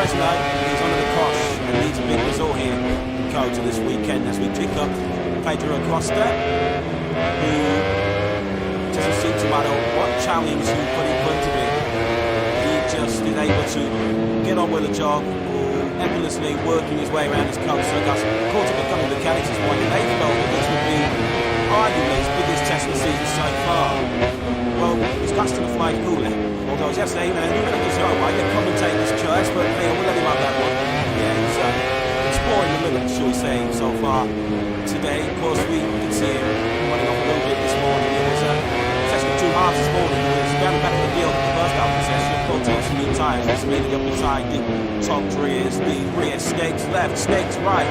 guys know, he's under the cosh and needs a big result here in Cota this weekend as we pick up Pedro Acosta, who doesn't seem to matter what challenge you put in front of him. He just is able to get on with the job, effortlessly working his way around his Cota. Got caught up with coming mechanics this morning. They felt that this would be arguably his biggest test of the season so far. Well, he's got to the flying cooler. Although yesterday, man, you really just right, you commentate this choice, but hey, we'll let him have that one. Yeah, he's exploring the limits, shall we say, so far today. Of course, we could see him running off a little bit this morning. It was session 2 halves this morning. He was down the back of the field at the first half of the session. Put on some new tyres, just speeding up inside the top rears. The rear stakes left, stakes right,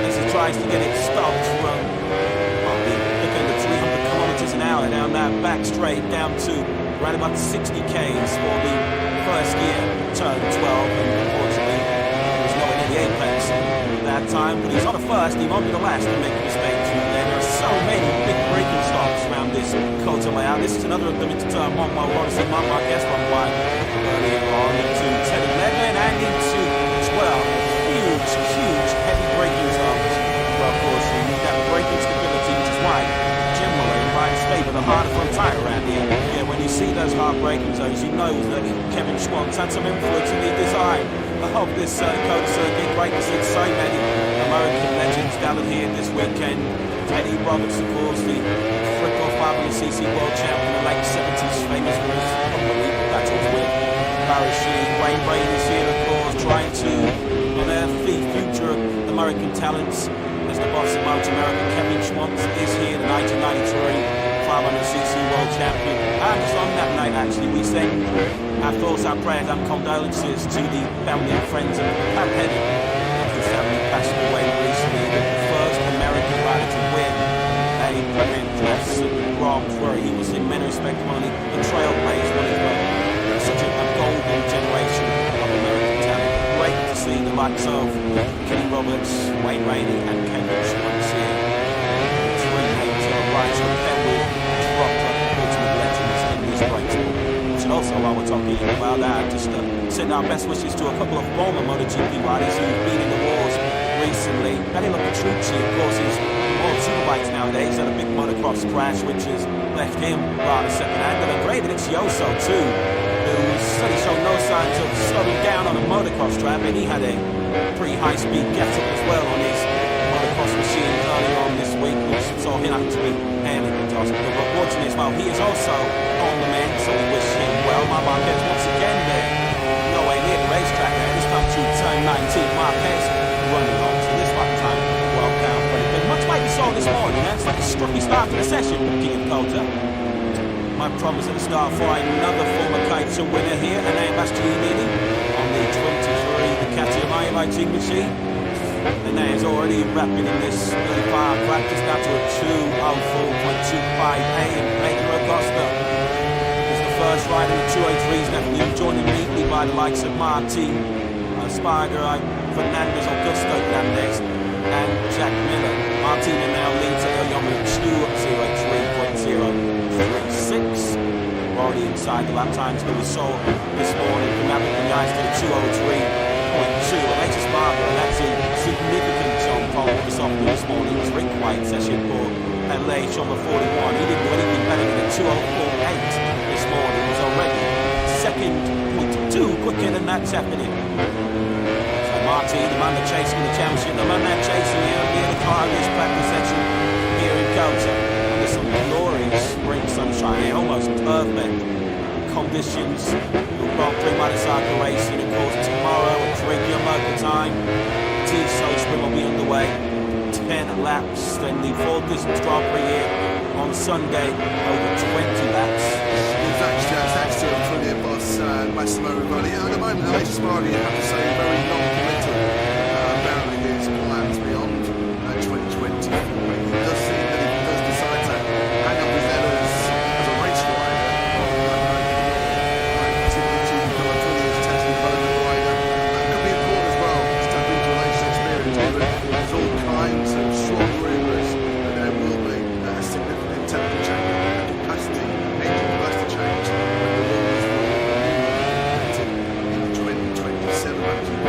as he tries to get it stopped from looking at 300 kilometers an hour down that back straight down to around about 60 k's for the first gear, turn 12, and unfortunately he was nowhere near the apex at that time, but he's on the first, he won't be the last to make a mistake through there. There are so many big braking stops around this Cota layout. This is another of them into turn 1, while we're obviously Mark Marquez run by earlier on into 10 and 11 and into 12. Huge, heavy braking zones. Well, of course, you need that braking stability, which is why generally by stay with a harder front tyre around here. Yeah, when you see those hard braking zones, you know that Kevin Schwantz had some influence in the design of this Cota circuit. Great to see so many American legends gathered here this weekend. Teddy Roberts, of course, the triple 500cc world champion in the late 70s, famous for his unbelievable battles with Barry Sheehan. Wayne Brain is here, of course, trying to unearth the future American talents. As the boss of Motor America, Kevin Schwantz, is here, the 1993 500cc world champion. And just on that night, actually, we send our thoughts, our prayers and condolences to the family and friends of Pat Henry, whose family passed away recently. The first American rider to win a Premier Class Grand Prix. He was in many respects one of the trailblazers, one of such a golden generation of American talent. Great to see the likes of Kenny Roberts, Wayne Rainey and Kevin Schwantz here. Three major riders from Penwood, proper ultimate legends in this great sport. And also, while we're talking about that, just send our best wishes to a couple of former MotoGP riders who've been in the wars recently. Pedro, of course, is on superbikes nowadays. Had a big motocross crash, which has left him rather second-hand. And great that it's Yoso too, who's certainly shown no signs of slowing down on a motocross track, and he had a pretty high-speed get-up as well on his motocross machine earlier on this week, which saw him have to be handling the hospital. But fortunately as well, he is also on the mend, so we wish him well. Marquez once again there, nowhere near the racetrack now. This time to turn 19, Marquez running on to this lap time, well down pretty big. Much like we saw this morning, it's like a scruffy start to the session, King of Cota. My promise at the start for another former Cota winner here, and then Bastianini on the 23 Catalunya lighting machine. And there's already wrapping in this early part of practice now to a 2:04.25 and Pedro Acosta is the first rider in the 203s now being joined immediately by the likes of Martin, Spider, Fernandez, Augusto Fernandez and Jack Miller. Martin now leads at early on with a 2:03.036. We're already inside the lap times that we saw this morning from Abbott and guys to the 2:03.2. The latest marker, and that's a significant jump on what we saw this morning. It was Rick White session for LH on the 41. He didn't do anything better than a 2:04.8 this morning. It was already second, 0.2 quicker than that's happening. So Martin, the man that's chasing the championship, the man that's chasing the car in this practice section here in Cota. Under some glorious spring sunshine here, almost perfect conditions. Grand Prix Motorcycle racing, of course, tomorrow at Richigamme local time. T-So sprint will be underway. 10 laps, then the full distance Grand Prix here on Sunday, over 20 laps. Thanks to a brilliant boss, Massimo Rivoli. At the moment, the latest Marty, I have to say, very non-committal. Apparently, his plans beyond 2024. He does seem that if he does decide to hang up his letters as a race rider, continue to become a fully tested podium rider. That could be important as well, to step into a race experience. There's all kinds of strong rumours that there will be a significant technical change and capacity, engine capacity change when the rules will be implemented in the 2027 MotoGP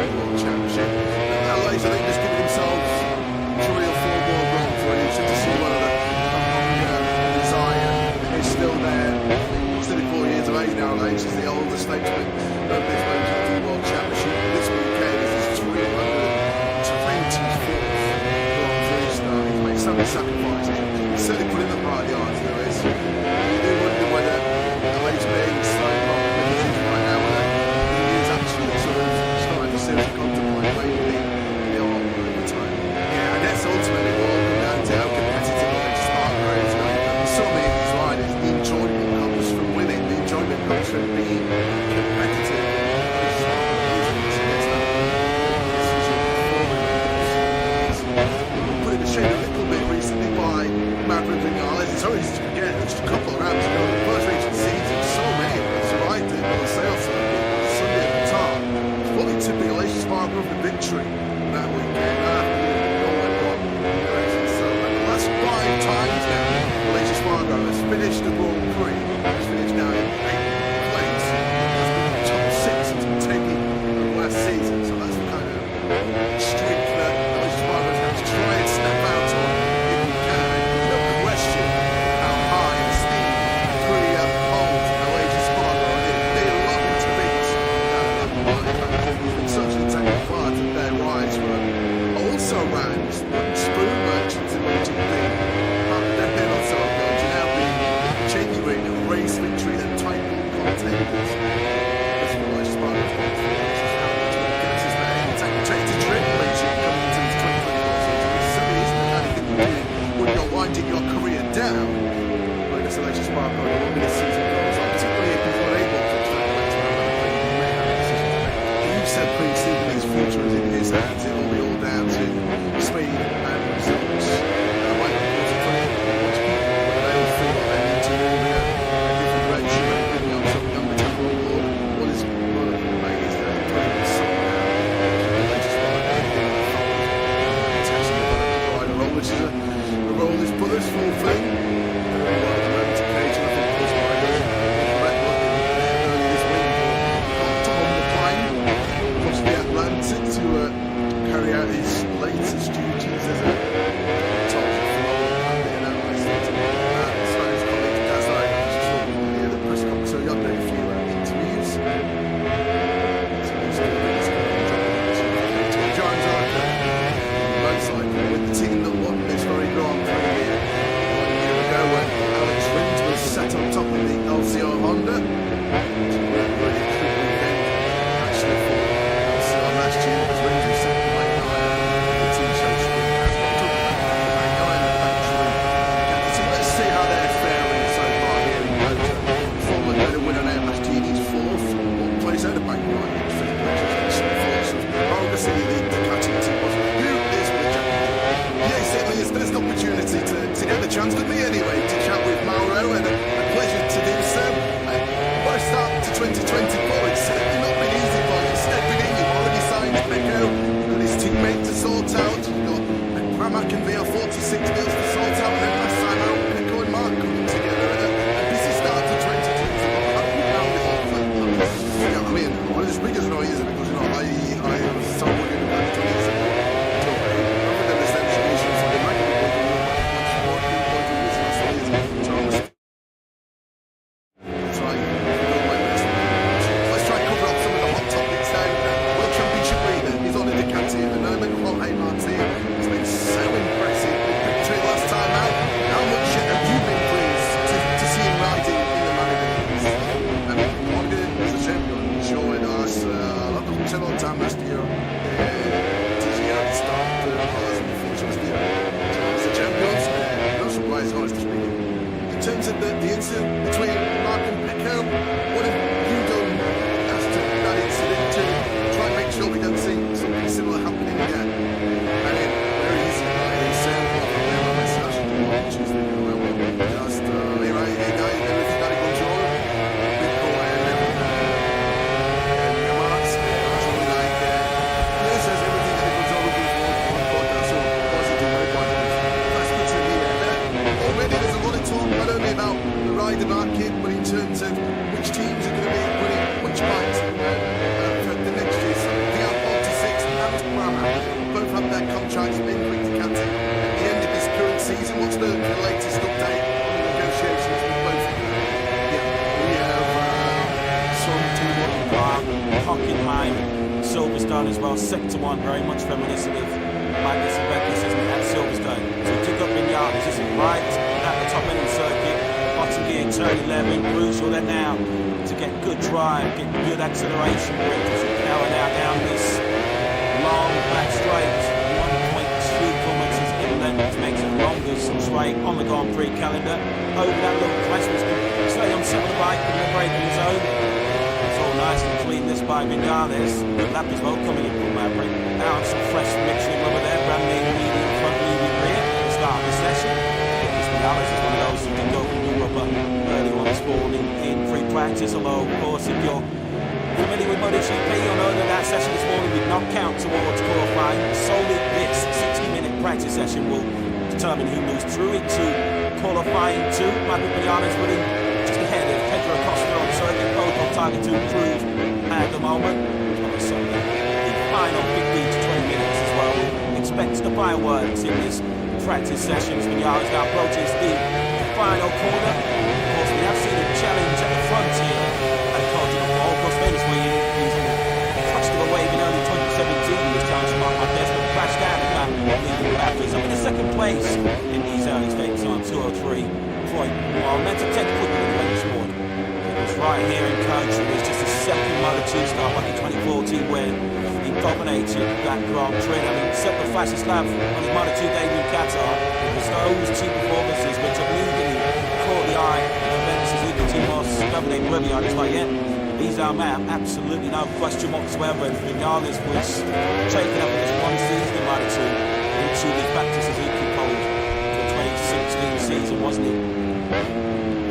the Aleix Spargo of the victory that weekend. So the last 5 times now, Aleix Spargo has finished the Grand Prix. He's finished now in 8th place. Has been top 6 he's been taking last season. So that's the kind of streak that Aleix Spargo has to try and snap out on if he can. There's no question how high the steam career holds Aleix Spargo. They're lucky to beat he's been such an integral part of their rise for also ran spoon merchants in MotoGP. They've been also going to now be genuine race victory and title contenders. That's what Aleix Spargo's going for. This is how much more gas is there. It's like change the triple agent coming into this 2024 season. It certainly isn't the kind of thing you do when you're winding your career down. But as Aleix Spargo, the longer this season goes on, particularly if he's not able to extract the next round, he may have a decision to make. You said pre-season his future is in his hands. It will be all down to speed and results. Like, of course, watch people when they all feel like they need to move in a different direction and bring up some younger talent on board. What is one of them, mate, is that brilliant somehow they just want to get in the front intentionally developing rider role, which is a role his brothers fulfill. Well, at the moment, occasionally, I think, was riders correct one early this week. Hopped on the plane across the Atlantic to carry out his latest duties as a top floor and analyst at Spanish colleague Dazzler. Just talking at the press conference, so he got a few interviews. So he's going to John Zarka, motorcycle with the team that won this very Grand Prix here 1 year ago when Alex Rins was set on top of the LCR Honda. Which was a really good weekend actually for LCR last year. It was Rins who set the back nine. The team showed sprint has got took the back nine and factory. So let's see how they're faring so far here in Moto. Former medal winner there last year, he's 4th. One place out of back nine. Obviously, the Ducati team was who is the champion? Yeah, certainly is. There's an opportunity to get the chance with me anyway to chat with Mauro, and a pleasure to do so. What a start to 2024. It's certainly not been easy for you. Stepping in, you've already signed Pedro. You've got his teammate to sort out. You've got Pramac and VR46 deals to sort out, and then last time out, Pico and Mark coming together. And a busy start to 2024. How do you round it off? Yeah, I mean, one of the biggest noise is because, you know, I am so worried about the 20s. So, other than the same solution, so they might be able to do much more people do this and so it's I'll try and do my best. Let's try and cover up some of the hot topics now. World Championship leader is on a Ducati at the moment. Jorge Martin has been so impressive with victory last time out. How much have you been pleased to see him riding in the Mariners? And Morgan is a champion, showing us a lot of channel time last year. No surprise, honestly speaking. In terms of the incident between Mark and Pico, what have you done as to that incident to try and make sure we don't see something similar happening again? And then, very easy, like he said, my message which is just, here I guys, everything that he control, we go and remarks, actually like, this says everything that he control will be for so positive, very positive. That's good to hear. Already there's a lot of talk, not only about the rider market, but in terms of which teams are going to be winning which bikes for the next year. So VR46 and Pramac both have their contracts being with Ducati at the end of this current season. What's the latest update on the negotiations with both of them? Yeah, we have some team Hockenheim, Silverstone as well, sector 1, very much reminiscent of Magnus and Reckless, isn't it, at Silverstone. So we took up Vinales, this is right at the top end of the circuit, bottom gear, turn 11, crucial then now to get good drive, get good acceleration brings now and now down this long back straight, 1.2 kilometres in length, which makes it the longest straight on the Grand Prix calendar. Over that little crest, which can stay on some of the bike with the brake in his own. It's all nice and clean this by Vinales. Good lap as well coming in from Maverick. Now some fresh mixing rubber there, brand new medium front, medium rear at the start of the session. This Vinales is one of those who can go with new rubber early on this morning in free practice, although of course if you're familiar with MotoGP, you'll know that that session this morning did not count towards qualifying. Solely this 60-minute practice session will determine who moves through into qualifying 2. Michael Fernandez running just ahead of Pedro Acosta on circuit, both on target to improve at the moment. So the final 15 to 20 minutes as well. We'll expect the fireworks in this practice session. Fernandez now approaches the final corner. Of course, we have seen a challenge at the front here at Acosta before. Of course, Venezuela he's touched it away in early 2017. This challenge from Fernandez, but crashed down and back leading backwards. So in the second place in these early stages on 203.1. That's a technical anyway this morning. It was right here in country. It was just a second Moto2 start back in 2014 where he dominated that Grand Prix. I mean, set the fastest lap on his Moto2 debut in Qatar. It was those two performances which immediately caught the eye of Ben Suzuki team was dominating Rivian. It's like, yeah, these are man, absolutely no question whatsoever. And Fernandez was taken up in this one season in Moto2 into the Factor Suzuki pole for the 2016 season, wasn't it?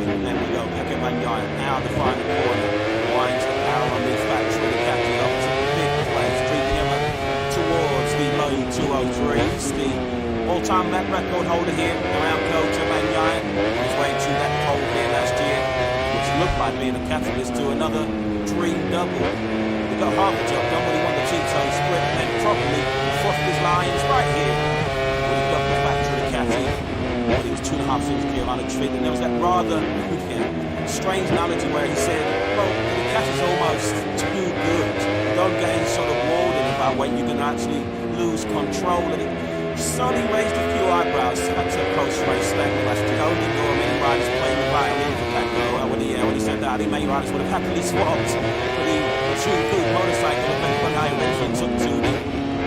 And then we go back at Magnaya. Now the final corner winds the power on the factory. The captain up to the big place, creeping him towards the low 203s. The all-time lap record holder here around Kota Magnaya on his way to that pole here last year, which looked like being a catalyst to another dream double. He got half the job done when he won the Cheeto sprint and then properly crossed his lines right here when he got the factory caddy. He was 2.5 seconds clear on a treat, and there was that rather strange analogy where he said, well, the catch is almost too good. Don't get any sort of warning about when you can actually lose control. And it suddenly raised a few eyebrows at a post-race statement last year. Only knew many riders playing the violin for that girl. When he said that, many riders would have happily swapped for the true good motorcycle of Ben Bonai when he took to the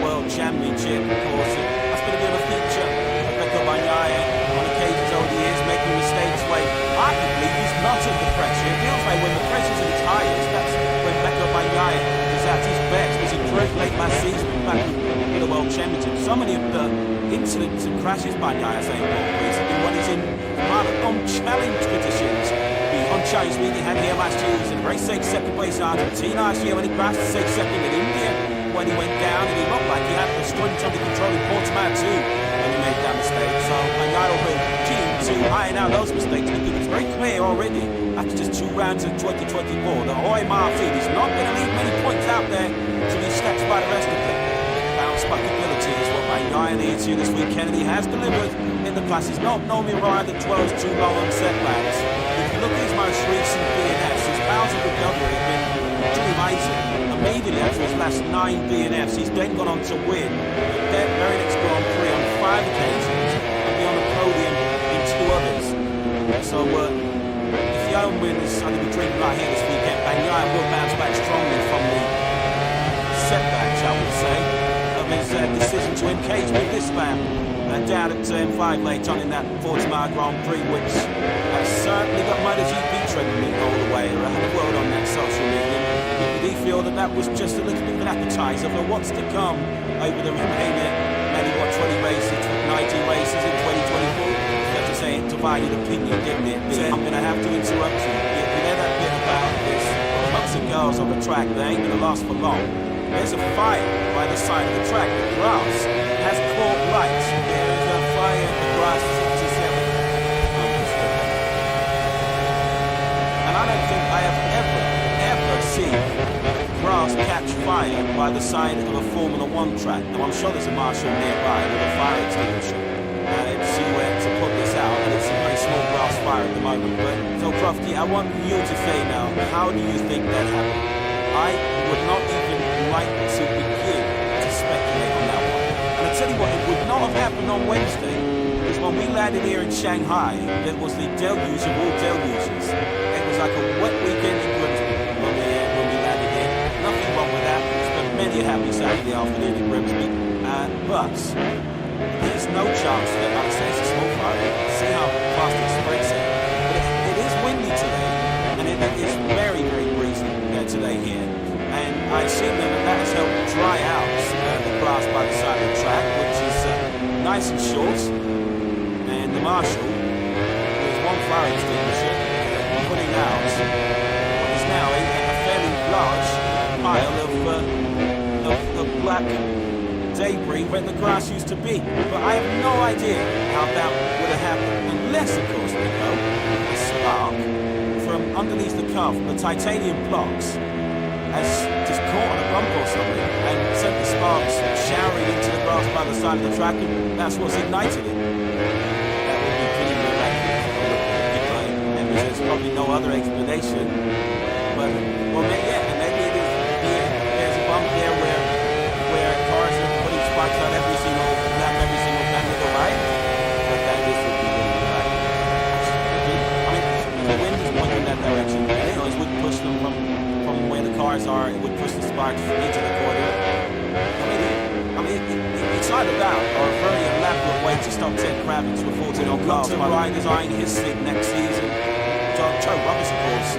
World Championship. Of course, that's going to be a feature of Ben Bonai on occasions over the years, making mistakes when arguably he's not under pressure. It feels like when the pressure's in his highest, that's when Pecco Bagnaia is at his best. Was it great late last season back in the World Championship? So many of the incidents and crashes Bagnaia saying recently when he's in rather unchallenged conditions. The unchallenged lead he had here last year was in a very safe second place in Argentina last year when he crashed, safe second in India when he went down, and he looked like he had the strength under control in Portimao too when he made that mistake. So Bagnaia will be keen to iron out those mistakes. I think it's very clear already after just 2 rounds of 2024 that Roy Martin is not going to leave many points out there to be snatched by the rest of them. Bounce back ability is what Bagnaia needs here this weekend, and he has delivered in the class. He's not normally a rider that dwells too long on setbacks. If you look at his most recent DNFs, his powers of recovery have been truly amazing. Immediately after his last 9 DNFs, he's then gone on to win the very next Grand Prix on 5 occasions and be on the podium in 2 others. So if the own win is going to be drinking right here this weekend, Bagnaia will bounce back strongly from the setback, shall we say, of his decision to engage with this man. And down at turn 5 late on in that Portimao Grand Prix, which has certainly got MotoGP trending all the way around the world on that social media. Do you feel that that was just a little bit of an appetizer for what's to come over the remaining many, 20 races, 19 races in 2024? You have to say it, divided opinion, didn't it? I'm going to have to interrupt you. You know that bit about this? Lots of girls on the track, they ain't going to last for long. There's a fire by the side of the track. The grass has caught lights. There is a fire in the grass 67. And I don't think I have ever seen grass catch fire by the side of a Formula 1 track. Now I'm sure there's a marshal nearby with a fire extinguisher and see where to put this out. And it's a very small grass fire at the moment. But so Crofty, I want you to say now, how do you think that happened? I would not even like to begin to speculate on that one. And I tell you what, it would not have happened on Wednesday, because when we landed here in Shanghai, it was the deluge of all deluges. It was like a wet weekend in Grimsby when we landed here. Nothing wrong with that. We spent many a happy Saturday afternoon in Grimsby. But there's no chance that, like I say, it's a small fire. See how fast it spreads it. But it is windy today, and it is very, very breezy today here. And I assume that has helped dry out the grass by the side of the track, which is nice and short. And the marshal, with 1 fire extinguisher, putting out what is now a fairly large pile of black debris where the grass used to be. But I have no idea how that would have happened, unless, of course, we know a spark from underneath the car, from the titanium blocks, has just caught on a bump or something and sent the sparks showering into the grass by the side of the track, and that's what's ignited it. That would be pretty miraculous. And there's probably no other explanation. But, well, yeah, and maybe it is, there's a bump there where cars are putting sparks on every single lap, every single time they go by. But that this would be really miraculous. I mean, the wind is pointing in that direction. It always would push them from where the cars are. It would push the sparks into the corner. I mean, it's either that or a very elaborate way to stop Ted Kravitz with 14 on cars. My riders eyeing his seat next season. Joe Roberts, of course,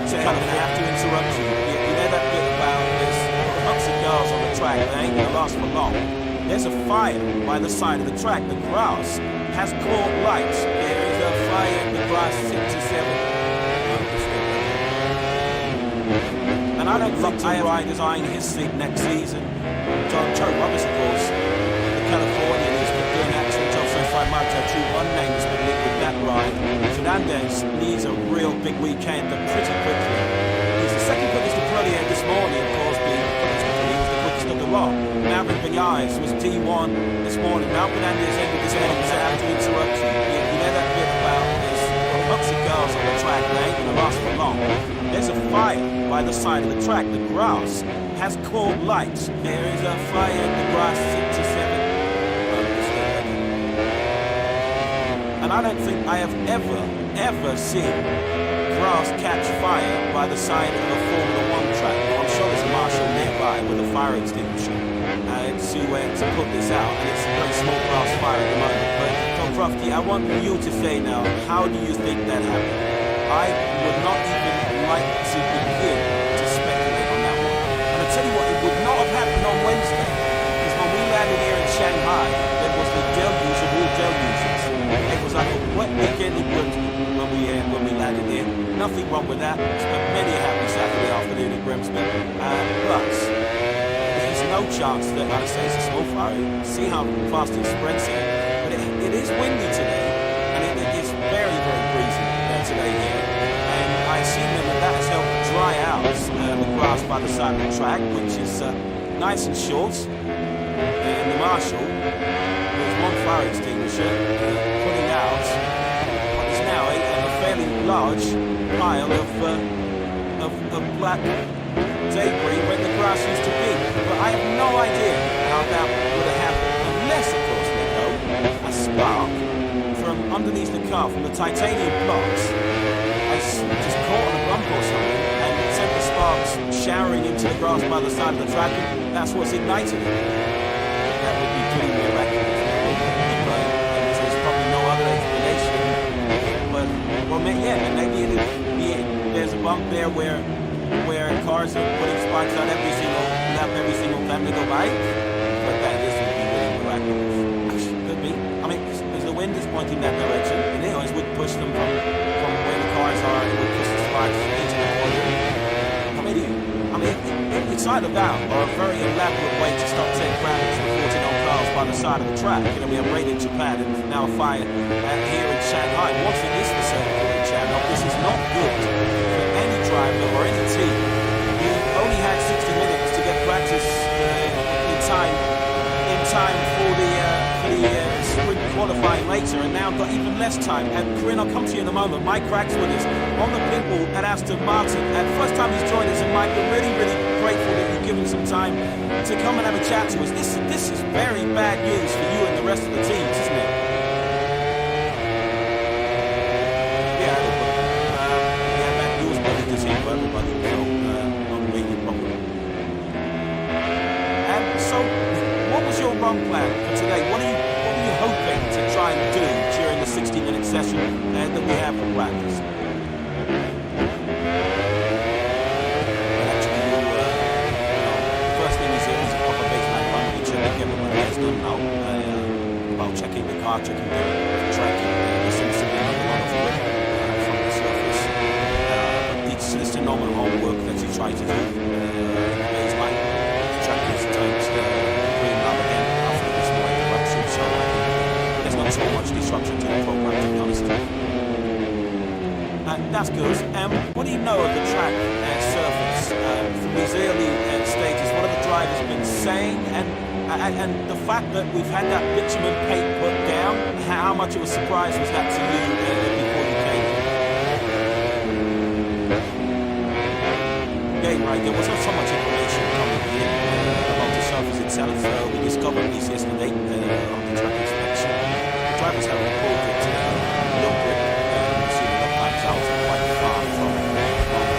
said I'm going to have to interrupt you. You know that bit about there's lots of girls on the track, they ain't going to last for long. There's a fire by the side of the track. The grass has caught light. There is a fire in the grass 67. And I don't think I riders eyeing his seat next season. Joe Roberts, of course, the Californian, has been doing an excellent job so far. Moto2 unnamed has been linked with that ride. Fernandez needs a real big weekend, but pretty quickly. He's the second quickest to Aprilia this morning, of course, he was the quickest of the lot. Maverick Vinales was D1 this morning. Now Fernandez ended this morning, so I have to interrupt you. You know that bit about there's lots of girls on the track, they ain't going to last for long. There's a fire by the side of the track. The grass has caught light. There is a fire in the grass 67. And I don't think I have ever seen grass catch fire by the side of a Formula 1 track. Well, I'm sure there's a marshal nearby with a fire extinguisher to put this out. And it's a very small grass fire at the moment. But Tom Crofty, I want you to say now, how do you think that happened? I would not even like to begin to speculate on that one. And I tell you what, it would not have happened on Wednesday, because when we landed here in Shanghai, there was the deluge of all deluges. It was like a wet weekend in Britain when we landed here. Nothing wrong with that. Spent many a happy Saturday afternoon in Grimsby. But there's no chance that, like I say, it's a small fire. See how fast it spreads here. But it is windy today, and it is very, very breezy today here. I assume that has helped dry out the grass by the side of the track, which is nice and short. And the marshal, with one fire extinguisher, putting out what is now a fairly large pile of black debris where the grass used to be. But I have no idea how that would have happened, unless, of course, we know a spark from underneath the car, from the titanium blocks, just caught on a bump or something and sent the sparks showering into the grass by the side of the track, and that's what's ignited it. That would be pretty miraculous. There's probably no other explanation. But, well, yeah, and maybe there's a bump there where cars are putting sparks on every single lap, every single time they go by. But this would be really miraculous. Could be. I mean, as the wind is pointing that direction, and it always would push them from where the cars are, it would push the sparks into the corner. I mean, it's either that or a very elaborate way to stop Ted Kravitz reporting on cars by the side of the track. You know, we have rain in Japan and now a fire here in Shanghai. Once it is the circuit in Shanghai, this is not good for any driver or any team. You only had 60 minutes to get practice in time for the sprint qualifying later, and now got even less time. And Corinne, I'll come to you in a moment. Mike Crackswood is on the pit wall at Aston Martin, and first time he's joined us, and Mike, we're really, really grateful that you've given some time to come and have a chat to us. This is very bad news for you and the rest of the teams, isn't it? Yeah, bad news, but it is here for everybody, so not really properly. And so, what was your run plan for today? What are you hoping to try and do during the 60-minute session that we have for practice? Actually, the first thing is a proper baseline run, which I think everybody has done now, about checking the car, checking the track. There seems to be a lot of whip from the surface. It seems to phenomenal homework that he tried to do in the baseline. The track is turned green light again after this more interruption, so there's not so much disruption to the program, to be honest. That's good. What do you know of the track surface? From these early stages, what have the drivers been saying? And the fact that we've had that bitumen paint put down, how much of a surprise was that to you before you came in? Yeah, right. There wasn't so much information coming in about the surface itself. We discovered this yesterday on the track inspection. The drivers have reported low grip. You see the left out quite far from left-hand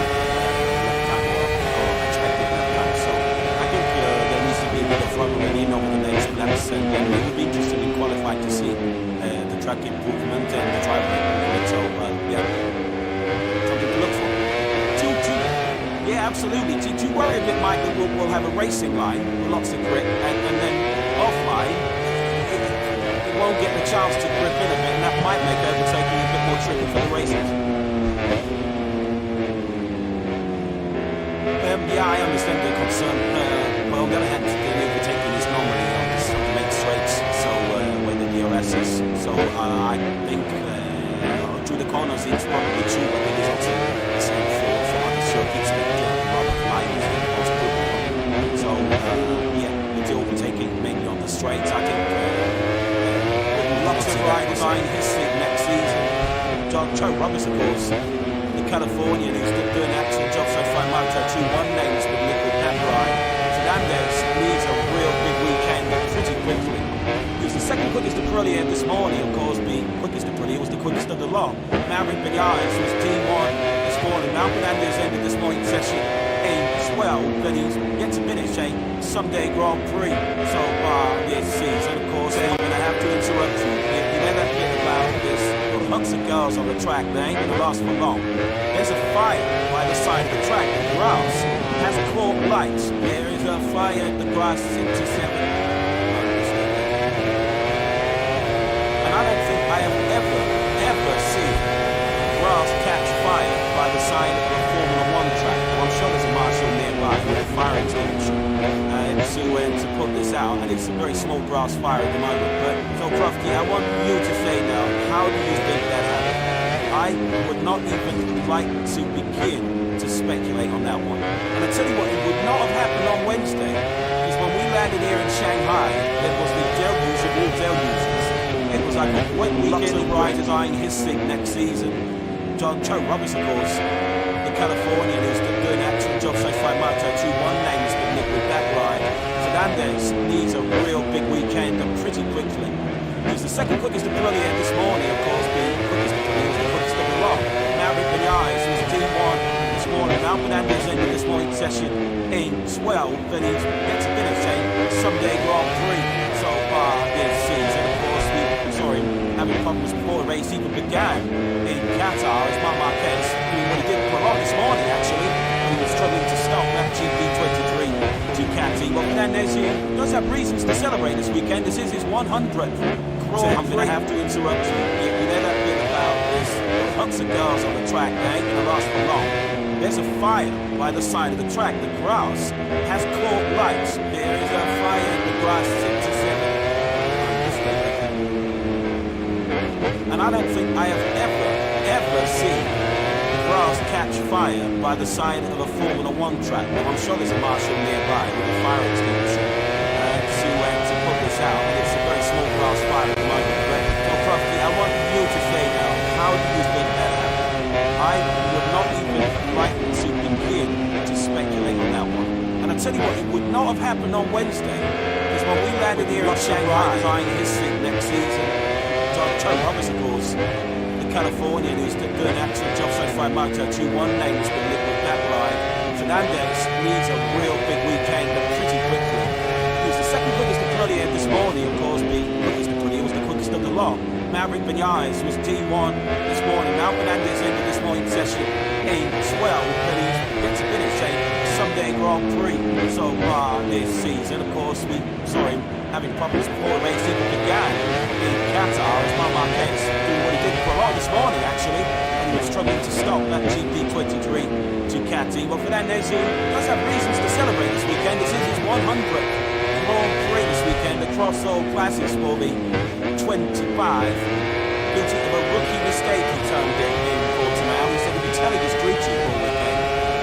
or expected left-hand. So I think there needs to be a bit of running in over the next laps, and it would be interesting in qualifying to see the track improvement and the driver improvement. So yeah, something to look for. Yeah, absolutely. Do you worry a bit, Mike, that we'll have a racing line with lots of grip, and then offline it won't get the chance to grip in a bit, and that might make overtaking a bit more tricky for the racers? Yeah, I understand the concern. Well, on the other hand, the overtaking is normally on the main straights, so where the DRS is. So I think through the corners it's probably true, but it is also the same for other circuits that rubber line is the most good. So yeah, with the overtaking mainly on the straights, I think lots of riders eyeing his seat next season. Joe Roberts, of course, the Californian who's doing an excellent job so far in Moto2, one name has been liquid that ride. Fernandez needs a real big weekend pretty quickly. He was the second quickest Aprilia this morning, of course. The quickest Aprilia was the quickest of the lot. Maverick Vinales was T1 this morning. Now Fernandez ended this morning session in 12, then he's yet to finish a Sunday Grand Prix so far this season. Of course, they're going to have to interrupt you. You never hear about this. Lots of girls on the track, they ain't going to last for long. There's a fire by the side of the track. The grass has caught light. There is a fire at the grass 6 to 7. And I don't think I have ever seen grass catch fire by the side of a Formula 1 track. Well, I'm sure there's a marshal nearby with a fire extinguisher to put this out, and it's a very small grass fire at the moment. But so, Crofty, I want you to say now, how do you think that happened? I would not even like to begin to speculate on that one. And I tell you what, it would not have happened on Wednesday, because when we landed here in Shanghai, it was the deluge of all deluges. It was like a wet weekend of riders eyeing his seat next season. Joe Roberts, of course, the Californian who's doing an excellent job so far in Moto2, one name has been liquid that ride. Fernandez needs a real big weekend and pretty quickly. He was the second quickest Aprilia this morning, of course, the quickest Aprilia was the quickest of the lot. Maverick Vinales was T1 this morning. Now Fernandez ended this morning's session in 12, then he's yet to finish a Sunday Grand Prix so far this season. Of course, we saw him having problems before the race even began in Qatar as Marc Marquez, who did quite a lot this morning actually, he was struggling to stop that GP23 Ducati. Well, Fernandez does have reasons to celebrate this weekend. This is his 100th. So I'm going to have to interrupt you. You know that bit about this. Lots of girls on the track, they ain't going to last for long. There's a fire by the side of the track. The grass has caught light. There is a fire in the grass 6 to 7. And I don't think I have ever seen grass catch fire by the side of a Formula 1 track. Well, I'm sure there's a marshal nearby with a fire extinguisher to put this out. And it's a very small grass fire at the moment. But, well, Crofty, I want you to say now, how do you think that happened? I would not even like to begin to speculate on that one. And I tell you what, it would not have happened on Wednesday, because when we landed here in Shanghai, eyeing his seat next season, Joe Roberts, of course, Californian who's doing an excellent job so far in Moto2, one name has been liquid that ride. Fernandez needs a real big weekend and pretty quickly. He was the second quickest Aprilia this morning, of course. The quickest Aprilia was the quickest of the lot. Maverick Vinales was T1 this morning. Now Fernandez ended this morning's session in 12, but he's yet to finish a Sunday Grand Prix so far this season. Of course, we saw him having problems before the race even began in Qatar as Marc Marquez doing what he did for a lot this morning actually, and he he was struggling to stop that GP23 Ducati. Well, Fernandez, who does have reasons to celebrate this weekend. This is his 100th Grand Prix this weekend. The Cross-Soul Classics will be 25. Guilty of a rookie mistake, he termed it in Portimao. He said he'd be telling his crew chief all weekend.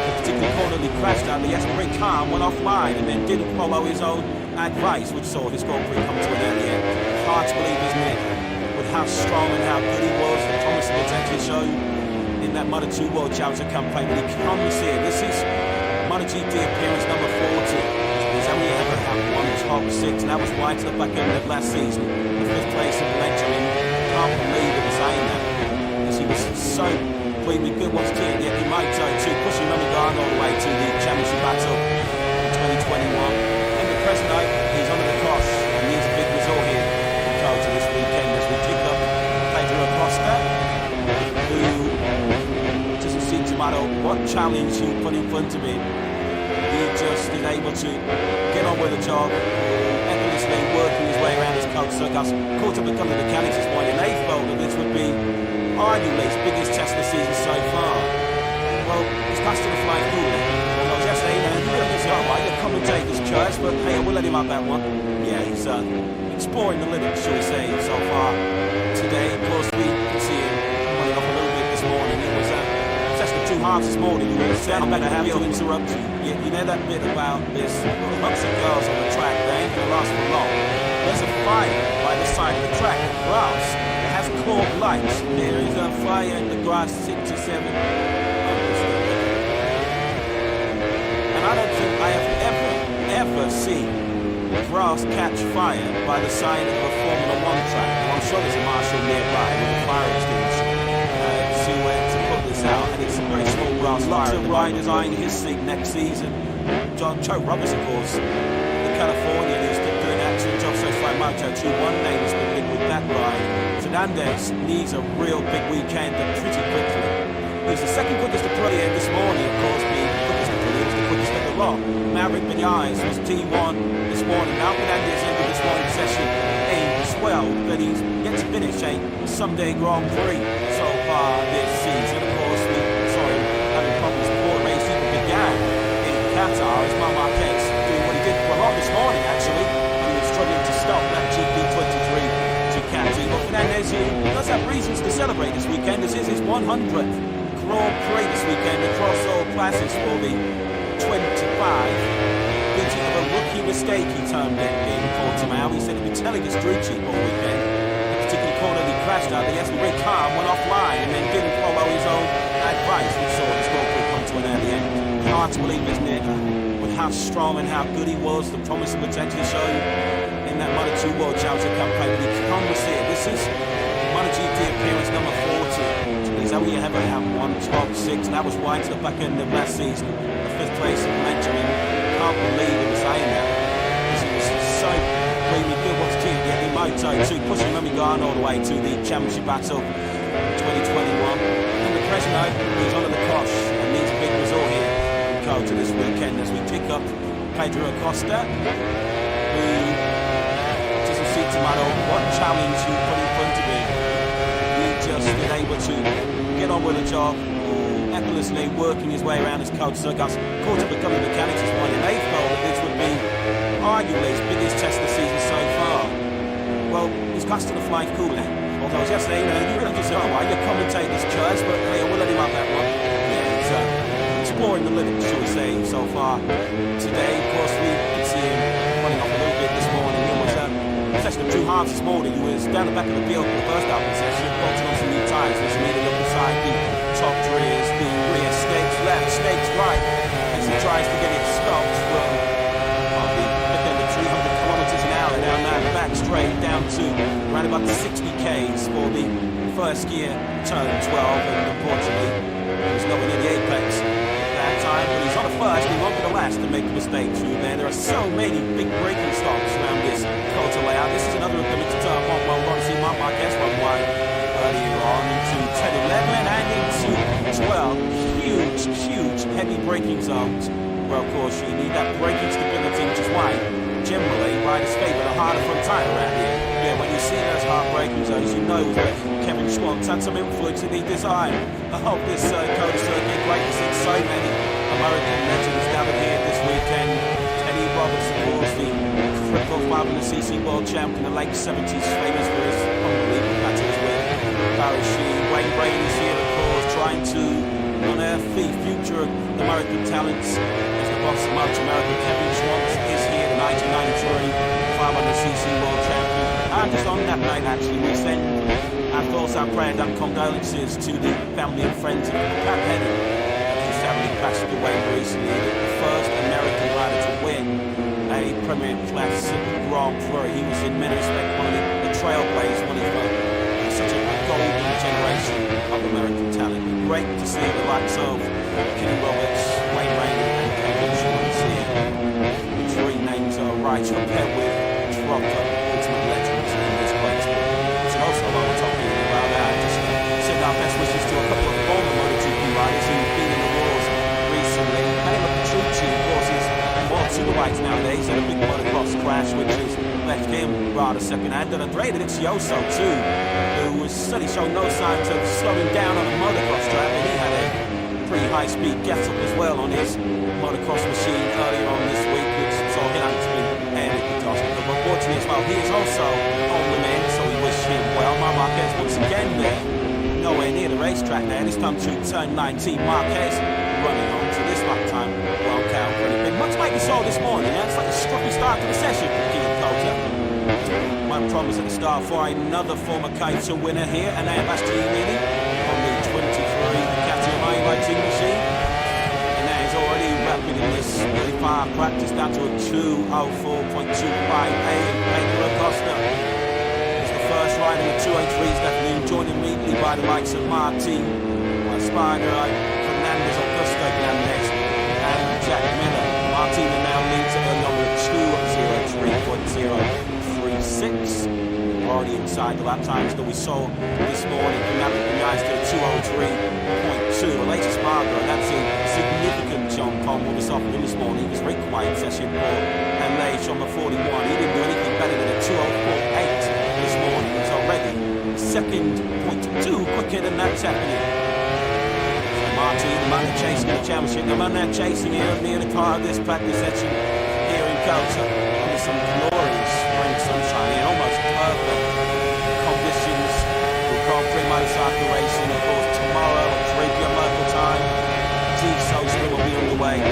The particular corner he crashed out, the Richigamme went offline and then didn't follow his own advice, which saw his Grand Prix come to an early end. Hard to believe, isn't it? With how strong and how good he was, the promise of potential showed in that Moto2 World Challenger campaign. But he comes here. This is MotoGP appearance number 40. He's only ever had one top 6, and that was right to the back end of last season. The 5th place in Benjamin. Can't believe it was saying that, because he was so completely good once again. Yet he might too, pushing Richigamme all the way to the championship battle in 2021. In the present night, he's under the cosh, and he's a big result here in Acosta this weekend as we pick up Pedro Acosta, who doesn't seem to matter what challenge you put in front of him. He just is able to get on with the job, effortlessly working his way around his coach circus. Caught up with a couple of mechanics this morning, and they felt that this would be arguably his biggest test of the season so far. Well, he's passed to the flying cooler. Well, I was just saying, you really say, oh, the commentator's choice, but hey, I will let him have that one. Yeah, he's exploring the limits, shall we say, so far today. Of course, we can see him running off a little bit this morning. It was just the 2 halves this morning. He was I'm going to have to interrupt you. You know that bit about this bunch of girls on the track, they ain't going to last for long. There's a fire by the side of the track, grass. It has clogged lights. There is a fire in the grass, 6 or 7. And I don't think I have ever seen grass catch fire by the side of a Formula 1 track. Well, I'm sure there's a marshal nearby with a fire extinguisher to put this out, and it's a very small grass fire. Lots of riders eyeing his seat next season. Joe Roberts, of course, the Californian, who's doing an excellent job so far in Moto2. One name has been linked with that ride. Fernandez needs a real big weekend and pretty quickly. He's the second quickest to play here this morning, of course, being the quickest to play, was the quickest at the lot. Maverick Vinales was T1 this morning. Now Fernandez in with this morning session in 12, but he's yet to finish a Sunday Grand Prix so far this season. Of course, we saw him having problems before the race even began in Qatar. As Marquez doing what he did for a lot this morning, actually, when he was struggling to stop that GP23 Ducati. But Fernandez, who does have reasons to celebrate this weekend. This is his 100th Grand Prix this weekend. The Cross-Soul Classics will be 25. Guilty of a rookie mistake, he termed it in Portimao. He said he'd be telling his crew chief all weekend. The particular corner he crashed out, the Richigamme went offline and then didn't follow his own advice, which saw his Grand Prix come to an early end. Hard to believe, isn't it? With how strong and how good he was, the promise and potential showed in that Moto2 World Challenger campaign. But he comes here. This is MotoGP appearance number 40. He's only ever had one top 6, and that was wide to the back end of last season. The 5th place in Benjamin. Can't believe he was saying that, because he was so really good once again. Yet in Moto2, pushing Richigamme all the way to the championship battle in 2021. In the present night, he's under the cosh and needs a big result here in Acosta this weekend as we pick up Pedro Acosta, who doesn't seem to matter what challenge you put in front of him. He just been able to get on with the job, effortlessly working his way around his coach circus. Caught up with a couple of mechanics this morning. They felt that this would be arguably his biggest test of the season so far. Well, he's passed to the flying cooler. Although I was just saying, you really just say, oh, your commentator's choice, but hey, I will let him have that one. Yeah, he's exploring the limits, shall we say, so far today. Of course, we can see him running off a little bit this morning. He was session of 2 halves this morning. He was down the back of the field for the first half of the session, bolting on some new tyres, which needed up beside the top rears, the rear stakes left, stakes right, as he tries to get it stopped from probably the 300 kilometers an hour down that back straight down to around about the 60 k's for the first gear, turn 12, and unfortunately he was nowhere near the apex that time, but he's on the first, he won't be the last to make a mistake through there. There are so many big braking stops around this Coulter layout. This is another limit to turn 1. Well, we're going to see Marquez run wide earlier on into 10, 11 and into 12. Huge heavy braking zones where of course you need that braking stability, which is why generally riders favour a harder front tyre around here. Yeah, when you we've seen those heartbreaking zones, you know that Kevin Schwantz had some influence in the design of this Coda circuit. Great to see so many American legends gathered here this weekend. Teddy Roberts, of course, the triple 500cc world champ in the late 70s, famous for his unbelievable battles with Barry Sheen. Wayne Brady's here, of course, trying to unearth the future of American talents. As the boss of Motor America, Kevin Schwantz is here, the 1993 500cc world champion. And just on that night, actually, we send our thoughts, our prayers and condolences to the family and friends of Pat Henry, who sadly passed away recently, the first American rider to win a Premier Class Grand Prix. He was in many respects one of the trailblazers, one of such a golden generation of American talent. Great to see the likes of Kenny Roberts, Wayne Rainey and Kevin Schwantz here. The three names are right up there with proper ultimate legends in this great sport. So also, while we're talking about that, just send our best wishes to a couple of former MotoGP riders who've been in the wars recently. Manuel Petrucci, of course, is more to the right nowadays. Had a big motocross crash which has left him rather second-hand. And Andrea Dovizioso too, who was certainly showing no signs of slowing down on a motocross track, but he had a pretty high-speed get-up as well on his motocross machine earlier on this week, which saw him actually headed the task. But unfortunately as well, he is also on the mend, so we wish him well. Marquez once again there, nowhere near the racetrack there. This time to turn 19, Marquez running on to this lap time. Well, Cal, pretty big. Much like we saw this morning, it's like a scruffy start to the session for King Coulter. My promise at the start for another former Kaito winner here, and Bastianini on the 23 Catalunya racing machine. And that is already wrapping in this really far practice down to a 2:04.25 and Pedro Acosta is the first rider in the 203s, definitely joined immediately by the likes of Martin, Spider, Fernandez, Acosta, Fernandez, and Jack Miller. Martin now leads at a number 2:03.036. Already inside the lap times that we saw this morning. Now the guys to the 2:03.2. The latest marker, and that's a significant jump on what we saw from him this morning. He was very quiet session for and late on the 41. He didn't do anything better than a 2:04.8 this morning. He's already second 0.2 quicker than that's happening. Martin, the man that's chasing the championship, the man that's chasing here near the car of this practice section here in Coulter under some glorious spring sunshine and almost perfect conditions for Grand Prix motorcycle racing. Of course, tomorrow at 3 p.m. local time, G-So Spring will be underway.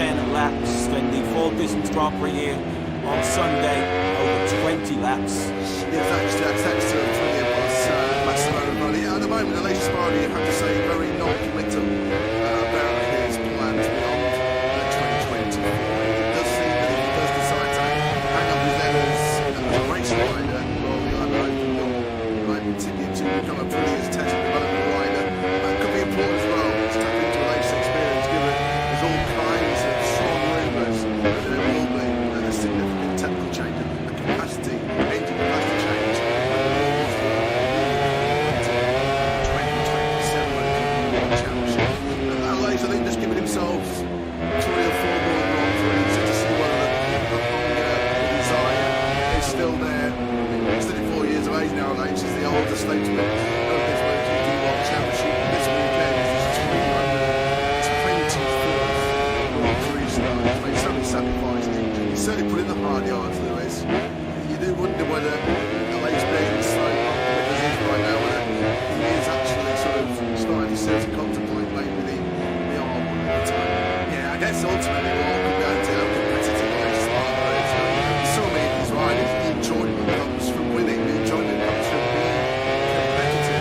10 laps, then the full distance Grand Prix here on Sunday, over 20 laps. Yeah, thanks to Massimo Rivoli. At the moment, the latest party, you have to say, very non-committal about his plans beyond 2020. It does seem that if he does decide to hang up his letters as a race rider, well, he'll have an open door. He might continue to become a brilliant test development rider. That could be important as well, to tap into a race experience, given there's all kinds of strong rumours that there will be a significant technical change, a capacity, engine capacity change. I think just giving themselves 3 or 4 more Grand Prix to see whether the desire is still there. He's 34 years of age now, Alex. He's the oldest statesman of this MotoGP World Championship. This weekend is his 324th Grand Prix start. He's made so many sacrifices. He's certainly put in the hard yards, Lewis. You do wonder whether Alex being so popular as he is right now, whether he is actually sort of starting to seriously contemplate maybe the I guess ultimately it all comes down to how competitive the race is. So many of these riders, the enjoyment comes from winning, the enjoyment comes from being competitive.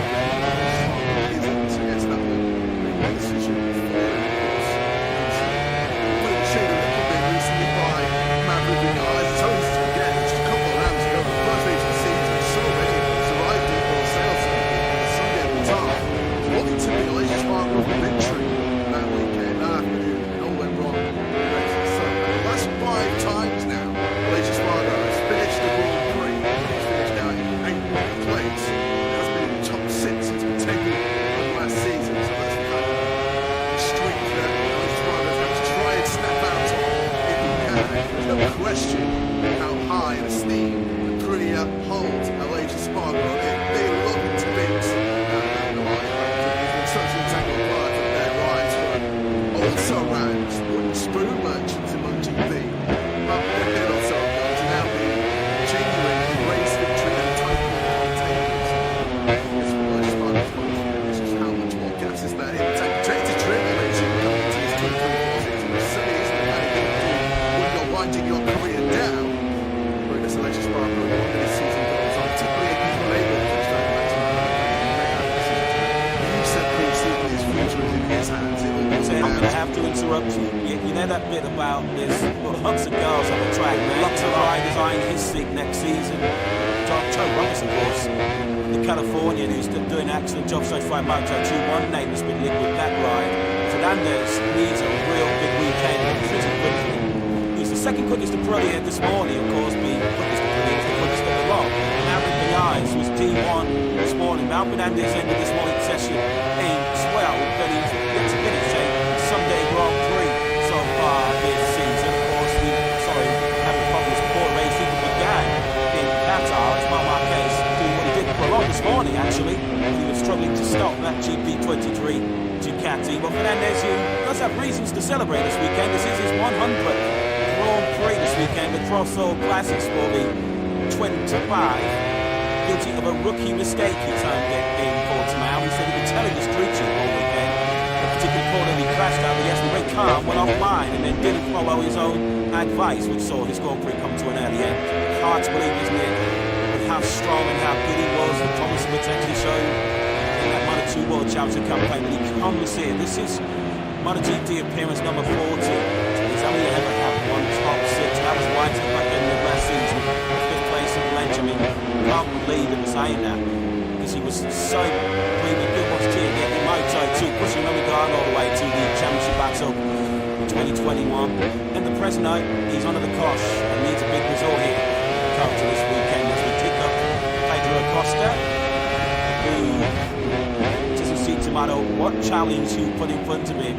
interrupt you. You know that bit about there's lots of girls on the track, man. Lots of riders eyeing his seat next season. Joe Roberts, of course, the Californian who's doing an excellent job so far in Moto2. One name that's been linked with that ride. Fernandez needs a real big weekend. He's the second quickest Aprilia this morning, of course, being quickest Aprilia, the quickest of the lot. Maverick Vinales was P1 this morning. Fernandez ended this morning's session in 12th, but he's yet to finish a Sunday Grand Prix so far this season. Of course, having problems before the race even began in Qatar, as Marc Marquez doing what he did for a lot this morning, actually. He was struggling to stop that GP23 Ducati. But Fernandez, who does have reasons to celebrate this weekend, this is his 100th Grand Prix this weekend. The Cross-All Classics will be 25. Guilty of a rookie mistake he turned in Portimao. He said he'd been telling his crew chief all weekend. The particular corner he crashed out, he has to very calm, went offline, and then didn't follow his own advice, which saw his Grand Prix come to an early end. Hard to believe, isn't it, with how strong and how good he was, the promise of potentially shown in that Moto2 World Championship campaign. But he comes here. This is MotoGP appearance number 40. He's only ever had one top 6. That was White at the back end of last season. 5th place in Benjamin. Can't believe him saying that, because he was so brilliant. Gearbox team getting Moto2, pushing Richigamme all the way to the championship battle in 2021. And the President, he's under the cosh and needs a big result here to come to this weekend as we pick up Pedro Acosta, who doesn't seem to matter what challenge you put in front of him.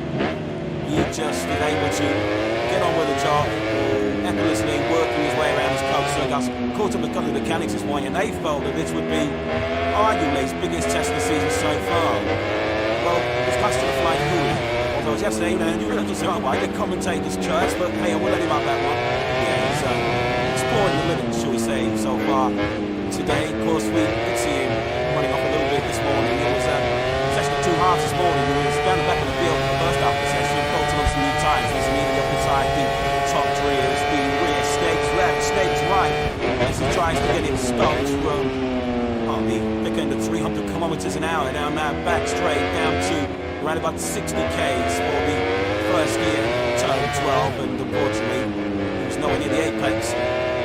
He just is able to get on with the job, effortlessly working his way around his coaster. Got caught up with a couple of mechanics this morning, and they felt that this would be arguably his biggest test of the season so far. Well, it's close to the flying hula. Although it was yesterday, you really just say, oh, why the commentators church, but hey, I will let him have that one. Yeah, he's exploring the limits, shall we say, so far. Today, of course, we did see him running off a little bit this morning. It was a session of 2 halves this morning. He was down the back of the field for the first half of the session, bolting on some new tyres. He's immediately up inside the top 3 as the rear stakes left, stakes right, as he tries to get it stopped from the thick end of 300 kilometers an hour down that back straight down to around about 60 k's for the first gear, turn 12, and unfortunately he was nowhere near the apex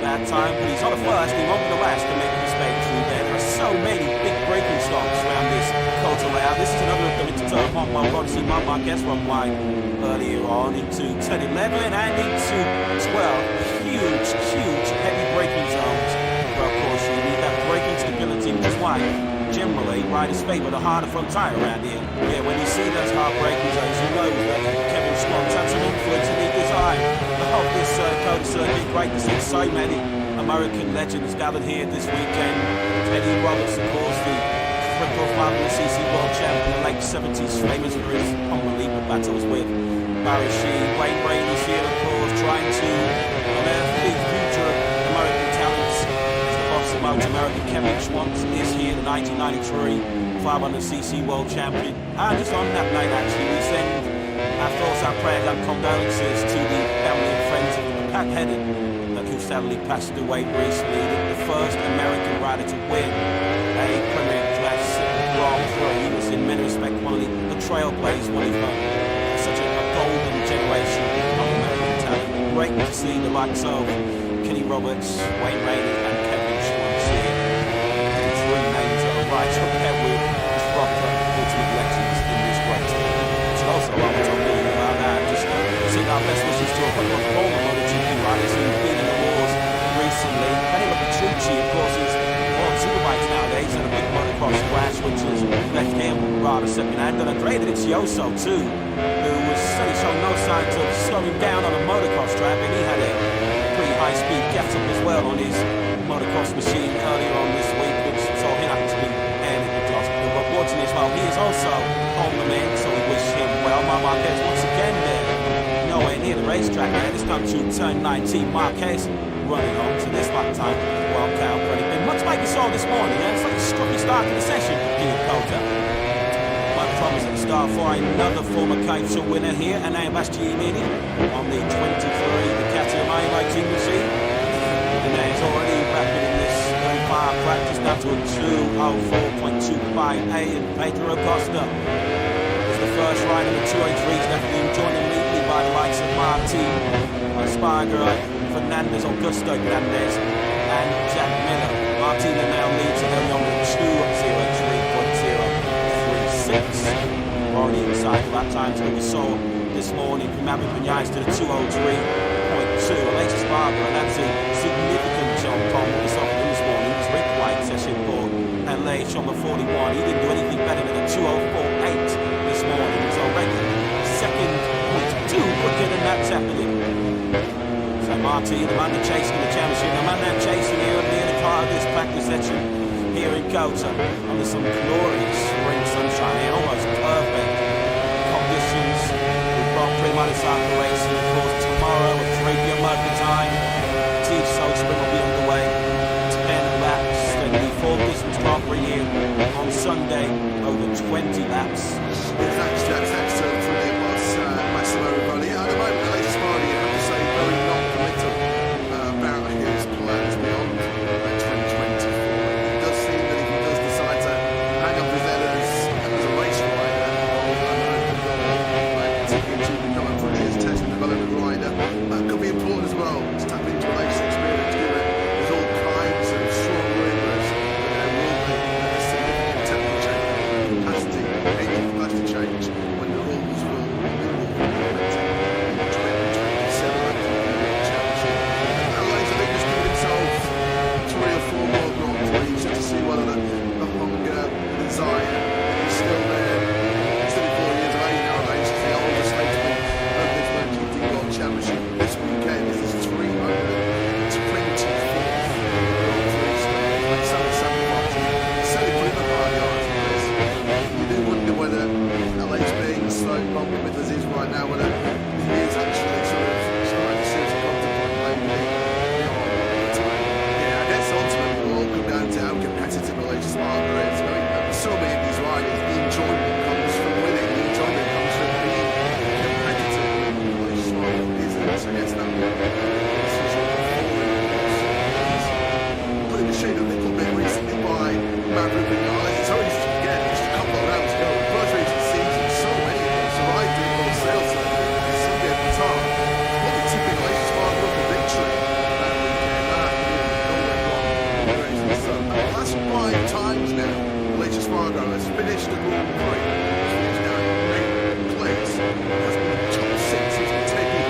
that time, but he's on the first, he won't be the last to make a mistake through there. There are so many big braking stops around this culture layout. This is another of them into turn 1. Well, obviously Marc Marquez run wide earlier on into 10, 11 and into 12. Huge heavy braking zones. But of course you need that braking stability, which is why generally riders favour the harder front tyre around here. Yeah, when you see those hard braking zones, you know that Kevin Swan's had some influence in the design of this Dakota circuit. Great to see so many American legends gathered here this weekend. Teddy Roberts, of course, the triple 500cc world champion in the late 70s, famous for his unbelievable battles with Barry Sheen. Wayne Rainey's here, of course, trying to unearth the future of American talents. As the boss of Motor America, Kevin Schwantz is here, the 1993 500cc world champion. And just on that night, actually, we send our thoughts, our prayers, our condolences to the family and friends of Pat Hedden, who sadly passed away recently, the first American rider to win a Premier Class Grand Prix. He was in many respects one of the trailblazers, one of such a golden generation of American talent. Great to see the likes of Kenny Roberts, Wayne Rainey and Kevin Schwantz here. These three names that are right up there with proper ultimate legends in this great team. Which also I was talking about that. Just seeing our best wishes to a couple of former MotoGP riders who've been in the wars recently. Penny Petrucci, of course, is on superbikes nowadays, and a big motocross crash, which has left him rather second-hand. And Andrea Dovizioso, too, who was certainly showing no signs of slowing down on a motocross track, and he had a pretty high-speed get-up as well on his motocross machine earlier on this week, which saw him actually end in the Glasgow. But unfortunately as well, he is also on the mend, so we wish him well. Marquez once again there, nowhere near the racetrack there. This time to turn 19, Marquez running on to this lap time. Well, Cal, pretty big. Much like we saw this morning, it's like a scruffy start to the session for Peter Coulter. My promise at the start for another former Coulter winner here, and now Bastianini on the 23 Catalunya racing machine. And there's already rapid in this very far practice down to a 2:04.25, and Pedro Acosta is the first ride in the 203's left being joined immediately by the likes of Martin, Sparger, Fernandez, Acosta, Fernandez, and Jack Miller. Martin now leads in only on the 203.036. Already inside of that time that we saw this morning from Abby Vinales to the 203.2. Alex Sparger, and that's a significant jump on what we saw from this morning. It was Rick White, Sesion 4, and Leish on the 41. He didn't do anything better than a 204.8 this morning. He's already second, 0.2 quicker than that's happening. So Marty, the man that's chasing the championship, the man that's chasing here near the car of this practice section here in Kota. Under some glorious spring sunshine here, almost perfect conditions. We've got Pre-Marisaka racing, of course, tomorrow at 3 p.m. local time. Teach Soul Spring will be underway. 10 laps. Then the full distance Grand Prix here on Sunday, over 20 laps. Thanks, Jack. Thanks to the boss, Massimo Rivoli. At the moment, the latest party, I have to say, very non-committal about his plans beyond 2024. It does seem that if he does decide to hang up his head as a race rider, to become a brilliant test and development rider, that could be important as well to tap into a race experience, given there's all kinds of strong rumours that there will be a significant temperature capacity, engine capacity change when the rules will be implemented in 2027 Championship. Otherwise, I think he's given himself 3 or 4 more Grand Prix just to see whether the hunger, the desire is still there. He's 34 years of age nowadays. He's the oldest statesman of this MotoGP World Championship. This weekend is his 324th Grand Prix start. He's made 77 parties. He's certainly put in the hard yards for this. You do wonder whether LA's being so bumpy with as is right now, whether he is actually sort of starting to seriously contemplate maybe beyond the time. Yeah, I guess ultimately it will all come down to how competitive a Alex Sparger is. I mean, so many of these riders, the enjoyment comes from winning, the enjoyment comes from being competitive. Alex Sparger isn't, so I guess that this is all put in the shade a little bit recently by Maverick Vinales. It's always easy to forget, just a couple of rounds ago, first race of the season, so many of them survived in both sales and Sunday at the top. What the tipping Alex Sparger up a victory that weekend, that nowhere wrong in the race. So the last 5 times now, Alex Sparger has finished the Grand Prix. He's now in 8th place. Has been in the top 6 he's been taking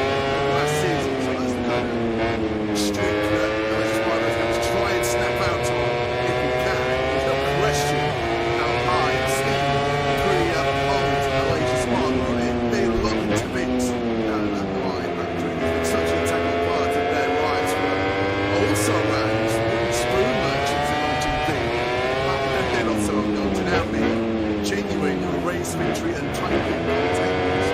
last season. So that's the kind of streak that Alex Sparger is going to try and snap out on if he can. There's no question how high and steep old Alex Sparger is. They look to beat down that line. He's been such an integral part of their rides for also rounds, wooden spoon merchants in MotoGP. They're not so known to now be genuine race victory and title contenders.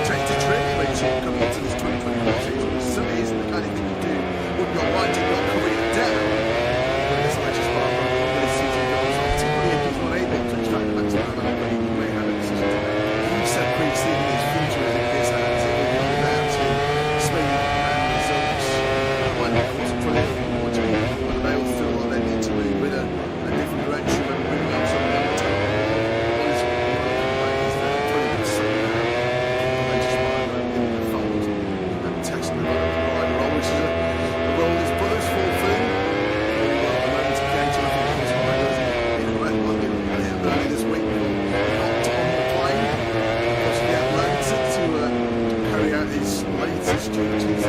Change the trick, Rachel, coming into this 2024 season. It certainly isn't the kind of thing you do when you're winding your career down. But this Alex Sparger, when this season goes on, particularly if he's not able to extract the maximum amount of he may have a decision to make. You said previously that his future is in his hands. It will be all down to speed and results. That might be cause for them, whether they all feel like they need to move in a different direction and bring up something on the table. What is is that pretty good somehow Alex Sparger in the fold and test the rider role, which is a role his brothers fulfill. Really well at the moment, engaging with Alex Sparger in a red one early this week. Hopped on the plane across the Atlantic to carry out his latest duties as a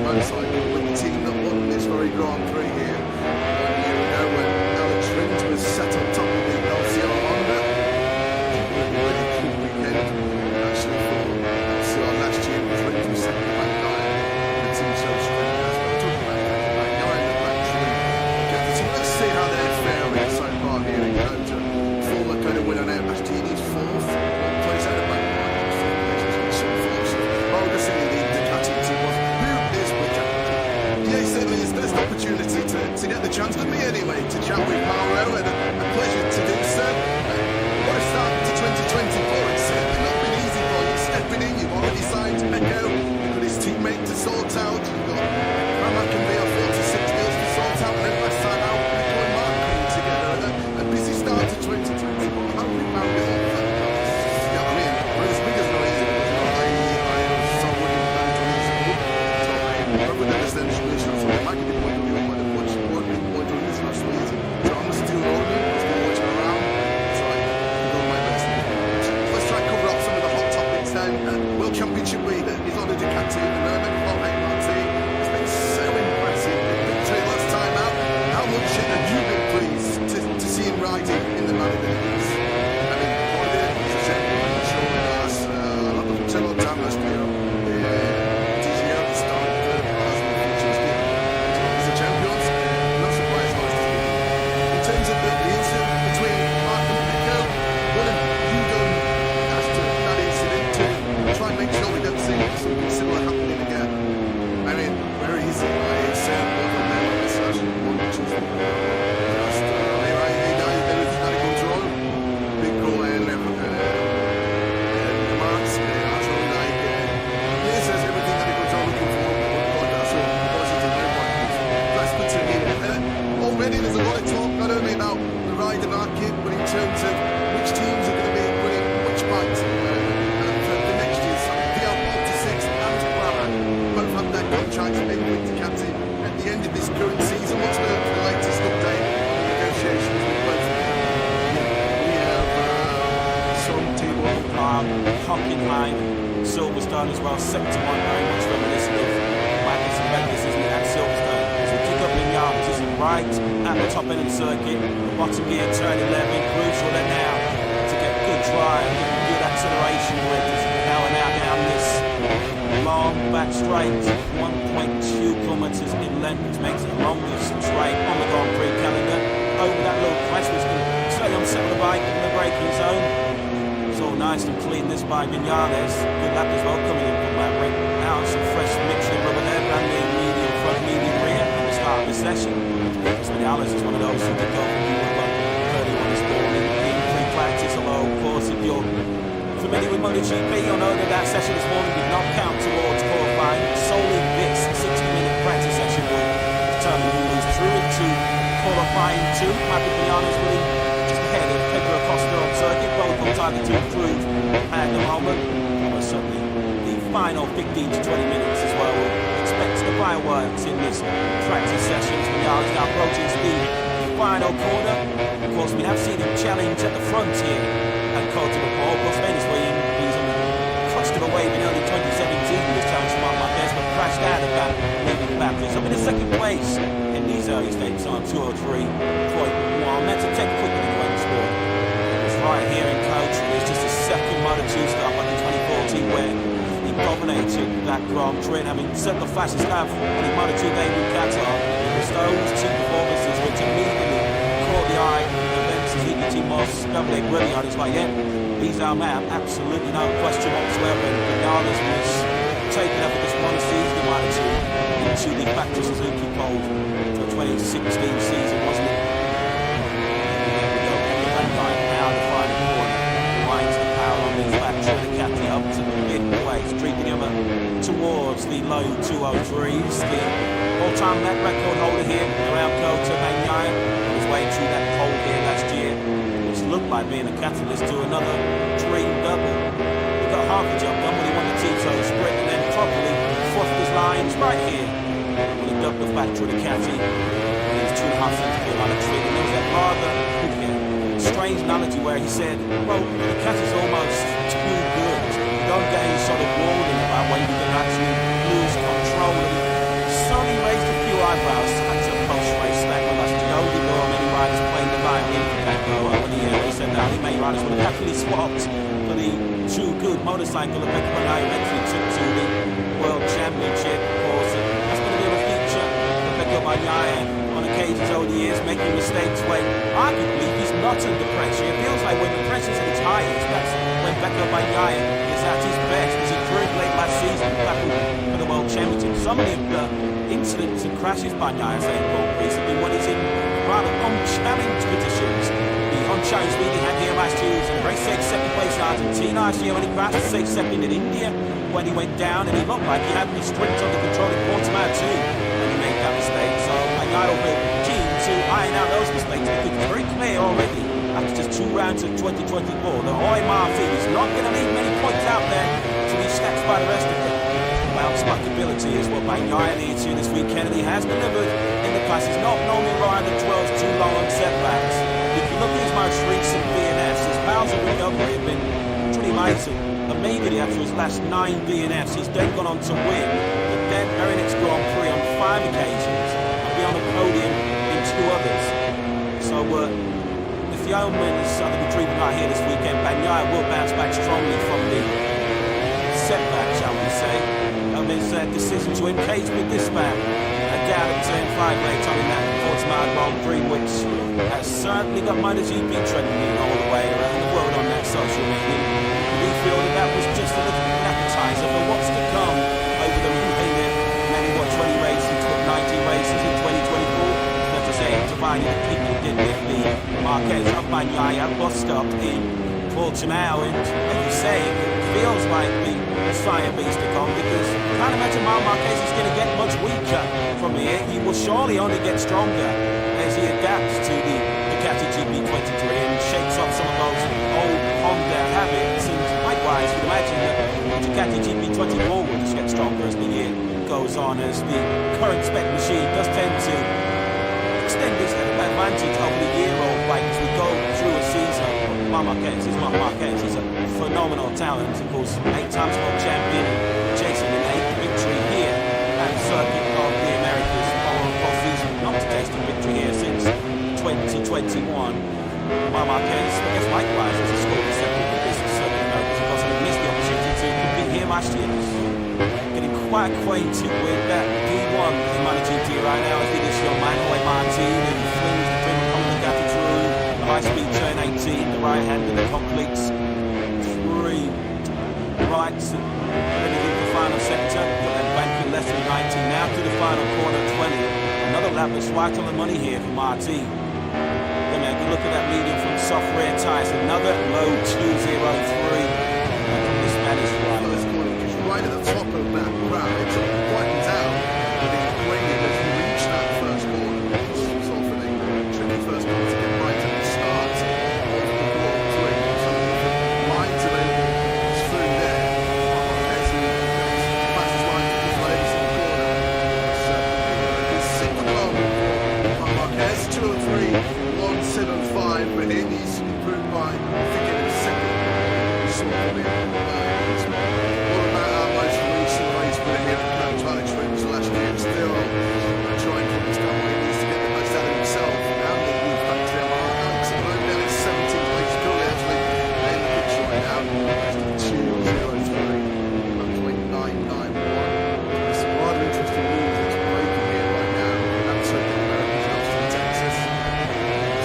motorcycle with the team that won this very Grand Prix here 1 year ago when Alex Rins was set on top of the LCR Honda. Really cool weekend actually for LCR last year. Rins was set on back 9 and the team shows strength. That's what I'm talking about, back 9 that actually get the team. Let's see how they're faring so far here in Kota. Former kind of winner now, Bastiani's 4th place out of back 9. Some force of Bogus in the Ducati team was there's an opportunity to get the chance, to me anyway, to chat with Mauro, and a pleasure to do so. What a situation from the marketing point of view, but the watching point of view is last week. So I'm still rolling, I'm still watching around, try to do my best. Let's try and cover up some of the hot topics then. World Championship leader is on a Ducati, the Merman from Martin. It's been so impressive. The victory last time out. How much have you been pleased to see him riding in the manner that he is? I mean, what it is a champion, I'm sure it has a lot of time last year. Make sure we don't see something similar happening again. I mean, where is it? I said, what the name of this actually won just there is not a control. Big goal and Marks, actually like this is everything that he was all looking for. So positive viewpoint. That's good to hear. Already there's a lot of talk not only about the rider market, but in terms of which teams are going to be winning which bikes. Contracts maybe with Ducati at the end of this current season. What's the latest update on the negotiations with both of them? We have some team Hockenheim, Silverstone as well, 71, very much reminiscent of Magnus and Magnus, isn't it, at Silverstone. So we kick up in Yards, is right at the top end of the circuit, the bottom gear, turn 11, crucial then now to get good drive, good acceleration with now and now down this long back straight, 1.2 kilometres in length, which makes it the longest straight on the Grand Prix calendar. Over that little crest, which can stay on set of the bike in the braking zone. It's all nice and clean this by Vinales. Good lap as well coming in from Maverick. Now some fresh Michelin rubber there, brand new medium front, medium rear at the start of the session. Vinales is one of those who can go from the rubber early on his ball in pre-practice, although of course if you're familiar with MotoGP, you'll know that session this morning did not count towards qualifying. Solely this 60-minute practice session will determine who moves through into qualifying two. Michael Piano's really just ahead of Pedro Acosta on circuit, both on target to improve at the moment. But certainly the final 15 to 20 minutes as well. We'll expect the fireworks in this practice session. Piano's now approaching the final corner. Of course, we have seen him challenge at the front here at Cote de Paul, plus Venezuela, he's on crushed of a wave in early 2017, he was challenged Mark Marquez, but crashed out of that, leaving the back. So in the second place in these early stages on 203.1. That's a 10 quicker than the went sport. It was right here in Coach, it was just a second Moto2 start like in 2014 where he dominated that Grand Prix. I mean, several flashes have on the Moto2 debut Qatar. It was those two performances which immediately caught the eye of Team Moss, doubling really on. It's like, yeah, these are map, absolutely no question whatsoever. And Bernardes was taken up at this one season into the Factor Suzuki Gold for the 2016 season, wasn't it? Now the final corner, winds the power on this Factor and the Ducati up to the midway, streaking him towards the low 203s. The all-time net record holder here around Kota Bagnaia on his way through that pole here last year. Looked like being a catalyst to another dream double. He got half the job done when he won the Tito sprint and then properly fluffed his lines right here when he dubbed the factory of the Ducati. He's 2.5 cents per line of tree. And there was that rather strange analogy where he said, well, the Ducati's almost too good. You don't get any sort of warning about when you can actually lose control. And Sonny raised a few eyebrows at the post-race stack when that's the only law many riders playing the violin for that go. He said that he made riders would have happily swapped for the too good motorcycle that Pecco Bagnaia eventually took to the World Championship. Of course, that's going to be a feature of Pecco Bagnaia on occasions over the years, making mistakes when arguably he's not under pressure. It feels like when the pressure's at its highest, that's when Pecco Bagnaia is at his best. As he proved late last season, for the World Championship. So many of the incidents and crashes Bagnaia saying Grand Prix have been when he's in rather unchallenged conditions. Unchallenged lead he had here last year. He was in a very safe second place in Argentina last year when he crashed, a safe second in India when he went down, and he looked like he had his sprint under control in Portimao too when he made that mistake. So Bagnaia will be keen to iron out those mistakes because it's very clear already after just 2 rounds of 2024 that Roy Martin is not going to leave many points out there to be snatched by the rest of them. bounce back ability is what Bagnaia needs here this weekend, and he has delivered in the past. He's not normally a rider that dwells too long on setbacks. If you look at his most recent DNFs, his powers of recovery have been pretty amazing. Immediately after his last 9 DNFs, he's then gone on to win the then very next Grand Prix on 5 occasions and be on the podium in 2 others. So if the omens are to be dreaming right here this weekend, Bagnaia will bounce back strongly from the setback, shall we say, of his decision to engage with this man. Down at turn 5 later on in that Portsmouth Grand Prix, which has certainly got MotoGP trending all the way around the world on that social media. We feel that was just a little appetizer for what's to come over the remaining many 20 races, 19 races in 2024. But to say, dividing the people did with the Marquez of Bagnaia bus stop in Portimao, and as you say, it feels like the Messiah beast to come, because I can't imagine Marquez is going to get much weaker from here. He will surely only get stronger as he adapts to the Ducati GP23 and shakes off some of those old Honda habits. And likewise, you'd imagine that the Ducati GP24 will just get stronger as the year goes on, as the current spec machine does tend to extend its advantage over the year-old bike as we go through a season. Marquez is a phenomenal talent, of course, 8-time world champion, chasing an 8th victory here at the Circuit of the Americas, following a season not to taste a victory here since 2021. Marquez, I guess likewise, as a scored second with this Circuit of the Americas, of course, and missed the opportunity to compete here last year. Getting quite acquainted with that D1 in MotoGP right now, as this young man, Martin, and flings the twin on the Ducati through the high-speed turn 18, the right hand, and the completes 3 rights, and ready to the final sector. Got that banking less than 19 now to the final corner 20. Another lap that's right on the money here for Martin. Then if you look at that medium from soft rear tyres, another low 203 from the Spanish rider. Right at the top of that crowd, it sort of widens out, but it's graded as you reach that first corner. It's often a tricky first corner to get right at the start of the Grand Prix. Some different lines available through there. Marquez passes line to his legs in the corner. So it's 6 long for Marquez, 203, 175 for him. He's improved by, I think, in his second sort of last year, still trying to his time where he needs to get the most out of himself. Now they move back to Yamaha. Alex Lopez is 17th place, currently actually in the picture right now. 203, 1.991. There's some rather interesting moves that's breaking here right now. Absolutely Americans in Austin, Texas.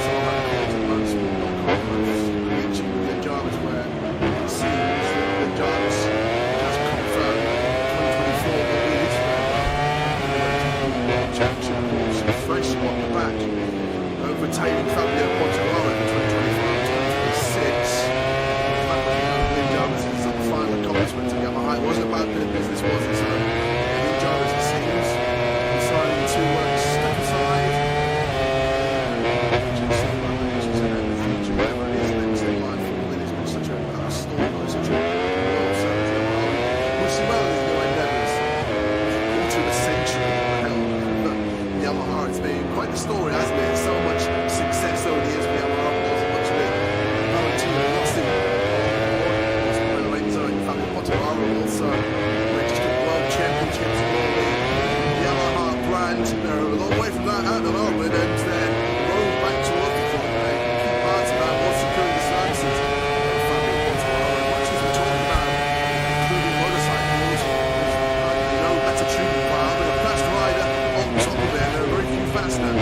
So that caused most non-conference reaching the Jarvis, where it seems that the Jarvis has confirmed 2024 will be his championship course, fresh on the back, overtaking Fabio Quartararo for 2025-2026. Lee Jarvis is on the final accomplishment of Yamaha. It wasn't about doing business, was it? So Lee Jarvis, it seems, deciding to step aside. Whatever it is, next in line for him. It's been such a storm, such a world service Yamaha. We'll see well in the endeavours. Quarter of a century. Yamaha, it's been quite the story, hasn't it? So much success over the years for Yamaha, but also much of it Valentino Rossi, Lorenzo and Fabio Quartararo also registered world championships for the Yamaha brand. They're a long way from that at the moment, and then roll back towards the front. They keep parts about what security services Fabio Quartararo, much as we're talking about, including motorcycles, there's no better tuning power than a fast rider on top of it. They're very few faster than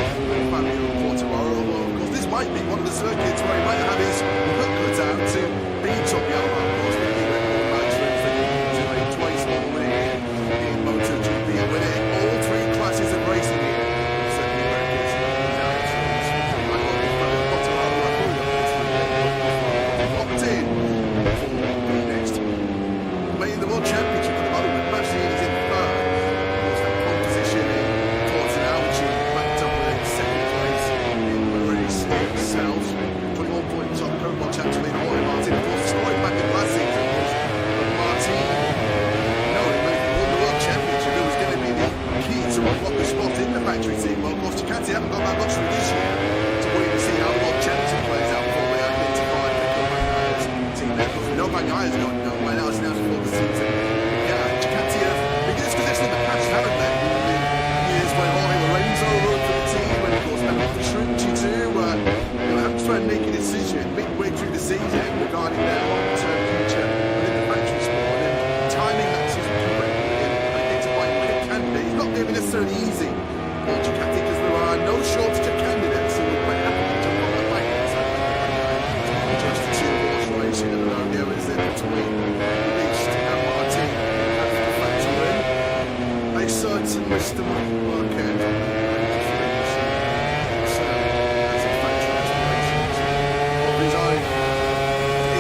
Fabio Quartararo. Well, of course, this might be one of the circuits where he might have his hook cut out to be top Yamaha. Of course, he went all match for to a twice more winning in MotoGP and winning all 3 classes of racing here. Certainly where it is now. I love Fabio Quartararo. I thought locked in for the next main the world championship at the moment. Actually, he's in 3rd. That pole position in Portimao, which he backed up with 2nd place in the race itself. 21 point top World Champion Jorge Martin, of course, scoring back in last season. factory team. Well, of course, Ducati haven't got that luxury this year to wait and see how the World Championship plays out before they identify Van team there. Because we know Van Gaya's got no one else now before the season. Yeah, Ducati have been in this position in the past, haven't they? In years when Jorge Lorenzo rode for the team, and of course, Petrucci too. Have to try and make a decision midway through the season regarding their long-term future within the factory sport, and timing that decision correctly and identifying quick candidates. It's not going to be necessarily easy for Ducati because there are no shortage of candidates who will quite happily jump on the bike. Just a two-horse race in the rodeo is it between Least and Martin have to factor in a certain Mr. Marquez.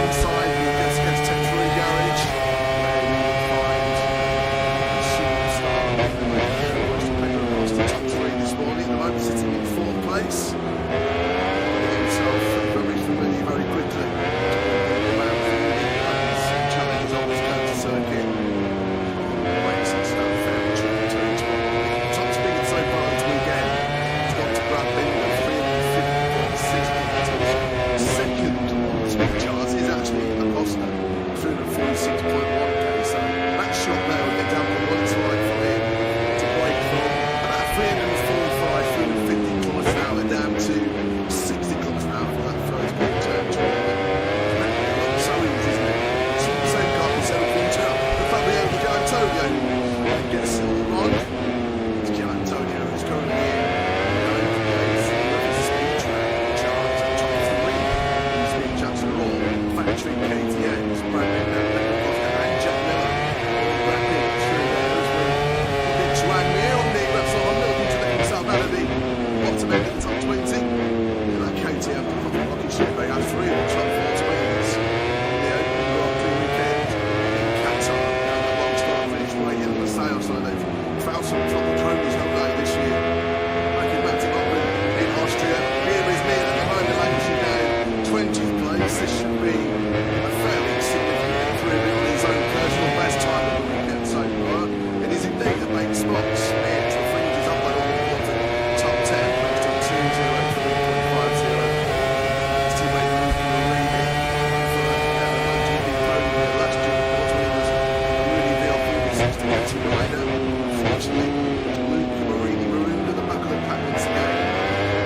Inside the Gearbox Textile Garage, where we will find the superstar Pedro Acosta top three this morning. At the moment, sitting in fourth place. Himself very familiar very quickly. Challenges on this counter circuit. Race and start fair trip turn 12. Top speed so far this weekend. He's got to grab in at 350.6 second on the speed charts is actually Acosta, 346.1k. So that shot there with the down the one slide for him to break from about 345, 350 kilometers an hour down to 60 kilometers an hour for that first big turn. So easy, isn't it? It's the same car as Sesion. The Fabio Di Antonio gets it all wrong. It's Di Antonio who's currently in. Factory KTM's Brandon and Jack Miller wrapping through there as well. Big Chuang Mir on the sort of looking to let himself out of the bottom end of the top 20. And that KTM rocket ship, they have three of the top 4 speeds on the open Grand Prix weekend in Qatar. And the long start finish right in the sales, so they've found some proper cronies, haven't they, this year? Like in Matty Botman in Austria. Here is Mir at the moment, like you know, 20th place. This should be a fairly significant improvement on his own personal best time of the weekend so far. It is indeed a late spot. It's the fringes up by all the top 10, based on 2.03.50. His teammate leading for the MotoGP Catalunya last year, of course, when he was really the LP60 rider. Unfortunately, Luke marooned at the back of the pack once again,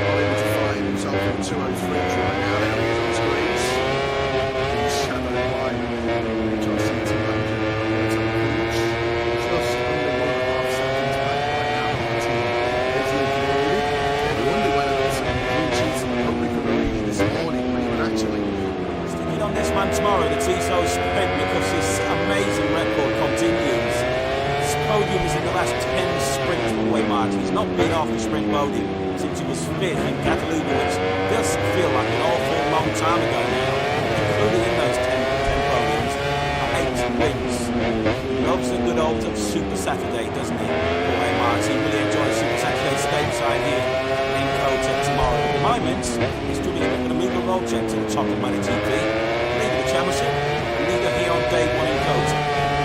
unable to find himself in 203 right now. There he is on screens. Shadowed by Johnson to London. Just under 1.5 seconds back right now. The team is looking already. I wonder whether there's some blue cheese in the public of Marini this morning when he would actually Sticking on this man tomorrow, the Tissot's sprint, because his amazing record continues. His podium is in the last 10 sprints for Jorge Martin. He's not been off the sprint podium since he was 5th in Catalunya, which does feel like an awful long time ago now. Including in those 10 podiums are 8 wins. He loves a good old Super Saturday, doesn't he? Jorge Martin really enjoys Super Saturday stateside here in Kota tomorrow. At the moment, he's doing a bit of a move roll check to the top of MotoGP, leader of the championship, leader here on day 1 in Kota.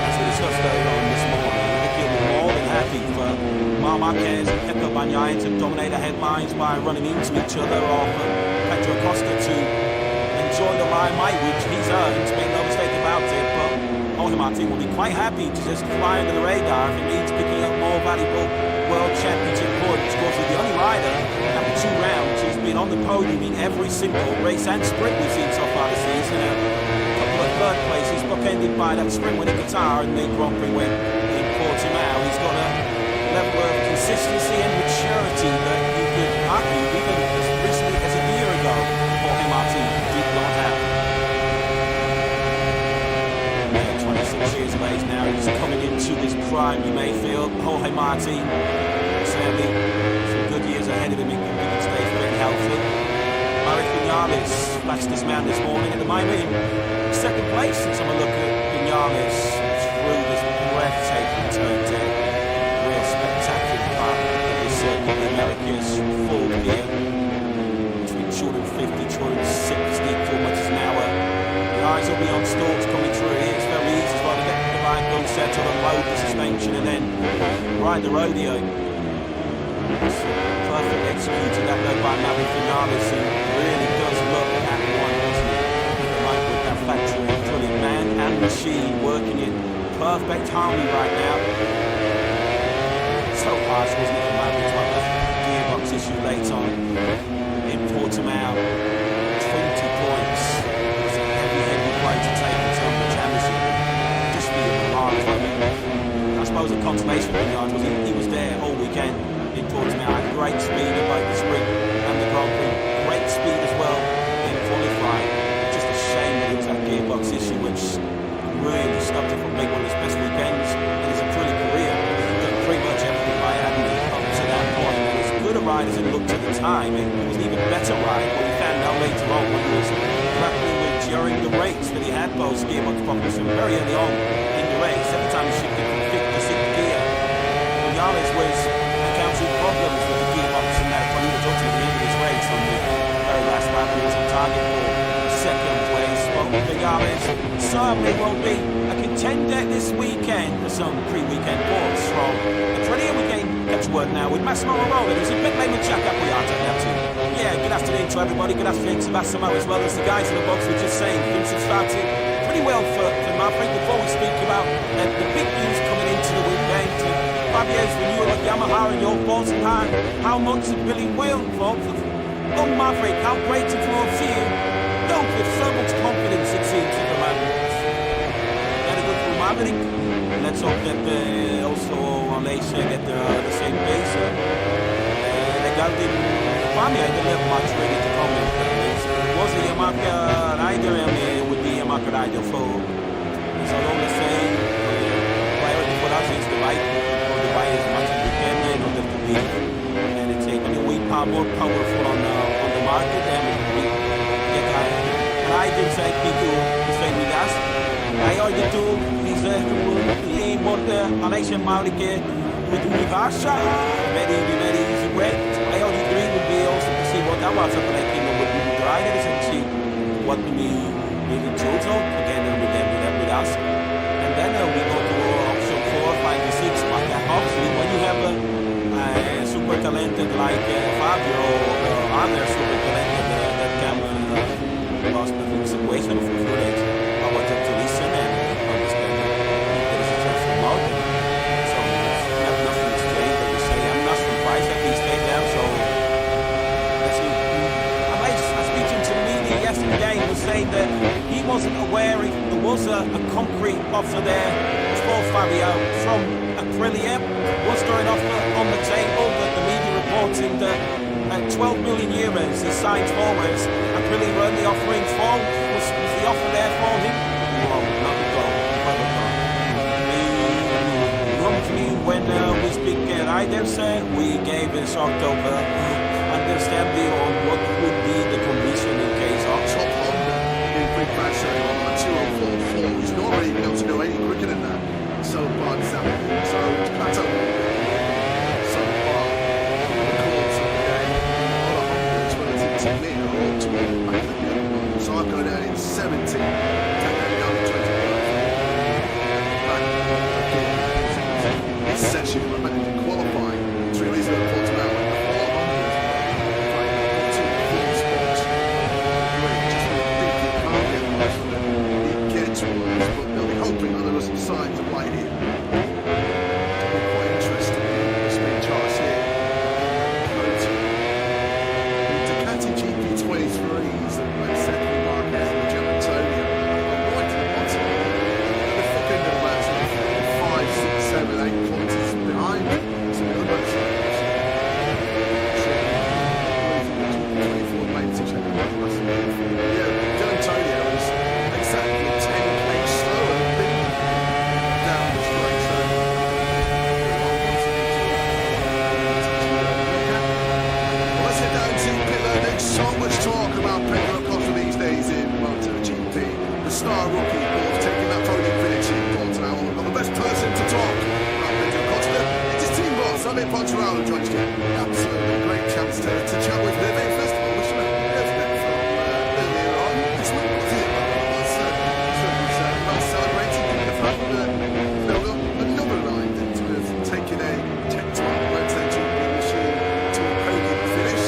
As we discussed earlier on this morning, I think he'll be more than happy for Marc Marquez and Pecco Bagnaia to dominate the headlines by running into each other, or for Pedro Acosta to enjoy the limelight which he's earned, make no mistake about it, but Jorge Martin will be quite happy to just fly under the radar if it means picking up more valuable World Championship points. Of course, he's the only rider after 2 rounds who's been on the podium in every single race and sprint we've seen so far this season. A couple of third places bookended by that sprint win in Qatar and the Grand Prix win in Portimao. He's got a level of consistency and maturity that you could argue even as recently as a year ago Jorge Martin did not have. 26 years of age now, he's coming into his prime, you may feel. Jorge Martin, certainly some good years ahead of him, he can stay fit and healthy. Vinales, fastest man this morning at the moment in second place. Let's have a look at Vinales through this breathtaking turn 10. Real spectacular part of this circuit. The Americas full gear between 250, 260 kilometers an hour. The eyes will be on stalks coming through here. It's very easy as well to get the right wheel settled, unload the suspension and then ride the rodeo. So executed that led by Fernandez, who really does look at one, doesn't he? Like with that factory, brilliant man and machine working in perfect harmony right now. So harsh, wasn't it, for Maverick to have that gearbox issue late on in Portimao. 20 points. It's a heavy play to take in terms of the championship. Just for your Milan, I mean, I suppose the consolation for Yards was he was there all weekend in Portimao. Had great speed in both the sprint and the Grand Prix. Great speed as well in qualifying. Just a shame that it was that gearbox issue which really stopped it from being one of his best weekends in his Aprilia career. He's done pretty much everything right, hadn't he, up to that point. And as good a ride as it looked at the time, it was an even better ride. But we found out later on when he was grappling with during the race that he had those gearbox problems from very early on in the race. Every time he shifted from 5th to 6th gear, Vinales was encountering problems with the gearbox and that when he was up to the end of his race on the very last lap. He was on target for second place. But Vinales certainly will be a contender this weekend for some pre-weekend boards from Aprilia. We get to work now with Massimo Arola. There's a bit late with Jack Appiato now too. Yeah, good afternoon to everybody. Good afternoon to Massimo as well as the guys in the box. We're just saying things have started pretty well for Maverick. Before we speak about the big news coming into the weekend, Fabio's renewal at Yamaha and your thoughts and how much it really will for Maverick. How great it will for you. Don't with so much confidence it seems in the Maverick. Very good for Maverick. Let's hope that also Malaysia get the same pace. Regarding Fabio, I didn't have much ready to comment. It was a Yamaha rider and it would be a Yamaha rider for, so I want to say, priority for us is the bike, or the bike as much as we can in order to be, and it's taking a way more powerful on the market, and we get riders like Pedro to stay with us. I already do is Malaysia Maverick with Universal, very easy way. I already agree would be also to see what that was like in the riders and see what we really chose out together with us. And then we go to option 4, 5, and 6. But obviously when you have a super talented like Fabio or other super talented that can lost the situation of it, I want them to listen and understand that there is a chance for mountain. So have nothing to say that you say I'm not surprised that he stayed there. So let's see. I speak to media yesterday and was saying that he wasn't aware if there was a concrete offer there for Fabio from Aprilia. Was throwing offer on the table, but the media reporting that 12 million euros he signed forwards. Aprilia were only offering for. Was the offer there for him? No, not at all. When we speak riders, we gave a sort of understanding on what would be the condition in case of Top Honda in quick fashion on a 204.4. He's not really been able to go any quicker than that. So far, so plateau. So far, the course of the game. On a Honda is relative to me, or to back of the other one. So I've got down in 70. Take that down to 25. Back again. It's Sesion, I managed to qualify 3 weeks ago at Portimao when the 4 Hondas fighting 2 spots. Really, just think you can't get much from it. It gets worse, but they'll be hoping that there are some signs of light here. It'll be quite interesting. The speed charts here. Ducati GP23s that went second Marquez and Magellan Antonio. Right to the bottom. The fucking end of the match, 5, 6, 7, 8 points is behind. So the other side. 24 mates each other. Yeah, Magellan Antonio is exactly 10 pace slower than Bing down the straight. So let's head down to pit lane. There's so much talk about Pedro Acosta these days in MotoGP. The star rookie, Paul's taking that podium finish in Portimao. Not the best person to talk about Pedro Acosta. It's his team boss, I'm in Portimao, joins you. Absolutely great chance to chat with him. First of all, wish him a birthday from earlier on this week. Was it? Well celebrated given the fact that they've got another ride that has taken a 10-time MotoGP machine to a podium finish.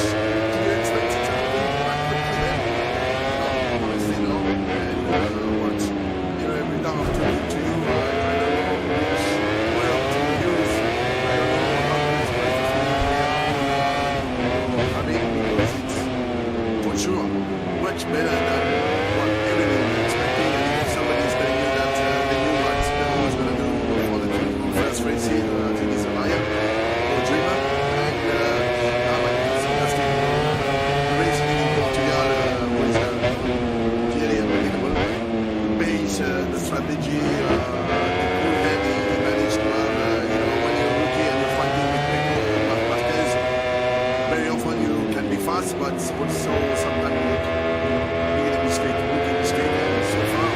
past, but also sometimes making a mistake, rookie mistake, and so far,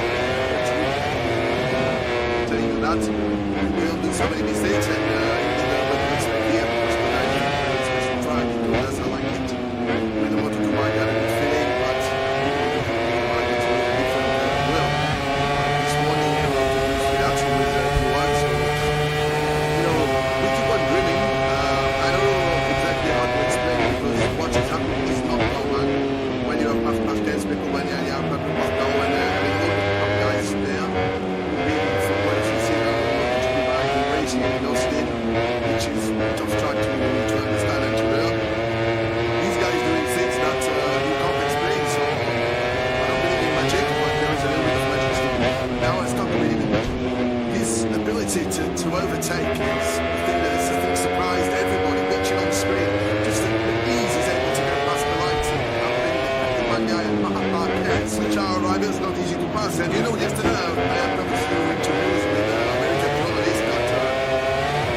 telling you that we will do so many mistakes, and you did what you expect here. That's what I did. Special try, because that's how I like it. With the MotoGP, I got a good feeling, but I get to a different well. This morning, to use reaction with Q1, so we keep on dreaming. I don't know exactly how to explain, because what is happening is not normal. When you have Fernandez, people when you have Pedro and all the guys there, really from what you see now, MotoGP bike racing in Austin, which is a tough track to understand and to learn. These guys doing things that you can't explain, so I don't believe in magic, but there is a little bit of magic still. Now I start believing in magic. His ability to overtake is the thing that surprised everybody watching on screen. Just the ease he's able to get past the lights and one guy and Marquez, which are rivals, not easy to pass. And yesterday I had obviously interviews with American journalists that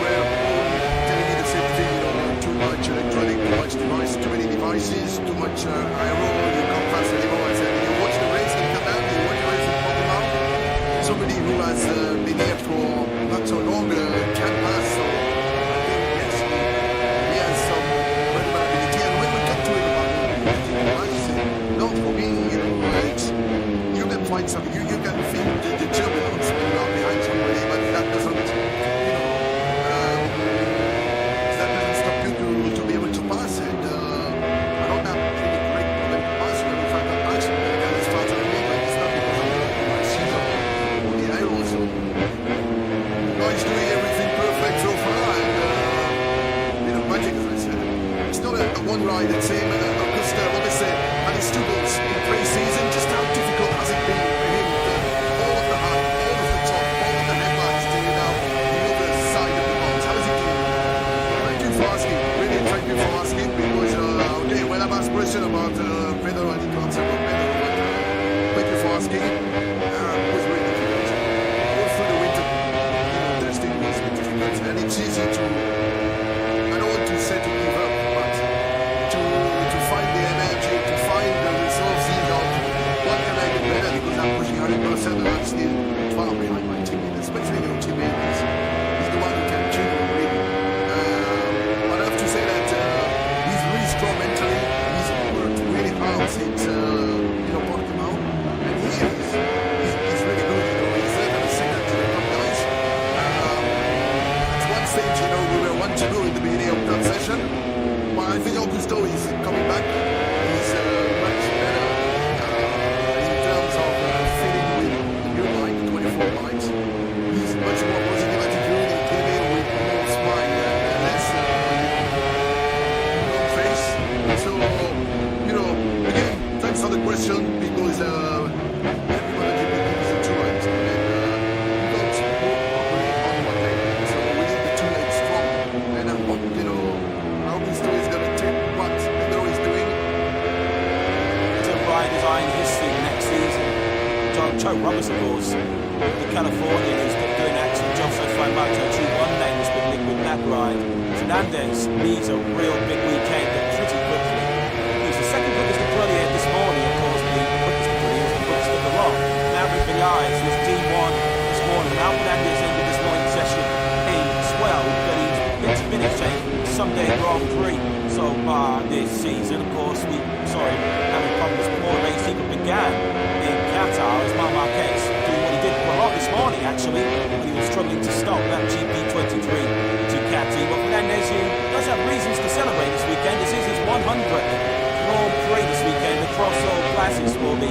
were all telling me the same thing, too much electronic, too much device, too many devices, too much aero, you can't pass anymore. I said, you watch the race in Qatar, you watch the race in Portimao, somebody who has been here for not so long can pass, so I think yes, he has some credibility. And when we come to it about not for me, you can find something, you can feel the turbulence when you are behind somebody, but that doesn't stop you to be able to pass. And I don't have any great problem to pass when we find that match. The guy is starting to make like it's not because of my season or the aero, so he's doing everything perfect so far, and magic, as I said. It's not a one ride, it's him and Acosta, obviously, and his students in pre-season. Just how difficult has it been for him? All of the height, all of the top, all of the headlines, taking out the other side of the box. How is he doing? Thank you for asking. Really, thank you for asking, because okay, well, I've asked question about Pedro, I need to answer about Pedro, but thank you for asking. It was really difficult. All through the winter, testing was difficult, and it's easy to, I don't want to say to give up, but to find the energy, to find the resources of what can I do better, because I'm pushing 100% and I'm still far behind my teammate, especially your teammate is the one who can trigger really. But I have to say that he's really strong mentally, he's worked really hard since Portimao, and he's really good, he's going to say that to the top guys. At one stage, we were 1-2 in the beginning of that session. Well, I think Augusto is coming back. He's much better in terms of feeling with the new bike, 24 bikes. He's much more positive attitude and came in with more smile and less face. So, again, thanks for the question, because everybody gives it two legs, and we don't work properly on one leg. So we need the two legs strong, and I hope, Augusto is going to take what Pedro is doing. To ride design history next season. Joe Roberts, of course, the Californian, who's been doing an excellent job so far in Moto2 one name has been linked with that ride. Fernandez needs a real big weekend pretty quickly. He was the second quickest Aprilia this morning, of course, the quickest Aprilia was the quickest of the lot. Now Richigamme was D1 this morning. Now Fernandez ended this morning's session in 12, but he's yet to finish a Sunday Grand Prix so far this season. Of course, having problems before the race even began in Qatar, as Marquez doing what he did a lot this morning, actually, when he was struggling to stop that GP23 Ducati. But Fernandez, who does have reasons to celebrate this weekend, this is his 100th Grand Prix this weekend across all classes for the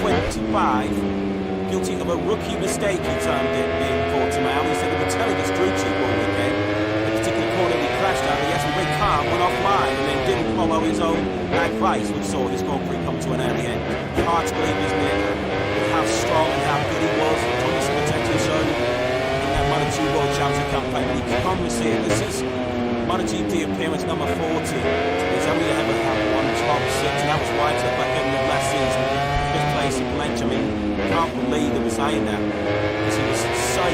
25. Guilty of a rookie mistake, he termed it in Portimao. He said he was telling his crew chief all weekend. The particular corner he crashed out, but he actually went calm, went offline, and then didn't follow his own advice, which saw his Grand Prix come to an early end. Hard to believe, isn't it, how strong and how good he was. Thomas Mateto's shown in that Moto2 World Championship campaign. You can come and see it. This is MotoGP appearance number 40. He's only ever had one top 6, and that was right at the back end of last season. Fifth place in Valencia. I mean, I can't believe they were saying that, because he was so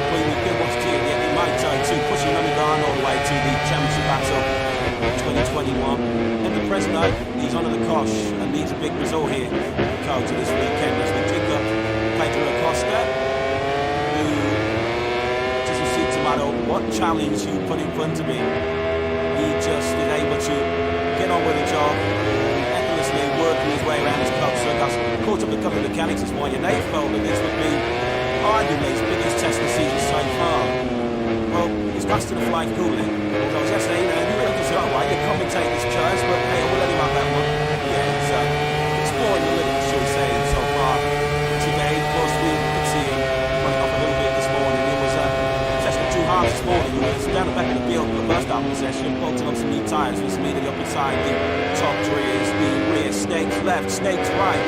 clean with good watch to the Moto2, pushing Undergarden all the way to the championship battle 2021. And the Fresno, he's on the cosh and needs a big result here in Calgary this weekend as we pick up Pedro Acosta, who doesn't seem to matter what challenge you put in front of him. He just is able to get on with the job, effortlessly working his way around his club circuit. Caught up with a couple of mechanics this morning, and they felt that this would be arguably his biggest test of the season so far. Well, he's passed to the flying cooling. I was just saying, you really can say, oh, right, you commentate this choice, but hey, I will let him have that one. Yeah, it's exploring the limits, shall we say, so far. Today, of course, we could see him running off a little bit this morning. It was a session of 2 halves this morning. He was down the back of the field for the first half of the session, bolting on some new tyres, was immediately up inside the top rears, the rear stakes left, stakes right,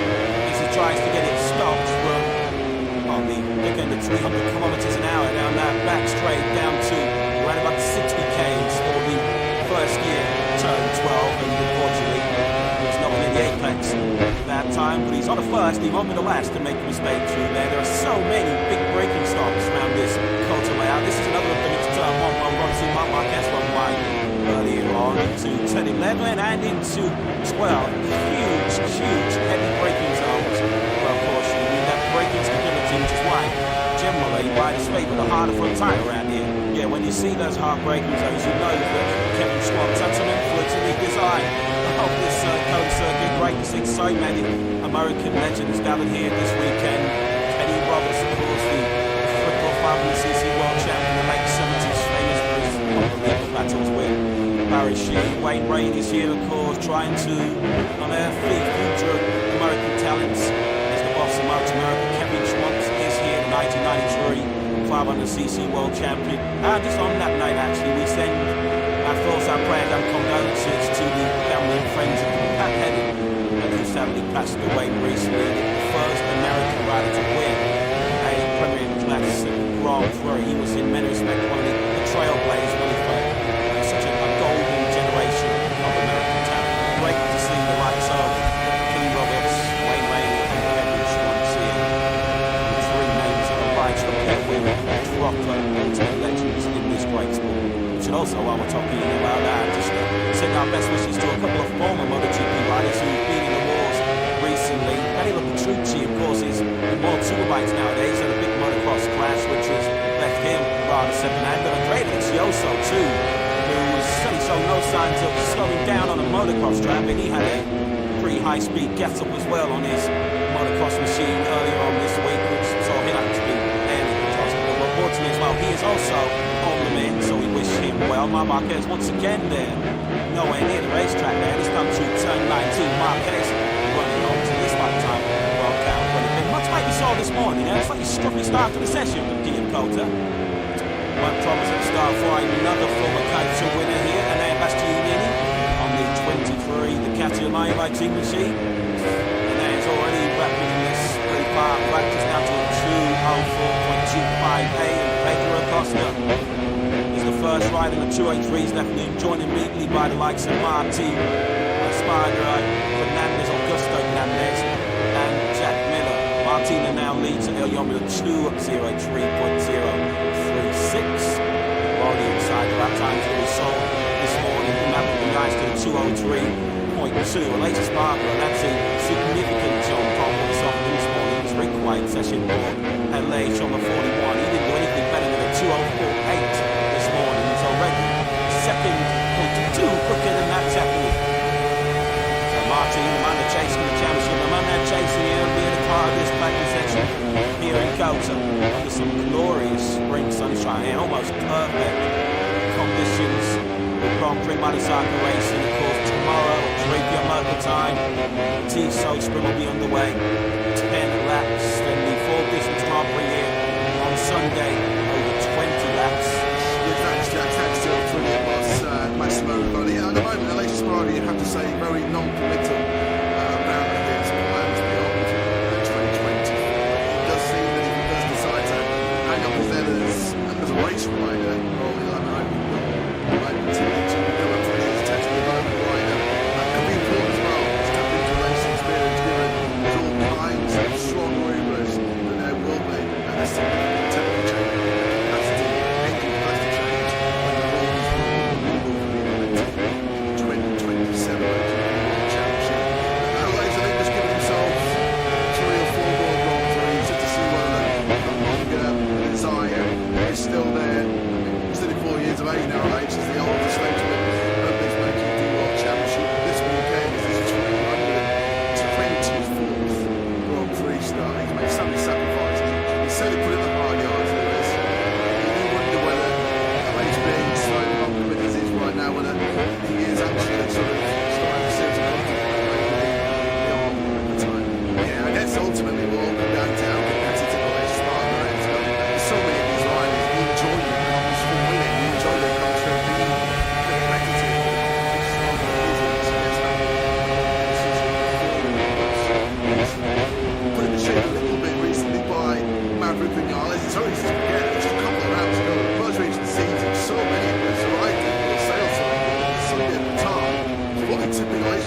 as he tries to get it stopped from on the big end of 300 kilometres an hour down that back straight down to around about 60 k's for the first year, turn 12, and unfortunately he's not in the apex that time, but he's on the first, he won't be the last to make a mistake through there. There are so many big braking stops around this Coulter layout. This is another of them, it's turn 1, well, we're going to see Mark Marquez run wide earlier on into turn 11 and into 12. Huge heavy braking zones. Well, of course, you need that braking stability, which is why generally by the straight with a harder front tyre around here. Yeah, when you see those hard braking zones, you know that Kevin Schwartz had some influence in the design of this cone circuit. Great to see so many American legends gathered here this weekend. Kenny Roberts, of course, the triple 500cc world champion in the late 70s, famous for his unbelievable battles with Barry Sheehan. Wayne Rain is here, of course, trying to unearth the future American talents. As the boss of Motor America, Kevin Schwartz is here, the 1993 500cc world champion. And just on that night, actually, we send our thoughts, our prayers, and condolences to the family and friends of Pat Henning, who sadly passed away recently. The first American rider to win a Premier Class Grand Prix. He was in many respects one of the trailblazers, really, for such a golden generation of American talent. Great to see the likes of Kenny Roberts, Wayne Rainey, and Kevin Schwartz here. The 3 names of the likes of Edwin, proper ultimate legends in this great sport. We should also, while we're talking about that, just send our best wishes to a couple of former MotoGP riders who've been in the wars recently. Danilo Petrucci, of course, is in more superbikes nowadays, and a big motocross clash, which has left him rather second-hand. But Andrea Dovizioso, too, who was certainly showing no signs of slowing down on a motocross track, and he had a pretty high-speed get-up as well on his motocross machine earlier on this week, which saw him actually fairly fantastic. But unfortunately as well, he is also on the mend, so we wish him well. Marc Marquez once again there, nowhere near the racetrack there. This time to turn 19, Marquez running on to this lifetime World Cup. Much like we saw this morning, it's like he struck his start to the session with Guillaume Coulter. One promise at the start for another former Coulter winner here, and then Bastianini on the 23, the Catalunya by Team Machine. And that is already wrapping in this pretty far practice down to a 2:04.25 and Pedro Acosta is the first rider in the 283s left in, joined immediately by the likes of Martin, Spider, Fernandez, Augusto Fernandez, and Jack Miller. Martina now leads at Iliomi with 2:03.036. Already inside the lap times that we saw this morning. The map of the guys to 2:03.2. A latest marker, and that's a significant jump from what we saw this morning. It's a very quiet session for LA, Shoma 41. He didn't do anything better than a 2:04.8 this morning. He's already second, 0.2 quicker than that Japanese. Martin, the man that chasing the championship, the man that chasing here, being a part of this practice section here in Coulter under some glorious spring sunshine and almost perfect conditions with Grand Prix Motorcycle racing. Of course, tomorrow at 3 p.m. local time, the T-Soul Sprint will be underway. 10 laps, then the full distance Grand Prix here on Sunday, over 20 laps. Yes, thanks, Jack. Thanks to the brilliant boss, Massimo Rivoli. At the moment, the latest Ferrari, you have to say, very non-committal about his plans beyond 2024. It does seem that if he does decide to hang up his leathers as a race rider, or like continue to become a brilliant technical development rider, that could be important as well. Step into racing experience, given there's all kinds of strong rumours that there will be a significant technical change.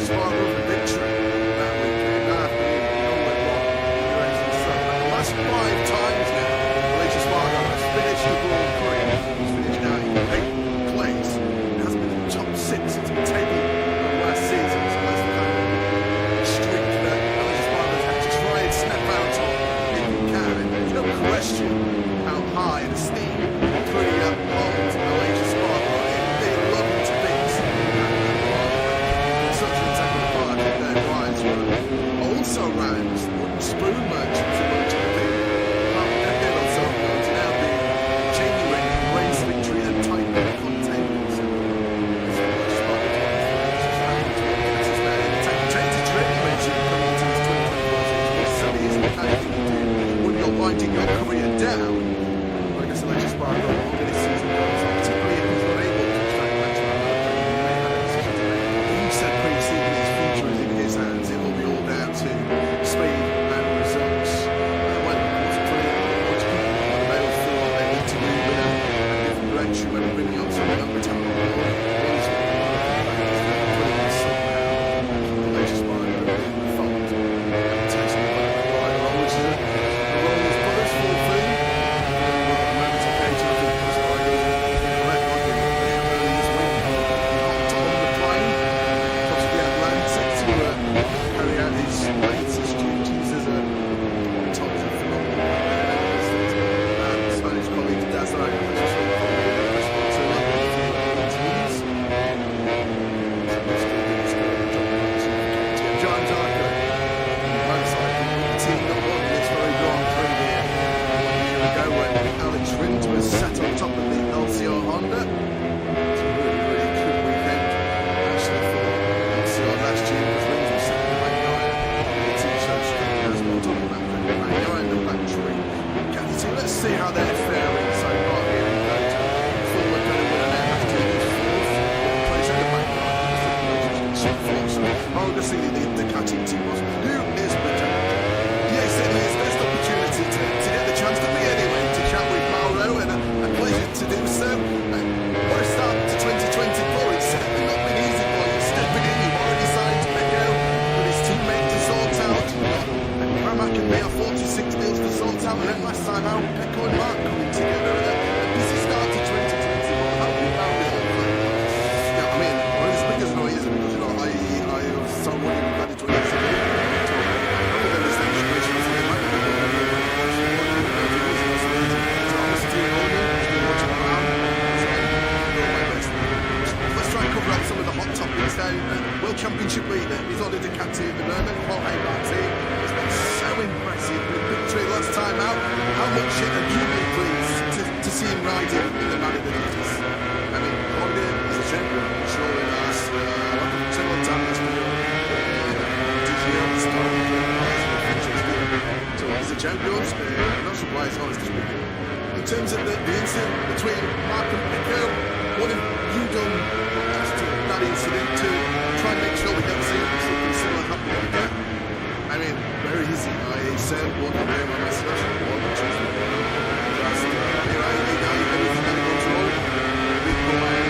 Spargo for victory that weekend. All went wrong in the race this summer. The last 5 times now, Malaysia Spargo has finished the Grand Prix. He's finished now in 8th place. It has been in the top 6 since the table of last season. So that's the kind of streak that Malaysia Spargo's had to try and snap out on if he can. And there's no question how high and esteem holds Malaysia Spargo. They love him to bits. Such an integral part of their lives were also rounds wooden spoon merchants in MotoGP. Half a decade or so ago to now be genuine race victory and title contenders. As Malaysia Spargo changes training regime coming into this 2024 season, so it isn't the kind of thing you do when you're winding your career down. Malaysia Spargo in this season goes on, particularly if he's not able to extract maximum out of it. He may have a decision to make. He said pre-season his future is in his hands. It will be all down to speed and results. When the males feel like they need to move in a different direction when bringing on someone up the top of the board. Malaysia Spargo in the fold. Taking the rider, which is a role his brothers fulfill. See how they're faring so far here in Pedro. Forward going to win an air after his 4th place at the back line. Obviously the Ducati team was who is Pedro? Yes, it is best opportunity to get the chance to be anyway to chat with Mauro and a pleasure to do so. What a start to 2024. It's certainly not been easy for you stepping in. You've already signed Pedro with his teammate to sort out. And Pramac and they are 46 deals to sort out. And then last time out, Pecco and Mark coming together. A busy start to 2024. How have you found it all? Yeah, I mean, one of his biggest noise because, you know, I was so worried about it 20 years ago. Other than this situation, it's like, might be let's try and cover up some of the hot topics then. World Championship leader is on the Ducati at the moment. Jorge Martin has been so impressive with victory last time out. How much are you really pleased to see him riding in the man of the Duties? I mean, Honda is a champion, surely has a lot of several times to do. So he's a champion, not surprised, honestly speaking. In terms of the incident between Mark and Pecco, what have you done after that incident to try and make sure we don't see something similar happening again? I mean, very easy. I said one of them on my selection, one which is just here I need now, if anything that goes wrong, big woman,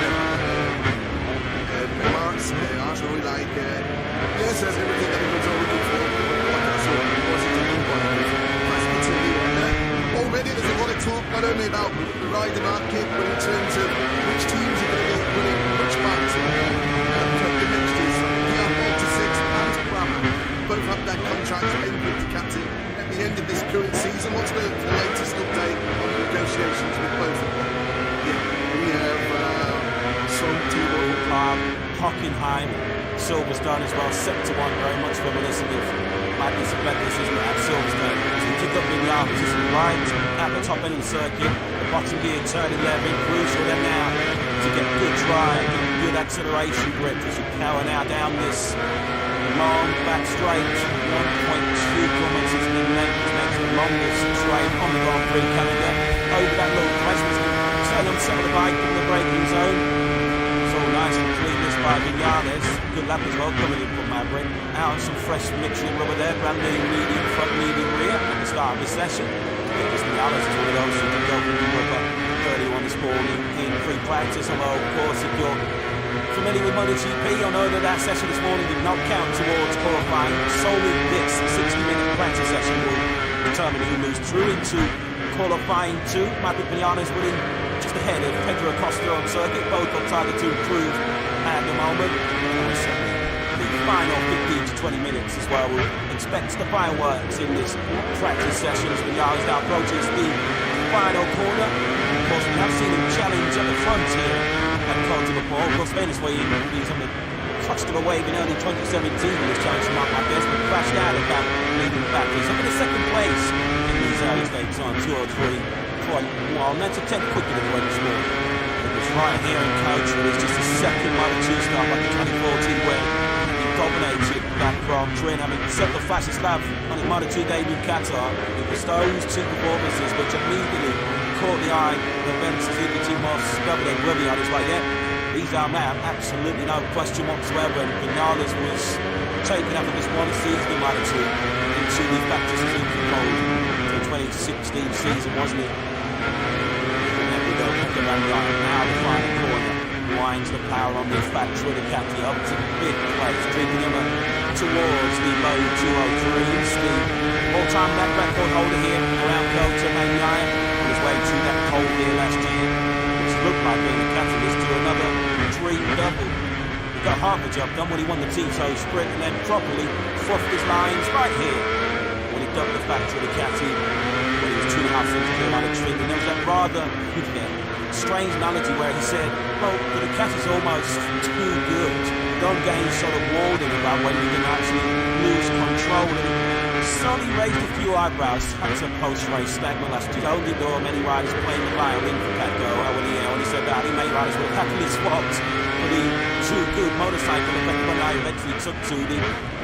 and Mark's Arch really like, yes, there's everything that goes wrong, we can fall, so what's it doing? Already there's a lot of talk not only about the rider market but in terms of which teams are going to be winning which parts of the next year. So we have 46 and Pramac both have their contracts ending with Ducati at the end of this current season. What's the latest update on the negotiations with both of them? Yeah, we have some Timo Hockenheim, Silverstone as well, 7-1 very much reminiscent of Magnus and Beckless at Silverstone. So we took up Vinales right at the top end of the circuit, the bottom gear turn 11, crucial then now to get good drive, good acceleration grip as we power now down this long back straight, 1.2 kilometres in length, makes the longest straight on the Grand Prix calendar. Over that little crest, turn on some of the bike in the braking zone. Nice and clean this by Vinales. Good lap as well coming in from Maverick. Out on some fresh mixture rubber there. Brand new medium front, medium rear at the start of the session. Because Vinales is one of those who can go with the rubber early on this morning in free practice. Although, of course, if you're familiar with MotoGP, you'll know that that session this morning did not count towards qualifying. Solely this 60-minute practice session will determine who moves through into qualifying 2. Maverick Vinales winning just ahead of Pedro Acosta on circuit. Both on target to improve at the moment. The final 15 to 20 minutes as well. We'll expect the fireworks in this practice session as Vinales now approaches the final corner. Of course, we have seen him challenge at the front here at Cote before. Of course, famously, he's on the clutched of a wave in early 2017 with his challenge to Mark Marquez, but crashed out at that leading battery. So in the second place in these early states on 203.1. That's a 10 quicker than the way this morning. It was right here in Coach, but it's just a second Moto2 start like the 2014 where he dominated that Grand Prix. I mean, set the fastest lap on his Moto2 debut in Qatar. It was those 2 performances which immediately caught the eye of Ben Suzuki team off, discovered they were the others like, yeah, these are man, absolutely no question whatsoever. And Vinales was taken up in this one season in Moto2 into the factory Suzuki Gold for the 2016 season, wasn't it? And there we go, now the final corner winds the power on the factory Ducati up to big place, creeping him towards the low 203s. The all-time lap record holder here around Kota Bagnaia on his way to that pole here last year, which looked like being the catalyst to another dream double. He got half a job done when he won the Tito sprint and then properly fluffed his lines right here when he dubbed the factory Ducati when he was 2.5 seconds clear on extreme. And there was that rather strange analogy where he said, well, the Ducati's almost too good. Don Gaines sort of warned him about when you can actually lose control. And slowly raised a few eyebrows. That's a post-race statement last year. Only though many riders playing the violin for Pedro when he said that he made riders with happily swapped for the too good motorcycle that Pedro eventually took to the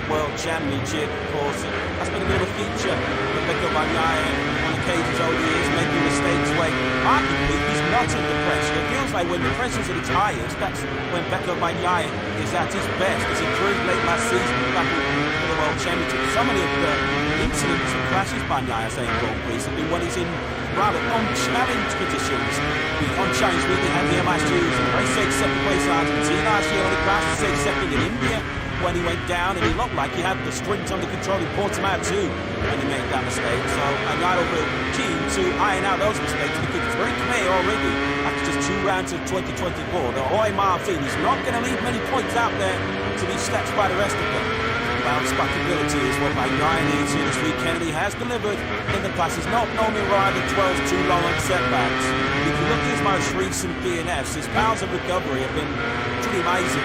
World Championship. Of course, that's been a bit of a feature of Pedro on occasions over the years, making mistakes where arguably he's not under pressure. It feels like when the pressure's at its highest, that's when Pedro is at his best, as he proved late last season back in the World Championship. So many of the incidents and crashes Bagnaia has Grand Prix have been when he's in rather unchallenged conditions. The unchallenged week he had here last year, he was in race 6, second place in Argentina last year, only crashed 6 second in India when he went down, and he looked like he had the sprint under control in Portimao too when he made that mistake. So Bagnaia will be keen to iron out those mistakes, because it's very clear already after just 2 rounds of 2024 that Roy Martin is not going to leave many points out there to be snatched by the rest of them. Bounce back ability is what Bagnaia needs here this weekend, and he has delivered in the past. He's not normally riding 12 too long on setbacks. If you look at his most recent DNFs, his powers of recovery have been pretty amazing.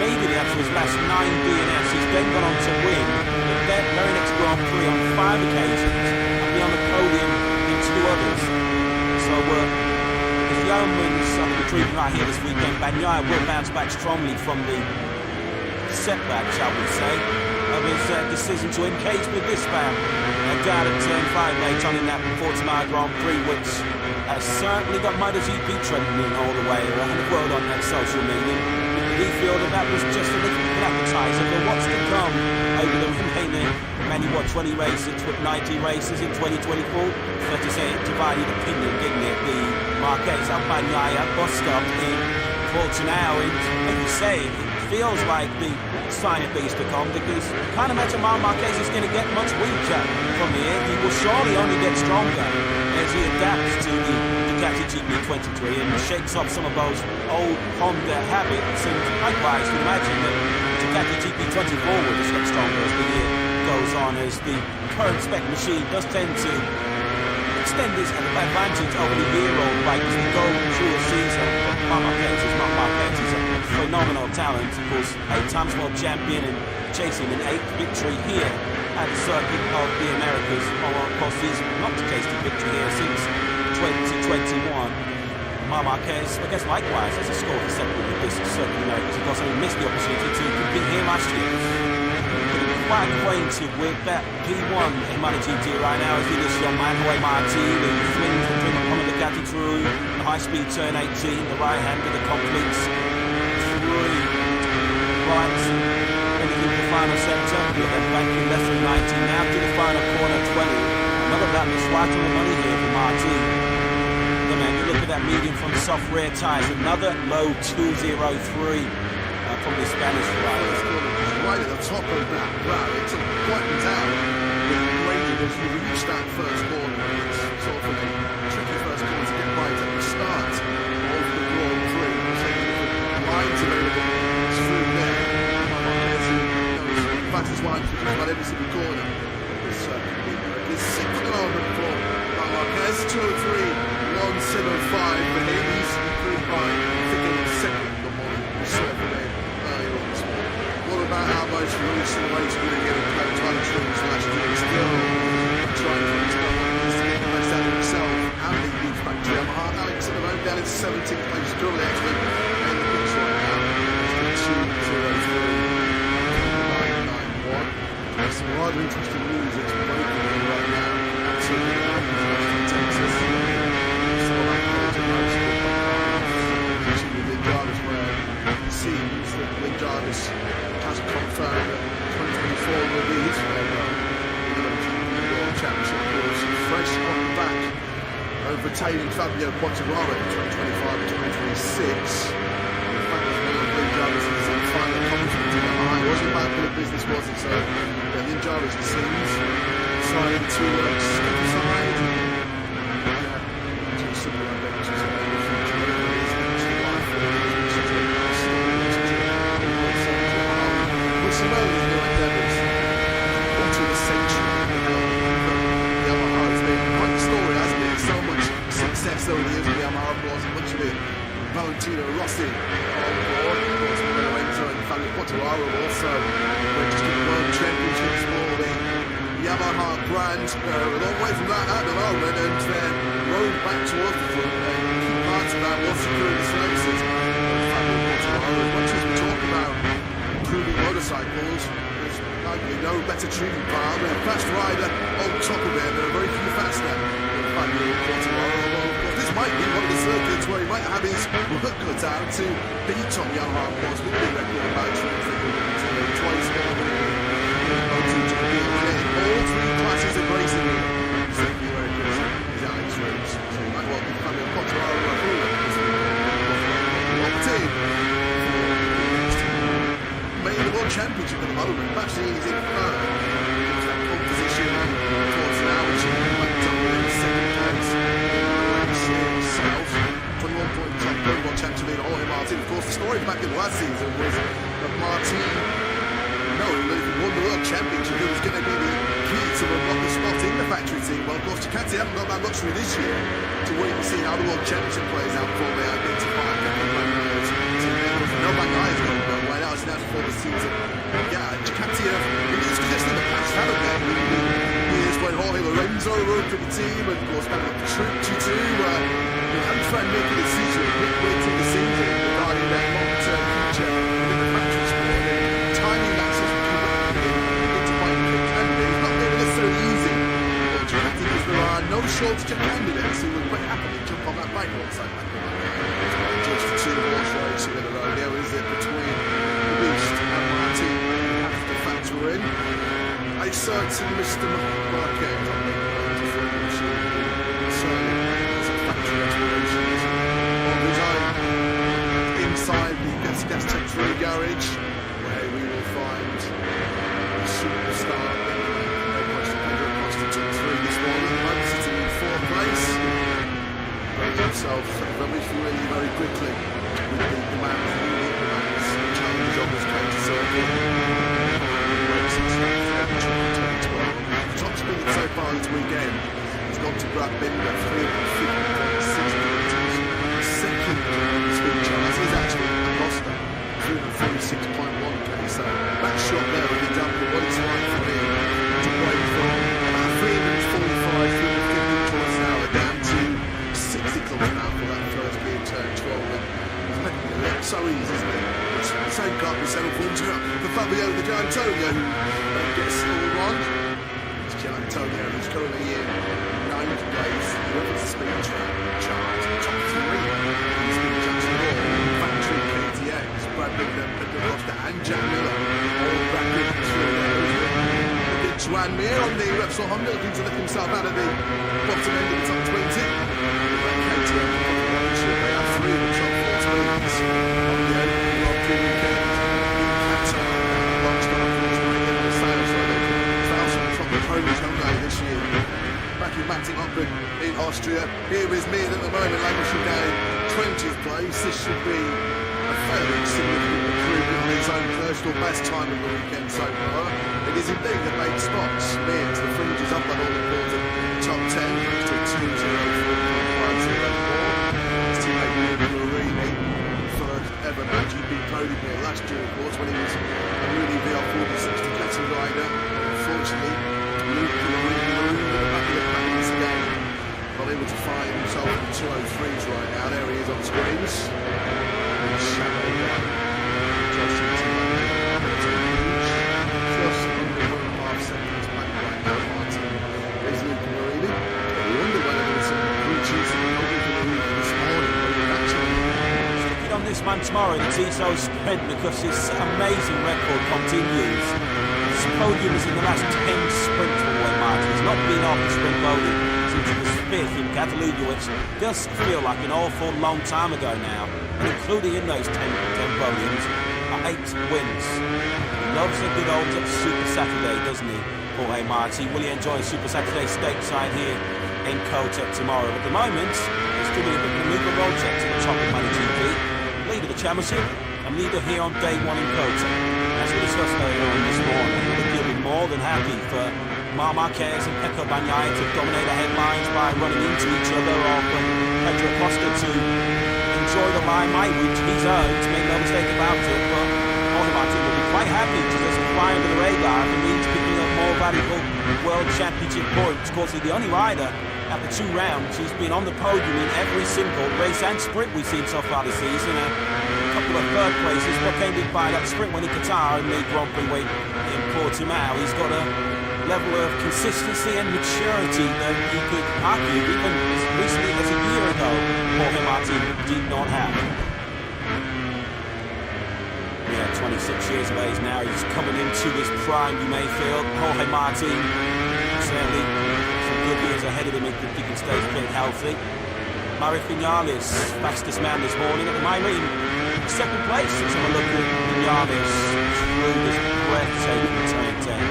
Immediately after his last 9 DNFs, he's then gone on to win the very next Grand Prix on 5 occasions and be on the podium in 2 others. So as the Yeoman's up the treatment right here this weekend, Bagnaia will bounce back strongly from the setback, shall we say, of his decision to engage with this man down at turn 5 late on in that Portimao Grand Prix, which has certainly got MotoGP trending all the way around the world on that social media. He feel that was just a little bit of an appetizer for what's to come over the remaining many 20 races, 90 races in 2024. Fair to say, divided opinion, didn't it? The Marquez and Bagnaia bus stop in Portimao, and you say it feels like the sign of things to come, because I can't imagine Marquez is going to get much weaker from here. He will surely only get stronger as he adapts to the Ducati GP23 and shakes off some of those old Honda habits. And likewise, you imagine that Ducati GP24 will just get stronger as the year goes on, as the current spec machine does tend to extend his advantage over the year-old bike as we go through a season. But Marquez is not Marquez, he's a phenomenal talent. Of course, 8-time world champion and chasing an 8th victory here at the Circuit of the Americas. Well, of course, he's not chased a victory here since 2021. Marquez, I guess likewise, has a score for 7th with this Circuit of the Americas. Of course, he missed the opportunity to compete here last year. Quite acquainted with that P1 in MotoGP right now as this young man, Roy Martin, who flings the dream upon the Ducati through the high-speed turn 18, the right-hander that completes 3 rights into the final sector, with that banking less than 19 now to the final corner 20. Another lap that's right on the money here for Martin. Then man, you look at that medium from soft rear tyres, another low 203. from the Spanish riders. Right at the top of that row, it's quieting down. As you reach that first corner, it's sort of a tricky first corner to get right at the start of the Grand Prix. There's lines available through there. As you know, as fast as lines for just about every single corner of this circuit. It's 6 at the moment for Marquez, 203, 175 for him. He's improved by, I think, in second the one we saw from him earlier on this morning. What about our most recent race winning in Catalunya last year? Still trying to get the best out of himself and the youth factory Yamaha. Alex at the moment down in 17th place, currently actually in the pits right now. It's 2-0-3-9-9-1. Some rather interesting news that's breaking in right now. Absolutely in Texas. Some of that college and most with Lynn Jarvis, where it seems that Lynn Jarvis has confirmed that 2024 will be his farewell. Championship was fresh on the back of retaining Fabio Quartararo in 2025 and 2026. The fact that Lynn Jarvis is in final confidence in Yamaha. It wasn't about good business, was it? So Lynn Jarvis, it seems, decided to step aside to simple adventures in the future. With some early new endeavours into the century. Story, hasn't it? So much success over the years with Yamaha, was much of it Valentino Rossi on board, of course, Lorenzo and Fabio Quartararo also registered world championships for the Yamaha brand. A long way from that at the moment, and then rode back towards the front. And key parts of that was security services. Fabio Quartararo, as much as we talk about improving motorcycles, no better treatment bar, a fast rider on top of it. There are very few faster than Fabio Quartararo. Well, this might be one of the circuits where he might have his work cut out to beat on Yamaha was with the record about twice more than MotoGP. All three classes of racing certainly where it is Alex Rins. So you might well give Fabio Quartararo a rule. Making the World Championship at the moment. Actually, he's in third. He's that pole position towards now, which is backed up in second place. Race himself, 21-point top World Championship leader, Jorge Martin. Of course, the story back in last season was that Martin, knowing that if he won the World Championship, it was going to be the key to unlock the spot in the factory team. Well, of course, Ducati haven't got that luxury this year to wait and see how the World Championship plays out before they identify a couple of members. No bang eyes going that way. That was now before the season. Yeah, Ducati have been used to this in the past, haven't they? Years when Jorge Lorenzo rode for the team, and of course, back up the Trucci too. I'm trying to make a decision midway through the season regarding their long-term future within the factory sport. Timing that sort of into finding good candidates is not going to be necessarily easy. Ducati, because there are no shortage of candidates who would quite happily jump on that bike alongside that. Just the two horse racing in a row. There is it between the Beast and Martin. Have to factor in a certain Mr. Marquez on the different machine. Certainly has a factory explorations of his own inside the Gas Tech 3 garage, where we will find a superstar. No question, Pedro Acosta took 3 this morning. I'm sitting in 4th place. Himself very quickly with the man who challenge on this counter circuit. Top speed so far this weekend has gone to Brad Binder, 350.6 kilometres. Second speed challenge is actually Acosta, 346.1k. So that shot there with the example of what it's like for him to break from about 345, 350 kilometres an hour down to 60 kilometres an hour for that first being turn 12. It's so easy, isn't it? It's the same car we settled for Fabio the Giantonio, who gets all wrong. It's Giantonio who's currently in 9th place. Whoever's the speed chart, top 3 in the speed charts of all. Factory KTX, Brad Binder, Pedro Acosta and Jack Miller all rapid through there. Juan Mir on the Repsol Honda looking to lift himself out of the bottom end of the top 20. KTM, they have 3 of the top 4 speeds on the open weekend. acrobatic upgrade in Austria. Here is me at the moment, Richigamme, 20th place. This should be a fairly significant improvement on his own personal best time of the weekend so far. It is indeed the big spots. Me into the fringes up the whole quarter, top 10, thanks to 2:04.504. His teammate Marini, first ever MotoGP podium here last year, of course, when he was a Rooney VR40 Ducati rider. Unfortunately, Luke Marini at the back of the pack once again. Not able to find himself in the 203s right now. There he is on screens. Shadow line. Just under 1.5 seconds back right now. Martin is Luke Marini. We wonder whether there's some breaches in the public this morning. Sticking on this man tomorrow, the Sesion sprint, because his amazing record continues. His podium is in the last 10 sprints for Roy Martin. He's not been off the sprint podium since he was 5th in Catalunya, which does feel like an awful long time ago now. And including in those 10 podiums are 8 wins. He loves a good old Super Saturday, doesn't he, Jorge Martin? Will he enjoy Super Saturday stateside here in Kota tomorrow? At the moment, he's doing a bit of a maneuver roll check to the top of MotoGP, leader of the championship, and leader here on day 1 in Kota. As we discussed earlier on this morning, he'll be more than happy for Marc Marquez and Pecco Bagnaia to dominate the headlines by running into each other, or for Pedro Acosta to enjoy the limelight which he's earned, to make no mistake about it. But Jorge Martin will be quite happy to just fly under the radar if it means picking up more valuable World Championship points. Of course, he's the only rider after 2 rounds who's been on the podium in every single race and sprint we've seen so far this season. A couple of third places bookended by that sprint win in Qatar and the Grand Prix win in Portimao. He's got a level of consistency and maturity that he could argue even as recently as a year ago Jorge Martin did not have. Yeah, 26 years of age now, he's coming into his prime, you may feel. Jorge Martin, certainly some good years ahead of him if he can stay fit healthy. Fernandez, fastest man this morning at the Myrene. 2nd place, let's have a look at Fernandez through this breathtaking turn 10.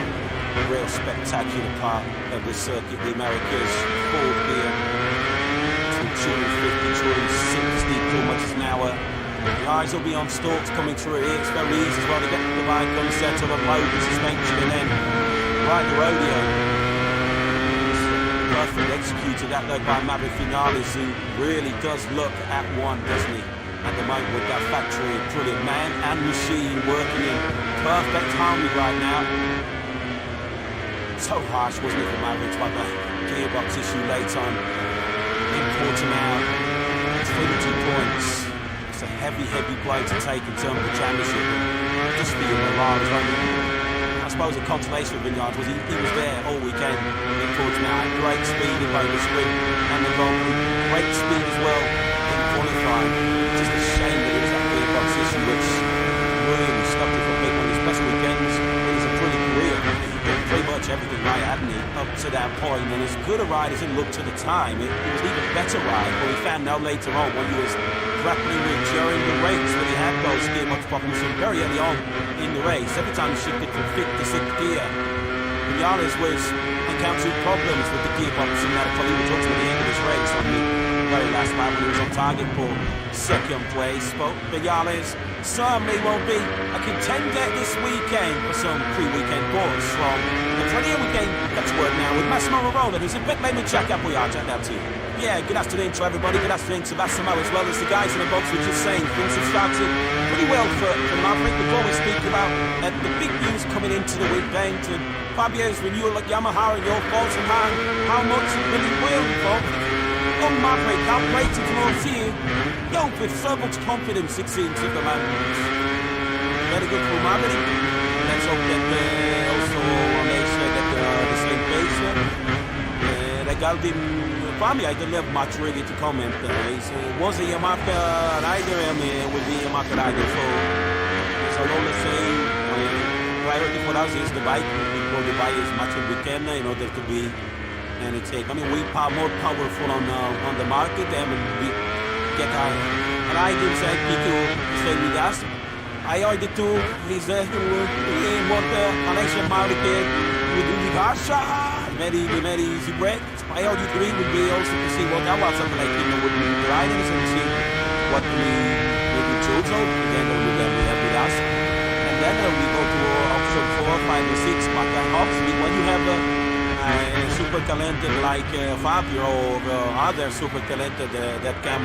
A real spectacular part of the circuit, the Americas, 4th gear, 250, 260 kilometers an hour. The eyes will be on stalks coming through here. It's very easy as well to get the bike unsettled, unload the suspension, and then ride the rodeo. Perfectly executed that though by Maverick Fernandez, who really does look at one, doesn't he? At the moment with that factory, brilliant man and machine working in perfect harmony right now. So harsh, wasn't it, for Maverick, like the gearbox issue late on in Portimao. 22 points. It's a heavy blow to take in terms of the championship. Just for Milan as well. I suppose a consolation for Vineyard was he was there all weekend in Portimao. Great speed in both the sprint and the long. Great speed as well in qualifying. Just a shame that it was that gearbox issue which really stopped it from being one of his best weekends. It was a brilliant career. Pretty much everything right, hadn't he, up to that point, and as good a ride as it looked to the time, it was even better ride, but we found out later on when he was grappling with during the race that he had those gearbox problems from very early on in the race. Every time he shifted from 5th to 6th gear, Vinales was encountering problems with the gearbox, and that probably was ultimately the end of his race on the very last lap when he was on target for 2nd place. But Vinales certainly won't be a contender this weekend for some pre-weekend boards from the Premier weekend. Let's work now with Massimo Rolla, who's a bit late in check up. We are checked out too. Yeah, good afternoon to everybody. Good afternoon to Massimo as well as the guys in the box. We're just saying things have started pretty well for Maverick. Before we speak about the big news coming into the weekend and Fabio's renewal at Yamaha and your thoughts on how much it really will involve on Maverick, how great it will see you. Young with so much confidence, it seems, in the man. Very good for Maverick. Let's hope that also the same pace. Regarding Fabio, I don't have much really to comment. He was a Yamaha rider and will be a Yamaha rider. So all the same, priority for us is the bike. Before the bike as much as we can in order to be any take. I mean, we are more powerful on the market and we get our riders and people stay with us. I ordered to his what connection market with the Gasha. very easy break. My only dream would be also to see what our like would be the riders and see what we choose out again with them we have with us. And then we go to option 4, 5, or 6. But obviously when you have a super talented like Fabio or other super talented that can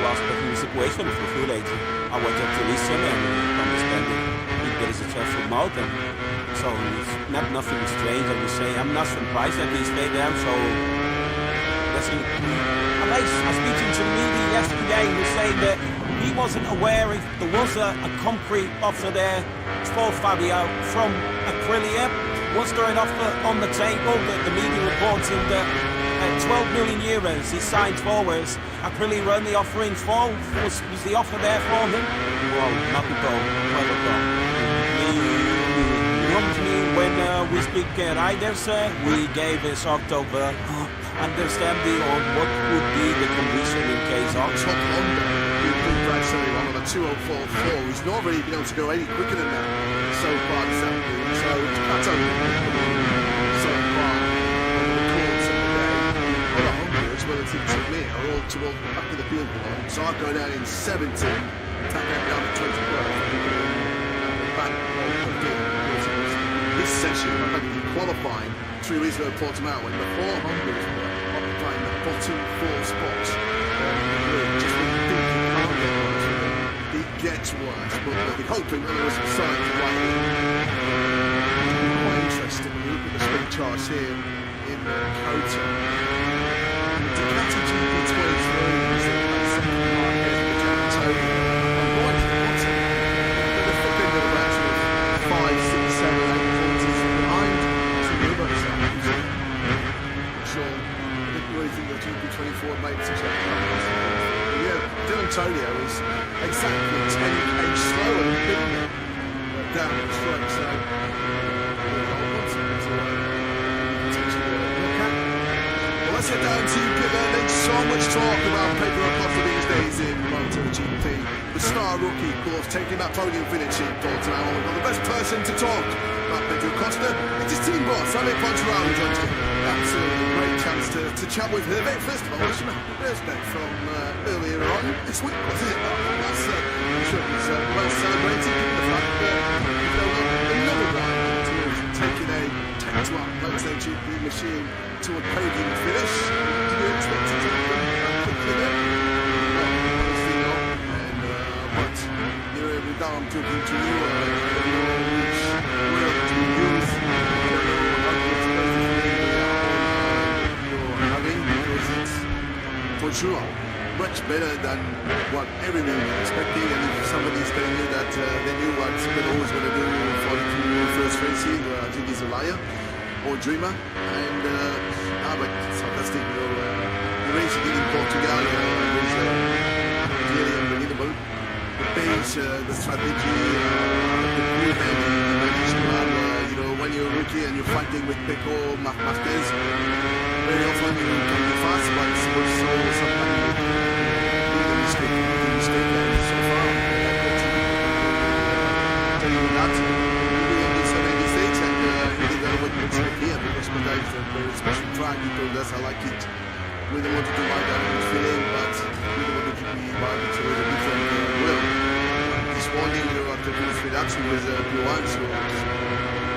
was in the situation for fuel age, I want them to listen and understand it. If there is a successful mode, and so it's nothing strange. I would say I'm not surprised that he stayed there. So that's it. I was speaking to the media yesterday. He was saying that he wasn't aware if there was a concrete offer there for Fabio from Aprilia. Was there an offer on the table that the media reports in that 12 million euros he signed forwards? Aprilia were only offering for. Was the offer there for him? Well, not at all. Not at all. When we speak riders, we gave us October understanding on what would be the condition in case of top Honda, who put Brad Surrey on a 2044, who's not really been able to go any quicker than that so far this afternoon. So that's only so far over the course of the day. Other Hondas relative to me are all towards the back of the field line. So I'll go down in 17, tack out down to 20 back of the this session. I think in qualifying 3 weeks ago at Portimao when the 4 Hondas were occupying the bottom 4 spots. Just when you think you can't get worse with them, it gets worse. But we're hoping that there was some signs right here. It's quite interesting when you look at the spin charts here in Kota. Ducati GP23 is the second market in the Antonio. And right to the bottom, at the thick end of the match with 5, 6, 7, 8 points behind. So the other side, sure, I didn't really think that GP24 made such a yeah, Dylan Antonio is exactly 10k slower than Pedro down the straight, so let's get down to there's so much talk about Pedro Acosta these days in MotoGP. The star rookie, of course, taking that podium finish in Portimao. Well, the best person to talk about Pedro Acosta is his team boss, Ale Poncharal, who joins us. Absolutely great chance to chat with her. First of all, wishing her happy birthday from earlier on this week, wasn't it? That's sure it was well celebrated, given the fact that another rider to taking a tech-to-up MotoGP machine to a podium finish. Did you expect it to happen that quickly then? Well, obviously not. And, but you're every day I'm talking to you, which word to use. I don't know what you're having, because it's for sure much better than what everyone was expecting. And if somebody's telling you that they knew what Pedro was going to do for the first racing, I think he's a liar or dreamer. And but it's fantastic, you know, the racing in Portugal is really unbelievable. The pace, the strategy, the movement you manage to have, you know, when you're a rookie and you're fighting with Pecco, Marquez, very often you can be fast, but it's also sometimes you make a mistake, and so far, telling you that, maybe on these other mistakes, and you did what you expect here, because Skoda is a very special track. He told us, I like it. We don't want to ride that good feeling, but we don't want to be ride it with a different will. This morning, you know, after this reduction with P1, so,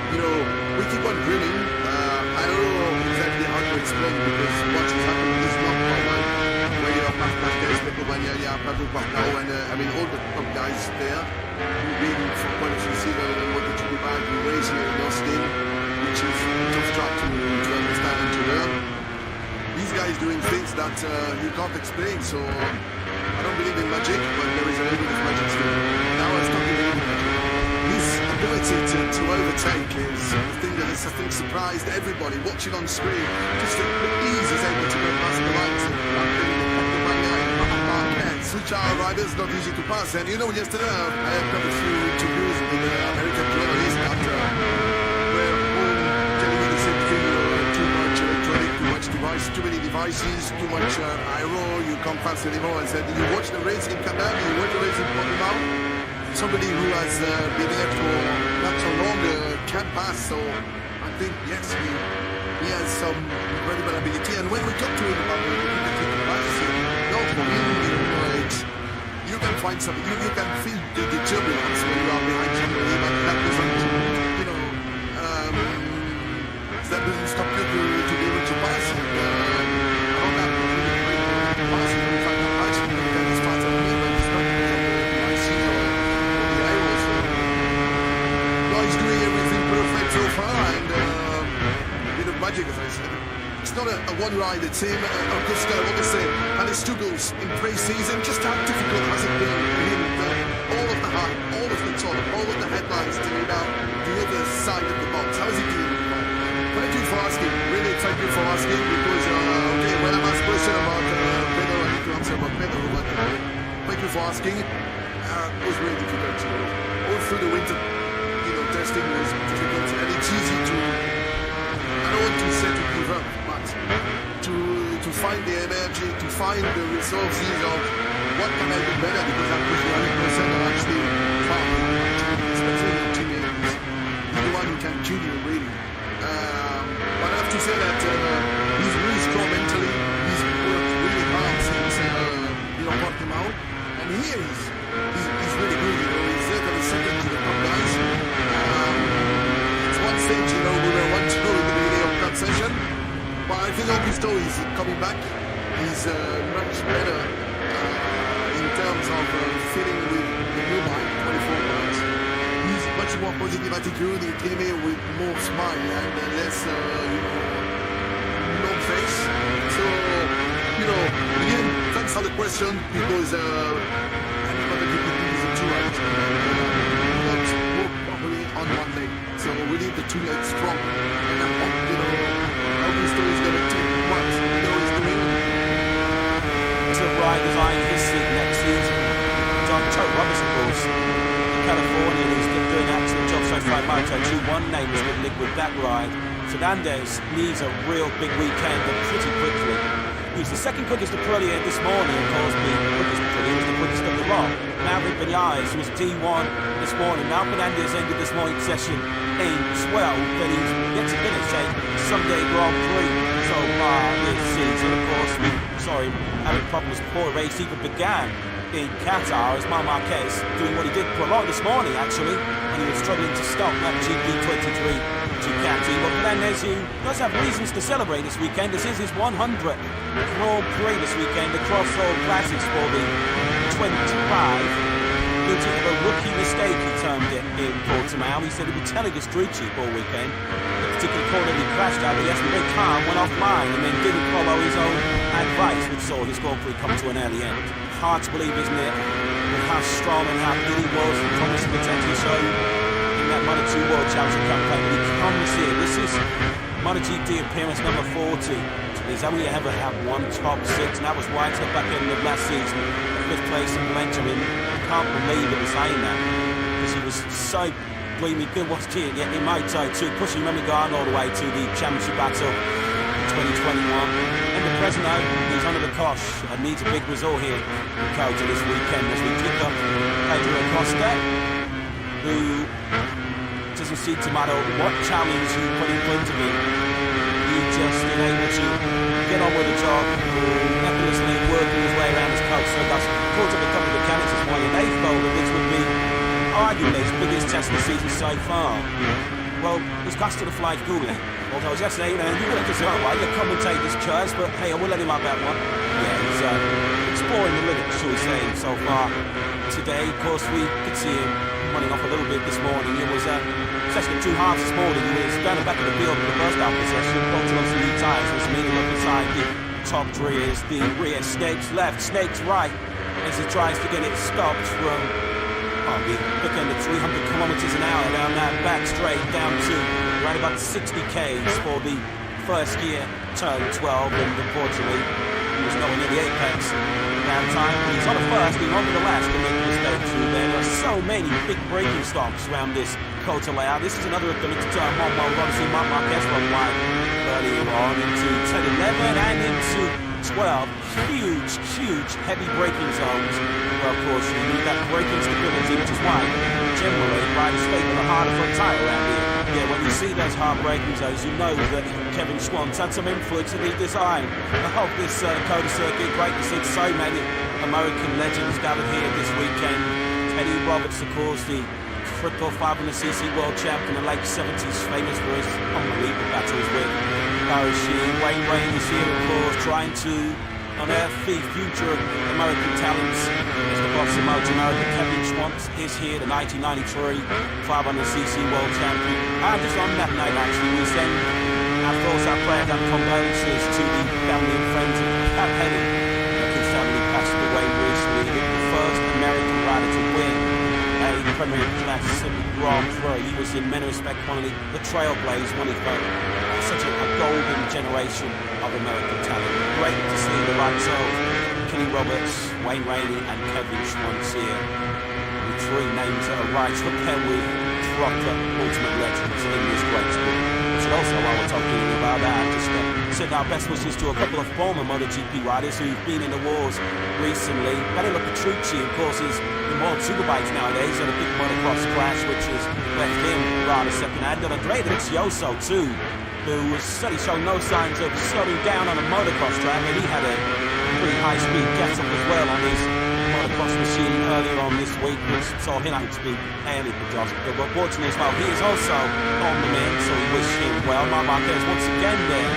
you know, we keep on dreaming. I don't know exactly how to explain, because what is happening is not normal. When you have Marquez, Pecco Bagnaia, Pedro Portimao, and I mean, all the top guys there, who've been for quite a few seasons and wanted to be back in racing in Austin, which is a tough track to understand and to learn. These guys doing things that you can't explain, so I don't believe in magic, but there is a little bit of magic still. Now I start believing in magic. His ability to overtake is the thing that has, I think, surprised everybody watching on screen. Just at ease he's able to go past the lights of Marquez, which are riders not easy to pass. And you know, yesterday I had got a few interviews with American journalists that were all telling me the same thing, you know, too much electronic, too much device, too many devices, too much aero, you can't pass anymore. I said, did you watch the race in Canada? Did you watch the race in Portimao? Somebody who has been there for not so long can pass, so I I think, yes, he has some incredible ability. And when we talk to him about the capacity, no, for him, you can find something. You can feel the turbulence when you are behind somebody, but that doesn't stop you to be able to pass. And I don't have to pass. In fact, I'm actually going to get this part of me, but it's not because of my season or the Irish. No, he's doing everything perfect so far, and a bit of magic, as I said. It's not a one-rider team. Acosta, what they say, and his struggles in pre-season. Just how difficult has it been for him? All of the hype, all of the talk, all of the headlines to get out the other side of the box. How is he doing? Thank you for asking. Really, thank you for asking, because okay, when I'm asked question about Pedro, I need to answer about Pedro. But thank you for asking. It was really difficult. All through the winter, testing was difficult, and it's easy to. I don't want to say to give up, but to find the energy, to find the resources of what can I do better, because I'm pushing 100% of actually found, especially the teammates. He's the one who can kill you, really. But I have to say that he's really strong mentally. He's worked really hard since Portimao, and here he's really good. He's certainly second to the top guys. It's one stage, we were 1-2 in the beginning of that session, but I think Augusto is coming back. He's much better in terms of fitting with the new bike, 24 miles. He's much more positive attitude. He came here with more smile and less, long face. So, again, thanks for the question, because MotoGP is a two-ride. Not work properly on one leg. So we need the two legs strong. And I hope, Augusto is going to take what he's doing. To ride design his seat next season. John Chuck Robinson was California, who's doing an excellent job so far. Moto2 name was linked with that ride. Fernandez needs a real big weekend, and pretty quickly. He was the second quickest Aprilia this morning, of course. The quickest Aprilia was the quickest of the lot. Maverick Vinales was D1 this morning. Now Fernandez ended this morning's session in 12, but he's yet to finish a Sunday Grand Prix so far this season. Of course, having problems before the race even began in Qatar, as Marc Marquez doing what he did for a lot this morning, actually, and he was struggling to stop that GP23 Ducati. But Fernandez, who does have reasons to celebrate this weekend, this is his 100th Grand Prix this weekend, across all classes for the 25. Guilty of a rookie mistake, he termed it, in Portimao. He said he'd be telling his crew chief all weekend. The particular call that he crashed out, but he has to be very calm, went offline, and then didn't follow his own advice, which saw his Grand Prix come to an early end. Hard to believe, isn't it, with how strong and how good he was, and promised to potentially show in that Moto2 World Championship campaign. But he comes here. This is MotoGP appearance number 40. He's only ever had one top 6, and that was right at the back end of last season. 5th place in Benjamin. I can't believe it was saying that, because he was so gleaming good, wasn't he? Yet in Moto2, pushing Remy Gardner all the way to the championship battle in 2021. And the present, he's under the cosh and needs a big result here in Kota this weekend as we kick up Pedro Acosta, who doesn't seem to matter what challenge you put in front of him. He just is able to get on with the job, effortlessly working his way around his coach. So that's caught up a couple of mechanics this morning. They felt that this would be arguably his biggest test of the season so far. Well, he's passed to the fly cooling. Although as yesterday, you would have to say, well, you commentate this choice, but hey, I will let him have that one. Yeah, he's exploring the limits, shall we say, so far. Today, of course, we could see him running off a little bit this morning. It was session of 2 halves this morning. He was down the back of the field for the first half of the session, bolted on some new tyres, which means up beside the top rears, the rear snakes left, snakes right, as he tries to get it stopped from the quick end of 300 kilometers an hour down that back straight down to right about 60 k's for the first gear, turn 12, and unfortunately he was nowhere near the apex down time. He's on the first, being on to the last to make the mistake through there. There are so many big braking stops around this Kota layout. This is another of them into turn 1. Well, we're going to see Marc Marquez run wide earlier on into turn 11 and into 12. Huge, heavy braking zones. Well, of course, you need that braking stability, which is why generally riders favor the harder front tyre around here. Yeah, when you see those heartbreaking zones, you know that Kevin Schwann's had some influence in the design of this Dakota circuit. Great to see so many American legends gathered here this weekend. Teddy Roberts, of course, the triple 500cc world champion in the late 70s, famous for his unbelievable battles with Barry Sheehan. Wayne Rain is here, of course, trying to unearth the future of American talents. As the boss of Motor America, Kevin Schwann is here, the 1993 500cc world champion. And just on that night, actually, we send our thoughts, our prayers and condolences to the family and friends of Pat Henning, whose family passed away recently. The first American rider to win a Premier Class Grand Prix. He was in many respects one of the trailblazers, one of such a golden generation of American talent. Great to see the likes of Kenny Roberts, Wayne Rainey and Kevin Schwann here. The three names that are right up there with proper ultimate legends in this great sport. But also, while we're talking about that, just send our best wishes to a couple of former MotoGP riders who've been in the wars recently. Pedro, of course, is in World Superbikes nowadays, had a big motocross crash which has left him rather second-hand. And Andrea Dovizioso too, who was certainly showing no signs of slowing down on a motocross track, and he had a pretty high-speed gas-up as well on his motocross machine earlier on this week, which saw him out to be fairly disastrous. But fortunately as well, he is also on the mend, so we wish him well. Marc Marquez once again there,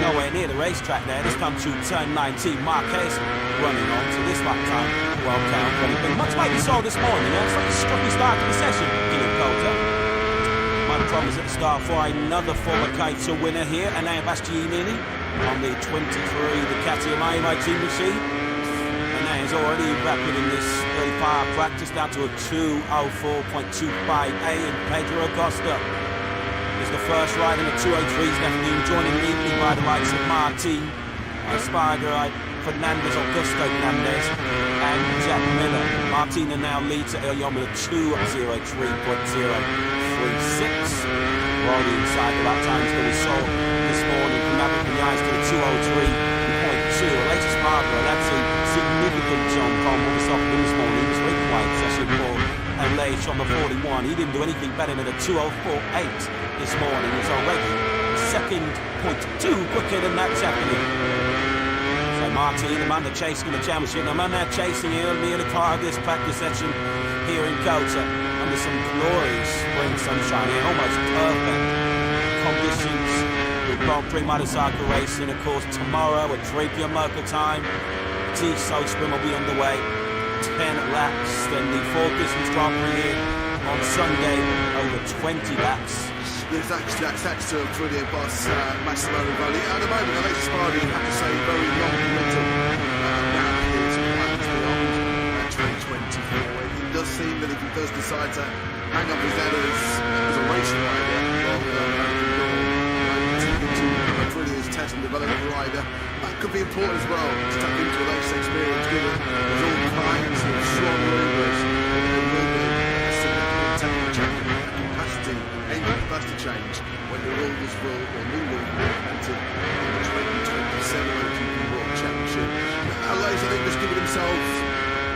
nowhere near the racetrack there. This time to turn 19, Marquez running on, so this lap time well count. Much like we saw this morning, it's like a scruffy start to the session in Acosta. Promise at the start for another former K2 winner here, and now Bastianini on the 23 Ducati Amai team machine. And now he's already rapid in this early fire practice, down to a 2:04.25 and Pedro Acosta is the first rider in the 203's afternoon, joining immediately by the likes of Martin, Spider, Fernandez, Augusto Fernandez, and Jack Miller. Martina now leads at Lyon with a 2:03.036. We're already inside the lap times that we saw this morning from Maverick Vinales to the 2:03.2. Aleix Espargaro, that's a significant jump on what we saw from this morning. It was very quiet session for Aleix on the 41. He didn't do anything better than a 2:04.8 this morning. He's already 2.2 quicker than that Japanese. Martin, the man that's chasing the championship, the man that's chasing here near the car of this practice section here in Kota under some glorious spring sunshine here, almost perfect conditions with Grand Prix motorcycle racing. Of course, tomorrow at 3 p.m. local time, T-Soul Sprint will be underway, 10 laps, then the 4 distance Grand Prix here on Sunday, over 20 laps. Yes, that's a brilliant boss, Massimo Rivoli. At the moment, Aleix Espargaro, you have to say, very long momentum. Now his plans beyond 2024. It does seem that if he does decide to hang up his head as a racing rider, continue to a brilliant test and development rider, that could be important as well to tap into Aleix's experience, given there's all kinds of strong rumours that there will be a significant technical champion capacity change when the rules will, or new rules will be implemented in the 2027 MotoGP World Championship. Aleix, I think, just giving himself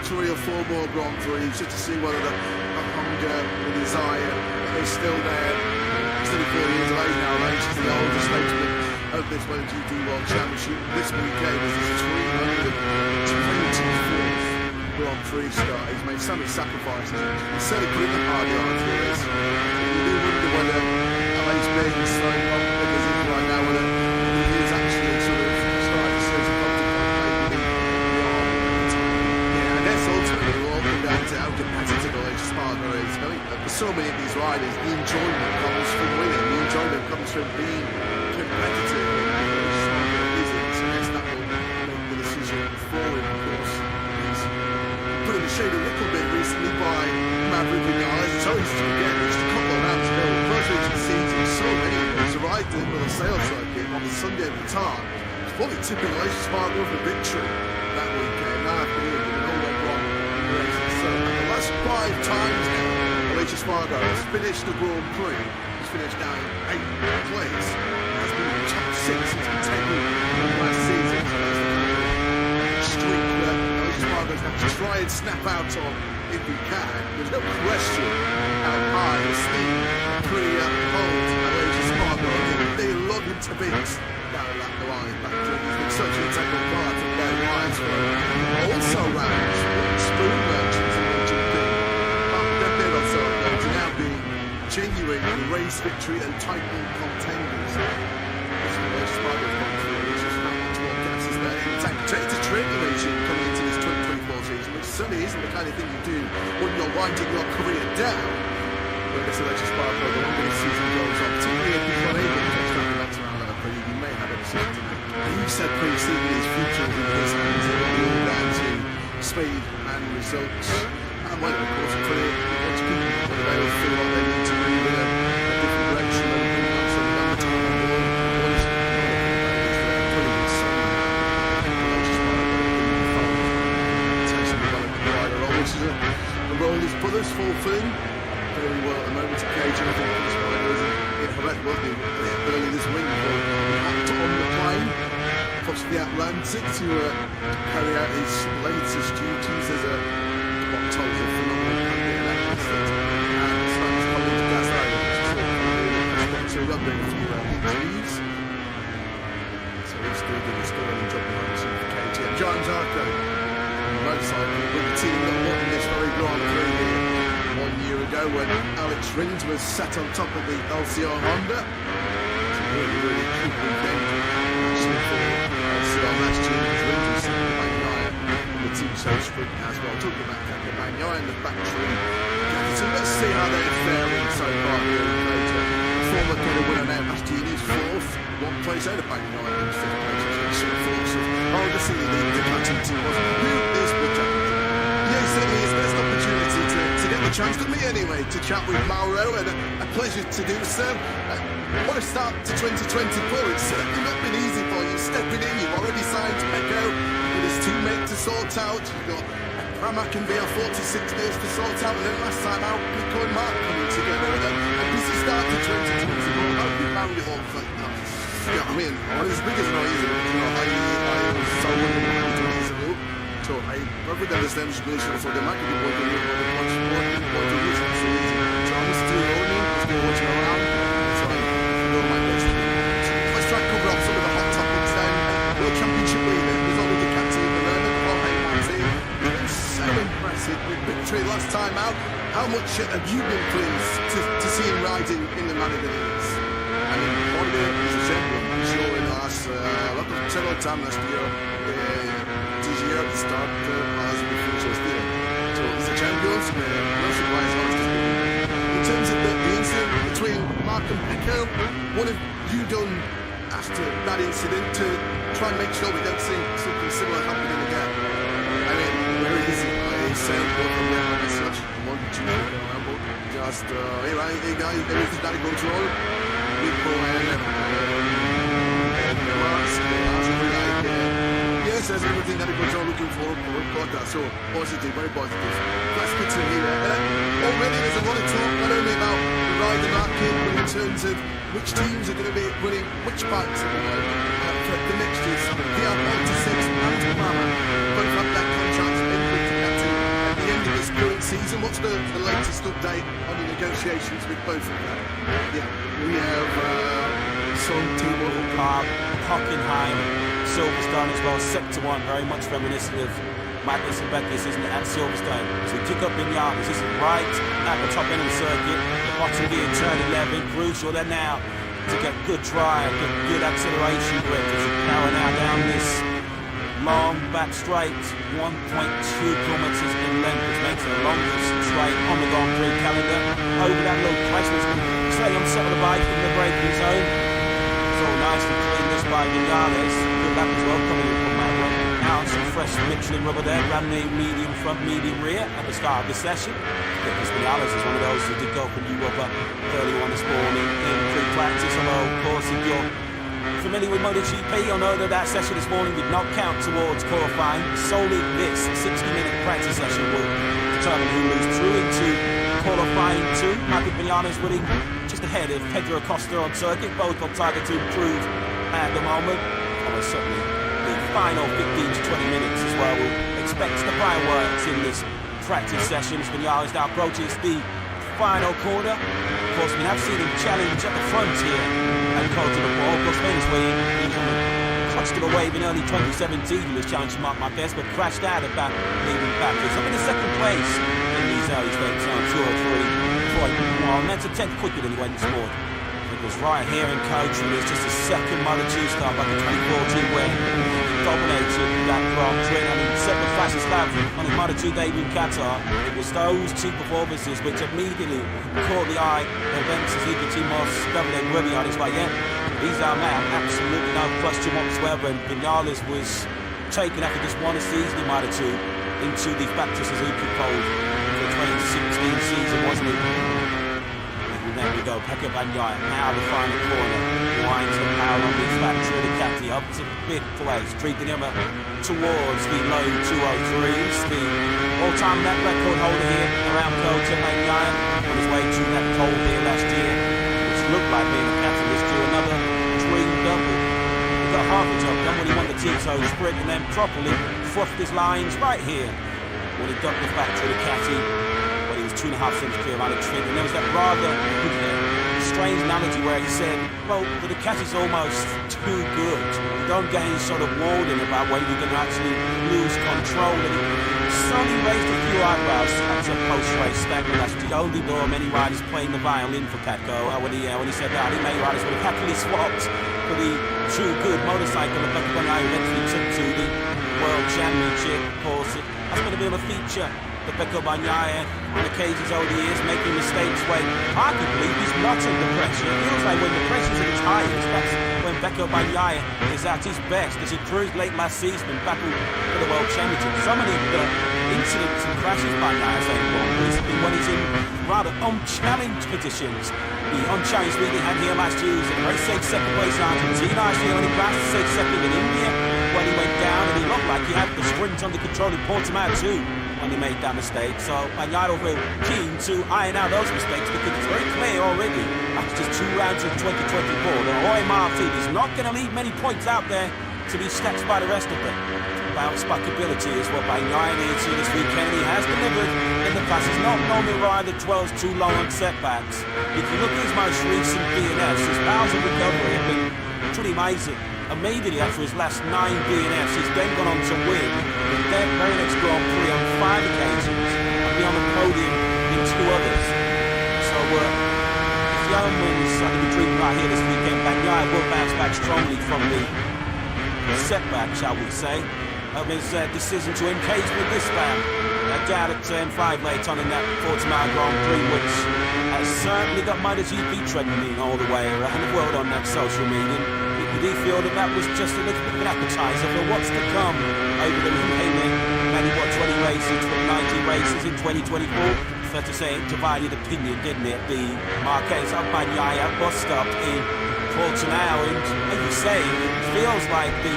3 or 4 more Grand Prix just to see whether the hunger, the desire is still there. He's 34 years of age now, Aleix. He's the oldest statesman of this MotoGP World Championship. This weekend is his 324th Grand Prix start. He's made so many sacrifices. He's certainly put in the hard yards for this. You do wonder whether Aleix being so popular as he is right now, whether he is actually sort of starting to see some maybe yeah, I guess ultimately it will all come down to how competitive Aleix Espargaro is. I mean, for so many of these riders, the enjoyment comes from winning, the enjoyment comes from being competitive. Aleix Espargaro isn't, so I guess that will make the decision for him, of course. He's put in the shade a little bit recently by Maverick Vinales. It's always to forget, it's just a couple of rounds ago. The first week of the season, so many of us arrived in with a sales circuit on the Sunday of Qatar. It's probably tipping Aleix Espargaro for victory that weekend. Now after doing it, all went wrong in the racing. So the last 5 times now, Aleix Espargaro has finished the Grand Prix. He's finished now in 8th place. Has been in the top 6 since continuing last season. So that's the kind of streak that Aleix Espargaro has to try and snap out on if we can. There's no question how high the speed Aprilia holds race victory and title contenders. This is the Spargo gone through, which is how much more gas is there in the tank. It's a training regime coming into this 2024 season, which certainly isn't the kind of thing you do when you're winding your career down. But this Alexis Spargo, the longer this season goes on, particularly if he's unable to catch down the next round of the Prix, he may have a decision to make. You said pre-season his future is in his hands. It will be all down to speed and results. And when, of course, for the people, whether they all feel like they need to move in a different direction and bring on some other time on board, or is it putting in some Alexis Spargo in the fold, potentially develop the wider role, which is a role his brothers fulfilling very well at the moment. Occasion, I think Alexis Spargo is correct, wasn't he? Early this week, but on the plane across the Atlantic to carry out his latest duties as a what told a phenomenal career athlete. And so he's coming to gas island, so rubbing a few injuries. So he's still doing a sterling job behind the Super KTM. John Zarco on the motorcycle with the team that won this very Grand Prix here 1 year ago when Alex Rins was sat on top of the LCR Honda. Really keeping them actually for LCR last year was Rins was sitting behind Naya and the team so sprint as well. Talking about Captain Magnoia and the factory. So let's see how they're faring so far here in Pedro. Former Kenya winner now last year is fourth, one place out of Magnoia in fifth place. So fourth of August in the Ducati team was who is the champion? Yes, it is. Best opportunity to get the chance to me anyway, to chat with Mauro, and a pleasure to do so. What a start to 2024. It's certainly not been easy for you stepping in. You've already signed Pedro with his teammate to sort out. You've got Pramac and VR46 deals to sort out, and then last time out, Pico and Mark coming together. And a busy start to 2024. I hope you found it all for that. You know what I mean? Well, as big as it is, I was so wondering how to ease it up. So I perfectly understand the situation, so there might be people who much more what to use. So I'm still learning, still watching around. So I do my best. Let's try to cover up some of the hot topics then. World Championship leader is already the captain of the moment. Jorge Martin. He's been so impressive with victory last time out. How much have you been pleased to see him riding in the manner that he is? I mean, Jorge is a champion. He's showing us a lot of several times last year. This year at the start as the future still. So he's a champion. No surprise, honestly. In terms of the incident between Mark and Pico, what have you done after that incident to try and make sure we don't see something similar happening again? I mean, very easy. I said both of them as such. I want to remember. Just, hey guys, everything's out of control. We go and yes, there's everything that we're looking for podcast. So positive, very positive. That's good to hear. Already there's a lot of talk not only about the rider market, but in terms of which teams are going to be running which bikes at the moment for the next year's VR46 and Mama. Both have that contract in with the captain at the end of this current season. What's the latest update on the negotiations with both of them? Yeah, we have some Timo Hockenheim, Silverstone as well, Sector 1, very much reminiscent of Magnus and Beckis, isn't it, at Silverstone. So we pick up in Yards, this is right at the top end of the circuit, the bottom gear, turn 11, crucial there now to get good drive, get good acceleration grip as you power now down this long back straight, 1.2 kilometres in length, which makes it the longest straight on the Grand Prix calendar. Over that little crest, which can stay on set of the bike in the braking zone. So nice and clean this by Vinales. Good lap as well coming in from that one. Now some fresh Michelin rubber there. Brand new medium front, medium rear at the start of the session. Because Vinales is one of those who did go for new rubber early on this morning in pre-practice. Although, of course, if you're familiar with MotoGP, you'll know that session this morning did not count towards qualifying. Solely this 60-minute practice session will determine who moves through into qualifying 2. Michael Vinales winning just ahead of Pedro Acosta on circuit, both on target to improve at the moment. Although certainly the final 15 to 20 minutes as well will expect the fireworks in this practice session as Vinales now approaches the final corner. Of course, we have seen him challenge at the front here and call to the ball. Of course, famous way he was on the clutch to the wave in early 2017. He was challenging Marc Marquez, but crashed out about leaving backwards. Up in the second place in these early states, 2 or 3 point. Well, that's a 10th quicker than he went and scored. It was right here in coach, and it's just a second MotoGP start back in 2014 where he dominated that Grand Prix. I mean, set the fastest lap on his MotoGP debut in Qatar. It was those two performances which immediately caught the eye of Ventus Timos, Davide Remy on his way in. These are now absolutely no question whatsoever, and Vinales was taken after just one season in Moto2 into the Factor Suzuki fold for the 2016 season, wasn't it? And there we go, Pecco Bagnaia, now the final corner, winds the power on the Factor Ducati up to 5th place, treating him towards the low 203s, the all-time net record holder here around Pedro Bagnaia on his way to that pole here last year, which looked like being a catalyst to another dream double. He got half the job done when he won the Tito sprint and then properly fluffed his lines right here when he got the Factor Ducati. 2.5 cents clear around the trip, and there was that rather strange analogy where he said, well, the Ducati's almost too good. You don't get any sort of warning about when you're going to actually lose control. And he suddenly raised a few eyebrows at some post-race statement. That's the only door many riders playing the violin for Pecco. When he said that, many riders would have happily swapped for the too good motorcycle that Pecco Bagnaia eventually took to the World Championship course. That's going to be a feature. The Pecco Bagnaia on occasions over the years making mistakes when arguably he's not under pressure. It feels like when the pressure's at its highest, that's when Pecco Bagnaia is at his best, as he proved late last season and battled for the World Championship. Some of the incidents and crashes Bagnaia's involved recently when he's in rather unchallenged positions. The unchallenged lead he had here last year was in a very safe second place in Argentina last year when he crashed, safe second in India when he went down, and he looked like he had the sprint under control in Portimao too when he made that mistake. So Bagnaia will be keen to iron out those mistakes because it's very clear already after just 2 rounds of 2024 that Jorge Martin is not going to leave many points out there to be snatched by the rest of them. Bounce back ability is what Bagnaia needs to this weekend. He has delivered in the past. He's not normally a rider that dwells too long on setbacks. If you look at his most recent DNFs, his powers of recovery have been pretty amazing. Immediately after his last 9 DNFs, he's then gone on to win the very next Grand Prix on 5 occasions and be on the podium in 2 others. So if Young wins the dream right here this weekend, Bagnaia will bounce back strongly from the setback, shall we say, of his decision to engage with this man. Down at turn 5 late on in that Portimao Grand Prix, which has certainly got MotoGP trending all the way around the world on that social media. Did he feel that that was just a little bit of an appetizer for what's to come over the remaining maybe 20 races, 19 races in 2024? Fair to say, it divided opinion, didn't it? The Marquez of Bagnaia was stopped in Portimao, and as you say, it feels like the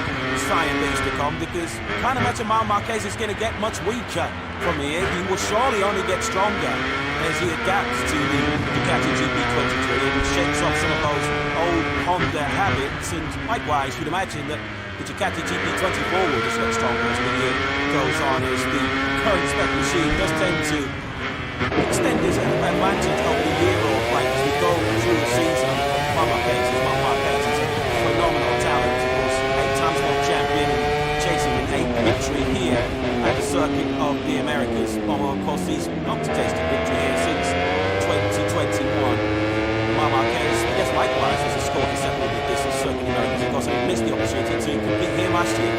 sign is to come because I can't imagine Marquez is going to get much weaker from here. He will surely only get stronger as he adapts to the Ducati GP23 and shakes off some of those old Honda habits, and likewise you'd imagine that the Ducati GP24 will just get stronger as the year goes on, as the current spec machine does tend to extend his advantage over the year or like as we go through the season. Marquez is a phenomenal talent, of course, 8-time world champion and chasing an 8th victory here at the circuit of the Americas. Of course, he's not tasted victory here since 2021. Marquez, I guess likewise, as a scoring separate with this circuit of the Americas, of course, he missed the opportunity to compete here last year.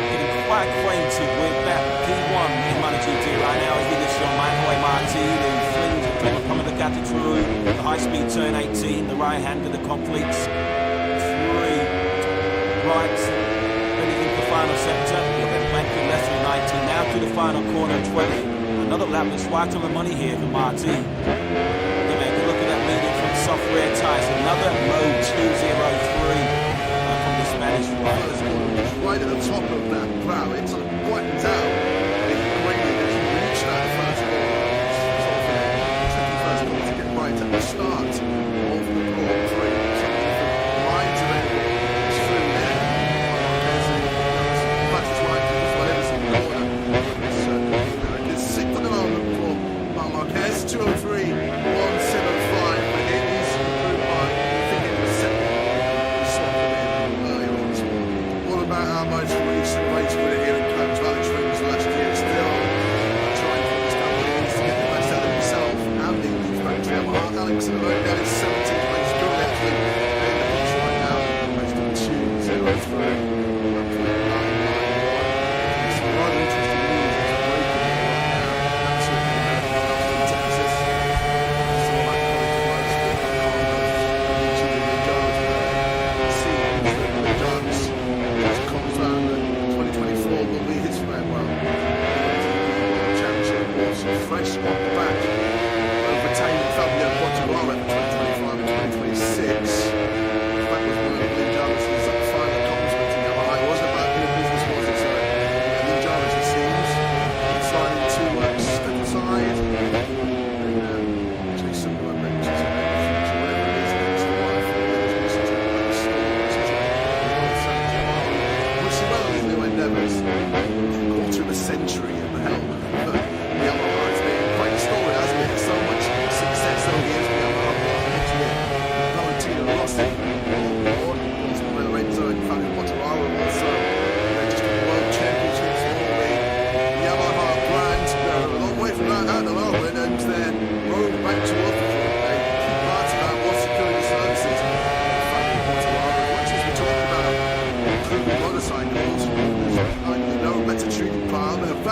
Getting quite acquainted with that P1 in MotoGP right now. He did this on Jorge Martin and flings the driver from the Ducati through the high-speed turn 18, the right hand of the completes 3 rights. Anything for the final sector. You'll get back in less than 19 now to the final corner 20. Another lap that's right on the money here for Martin. You make a look at that leading from software tires. Another low 203 from the Spanish riders. Right at the top of that brow, it sort of widens out. It greatly as you reach that first corner. It's sort of tricky first corner to get right at the start of the Grand Prix. Some different lines of it. It's through there. Much as right as well every single corner. It's 6th at the moment for Marquez. 203, 175, but it is improved by, I think it was 2nd. About our most recent race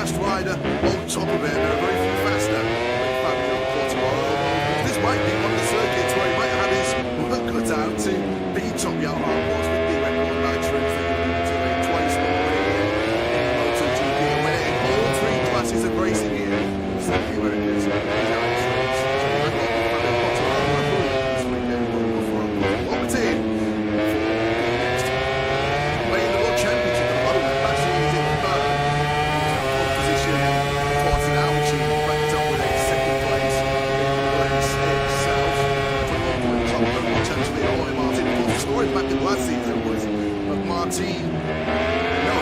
fast rider on top of it. There are very few faster than Fabio Quartararo. This might be one of the circuits where he might have his work cut out to beat Tom Yamaha was with the record later in twice already in MotoGP and winning all three classes of racing here. Certainly where it is. Back in last season was of Martin. No,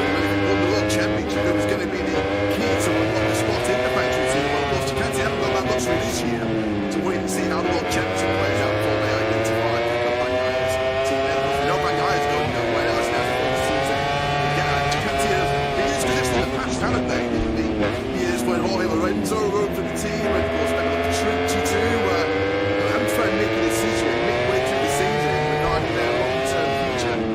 he won the World Championship. It was going to be the key to unlock the spot in the factory team. Well, of course, you can't see how got that luxury this year to wait and see how the World Championship plays out before they identify Bangaya's team. We know Bangaya's going nowhere else now for the season. Ducati have been used to this in the past, haven't they? In the years when Jorge Lorenzo rode for the team, and of course, Pedro too. I'm trying to make a decision midway through the season regarding their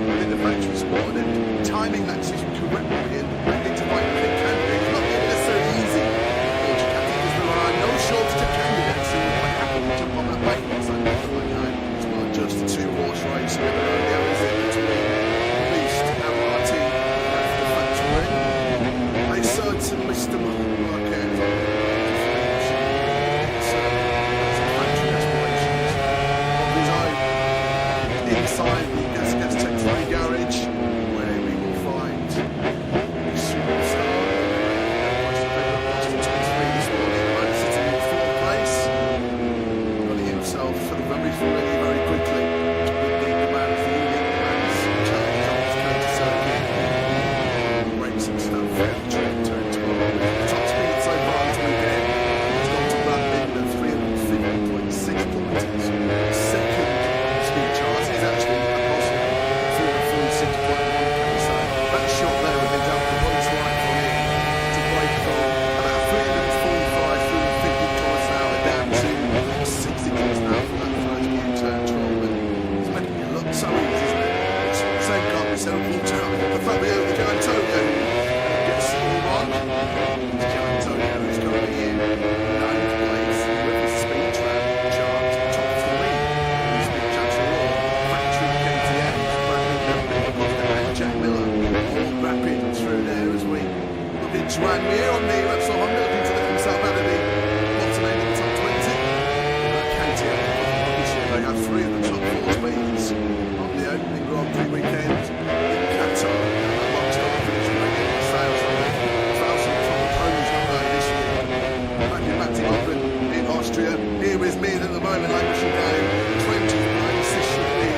within the factory squad and timing that decision correctly and identifying the candidate is not necessarily easy for Ducati because there are no shortage of candidates who are happy to jump on that bike once I know it's not just a two-horse race where there are hours in between at least and Martin left the factory. I said to Mr. Marquez factory aspirations of his own inside the gas tech garage where we will find the superstar Pedro Acosta 23 this morning and sitting in fourth place running himself very quickly with the demands, the unique demands challenges on his counter circuit racing stuff turn tomorrow top speed so far this weekend has gone to run in at 350.6 kilometres second speed chart is actually Acosta 6.1 so that shot there with his up the one slide from him to break from about 345 through 50 kilometres an hour down to 60 kilometres an hour for that first U-turn 12 and it's making it look so easy, isn't it? It's the same car we said all time for Fabio the Gianantonio gets the mark. It's Gianantonio who's currently in 9th place with his speed trap chart top 3 speed tracks are all factory KTM and Jack Miller all rapid through there as we look at Joan Mir on the Repsol Honda looking to lift himself out of the bottom end of the top 20 KTM obviously they have 3 of the top 4 speeds on the opening Grand Prix weekend in Qatar and locked on the finish making the sales on the 1,000 top of ponies not there this year back in Mattighofen in Austria here is Mir at the moment like Richigamme 20th place this should be a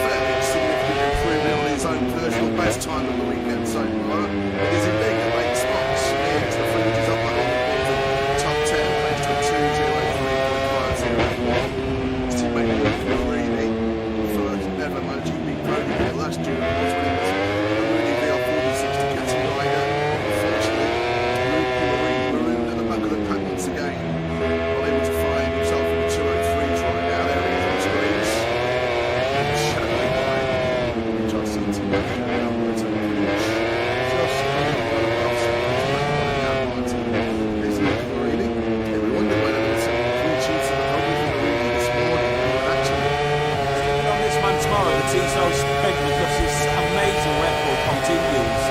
fairly significant improvement on his own personal best time of the weekend so far. It is indeed a late spots. Here's the fringes up on the board of top 10 based on 2.03.50. His teammate Luke Marini, first ever MotoGP Pro last year was winning the Marini VR46 Ducati rider. Unfortunately, Luke Marini marooned at the back of the pack once again. Unable to find himself in the 203s right now. There he is on screens. Shadowing by Justin to Tito's Pedro because his amazing record continues.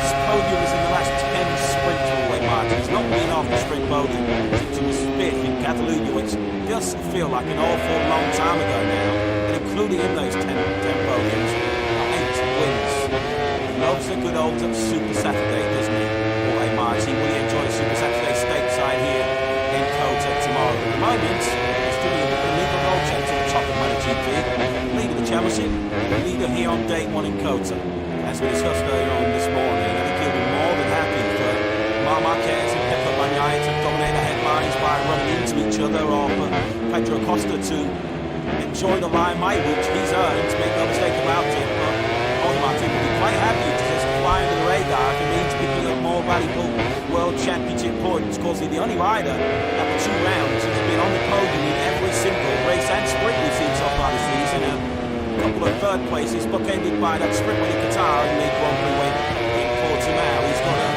His podium is in the last 10 sprint away margin. He's not been off the sprint podium since he was 5th in Catalunya, which does feel like an awful long time ago now. And including in those 10 podiums, 8 wins. He loves a good old Super Saturday, doesn't he? Away margin. Will he enjoy Super Saturday stateside here in Kota tomorrow? At the moment, he's doing the leader roll check to the top of MotoGP. Leader of the championship, leader here on day 1 in Kota. As we discussed earlier on this morning, I think he'll be more than happy for Marquez and Pedro to dominate the headlines by running into each other, or for Pedro Acosta to enjoy the limelight which he's earned, make no mistake about it. But Martin will be quite happy to just fly under the radar if it means picking up more valuable World Championship points, because he's the only rider after 2 rounds who's been on the podium in every single race and sprint we've seen so far this season. A couple of third places bookended by that sprint win in Qatar and the Grand Prix win in Portimao. He's got a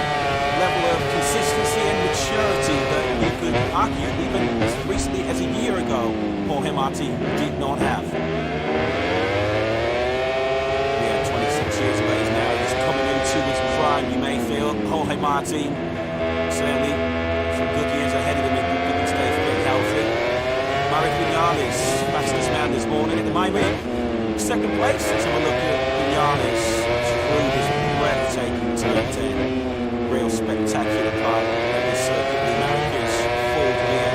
level of consistency and maturity that you could argue even as recently as a year ago, Jorge Martin did not have. Yeah, 26 years of age now, he's coming into his prime, you may feel. Jorge Martin, certainly some good years ahead of him if he can stay fit and healthy. Maverick Vinales, fastest man this morning at the moment. Second place, let's have a look at Vinales. Through this breathtaking turn 10. Real spectacular part of this circuit, the Americas full gear.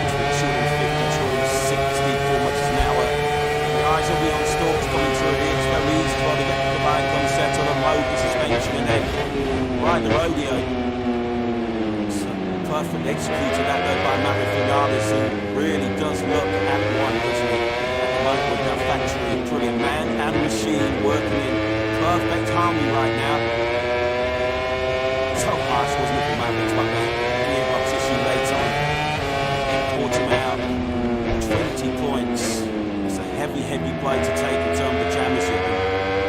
Between 250, 260 kilometers an hour. The eyes will be on stalks coming through here. It's very easy to get the line concept on load the suspension and then ride the rodeo. Perfectly executed that though by Maverick Fernandez, who really does look at one, doesn't he? At the moment with that factory, brilliant man and machine working in perfect harmony right now. So harsh, wasn't it, for Maverick, but the gearbox issue late on in Portimao. 20 points. It's a heavy blow to take in terms of the championship.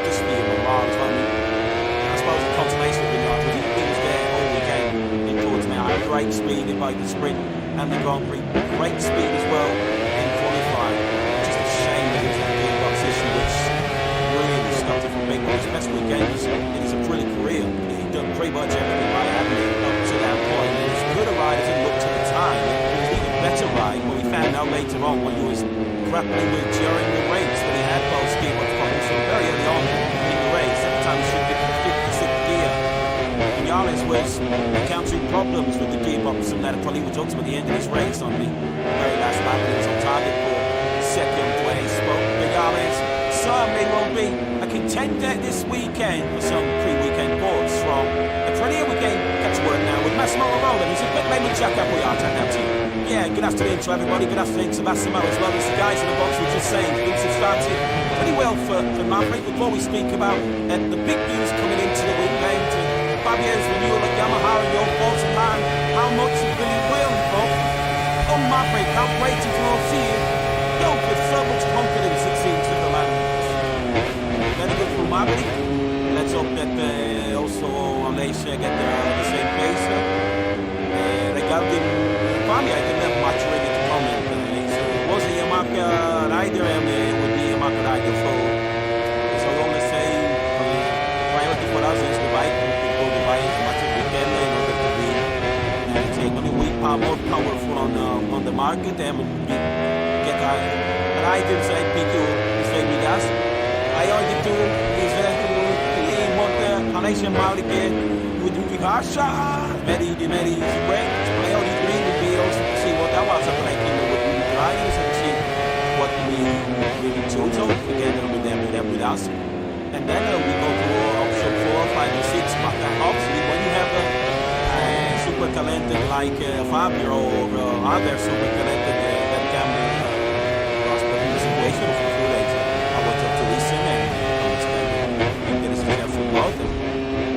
Just for your morale as well. I suppose the consolation of Vinales, he was there all weekend in Portimao. Great speed in both the sprint and the Grand Prix. Great speed as well in qualifying. Just a shame that it was that gearbox issue which really stopped it from being one of his best weekends in his brilliant career. He'd done pretty much everything right, hadn't he, up to that point. And as good a ride as it looked at the time, it was an even better ride, but we found out later on when he was grappling with during the race that he had both gearbox problems from very early on in the race. Every time he should get to the 56th gear. Vinales was encountering problems with the gearbox, and that probably we talked about the end of his race on the very last lap. He was on target for second place. But Vinales certainly will be a contender this weekend for some pre-weekend boards from Aprilia. We can get to work now with Massimo Rolla. He's a quick lane with Jack Appleton now to you. Yeah, good afternoon to everybody. Good afternoon to Massimo as well as the guys in the box were just saying things have started pretty well for Maverick. Before we speak about the big news coming into the weekend, Fabio's renewal at Yamaha and your thoughts on how much you really will for Maverick. How great it will see you. Filled with so much confidence it seems to the man. Very good for Maverick. Let's hope that also Malaysia get the same pace. Regarding Fabio, I didn't have much ready to comment. So it was a Yamaha rider and it would be a Yamaha rider. So all the same, priority for us is the bike. The bike as much as we can in order to be take on a week more powerful on the market and get our riders and PQ the same with us. I already do is in what the Malaysian Maverick would do Hasha very easy way. I already agree with me also to see what that was like in the riders and see what we really total together with them with us. And then we go to option 4, 5, and 6. But obviously, when you have a super talented like Fabio or other super talented that can prosper in the situation of the race, I want to listen and understand if there is careful about it.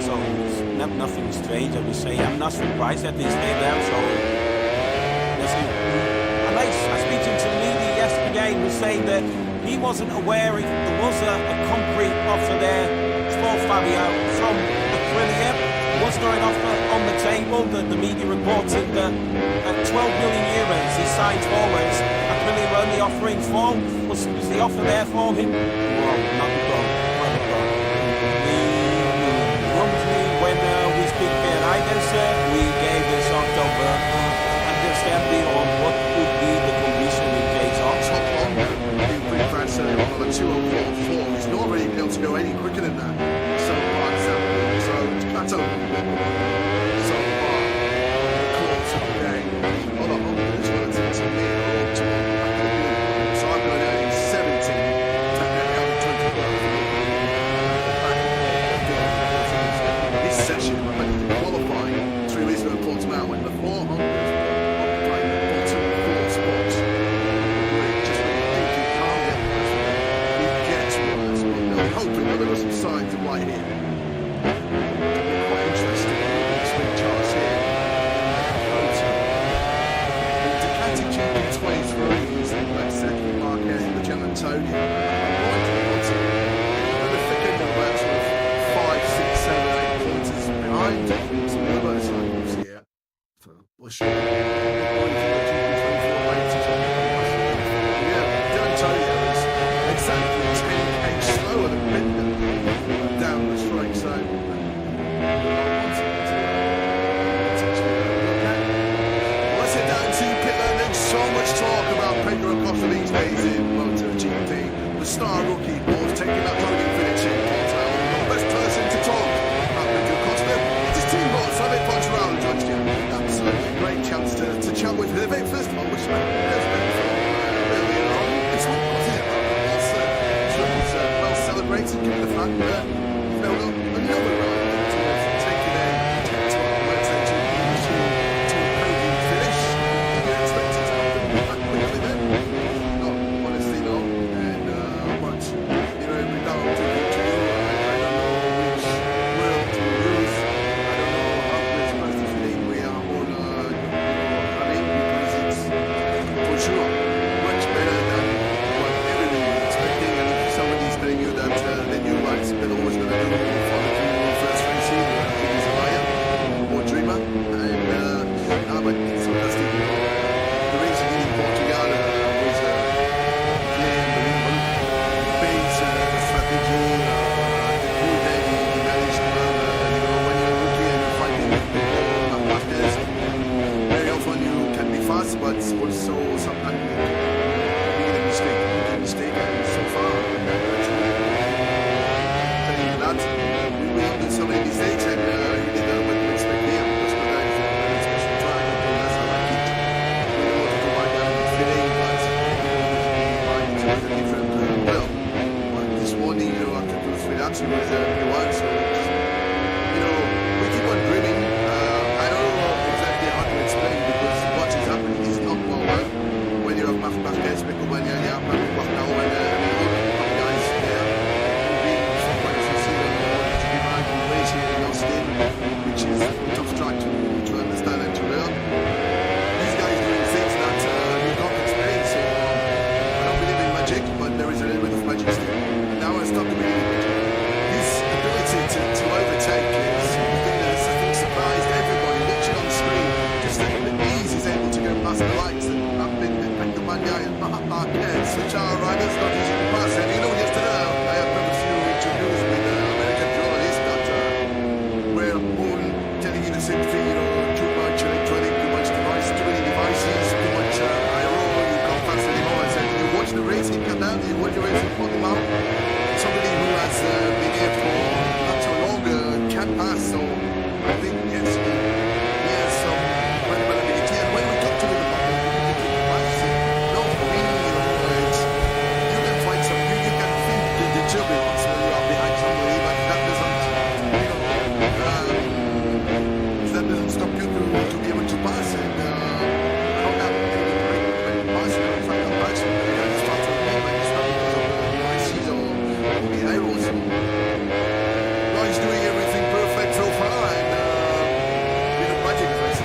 So it's nothing strange, I would say. I'm not surprised that they stay there. So let's see. I was speaking to Levy yesterday who was saying that he wasn't aware if there was a concrete offer there for Fabio from Aprilia. Was there an offer on the table? The media reported that at 12 million euros he signed forwards. Aprilia were only offering 4. Was the offer there for him? Well, not at all. When we speak riders, we gave this October understanding on what would be the condition in case of top on. On the 204.4, he's not really been able to go any quicker than that. So far, so far, the course of the game. All the Hondas relative to me are up to so I'm going down in 17, technically on the 24. This session, when qualifying 3 weeks ago in Portimao, when the 4 Hondas occupying the bottom 4 spots. Hoping that there were some signs of light here. Quite interesting. Swing charts here. The Ducati GP23 is in that second Marquez in the Gelantonia. And the thick end of the laps with 5, 6, 7, 8 pointers behind. Some Well, sure. Yeah, D'Antonio is exactly 10k slower than Pedro down the straight, so let's head down to pit lane. There's so much talk about Pedro Acosta these days in MotoGP. The star rookie was taking that podium finish in Portugal. The best person to talk about Pedro Acosta is his team boss, Fabio Portugal, joins you. Absolutely great chance to chat with him. First of all, which man has been from earlier on. It's what was it? Was well celebrated, given the fact that you've now got another round to take it to our MotoGP machine to a podium finish. You expect it to happen that quickly then? Not honestly, no. And but you know, without taking to you, I don't know which world to use. I don't know how much positive feeling we are on having, because it's for sure much better than what everybody was expecting. And if somebody's telling you that the new rights Pedro was going to do for the first racing, I think he's a liar or dreamer. And but it's fantastic. The racing in Portugal was clearly unbelievable. The pace, the strategy, the good that he managed to have. When you're a rookie and you're fighting people Marquez, very often you can be fast, but also sometimes you make a mistake. You can mistake, and so far, telling you that we have done so many mistakes, and you did what you expect here. Because the guy is on a special track, and that's how I like it. We don't want to go right down the feeling, but it's a different well. But this morning, after those relax, it was the one, so we keep on dreaming. I don't know exactly how to explain, because what is happening is not normal. When you have Marquez, Pecco Bagnaia, Marco Quartao, and all the guys there, moving from what you see them to be right in Malaysia and Austin, which is a tough track to understand and to learn. These guys doing things that you can't explain, so I don't believe in magic, but there is a little bit of magic still. And now I start to believe in magic. His ability to overtake is something that I think surprised everybody watching on the screen. Just the ease he's able to go past the lights and have been Pecco Bagnaia and Marquez, which are riders not easy to pass. And yesterday I had a few interviews with American journalists that were all telling you the same thing, too much electronic, too much device, too many devices, too much aero, you can't pass anymore. I said, you watch the race in Qatar, you watch the race in Portimao, somebody who has been here for not so long can pass, so I think, yes, he has some incredible ability. And when we talk to him about the no, for me, you can find something, you can think the turbulence when you are behind somebody, but that doesn't stop you to be able to pass. And I don't have any great pass, if I can pass, I can start to me, but it's not because of the devices or the aeros. He's doing everything perfect so far, and with a magic face.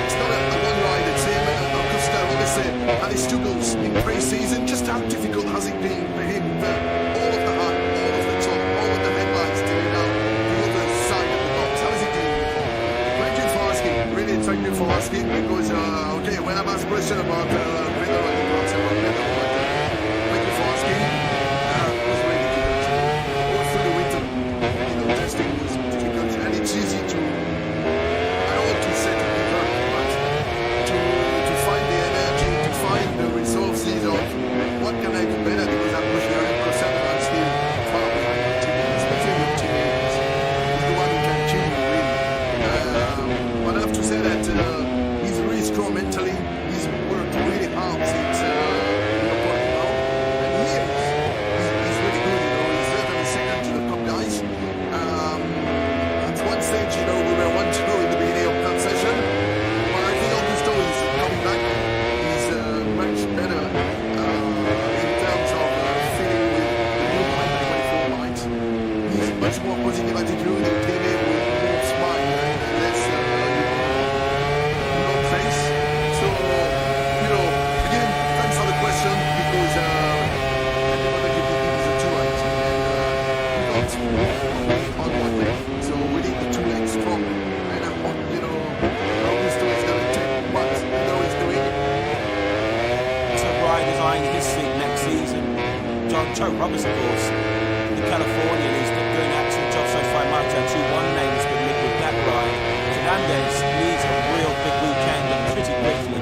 It's not a one-rider team. Acosta, obviously, had his struggles in pre-season. Just how difficult has it been for him? All of the hype, all of the talk, all of the headlines to now the other side of the box. How is he doing before? Thank you for asking. Really, thank you for asking, because okay, when I've asked a question about Pedro, I didn't answer about Pedro, but thank you for asking. It was really difficult. All through the week. Joe Roberts, of course, the Californian, who's been doing an excellent job so far. Moto 2-1 name has been linked with that ride. Fernandez needs a real big weekend and pretty quickly.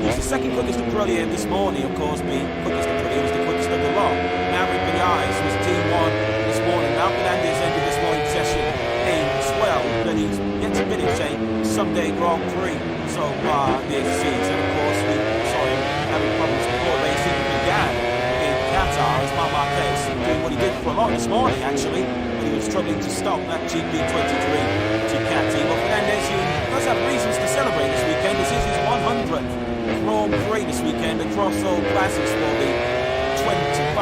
He was the second quickest Aprilia this morning, of course. The quickest Aprilia was the quickest of the lot. Maverick Vinales was T1 this morning. Now Fernandez ended this morning's session in 12, but he's yet to finish a Sunday Grand Prix so far this season. Of course, we saw him having problems before the race even began in Qatar as Marc Marquez doing what he did for a lot this morning, actually, but he was struggling to stop that GP23 Ducati. Well, Fernandez, who does have reasons to celebrate this weekend. This is his 100th Grand Prix this weekend across all classes for the 25.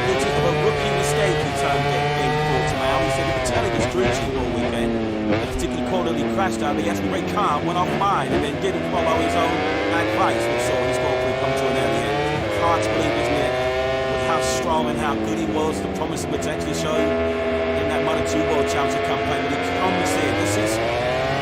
Which is a rookie mistake he termed it in Portimao. He said he was telling his crew chief all weekend that a particular corner he crashed out, but he has to be very calm, went off mine, and then didn't follow his own advice, which saw his Grand Prix come to an early end. It's hard to believe, isn't it, with how strong and how good he was, the promise of potentially showed in that Moto2 World Championship campaign. But he comes in. This is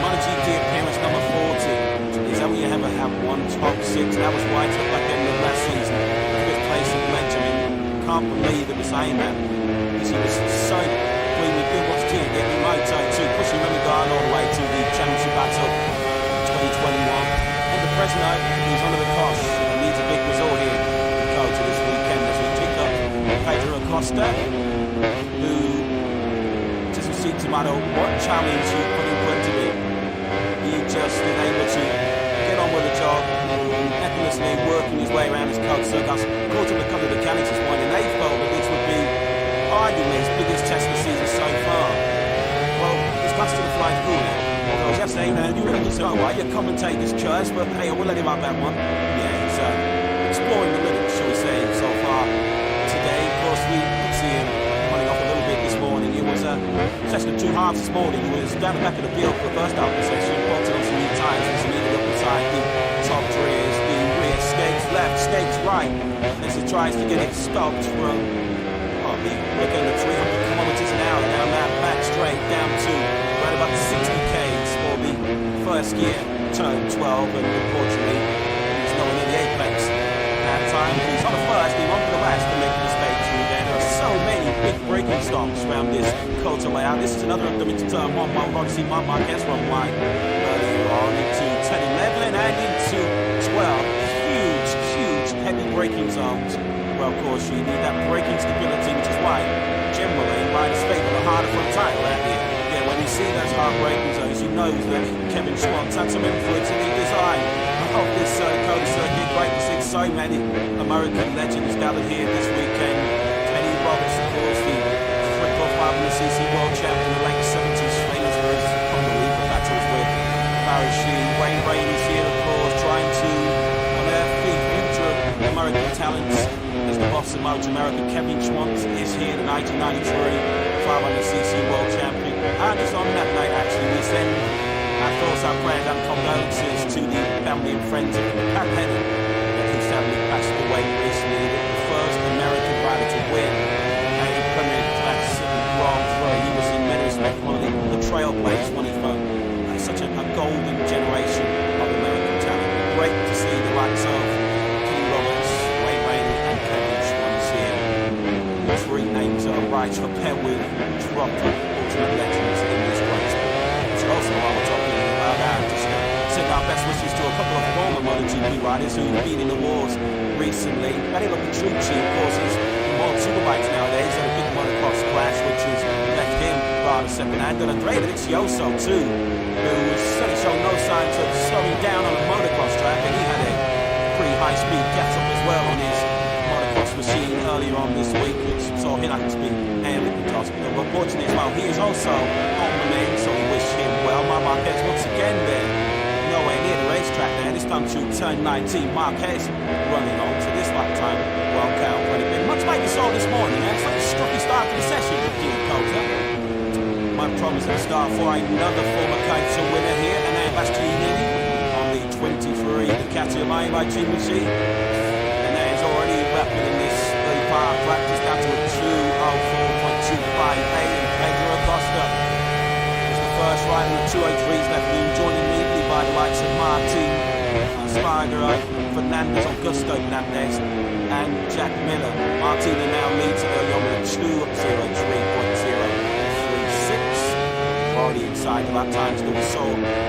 MotoGP appearance number 40. Is that when you ever have one top six? That was why it took like end of last season. Fifth place in Benjamin. Can't believe it was saying that, because he was so clean with Gearbox team getting Moto 2, pushing Richigamme all the way to the championship battle 2021. And the President, who's under the cost and needs a big result here to go to this weekend as we pick up Pedro Acosta, who doesn't seem to matter what challenge you put in front of him. He just is able to get on with the job, effortlessly working his way around his coach circles. Caught up a couple of mechanics this morning. They felt that this would be arguably his biggest test of the season so far. Well, he's got to the flying through now. Although I was just saying, you really just said, oh, well, your commentator's choice, but hey, I will let him have that one. Yeah, he's exploring the limits, shall we say, so far today. Of course, we could see him running off a little bit this morning. It was a session of 2 halves this morning. He was down the back of the field for the first half of the session, bolted on some new tyres and some even up beside the top rears, the rear skates left, skates right, as he tries to get it stopped from looking at 300 kilometers an hour down that back straight down to right about 60 k's for the first gear, turn 12, and unfortunately he's nowhere near the apex that time. He's on the first, he won for the last to make the mistake through there. There are so many big braking stops around this Cota layout. This is another of them into turn 1. We'll probably see Marc Marquez run wide earlier on into 10-11 and into 12. Huge, heavy braking zones. Well, of course, you need that braking stability, which is why generally riders favour the harder front tyre out here. Yeah, when you see those hard braking zones, you know that Kevin Schwantz had some influence in the design of this Cota circuit. Great to see so many American legends gathered here this weekend. Kenny Roberts, of course, the triple 500cc world champion in the late 70s, famous for his unbelievable battles with Barry Sheen. Wayne Rain is here, of course, trying to unearth the future of American talents. As the boss of Moto America, Kevin Schwantz, is here, the 1993 500cc world champion. And just on that night, actually, we send our thoughts, our prayers and condolences to the family and friends of Pat Henry, who sadly passed away recently, the first American rider to win a Premier Class Grand Prix. He was in many respects one of the trailblazers when he found such a golden generation of American talent. Great to see the likes of Kenny Roberts, Wayne Rainey and Kevin Schwantz here. The 3 names that are right to pair with proper ultimate legends in this great sport. It's also why we're talking about that. Just send our best wishes to a couple of former MotoGP riders who've been in the wars recently. Pedro, of course, is more superbikes nowadays at a big motocross clash, which has left him rather second-hand. And Andrea Dovizioso too, who was certainly showing no signs of slowing down on a motocross track, and he had a pretty high-speed get-up as well on his motocross machine earlier on this week, which saw him have to be airly fantastic. But fortunately as well, he is also on the mend, so we wish him well. Marc Marquez once again there, nowhere near the racetrack there. This time through turn 19, Marquez running on to this lap time. Well, count when it been much like we saw this morning. It's like a strucky start to the session with Dean Cota. My promise at the start for another former Cota winner here, and then Bastianini on the 23 Catalunya by Team Machine. And that is already wrapping in this early part of practice down to a 2:04.258, and Pedro Acosta is the first rider in the 203s left being joined immediately by the likes of Martin Spargo, Fernandez, Augusto Fernandez, and Jack Miller. Martina now leads early on with a 2:03.036. Already inside the lap times that we saw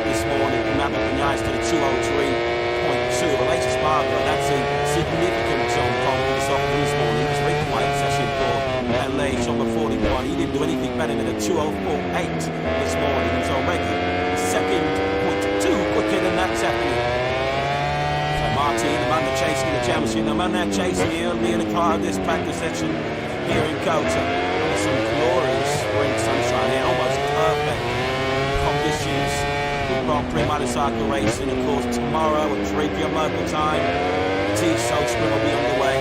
this morning. Fernando Pinais to the 2:03.2. Aleix Spargo, that's a significant zone problem this morning. It's a very quiet session for Aleix on the 41. He didn't do anything better than a 2:04.8 this morning. He's already 2.2 quicker than that's happening. Martin, the man they're chasing in the championship, the man they're chasing early in the car of this practice session here in Kota. With some glorious spring sunshine here, almost perfect conditions for Grand Prix motorcycle racing. Of course, tomorrow at 3 p.m. local time, T-Sol Sprint will be underway.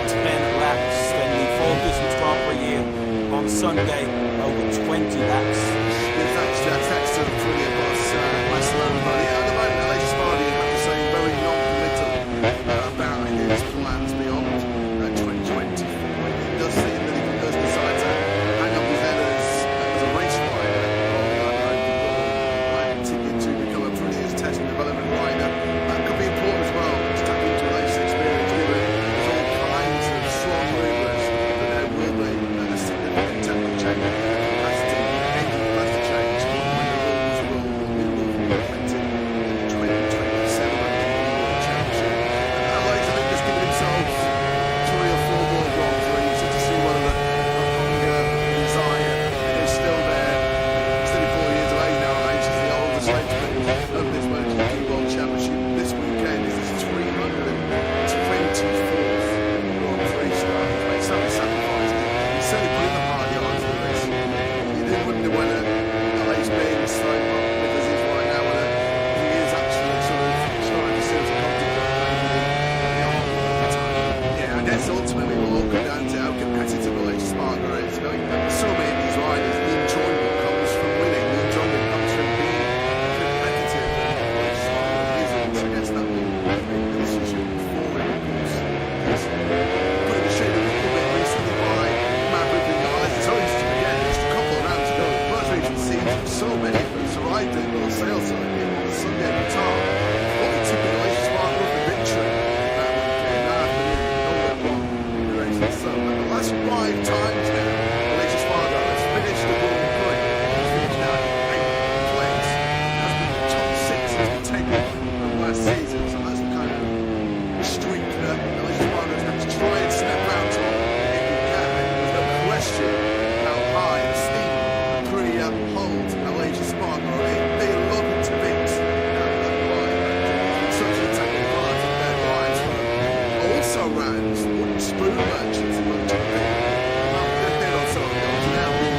10 laps, then the Focus Grand Prix here on Sunday, over 20 laps. Thanks, Jack. Thanks to the brilliant boss, Master everybody. At the moment, Aleix Spargo, you have to say, very non-committal about his plans beyond 2020. It does seem that he does decide to hang up his head as a race rider and continue to become a brilliant test and development rider. That could be important as well, to tap into Aleix's experience, given there's all kinds of strong rumours that there will be a significant technical change in capacity, engine capacity change, when the rules will be implemented in the 2027 Championship. Aleix, I think, just giving himself 3 or 4 more Grand Prix just to see whether the hunger and desire is still there. He's 34 years of age now, Aleix is the oldest age of this MotoGP World Championship. This weekend is his 324th Grand Prix start. He's made so many sacrifices. He's certainly put in the hard yards for this. You do wonder whether Aleix being so hot because he's right now whether he is actually sort of trying to serve the contemplate maybe the arm all the time. Yeah, I guess ultimately it will all come down to how competitive Aleix Spargo is. I mean, so many of these riders, the enjoyment comes from winning, the enjoyment comes from being competitive. Aleix Spargo isn't, so I guess that will make the decision for him, of course. He's put in the shade a little bit recently by Maverick and Niles. It's only just again, just a couple of rounds ago. The first region seems so many of us arrived in on the sales side here on the Sunday guitar. Only took Aleix Spargo for victory that weekend. After the won the race. So the last 5 times now, Aleix Spargo has finished the World Prix. He's finished now in 8th place. Has been the top 6 has been taken from last season. So that's the kind of streak that Aleix Spargo has had to try and step out on if he can. There's no question how high the steam Aprilia holds Aleix Spargo. They love him to bits. Such a technical part of their lives for also rounds wooden spoon merchants in MotoGP. They're not so young to now be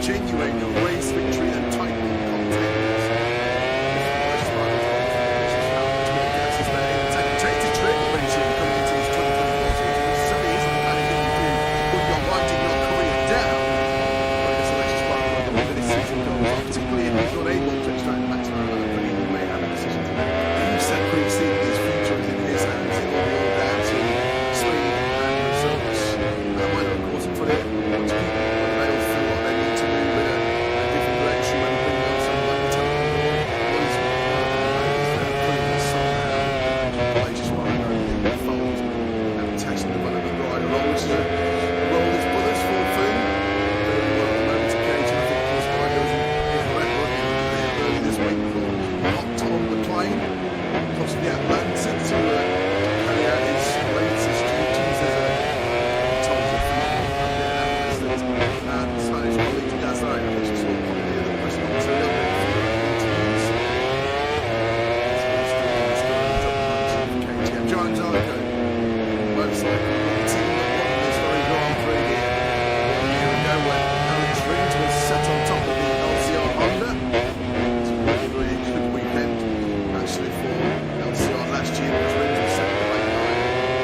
genuine race victory and title contenders. Aleix Spargo's take the trick mentioned coming into his 2024 season, which certainly isn't the kind of thing you do when you're winding your career down. But as Aleix Spargo, the longer this season goes on, particularly if he's not able to extract the maximum amount of money, he may have a decision to make. You said previously that his future is in his hands. It will be all down to speed and results. Whether, of course, put it onto people, whether they all feel what they need to do with a different direction, whether bring on someone like Pedro on board, or he's putting this somehow. Aleix Spargo, the folds and test and development rider role, which is a role that's put us fulfilling very well at the moment occasion. I think, of course, Spargo was incorrect early this week for not on the plane across the Atlantic to carry out his latest duties as a photographer and Spanish colleague does that. I just saw probably the press conference a little bit for interviews. KTM Jones Arco, motorcycle team that won this very Grand Prix here 1 year ago when Alex Rins was set on top of the LCR Honda. It's a really, really good weekend actually for LCR last year because Rins was set by 9.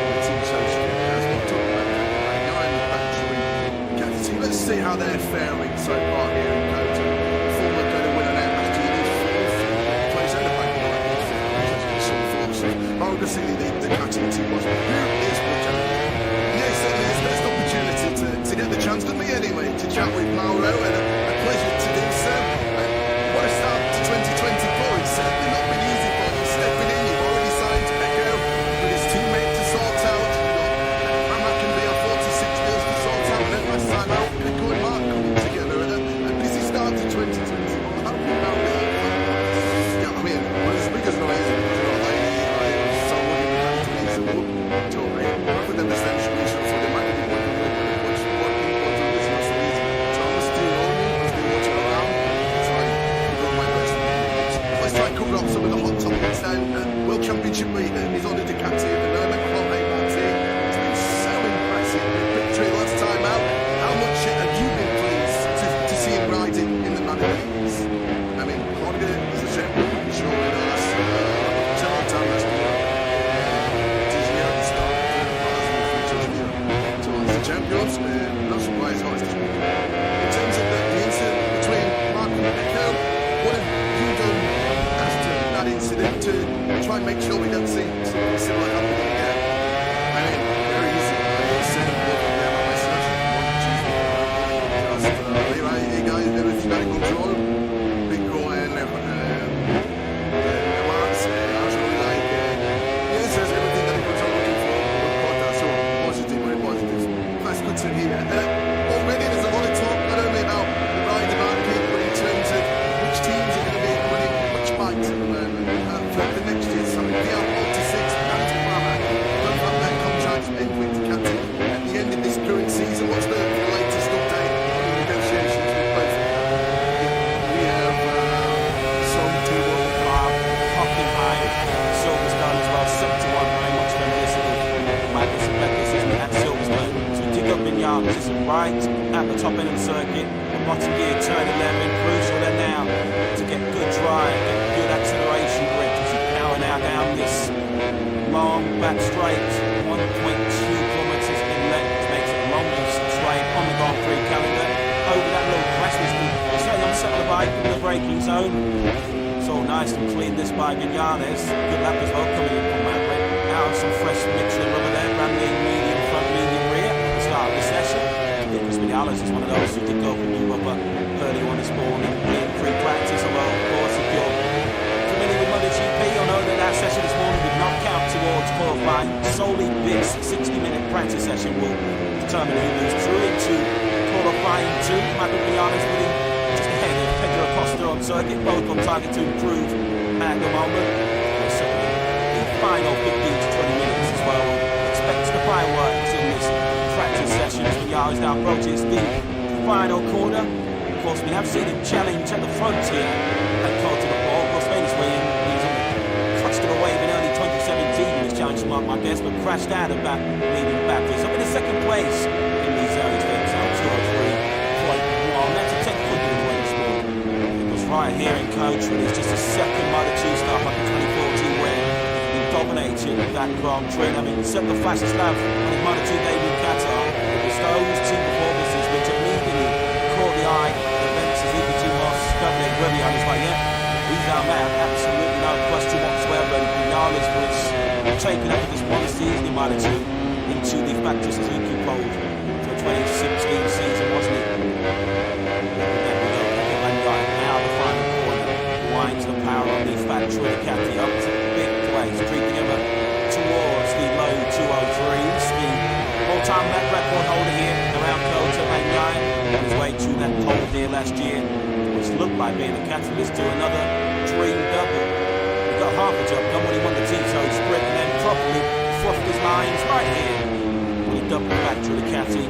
The team chose as we talked about by 9 battery capacity. Let's see how they're faring so far here in Kota. Former going to win an Lamborghini 4th place out of back 9. Obviously the Catalunya team was who is Pedro. Yes, it is the best opportunity to get the chance to me anyway to chat with Mauro and a pleasure to do so. What a start to 2024. It's certainly not been easy for you stepping in. You've already not surprised how it's disputed. In terms of the incident between Mark and Pedro, what have you done after that incident to try and make sure we don't see something similar happening again? I mean, very easy. I said both of them on my selection. Just right here, guys, everything under control. Big go and Marks, I was really like, yes, there's everything that he was looking for. So positive, very positive. That's good to hear. Already there's a lot of talk, not only about the rider market, but in terms of which teams are going to be winning which bikes at the moment for the next year. So the R46 and Mama, both have their contracts end with Ducati at the end of this current season. What's the latest update on the negotiations with both of them? We have some two of the club, Hockenheim, Silverstone as well, 71, very much reminiscent of Magnus and Beckers, isn't it, at Silverstone. So we dig up Vinales, it's right at the top end of the circuit, the bottom gear, turn 11, crucial then now to get good drive, get good acceleration grip as you power now down this long back straight, 1.2 kilometres in length, makes it the longest straight on the Grand Prix calendar. Over that little crest, we can stay on the side of the bike in the braking zone. It's all nice and clean this by Vinales. Good lap as well coming in from Maverick. Now some fresh Michelin rubber there, brand new medium front, medium rear at the start of the session. Because Vinales is one of those who did go for new rubber early on this morning in pre-practice. Although, of course, if you're familiar with MotoGP, you'll know that that session this morning did not count towards qualifying. Solely this 60-minute practice session will determine who moves through into qualifying 2. Michael Vinales winning just ahead of Pedro Acosta on circuit, both on target to improve at the moment. Certainly the final 15 to 20 minutes as well. Expect the fireworks in this practice session as Vinales now approaches the final corner. Of course, we have seen him challenge at the front here at Coulter the Ball. Of course, famous way he's on the clutched to the wave in early 2017 in his challenge to Mark Marquez, but crashed out of that leading back. He's up in the second place in these early things. That's a technical good way to score. It was right here in coach, and it's just a second Moto2 start like the 2014 where he dominated that Grand Prix. I mean, set the fastest lap on his Moto2 debut in Qatar. It was those two performances which immediately caught the eye of events as EPT Moss, Gabriel Guerrier was like, yeah, he's our man, absolutely no question whatsoever. And Vinales was taken up this one season in Moto2 into the factory Suzuki pole for 2016 season, wasn't it? Now the final corner winds the power on the factory Ducati up to big place, creeping ever towards the low 203s. The all-time lap record holder here around Kota Bagnaia on his way to that pole there last year, which looked like being the catalyst to another dream double. He got half a job done when he won the Tito sprint and then properly fluffed his lines right here when he doubled the factory Ducati.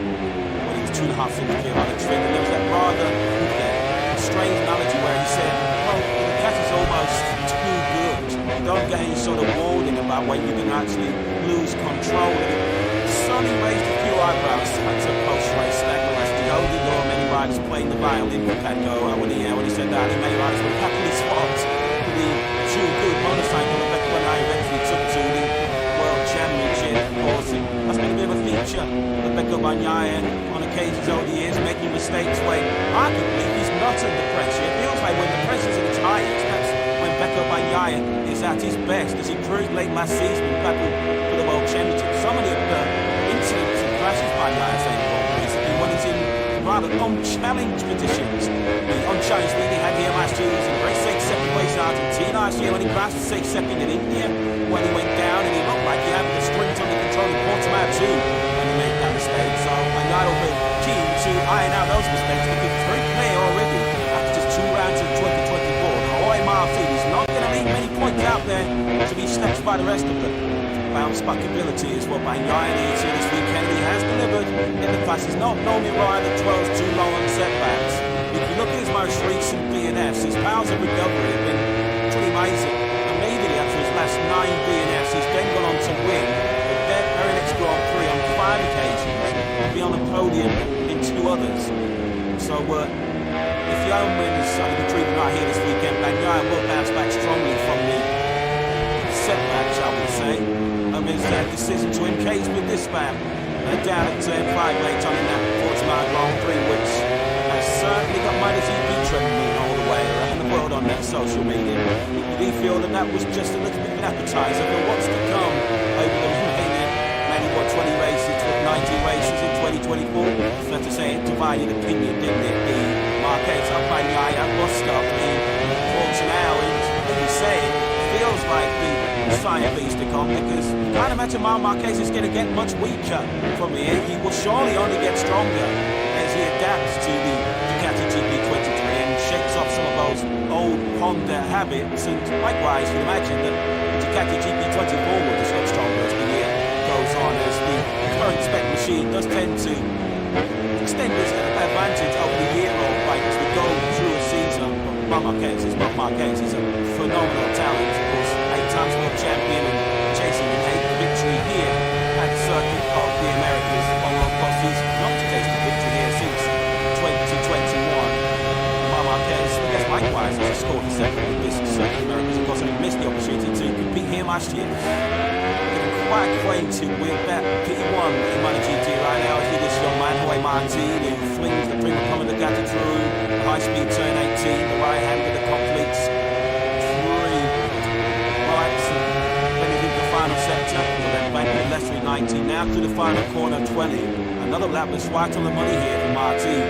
2.5 seconds clear on the trim, and there was that rather strange analogy where he said, well, the cat is almost too good. Don't get any sort of warning about when you can actually lose control of it. Sonny raised a few eyebrows at the post-race statement last year. Only know many riders playing the violin for Pedro when he said that. He many riders would happily spot the too good motorcycle that Beckham eventually took to the World Championship. Of course, that's been a bit of a feature of Beckham on occasions over the years, making mistakes when arguably he's not under pressure. It feels like when the pressure's at its highest, that's when Beckham is at his best, as he proved late last season in battle for the World Championship. So many of the incidents and crashes Bagnaia has recently when he's in rather unchallenged conditions. The unchallenged lead he had here last year was in very safe second place in Argentina last year when he crashed, safe second in India when he went down, and he looked like he had the sprint under control in Portimao too when he made that mistake. So Bagnaia will be keen to iron out those mistakes because it's very clear already after just 2 rounds of 2024 that Jorge Martin is not going to leave many points out there to be snatched by the rest of them. Bounce back ability is what Bagnaia needs here this weekend. He has delivered in the class. He's not normally a rider that dwells too long on setbacks. If you look at his most recent DNFs, his powers of recovery have been pretty amazing. Immediately after his last 9 DNFs, he's then gone on to win the very next Grand Prix on 5 occasions and be on the podium in 2 others. So if the own wins under the treatment right here this weekend, Bagnaia will bounce back strongly from the setback, shall we say, of his decision to encase with this man down at turn 5 late on in that social media. Do you feel that that was just a little bit of an appetizer for what's to come over the remaining many, 20 races, 19 races in 2024? So to say, it divided opinion, didn't it? The Marquez up by Yaya, Acosta in quarter now, and as you say, it feels like the sign of things to come, because you can't imagine Marquez is going to get much weaker from here. He will surely only get stronger as he adapts to the Ducati GP23 and shakes off some of those old Honda habits, and likewise you can imagine that Ducati GP24 will just get stronger as the year goes on, as the current spec machine does tend to extend its advantage over the year old bike as we go through a season. Marquez is a phenomenal talent, of course, 8 times world champion and chasing an 8th victory here at the Circuit of the Americas. Although of course he's not tasted victory here since 2021. Marquez, I guess likewise, has scored the second in this Circuit of the Americas. Of course, he missed the opportunity to compete here last year. Getting quite acquainted with that P1 in MotoGP right now. I see this young man, Jorge Martin, who flings the Prima Common Ducati through the high-speed turn 18, the right-hander that completes 3 rights, and then into the final sector. We'll then back to left 390 now to the final corner 20. Another lap that's right on the money here for Martin.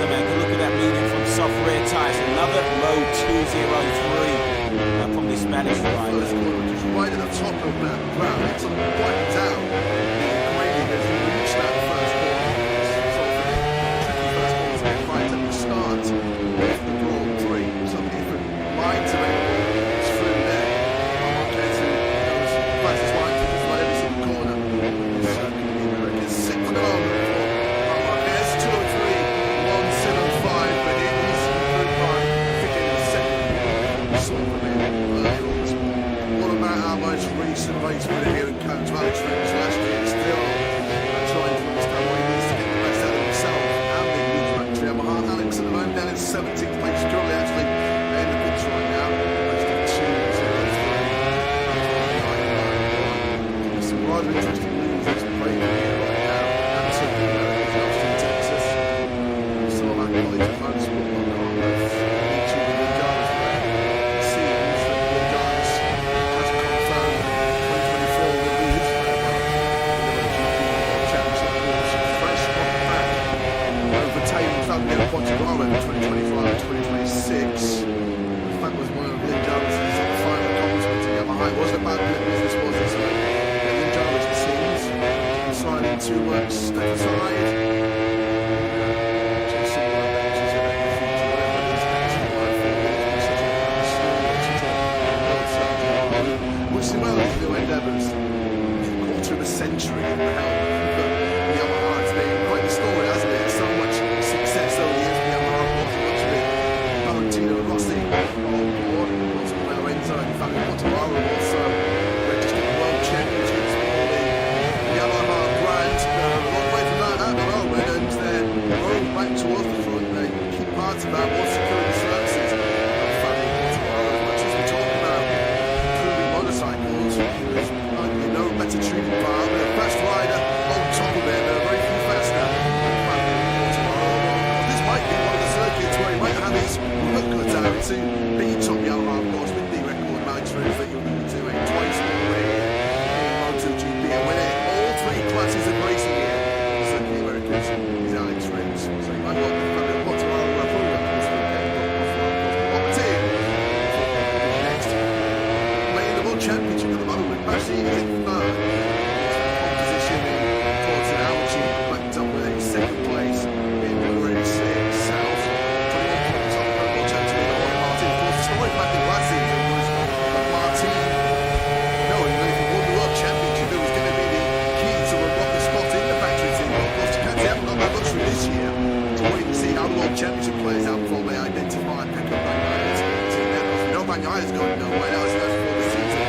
The man can look at that leading from soft rear tyres. Another low 203 from the Spanish rider. Just right at the top of that ground, it's on right down. The grading as you reach that first corner. It's sort of a tricky first corner to get right at the start of the Grand Prix. Some different lines available through there. Marquez, who goes fastest line to just about every single corner. It's going to be America's 6th at the moment for Marquez, 203, 175, but it is improved by 15 seconds. Sort of what about our most recent race winner here at Coach Alex Rins last year? Still trying to understand what he needs to get the best out of himself and the new factory. Yamaha Alex at the moment down in 17th place, currently actually in the pits right now. Some rather interesting news that's playing here right now. Absolutely Austin, Texas. Some of our colleagues at Motorsport.com have featured the new drivers there. It seems that the drivers has confirmed 2024 will be his championship course, fresh off the back, overtaking Fabio Quartararo in 2025 and 2026. That was one of Lynn Jarvis's final comments to Yamaha. It wasn't about doing business, was it? So Lynn Jarvis, it seems, deciding to step aside. Chasing one adventures in the future, whatever it is, actually life for him. Such a wishing well his new endeavours. Quarter of a century in the helm for Yamaha. It's been quite the story, hasn't it? So much success over the years for Yamaha. Much of it Valentino Rossi on board, also Lorenzo and Fabio Quartararo also registered world championships for the Yamaha brand. A long way from that at the moment, and they're rolling back towards the front. The key part of that was securing the services of Fabio Quartararo. As much as we talk about improving motorcycles, there's arguably no better tuning power than a fast rider on top of it. There are very few faster than Fabio Quartararo. This might be one of the circuits where he might have his work cut out to beat top Yamaha, of course, with the record Alex Rins that you're going to do it twice already in MotoGP and winning all 3 classes of racing here. Certainly Americans is Alex Rins. So you might want Fabio Quartararo probably on this weekend. What team? Next. Winning the World Championship at the moment. Actually, he's in third. Pole position in quarter now, which he backed up with a 2nd place in the race itself. 21 points on the World Championship in Jorge Martin. Of course, the story back in last season was Martin knowing that if he won the World Championship, it was going to be the key to unlock the spot in the factory team. But of course, Ducati haven't got that luxury this year. To wait and see how the World Championship plays out before they identify Pecco Bagnaio's team there. Because we know Bagnaio's going nowhere now, so that's for the season.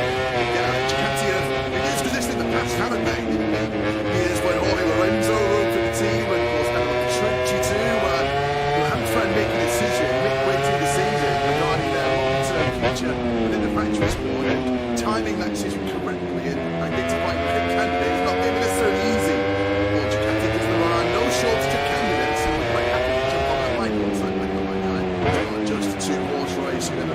Yeah, Ducati have been used to this in the past, haven't they? Years when Jorge Lorenzo rode for the team, and of course now Petrucci too. We'll have to try and make a decision midway through the season regarding their long-term future within the factory squad, and timing that decision correctly and identifying good candidates not going to be necessarily easy for Ducati, because there are no shortage of candidates who are quite happy to jump on that bike alongside Pecco Bagnaio. It's not just a 2-horse race, you're going to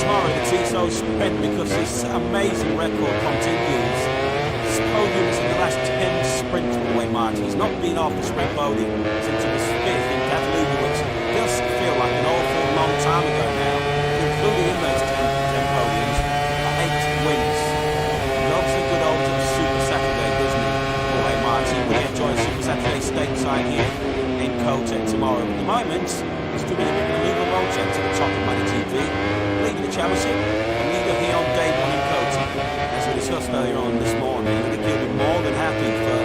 tomorrow the Tiso sprint because this amazing record continues. His podiums in the last 10 sprints for Wayne Martin. He's not been off the sprint podium since he was 5th in Catalunya, which does feel like an awful long time ago now, including in those 10 podiums, 8 wins. Loves a good old Super Saturday, doesn't he, for Wayne Martin? We enjoy a Super Saturday stateside here in Kotek tomorrow. At the moment, he's doing a bit of a legal roll check to the top of MotoGP, leading the championship, and leader here on day 1 in Kotek. As we discussed earlier on this morning, I think he'll be more than happy for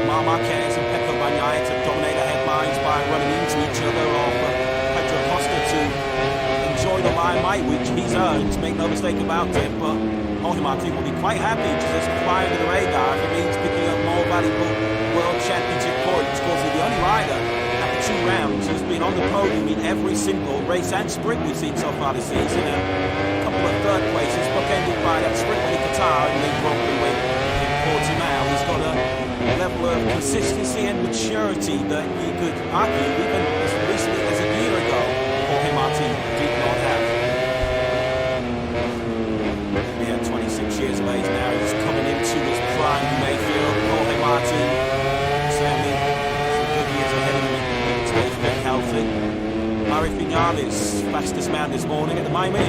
Marc Marquez and Pecco Bagnaia to dominate the headlines by running into each other, or for Pedro Acosta to enjoy the limelight which he's earned, make no mistake about it. But Jorge Martin will be quite happy to just fly under the radar if it means picking up more valuable World Championship points, because he's the only rider after 2 rounds who's been on the podium in every single race and sprint we've seen so far this season. A couple of third places, bookended by that sprint win in Qatar and then Grand Prix win in Portimao. He's got a level of consistency and maturity that you could argue even as recently as a year ago Jorge Martin did not have. Yeah, 26 years of age now, he's coming into his prime, you may feel. Jorge Martin certainly some good years ahead of him if he stays fit healthy. Vinales, fastest man this morning at the moment.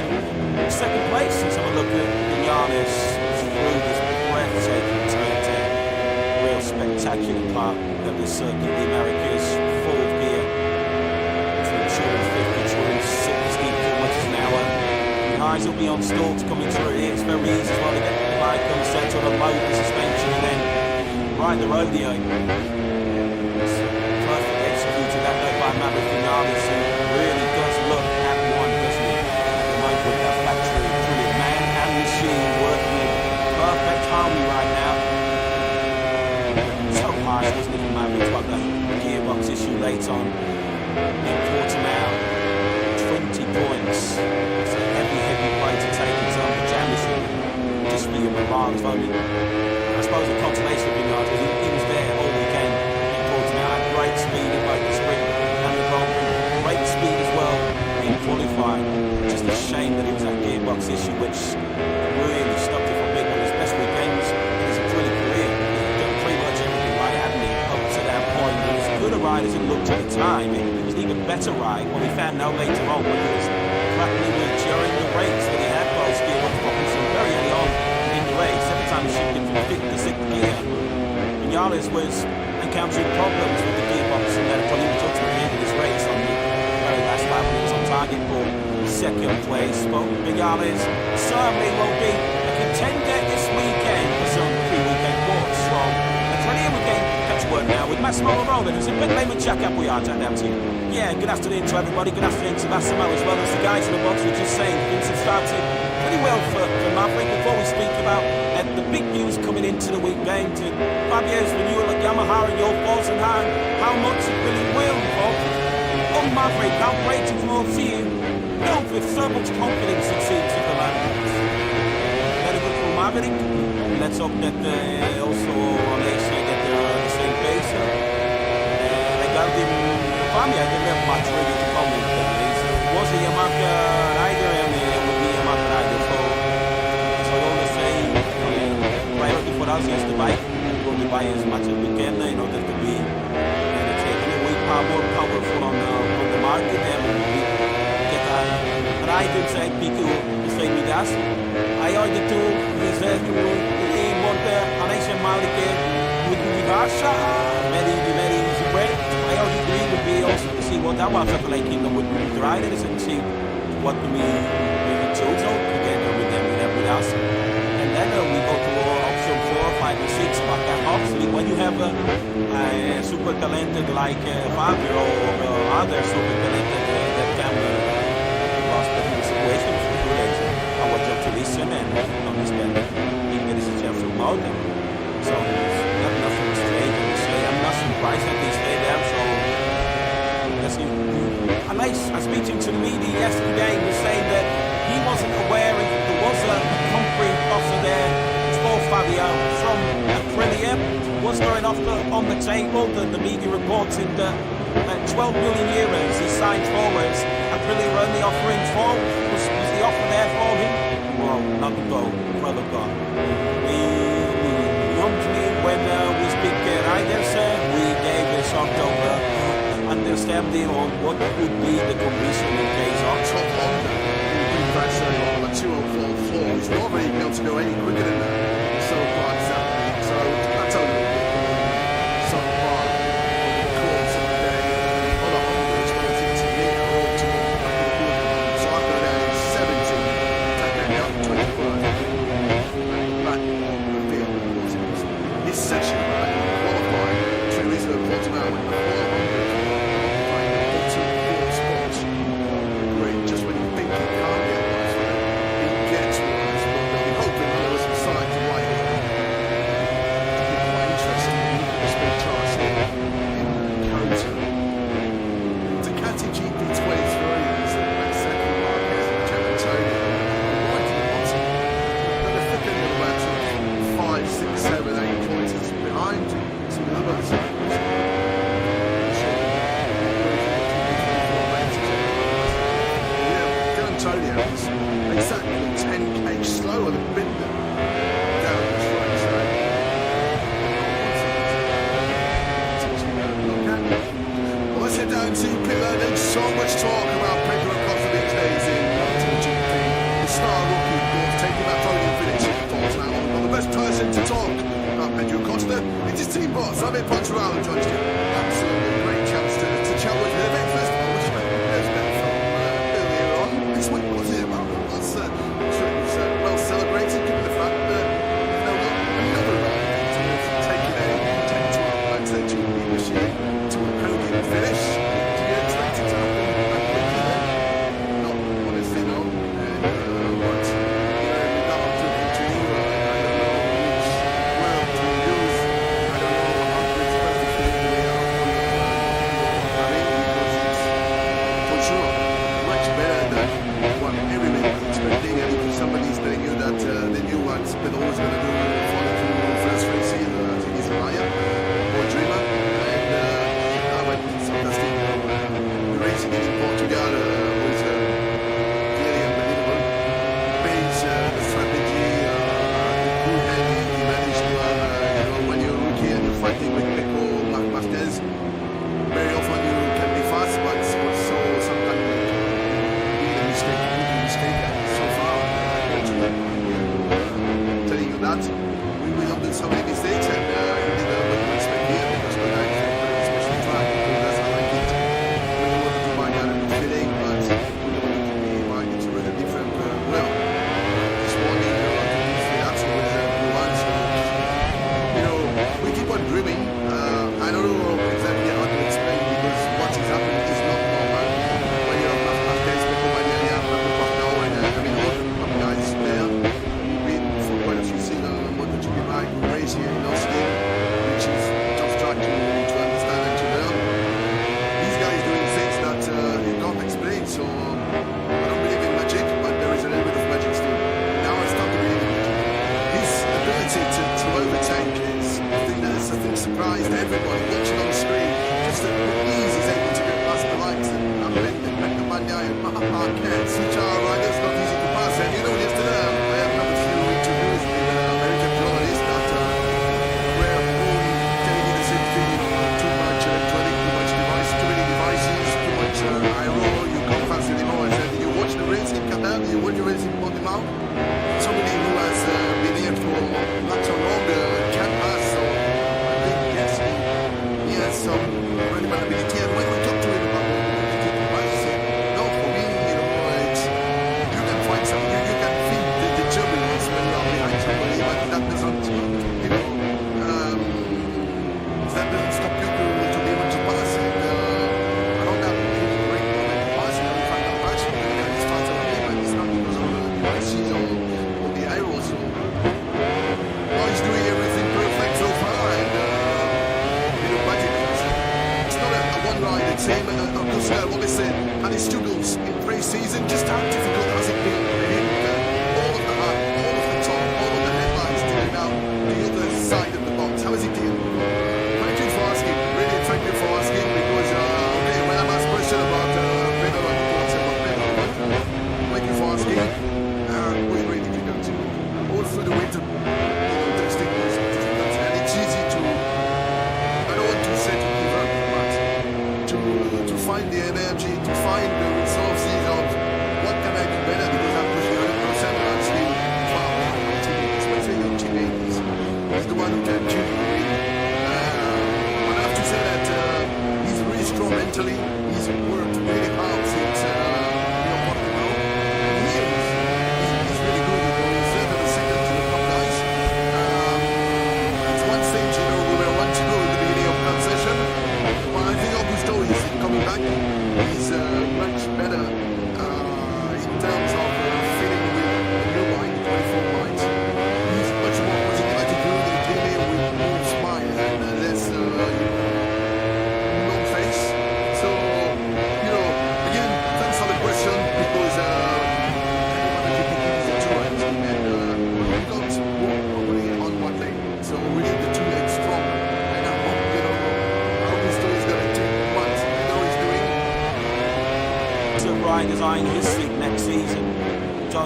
Second place, let's have a look at Vinales through this breathtaking turn 10. Real spectacular part of the circuit, the Americas, 4th gear, between 250, 260 kilometers an hour. The eyes will be on stalks coming through here. It's very easy as well to get the bike on the centre of a load the suspension and then ride the rodeo. It's perfectly executed that note by Maverick Vinales, who really does look at one, doesn't he? At the moment with that factory, brilliant man and machine working in perfect harmony right now. So harsh, wasn't it, for Maverick? Got the gearbox issue late on in Portimao. 20 points. It's a heavy play to take in terms of championship. Just for your morale, I suppose the consolation of Vinales was he was there all weekend in Portimao at great speed in both the sprint and the Grand Prix. Great speed as well in qualifying. Just a shame that it was that gearbox issue which really stopped it from being one of his best weekends in his brilliant career. He's done pretty much everything right, hadn't he, up to that point. And as good a ride as it looked at the time, it was an even better ride when we found out later on when he was grappling with during the race that he had both gearbox problems very early on in the race. Every time he shifted from 5th to 6th gear, Vinales was encountering problems with the gearbox, and then probably took to the end of this race on the very last lap when he was on target for 2nd place. But Vinales certainly will be a contender this weekend for some pre-weekend course. So that's ready, and we can catch word now with Massimo Roland, who's in pit lane with Jack Appleyard. Down to you. Yeah, good afternoon to everybody. Good afternoon to Massimo as well as the guys in the box. We're just saying things have started pretty well for Maverick. Before we speak about the big news coming into the weekend, and 5 years renewal at Yamaha and your thoughts and how much it really will involve on Maverick. How great it will see you built with so much confidence it seems to the man. Very good for Maverick. Let's hope that also on Asia that they're on the same pace. Regarding Fabio, I didn't have much ready to comment. He was a Yamaha rider and would be a Yamaha rider. So I always say priority for us is the bike. We will buy as much as we can in order to be more powerful on the market, and we get a rider inside Pico Femidas. I ordered the tool, is that in what Alexia Malik would be Vasha, very easy way. I already agree would be also to see what that was like in the would be riders and see what we chose together with them with us. And then we go to option 4, 5, and 6. But obviously, when you have a super talented like Fabio or other super talented that can lost the situation for two days, our job to listen and understand if there is a chance to promote them. So there's nothing strange to say. I'm not surprised that they stay there. So let's see. I was speaking to the media yesterday, he was saying that he wasn't aware if there was a concrete offer there for Fabio from Aprilia. Was there an offer on the table? The media reported that 12 million euros he signed forwards. Aprilia were only offering 4. Was the offer there for him? Well, not the goal, brother God. We lumped me when we speak riders. We gave us October understanding on what would be the condition in case of Top Honda. Pretty fast on a 204.4. He's not really able to go any quicker than that. So far this afternoon. So that's only so far on the course of the day. On a Honda, it's relative to me. I wrote to him. So I go down in 17. Take that down to 25. Back on the field. His session, right? Qualifying. 2 weeks ago, Portimao went the 400. Just when you think you can't get worse, it gets worse. But they'll be hoping that there was some signs of light. It'll be quite interesting to look at the speed charts here in Acosta. Ducati GP23 is the best second Marquez and Antonio. Right to the bottom. Then they're thicker than about 5, 6, 7, 8 points behind some of the others. Antonio's exactly 10k slower than Binder down this race. Well, let's head down to Pillar. There's so much talk about Pedro Acosta these days in MotoGP. The star rookie, of course, taking that podium finish in Portimao. Well, the best person to talk about Pedro Acosta is his team boss, Javier Poncharal, joins you. Absolutely great chance to chat with him. First of all, which there's been from earlier on. This week was it about well celebrated given the fact that another rider taking a 10-12 back to the GP machine to a podium finish. Do you expect it to happen that quickly then? Not honestly, no. But that opportunity, I don't know which world to use. I don't know how to express the feeling we are having because it's for sure much better than what everybody was expecting, and if somebody's telling you that they knew what Pedro was going to do for the first race here, I think he's a liar or a dreamer. And but it's fantastic. Racing in Portugal was really unbelievable. Pace, the strategy, the cool head he managed to have. When you're a rookie and you're fighting with Pedro Marquez, very often you can be fast, but also sometimes mistake so far. Telling you that we will not do so many mistakes, and indeed what you expect here because we're not especially track because I like it. We don't want to find out a good feeling, but we might need to run a different well. This morning that's with the ones we keep on dreaming. I don't know exactly how to explain because what is happening is not normal. When you have Marquez, guys there, we've been for quite a few seasons on MotoGP bike, race here in Austin, which is tough track to understand and to learn. These guys doing things that you can't explain, so I don't believe in magic, but there is a little bit of magic still. Now I start to believe in magic. His ability to overtake is the thing that has, I think, surprised everybody watching on the screen. Just the ease he's able to get past the likes and Manya and Marquez, which are riders not easy to pass. And yesterday I have had a few interviews with American journalists that were all telling me the same thing, too much electronic, too much device, too many devices, too much aero, you can't pass anymore. I said, you watch the race in Qatar, you watch the race in Portimao, somebody who has been here for not so long can pass, so I think yes, he has some credibility. And when we talk to him about that doesn't stop you to be able to pass, and I don't have any great moment to pass, and we find out actually when he starts on him, and it's not because of the devices or the aero, so well, he's doing everything perfect so far, and but it's not a one-rider team, and Acosta obviously had his struggles in pre-season. Just how difficult has it been for him? All of the high, all of the top, all of the headlines to get out the other side of the box. How is he dealing? Thank you for asking. Really, thank you for asking because when I'm asked question about Pedro, I want to answer about Pedro. Thank you for asking. energy to find the resources of what can I do better, because I'm pushing 100% and I'm still far behind my teammates. My favorite teammate is the one who can achieve the win. But I have to say that he's really strong mentally. He's worked really hard since Portugal. And he's really good. He's third and second to the top guys. At one stage, we were 1 to go in the beginning of that session. But I think Augusto is coming back. He's much better in terms of feeling with a new mind, 24 minds. He's much more positive attitude and clearly with more smile and less long face. So, again, thanks for the question, because MotoGP is a two-hand team and we don't work properly on one leg. So we need the two legs strong. And I hope, Augusto is going to take what he's doing. So Ryan is eyeing his seat next season.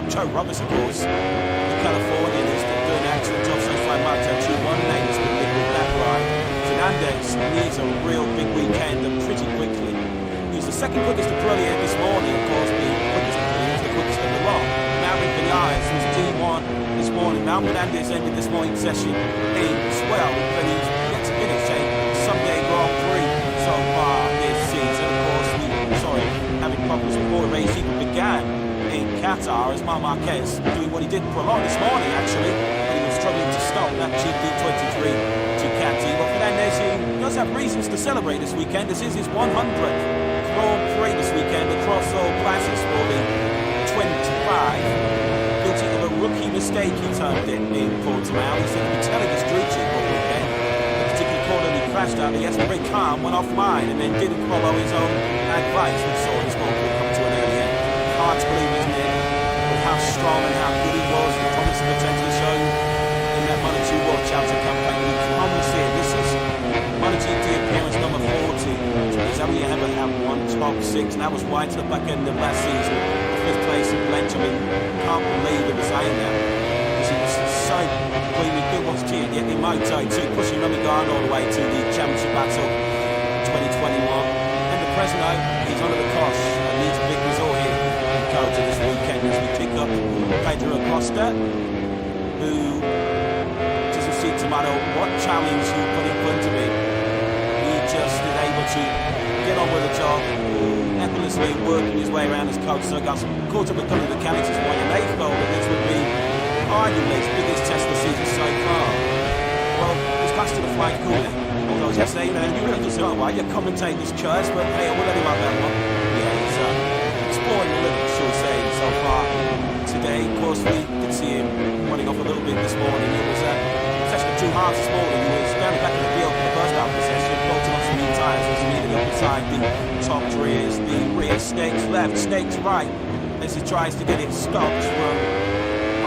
Joe Roberts, of course, the Californian, is doing an excellent job so far in Moto2. One name has been linked with that ride. Fernandez needs a real big weekend and pretty quickly. He's the second quickest Aprilia this morning, of course, the quickest Aprilia is the quickest of the lot. Maverick Vinales was D1 this morning. Now Fernandez ended this morning's session in swell, but he's yet to finish a Sunday Grand Prix so far this season. Of course, having problems before the race even began in Qatar, as Marc Marquez doing what he did for a lot this morning, actually, when he was struggling to stop that GP23 Ducati. But Fernandez, he does have reasons to celebrate this weekend. This is his 100th Grand Prix this weekend across all classes for the 25. Guilty of a rookie mistake, he termed it in Portimao. He said he'd been telling his crew chief all weekend. The particular corner he crashed out, he had to be very calm, went offline, and then didn't follow his own advice, which saw his Grand Prix come to an early end. Hard to believe, isn't it, with how strong and how good he was, the promise and potential shown in that Moto2 World Championship campaign. We come and see it. This is MotoGP appearance number 40. He's only ever had one top 6, and that was right to the back end of last season. Fifth place in Benjamin. Can't believe it was saying that, because he was so gleaming good watching it in Moto2, pushing Richigamme all the way to the championship battle 2021. And the President, he's under the cosh and needs a big result here in Catalunya this weekend as we pick up Pedro Acosta, who doesn't seem to matter what challenge you put in front of him. He just is able to get on with the job, effortlessly working his way around his coach. So I got caught up with a couple of mechanics this morning, and they felt that this would be arguably his biggest test of the season so far. Well, he's passed to the flight cooler. Although yesterday, you really just know why you're commentating this choice, but hey, I will let him have that one. Yeah, he's exploring the limits, shall we say, so far today. Of course, we did see him running off a little bit this morning. It was a session of 2 halves this morning. He was down the back of the field for the first half of the session, bolting on some new tyres, was immediately up beside the top rears. The rear stakes left, stakes right, as he tries to get it stopped from,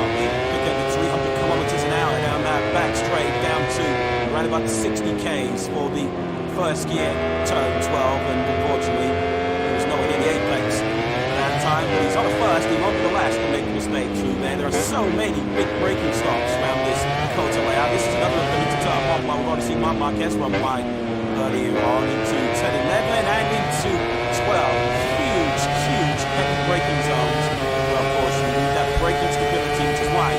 looking at 300 kilometres an hour down that back straight down to around about the 60 k's for the first gear, turn 12, and unfortunately he was nowhere near the apex at that time. But he's on the first, he won't be the last to make a mistake through there. There are so many big braking stops around this Dakota layout. This is another ability to turn one while we've already seen Marc Marquez run by earlier on into 10, 11 and into 12. Huge heavy braking zones. Well, of course, you need that braking stability, which is why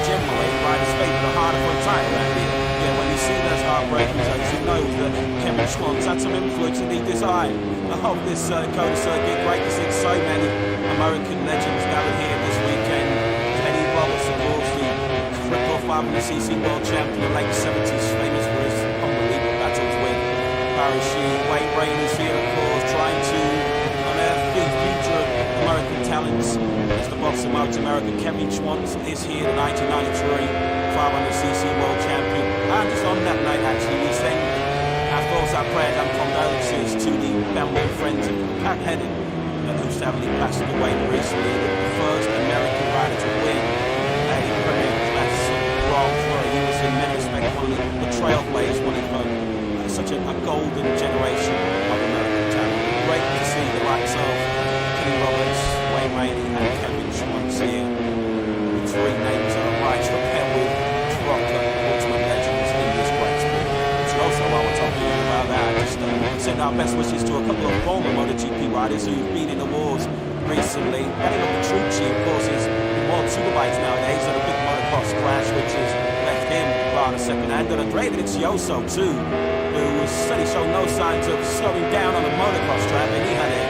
generally riders favour the harder front tyre around here. Yeah, when you see those hard braking zones, you know that Kevin Schwann's had some influence in the design of this Dakota circuit. Great to see so many American legends gathered here this weekend. Kenny Roberts, of course, the triple 500cc world champion in the late 70s, famous for his unbelievable battles with Barry Sheen. Wayne Rain is here, of course, trying to unearth the future of American talents. As the boss of Motor America, Kevin Schwantz is here, the 1993 500cc world champion. And just on that night, actually, we send our thoughts, our prayers, and condolences to the family and friends of Pat Henning, who sadly passed away recently, the first American rider to win a Premier Class Grand Prix. He was in many respects one of the trailblazers, one of such a golden generation of American talent. Great to see the likes of Kenny Roberts, Wayne Rainey, and Kevin Schwantz here. The 3 names are right to pair with proper ultimate legends in this great sport. So also while we're talking about that, just send our our best wishes to a couple of former MotoGP riders who've been in the wars recently. Pedro, of course, is in World Superbikes nowadays, had a big motocross crash which has left him rather second-hand. And Richigamme too, who was certainly showing no signs of slowing down on the motocross track, and he had a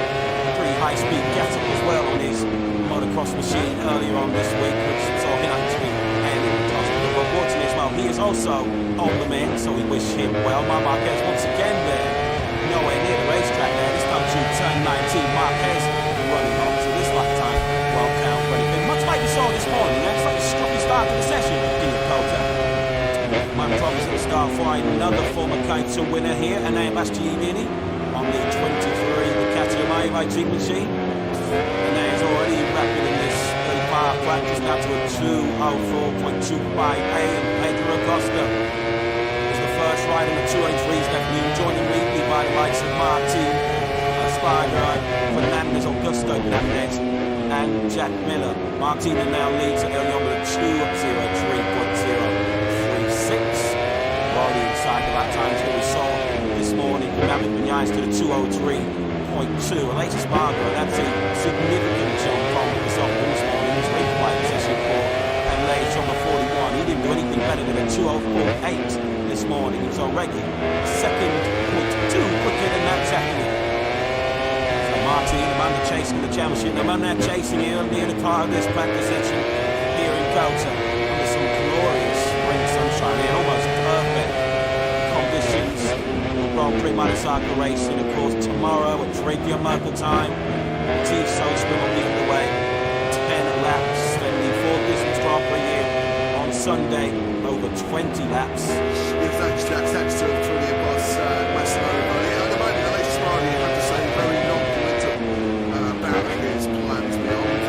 pretty high-speed get-up as well on his motocross machine earlier on this week, which saw him actually handing the hospital. But fortunately as well, he is also on the mend, so we wish him well. Marquez once again there, nowhere near the racetrack there. This time to turn 19, Marquez running on to this lap time. Well count for anything. Much like we saw this morning, that's like a scruffy start to the session in the Kota. My promise at the start for another former Kota winner here, and Giarbox on the 23 Catalunya Dream Machine. And there's already rapid in this early part of practice, down to a 2:04.25. And Pedro Acosta is the first rider in the 283s, definitely joining immediately by the likes of Martin, Spider, Fernandez, Acosta, Fernandez, and Jack Miller. Martina now leads at early on with a 2:03.036. While the inside of that time that we saw this morning, David Vinales to the 2:03.2. Alex Espargaro, that's a significant jump from this afternoon this morning. He's very quiet position for and later on the 41. He didn't do anything better than a 2:04.8 this morning. He's already second, 0.2 quicker than that Jackie. So Martin, the man that's chasing the championship, the man that's chasing here near the car of this practice session here in Kota under some glorious spring sunshine here, almost perfect conditions. Grand Prix motorcycle racing, of course, tomorrow at Richigamme local time. Sesion will be underway. 10 laps, then the fourth distance Grand Prix here on Sunday, over 20 laps. Thanks, Jack. Thanks to the boss, Massimo Rivoli. At the moment, the latest party, I have to say, very non-committal about his plans beyond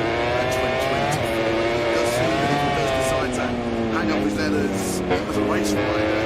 2024. He does seem that if he does decide to hang up his letters as a race rider,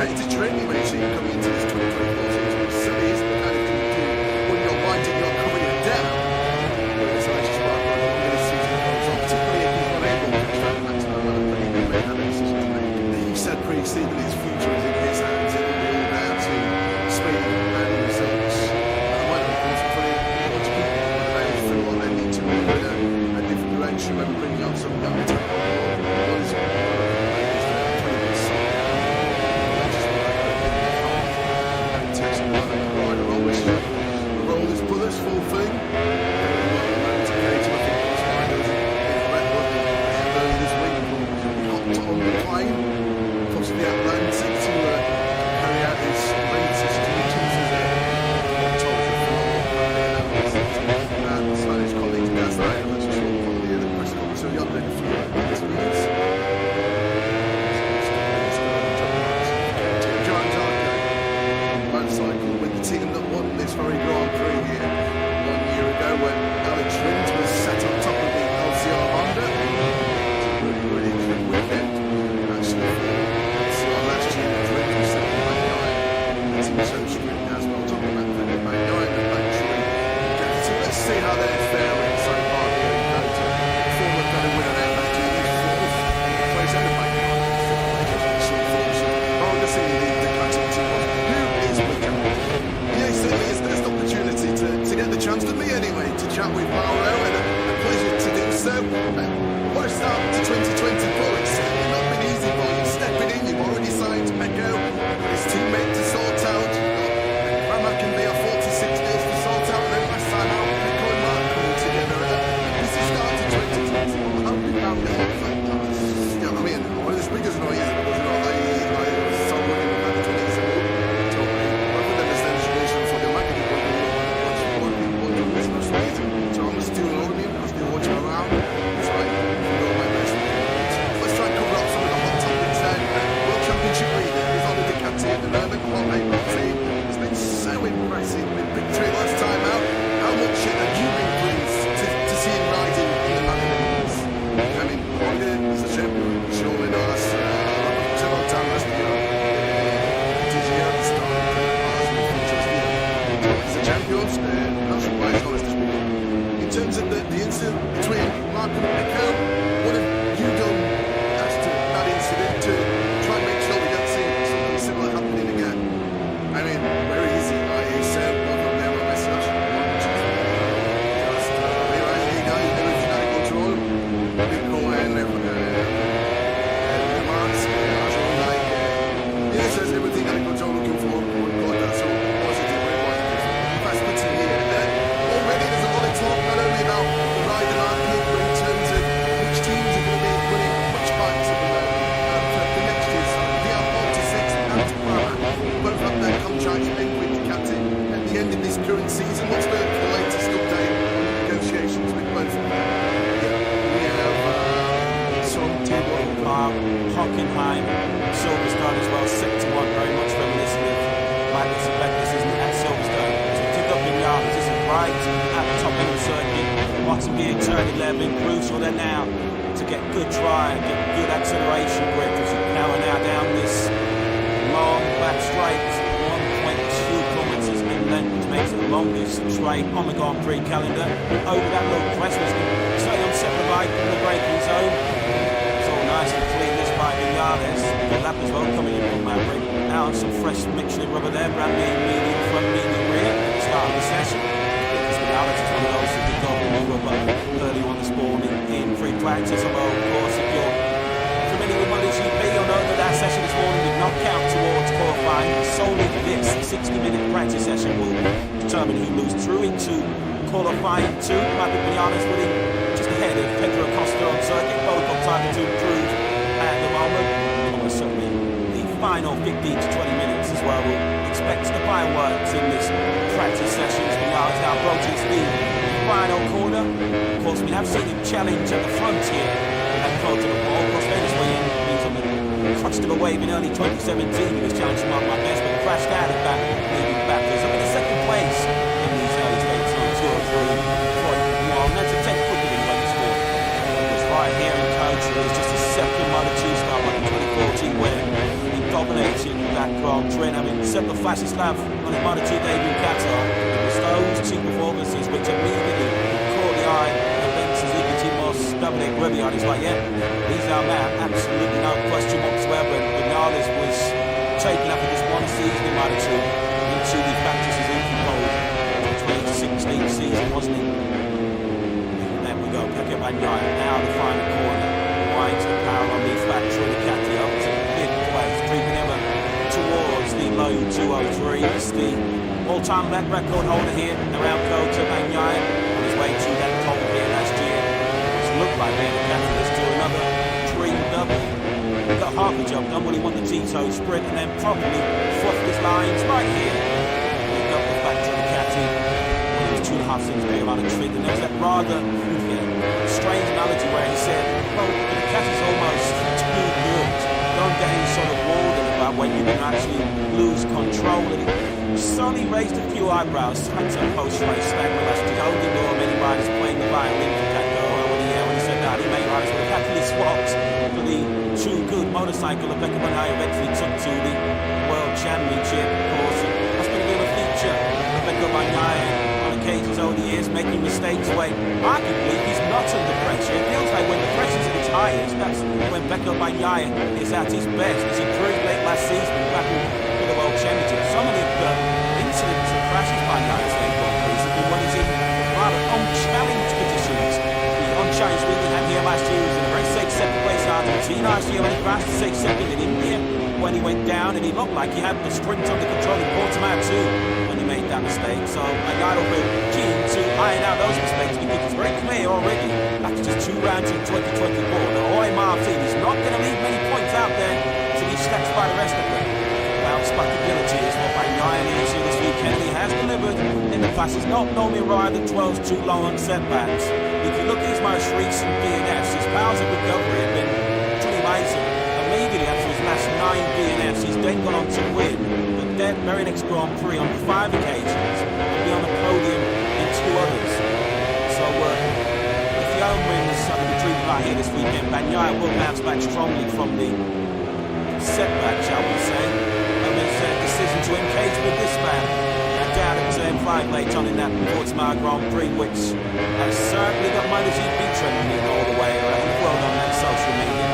It's a training machine coming into this 2024 season. So it is the kind of thing you do when you're winding your career down. It's actually smart for as long as this season goes on, particularly if he's not able to extract maximum amount of money and make that decision to make. He said previously that his future is in his hands. It will be all down to speed and results. And when it comes to playing, you want to keep the players through what they need to move in a different direction when bringing up some young talent. What is it? Full thing. This week, we hopped on the plane. team that won this very Grand Prix here 1 year ago when Alex Rins was set on top of the LCR Honda. Really, really good weekend. Actually, LCR last year was Rins was second by 9. The team so strict as well, talking about the by 9 and battery. So let's see how they're faring so far here in Kota. Former kind of winner there last year, he's fourth. Plays out of by 9. To get the chance to me anyway, to chat with Mauro, and a pleasure to do so. What a start to 2020, Paul. It's certainly not been easy for you stepping in. You've already signed Pedro, his teammate to sort out. Pramac and they are 46 days to sort out, and then last time out, Pedro and Mark coming together. This is start to 2020. Well, how have you found it? Yeah, I mean, one of the speakers know is I saw one in the 20 seconds. Rather than the station for the marketing. So I'm still loading him, I'm still watching around. So I do my best. Let's try and cover up some of the hot topics then. World Championship leader is on the Ducati at the moment. It's been so impressive with victory last time out. How much have you been pleased to see him riding in the magazines? I mean, Honda is a champion, surely not us. Several times last year. TGR at the start of the class, it's the champions, not surprised, honestly speaking. In terms of the incident between Mark and Pedro, what have you done as to that incident to try and make sure we don't see something similar happening again? I mean, very easy. I said both of them on message. Just realizing you guys everything out of control. Big call and remarks. Yes, there's everything out of control looking for. That's all positive. Already there's a lot of talk not only about the rider market, but in terms of which teams are going to be winning which bikes at the moment. For next year's side, we are 46 and Pramac. Both have their contracts made with Ducati at the end of this current season. What's the latest update on the negotiations with both of them? We have some table Hockenheim, Silverstone as well, 71, very much reminiscent of Magnus and Beckers, isn't it, at Silverstone. This is right at the top of the circuit. Bottom gear, turn 11, crucial there now to get good drive, get good acceleration grip as you power now down this long back straight, 1.2 kilometres in length, which makes it the longest straight on the Grand Prix calendar. Over that little crest, was stay on separate right in the braking zone. It's all nice and clean this by Fernandez. Good lap as well coming in from Maverick. Now some fresh Michelin rubber there, brand new medium front, medium rear. Start of the session. Because Alex is one of those who did go rubber early on this morning in free practice. Although, of course, if you're familiar with MotoGP, you'll know that that session this morning did not count towards qualifying. Solely this 60-minute practice session will determine who moves through into qualifying 2. Might be Fernandez winning just ahead of Pedro Acosta on circuit. Both got time to improve at the moment. Almost certainly the final 15 to 20 minutes as well. We'll expect the fireworks in this practice session as Fernandez now approaches the final corner. Of course, we have seen him challenge at the front here at Kota before. Of course, famously he's on the crutch of a wave in early 2017. He was challenging Mark Marquez, but crashed out of that, leaving backwards. Up in the second place in these early states on 203.1. That's a 10-foot in the score. It's right here in Kota. It's just a second Moto2 start like the 2014 winner. Dominated that Grand Prix, having set the fastest lap on his Moto2 debut Qatar. It was those two performances which immediately caught the eye of Benz's Moss Dominic Remy on his way. Yeah, he's our man, absolutely no question whatsoever. And Fernandez was taken after this one season in Moto2 into the practices in Pole, 2016 season, wasn't he? And there we go, Peke Bagnaia, now the final corner, wide to the power on the factory, the Ducati up to creeping ever towards the low 203s. The all-time lap record holder here around Kota, Bagnaia, on his way to that pole here last year. It's looked like being a catalyst to another dream double. He got half the job done when he won the Tito sprint and then probably fluffed his lines right here. He got the factory Ducati. Well, it was 2.5 seconds very on a treat. And there was that rather strange analogy where he said, well, the Ducati's almost too good. Don't get any sort of warning about when you can actually lose control. And so only raised a few eyebrows at some post-race statement last year. Holding door, many riders playing the violin for Pedro. When he said that, he made riders would have happily swapped for the too good motorcycle that Pecco Bagnaia eventually took to the World Championship. Of course, that's been a bit of a feature of Pecco Bagnaia on occasions over the years, making mistakes when arguably he's not under pressure. It feels like when the pressure's at its highest, that's when Pecco Bagnaia is at his best. As he proved late last season, back for the World Championship. Some of the incidents and crashes Bagnaia's made recently when he's in rather unchallenged positions. The unchallenged win he had here last year was in a race 6 second place in Argentina last year when he crashed to 6 second in India when he went down, and he looked like he had the sprint under control in Portimao too when he made that mistake. So Bagnaia will be keen to iron out those mistakes because it's very clear already after just 2 rounds in 2024 that Jorge Martin is not going to leave many points out there to be snatched by the rest of them. Spectability is what Bagnaia is here this weekend. He has delivered in the past. He's not normally a rider that dwells too long on setbacks. If you look at his most recent DNFs, his powers of recovery have been pretty amazing. Immediately after his last 9 DNFs, he's then gone on to win the very next Grand Prix on 5 occasions and be on the podium in 2 others. So if the own wins under the dream right here this weekend, Bagnaia will bounce back strongly from the setback, shall we say. Decision to engage with this man down at turn 5 late on in that Portimao Grand Prix, which has certainly got MotoGP trending all the way around the world on that social media.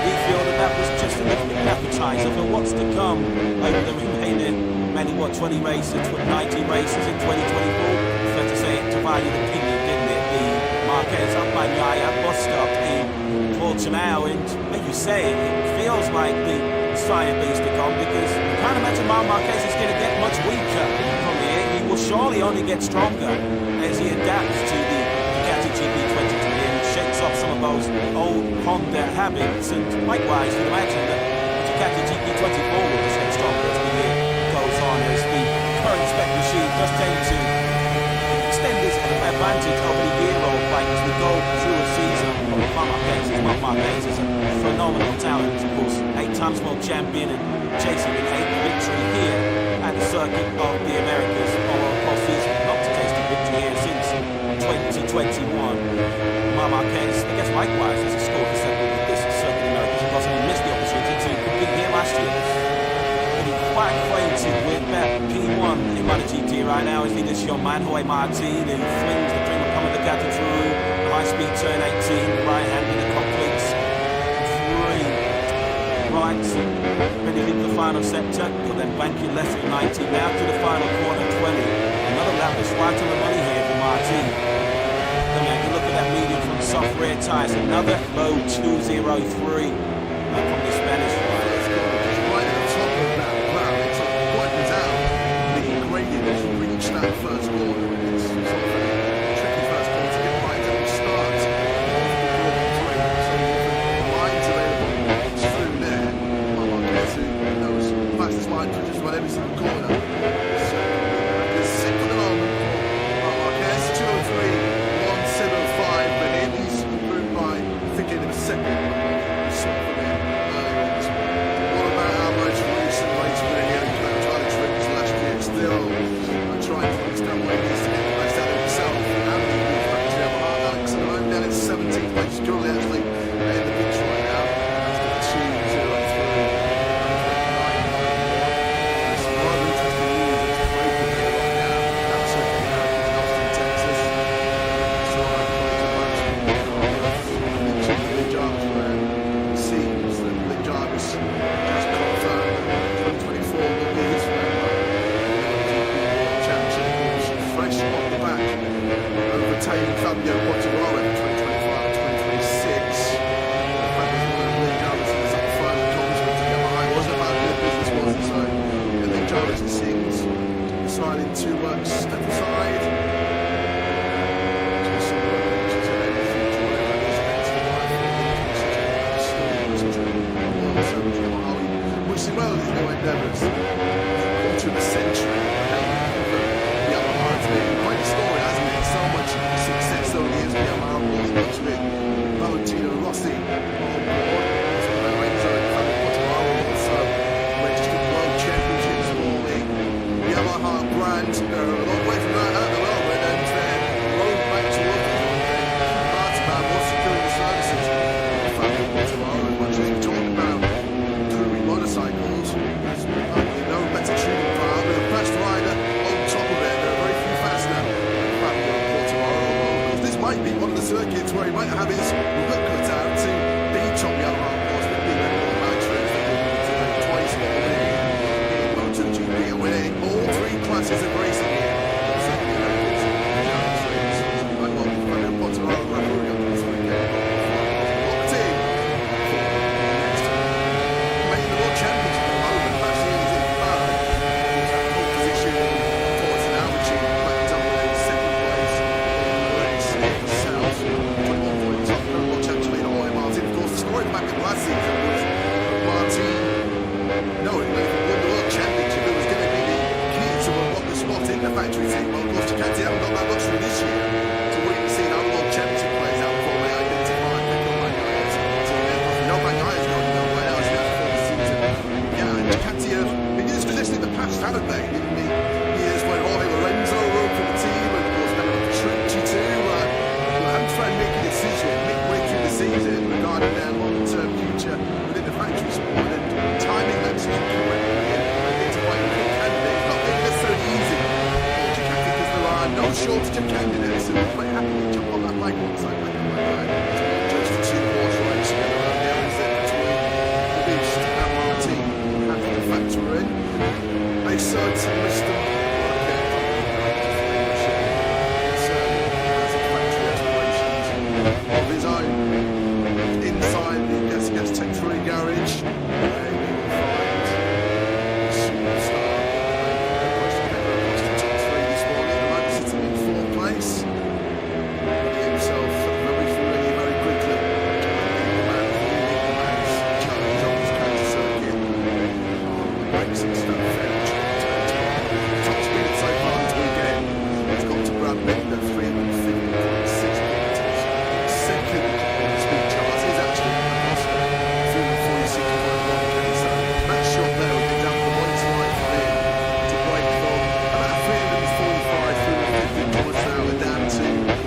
We feel that was just a little bit of an appetizer for what's to come over the remaining many, 20 races, 19 races in 2024. Fair to say it divided opinion, didn't it? The Marquez up by Bagnaia bus stop in Portimao, and as you say, it feels like the Sire beast to come, because you can't imagine Marquez is going to get much weaker from here. He will surely only get stronger as he adapts to the Ducati GP23 and shakes off some of those old Honda habits. And likewise, you'd imagine that the Ducati GP24 will just get stronger as the year goes on, as the current spec machine does tend to extend his advantage over the year old bike as we go through a season. Marquez is a phenomenal talent, of course, 8 times world champion and chasing an 8th victory here at the circuit of the Americas. Although, of course, he's not tasted victory here since 2021. Marquez, I guess, likewise, has a score for second with this circuit of Americas. Of course, he missed the opportunity to compete here last year. But he's quite acquainted with that P1 in MotoGP right now as leader young man, Jorge Martin, who flings the dream of coming to Ducati through high-speed turn 18, right-hand in the completes 3 rights, ready into the final sector. He'll then bank it left at 19, now to the final corner 20. Another lap that's right on the money here for Martin. Then we have to look at that medium from soft rear tyres. Another low 203 from the Spanish rider. Right at the top of that ground, it's widens out the gradient as you reach that first corner. It's sort of a tricky first corner to get right at the start of the Grand Prix. So the lines available through there. Marquez, who knows, passes line for just about every single corner. So it's sick for the moment for Marquez. 203, 175, but he's improved by, I think, in a second. What about our most recent race winning outcome? Trying to trick us last year still. I'm trying to understand what he needs to get the best out of himself. And he moves back to the other half. Alex at the moment down in 17th place. He's currently actually in the pits right now. That's got 2-0-3. There's a lot of interesting news that's breaking here right now. That's certainly American in Austin, Texas. So I'm going to watch the Richigamme where it seems that Richigamme just confirmed that 2024 will be his championship. Fresh off the back, overtaking Fabio Quartararo in 2025 and 2026. The fact that Richigamme is up front and confident to get behind wasn't about good business, was it? So Richigamme, it seems, decided to step aside. Well, there's no endeavours quarter of a century. The Yamaha's been quite a story, hasn't it? So much success over the years. The Yamaha was much with Valentino Rossi on board. So Lorenzo and Fabio Quartararo also registered world championships for the Yamaha and they're a long way from that at the moment, and they're rolling back towards the parts about more security services. In fact, tomorrow, as much as you talk about touring motorcycles, there's probably no better tuning part with a fast rider on top of it. There are very few fast now. In fact, tomorrow, this might be one of the circuits where he might have his work cut out to be top Yamaha course, but being able to nitrous twice already in MotoGP and winning all three classes of racing here. Factory team, well, of course, Ducati haven't got that luxury this year to wait and see how the World Championship plays out before they identify and pick up Bagnaia. So, no Bagnaia's going nowhere else yet before the season. Yeah, and Ducati have been used to this in the past, haven't they? In the years when Jorge Lorenzo rode for the team, and of course, then Petrucci too. And trying to make a decision midway through the season regarding their long-term future within the factory sport, and timing that decision correctly and identifying a good candidate. Not being necessarily easy. No shortage of candidates, and we're quite happy to jump on that bike once I back on my ride. Just to see the horse race going around the areas there between the Beast and Martin, happy the factor in. They search and Mr. of his own inside the yes, Tech3 garage. Where we will find superstar. Himself very familiar very quickly. The man challenge on his counter circuit. Racing stuff top speed so far this weekend. He's got to Brad Binder 350.6 kilometres. Second speed chart is actually Acosta 346.1k. So that shot there would be down the what it's like for him to break from about 345 through 50 kilometres an hour down to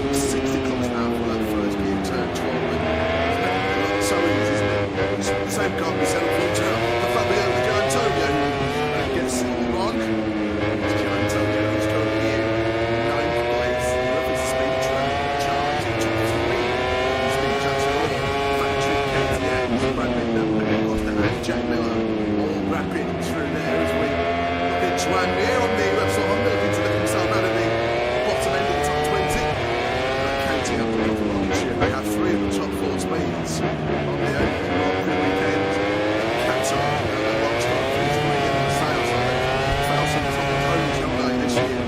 60 kilometres an hour for that first gear turn 12. And so easy, isn't it? The same can't be said for Fabio Di Antonio, who gets it all wrong. It's Di Antonio who's currently in 9th place. Lovely speed trap chart in top 3. Speed charts are all factory KTMs, Brad Binder, Acosta and Jack Miller all rapid through there as we look at Juan here on the left side. I'm looking to look himself out of the bottom end of the top 20. KTM they have 3 of the top 4 speeds on the opening Grand Prix weekend. Qatar and Rockstar finished brilliant in the sales. They fell some from the podiums not this year.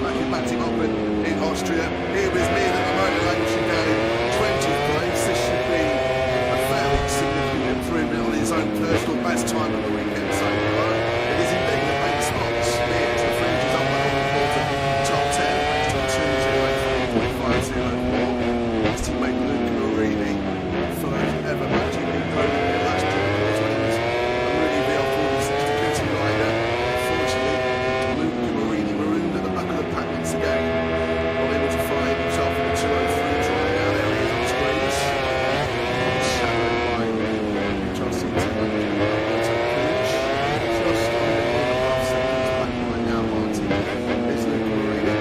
Back him up in Austria. Here is me at the moment, Richigamme, 20th place. This should be a fairly significant improvement on his own personal best time of the weekend so far. It is indeed the main spots. Here to the fringes up by all important top 10. Top 208.504. His teammate Luke Marini, first ever MotoGP podium here last year. Of course, when he was a really VL46 Ducati rider. Unfortunately, Luke Marini marooned at the back of the pack once again. Unable to find himself in the 203 drying out areas on screens. Shadowed by Chelsea team. Just under 1.5 seconds back by now, Martin. Is Luke Marini. I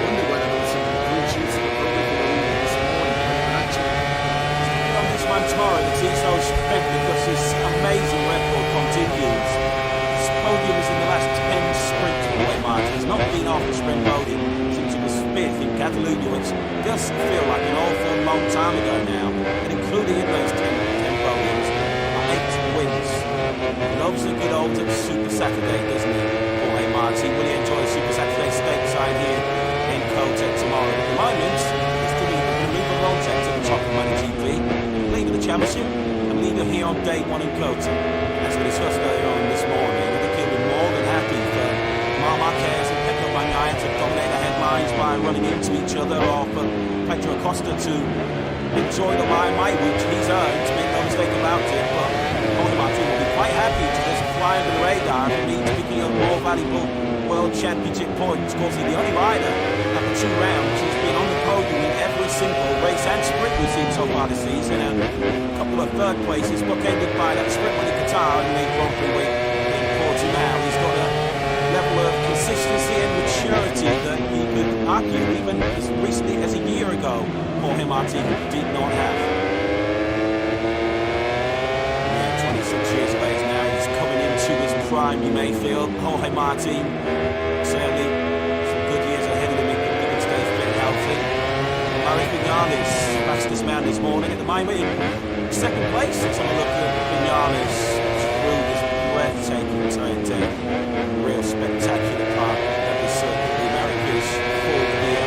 wonder whether there's some green shoots in the public this morning. Actually, On this one tomorrow, the Sesion's sprint because his amazing record continues. His podium is in the last 10 sprints for Jorge Martin. He's not been off the sprint podium since he was 5th in Catalunya, which does feel like an awful long time ago now. And including in those 10 podiums are 8 wins. Loves a good old Super Saturday, doesn't he? Jorge Martin. Will he enjoy Super Saturday stateside here in Kota tomorrow? At the moment, he's doing the leader Voltec to the top of MotoGP, leader of the championship, and leader here on day 1 in Kota. As we discussed earlier on this morning, I think he'll be more than happy for Marc Marquez and Pedro to dominate the headlines by running into each other, or for Pedro Acosta to enjoy the limelight which he's earned, to make no mistake about it. But Jorge Martin will be quite happy to just fly under the radar and means picking up more valuable World Championship points, because he's the only rider after 2 rounds who's been on the podium in every single race and sprint we've seen so far this season, and a couple of third places bookended by that sprint win in Qatar and the Grand Prix win in Portimao. He's got a level of consistency and maturity that he could argue even as recently as a year ago Jorge Martin did not have. 26 years of age now, he's coming into his prime, you may feel. Jorge Martin, certainly some good years ahead of him if he can stay fit and healthy. Vinales, fastest man this morning at the moment in second place. Let's have a look at Vinales through this breathtaking turn 10. Real spectacular part of this circuit, the Americas full gear.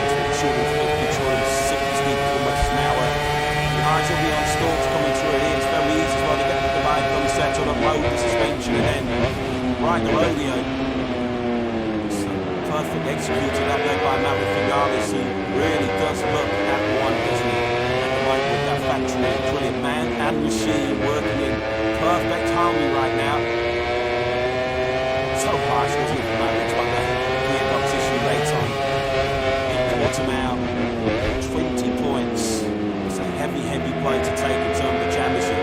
It's 250, 260 kilometers an hour. The eyes will be on stalks coming through it. It's very easy as well to get the divide gun settled, unload the suspension, and then ride the rodeo. Perfect executed up there by Vinales, who really does look at one, doesn't he? At the moment with that factory, brilliant man and machine working in perfect harmony right now. So harsh, wasn't it, for Maverick, what the gearbox issue rates on in Portimao. 20 points. It's a heavy play to take in terms of the championship.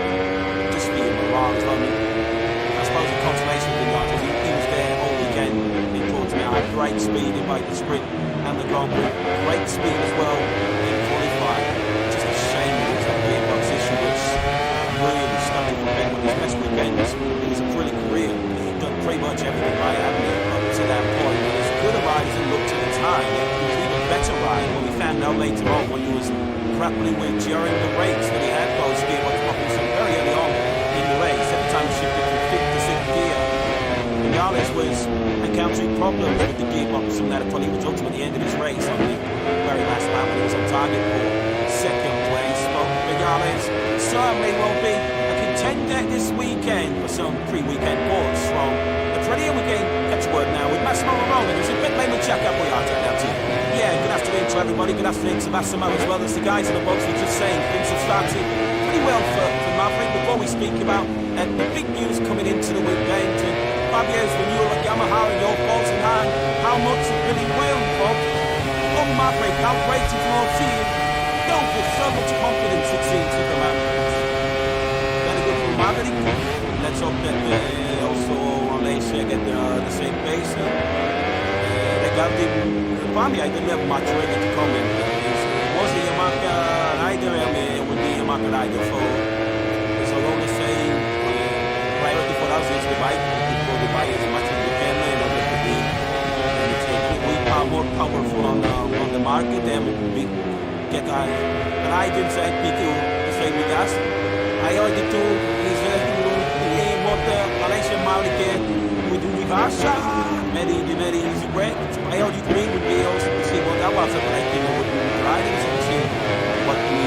Just for your morale as well. I suppose the consolation of Vinales, he was there all weekend in Portimao, had great speed in both the sprint and the Grand Prix. Great speed as well in qualifying. Just a shame that that gearbox issue was really stunning for Ben with his best weekends. It was a brilliant career. He'd done pretty much everything right, hadn't he, up to that point. And as good a ride as it looked at the time, it was an even better ride when we found out later on when he was grappling with during the race that he had those gearbox problems very early on in the race. Every time he shifted from 5th to 6th gear, Vinales was encountering problems with the gearbox, and that probably resulted at the end of his race on the very last lap when he was on target for second place. But Vinales certainly will be a contender this weekend for some pre-weekend boards from Aprilia. We can catch a word now with Massimo Romano. It's a bit late to check out. We are now to you. Yeah, good afternoon to everybody. Good afternoon to Massimo as well as the guys in the box. We're just saying things have started pretty well for Maverick. Before we speak about the big news coming into the weekend, Fabio's renewal at Yamaha and your thoughts and how much it really will involve on Maverick, how great it will see you. Don't with so much confidence it seems to the man. Very good for Maverick. Let's hope that also Malaysia get the same pace. Regarding Fabio, I don't have much ready to comment. Was the Yamaha rider? Would be Yamaha rider for it's a lot of saying priority for us is the bike. The bike as much as we can in order to be more powerful on the market, and we get an item that people the same with us. I heard it too is what Malaysia Malik would do with us. Very easy way. I heard it three would be also to see what that was like, what we tried and see what we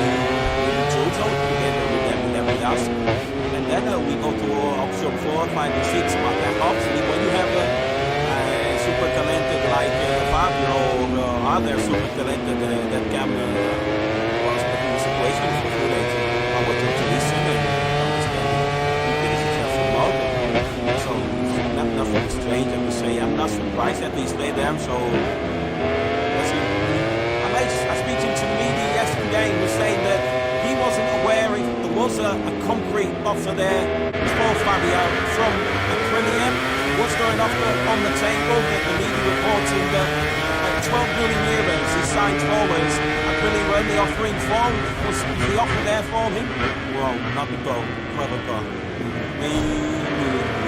chose together with us. And then we go to option 4, 5, and 6. But obviously, when you have a super talented like Fabio or other super talented that can was put in the situation for few days, I want to listen and understand who is successful mode. So it's nothing strange. I would say I'm not surprised that he's laid down. So let's see. I speaking to the media yesterday was saying that he wasn't aware if there was a concrete offer there for Fabio from Aprilia. What's going on the table that the media reporting that 12 million euros is signed forwards. Aprilia were only offering for. Was the offer there for him? Well, not the goal. Clever goal. You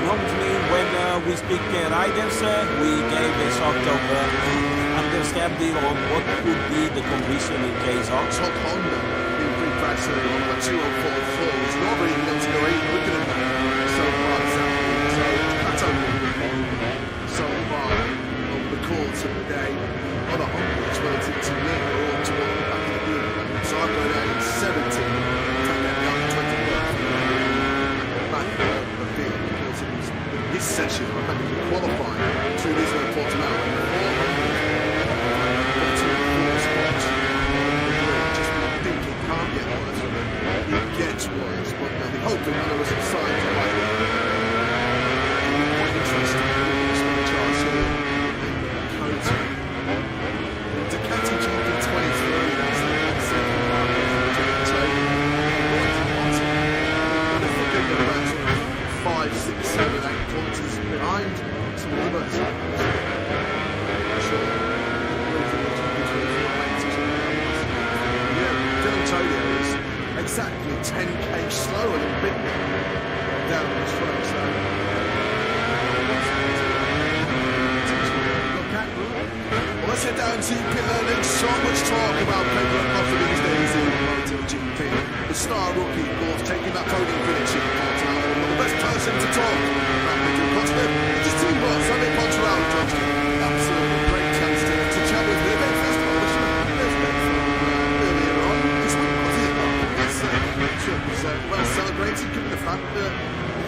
know what I mean? When we speak riders, we gave this October understanding on what would be the condition in case of top Honda being pretty practically on the 204 floors. Not really able to go in looking at that so far this afternoon. So that's only so far on the calls of the day on a Honda is relative to me or to what the back of the deal. So I've got out in 17, take that down to 20 bucks. Back of the field because it was this session I had to qualify through this report now. Gets worse, but the hope that none of us have signed behind some others. Antonio is exactly 10k slower than Bit down on this front. So well, let's head down to pit lane. So much talk about Pedro Acosta these days in MotoGP. The star rookie, of course, taking that podium finish in Portugal. But the best person to talk about Pedro Acosta is his team boss, Sunday Portugal. Absolutely great chance to chat with him. First of all, earlier on this week, was it? It was well celebrated, given the fact that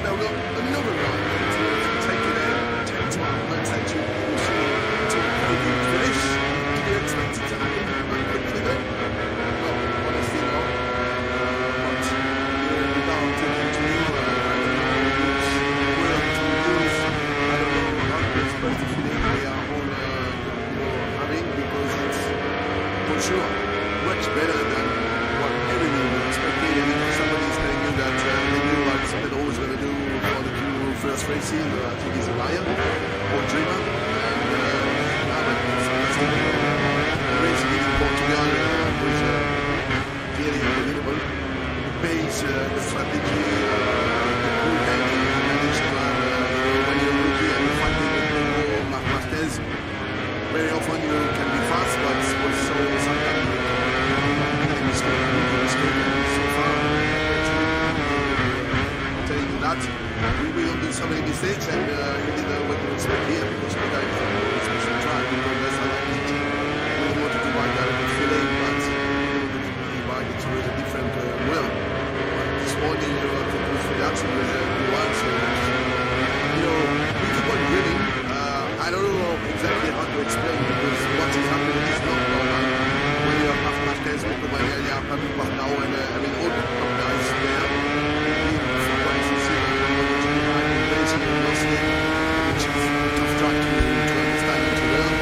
they've got another ride to take it in 10 to 12 months to a podium finish. Did you expect it to happen very quickly then? Well, honestly, no. But without taking to you, I don't know which word to use. I don't know how to express the feeling we are all having, because it's for sure much better than what everyone expected. And if somebody's telling you that they knew like something always going to do for the first racing, I think he's a liar or a dreamer. The racing in Portugal was clearly unbelievable. The pace, the strategy, the cool head he managed to have when you're a rookie, and the fact that you know Marquez, very often you can be fast, but also sometimes so far, telling you that we will do so many mistakes, and you did what you expect here, because we got special track, that's how I need. We don't want to divide that with feeling, but divide it with a different will. This morning, for that, so there's a nuance, we keep on winning. I don't know exactly how to explain, because what is happening is not normal. When you have Marquez, Motomania, Pablo Barnau, and all the top guys there, surprised to see racing and racing, which is a tough track to understand and to learn.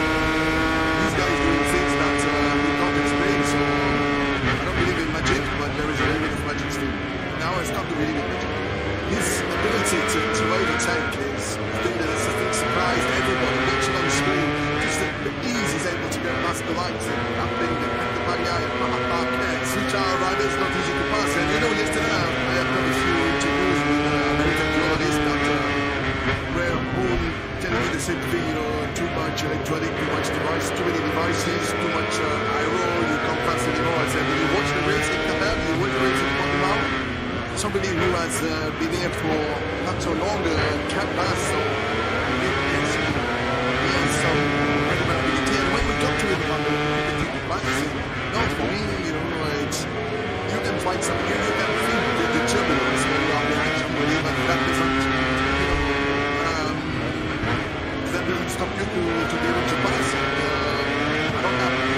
These guys doing things that we can't explain, so I don't believe in magic, but there is a little bit of magic still. Now I start to believe in magic. His ability to overtake is doing this, I think, surprised everybody watching on the screen. Just the ease he's able to get past the lights and Camping and the Bagay and Marquez, which are riders not easy to pass. And yesterday I have done a few interviews with American journalists that were all telling me the same thing, too much electronic, too much device, too many devices, too much aero, you can't pass anymore. I said, you watch the race in Qatar, you watch the race in Portugal. Somebody who has been here for not so long can't pass, so he has some credibility. And when we got to him on the competitive practicing, not for me, you can find some, you can feel the turbulence when you are behind somebody, but that doesn't stop you to be able to pass. I don't have to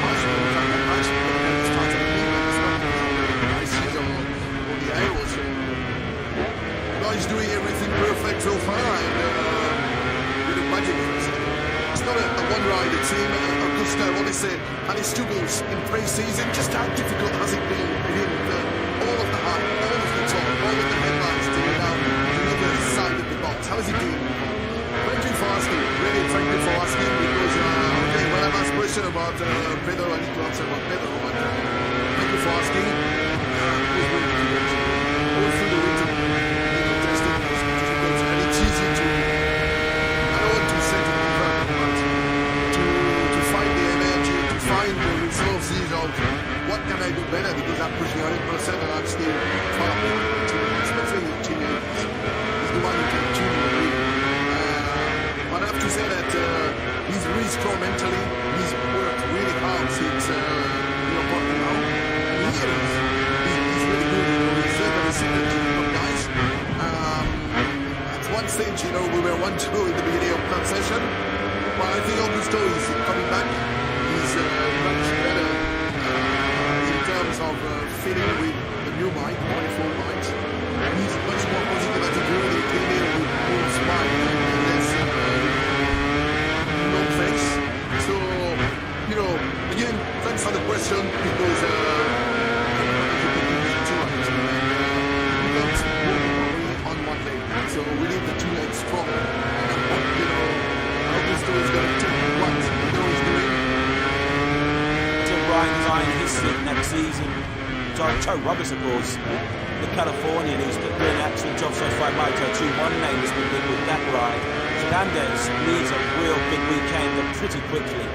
pass, but if I can pass, I can start at me, but it's not I see the aero, so he's doing everything perfect so far, and with a magic first. It's not a one-rider team. Acosta, honestly, and his students in pre-season, just how difficult has it been for him? All of the height, all of the top, all of the headlines to now the other side of the box. How is he doing? Thank you for asking. Really, thank you for asking, because when I asked a question about Pedro, I need to answer about Pedro, but thank you for asking. All through the winter, testing was difficult, and it's easy to, I don't want to say to give up, but to find the energy, to find the resources of what can I do better, because I'm pushing 100% and I'm still far behind the team, especially the team is the one who can tune the wheel. But I have to say that he's really strong mentally, he's worked really hard since Portugal, and he's really good, he's very similar to the top guys. At one stage, we were 1-2 in the beginning of that session, but I think Augusto is coming back. He's much better in terms of fitting with the new bike, 24 bikes. He's much more positive attitude, he came in with full spine and less long face. So, again, thanks for the question, because on one leg, so we need the two legs strong. season. Joe Roberts, of course, the Californian who's doing an excellent job so far. Moto2 one name has been big with that ride. Fernandez needs a real big weekend and pretty quickly.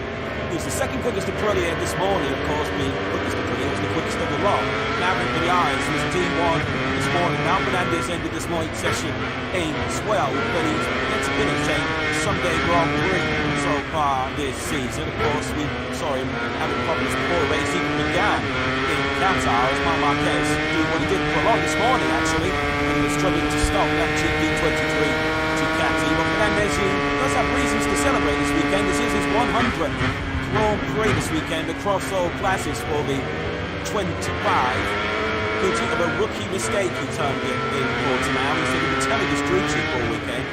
He was the second quickest Aprilia this morning, of course, being quickest Aprilia was the quickest of the lot. Now in the eyes was D1 this morning. Now Fernandez ended this morning's session in 12, but he's yet to finish a Sunday Grand Prix so far this season. Of course, we saw him having problems before the race even began in Qatar as Marquez doing what he did for long this morning, actually, and he was struggling to stop that GP23 Ducati. But Fernandez, who does have reasons to celebrate this weekend, this is his 100th Grand Prix this weekend across all classes for the 25. Guilty of a rookie mistake, he termed it in Portimao. He said he would tell his drew cheap all weekend.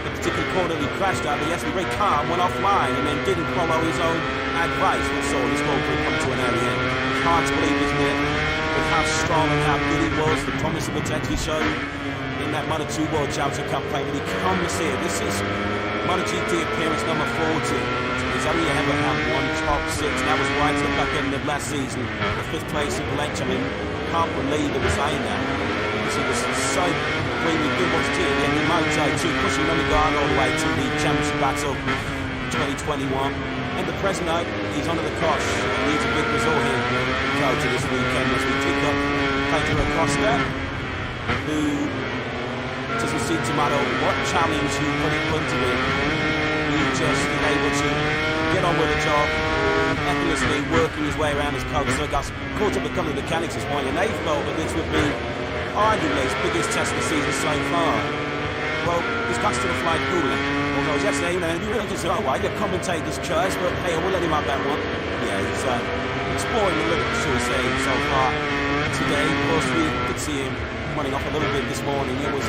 The particular corner he crashed out, but yes, he very calm, went offline and then didn't follow his own advice, which saw his Grand Prix come to an early end. Hard to believe, isn't it, with how strong and how good he was, the promise of potential he showed in that Moto2 World Championship campaign. But he comes here. This is MotoGP appearance number 40. He's only ever had one top six, and that was right to the back end of last season. The 5th place in Valencia. I mean, can't believe it was saying that. Because he was so really good watch team in Moto2, pushing Richigamme all the way to the championship battle 2021. And the present note, he's under the cosh. He needs a big result here to go to this weekend as we pick up Pedro Acosta, who doesn't seem to matter what challenge you put in front of him. He just is able to get on with the job, effortlessly working his way around his coach. So got caught up with a couple of mechanics this morning, and they felt that this would be arguably his biggest test of the season so far. Well, he's got to the flight cooler. Although yesterday, you know, you really just said, oh, why, you commentate this choice, but hey, I will let him have that one. Yeah, he's exploring the limits, shall we say, so far. Today, of course, we could see him running off a little bit this morning. It was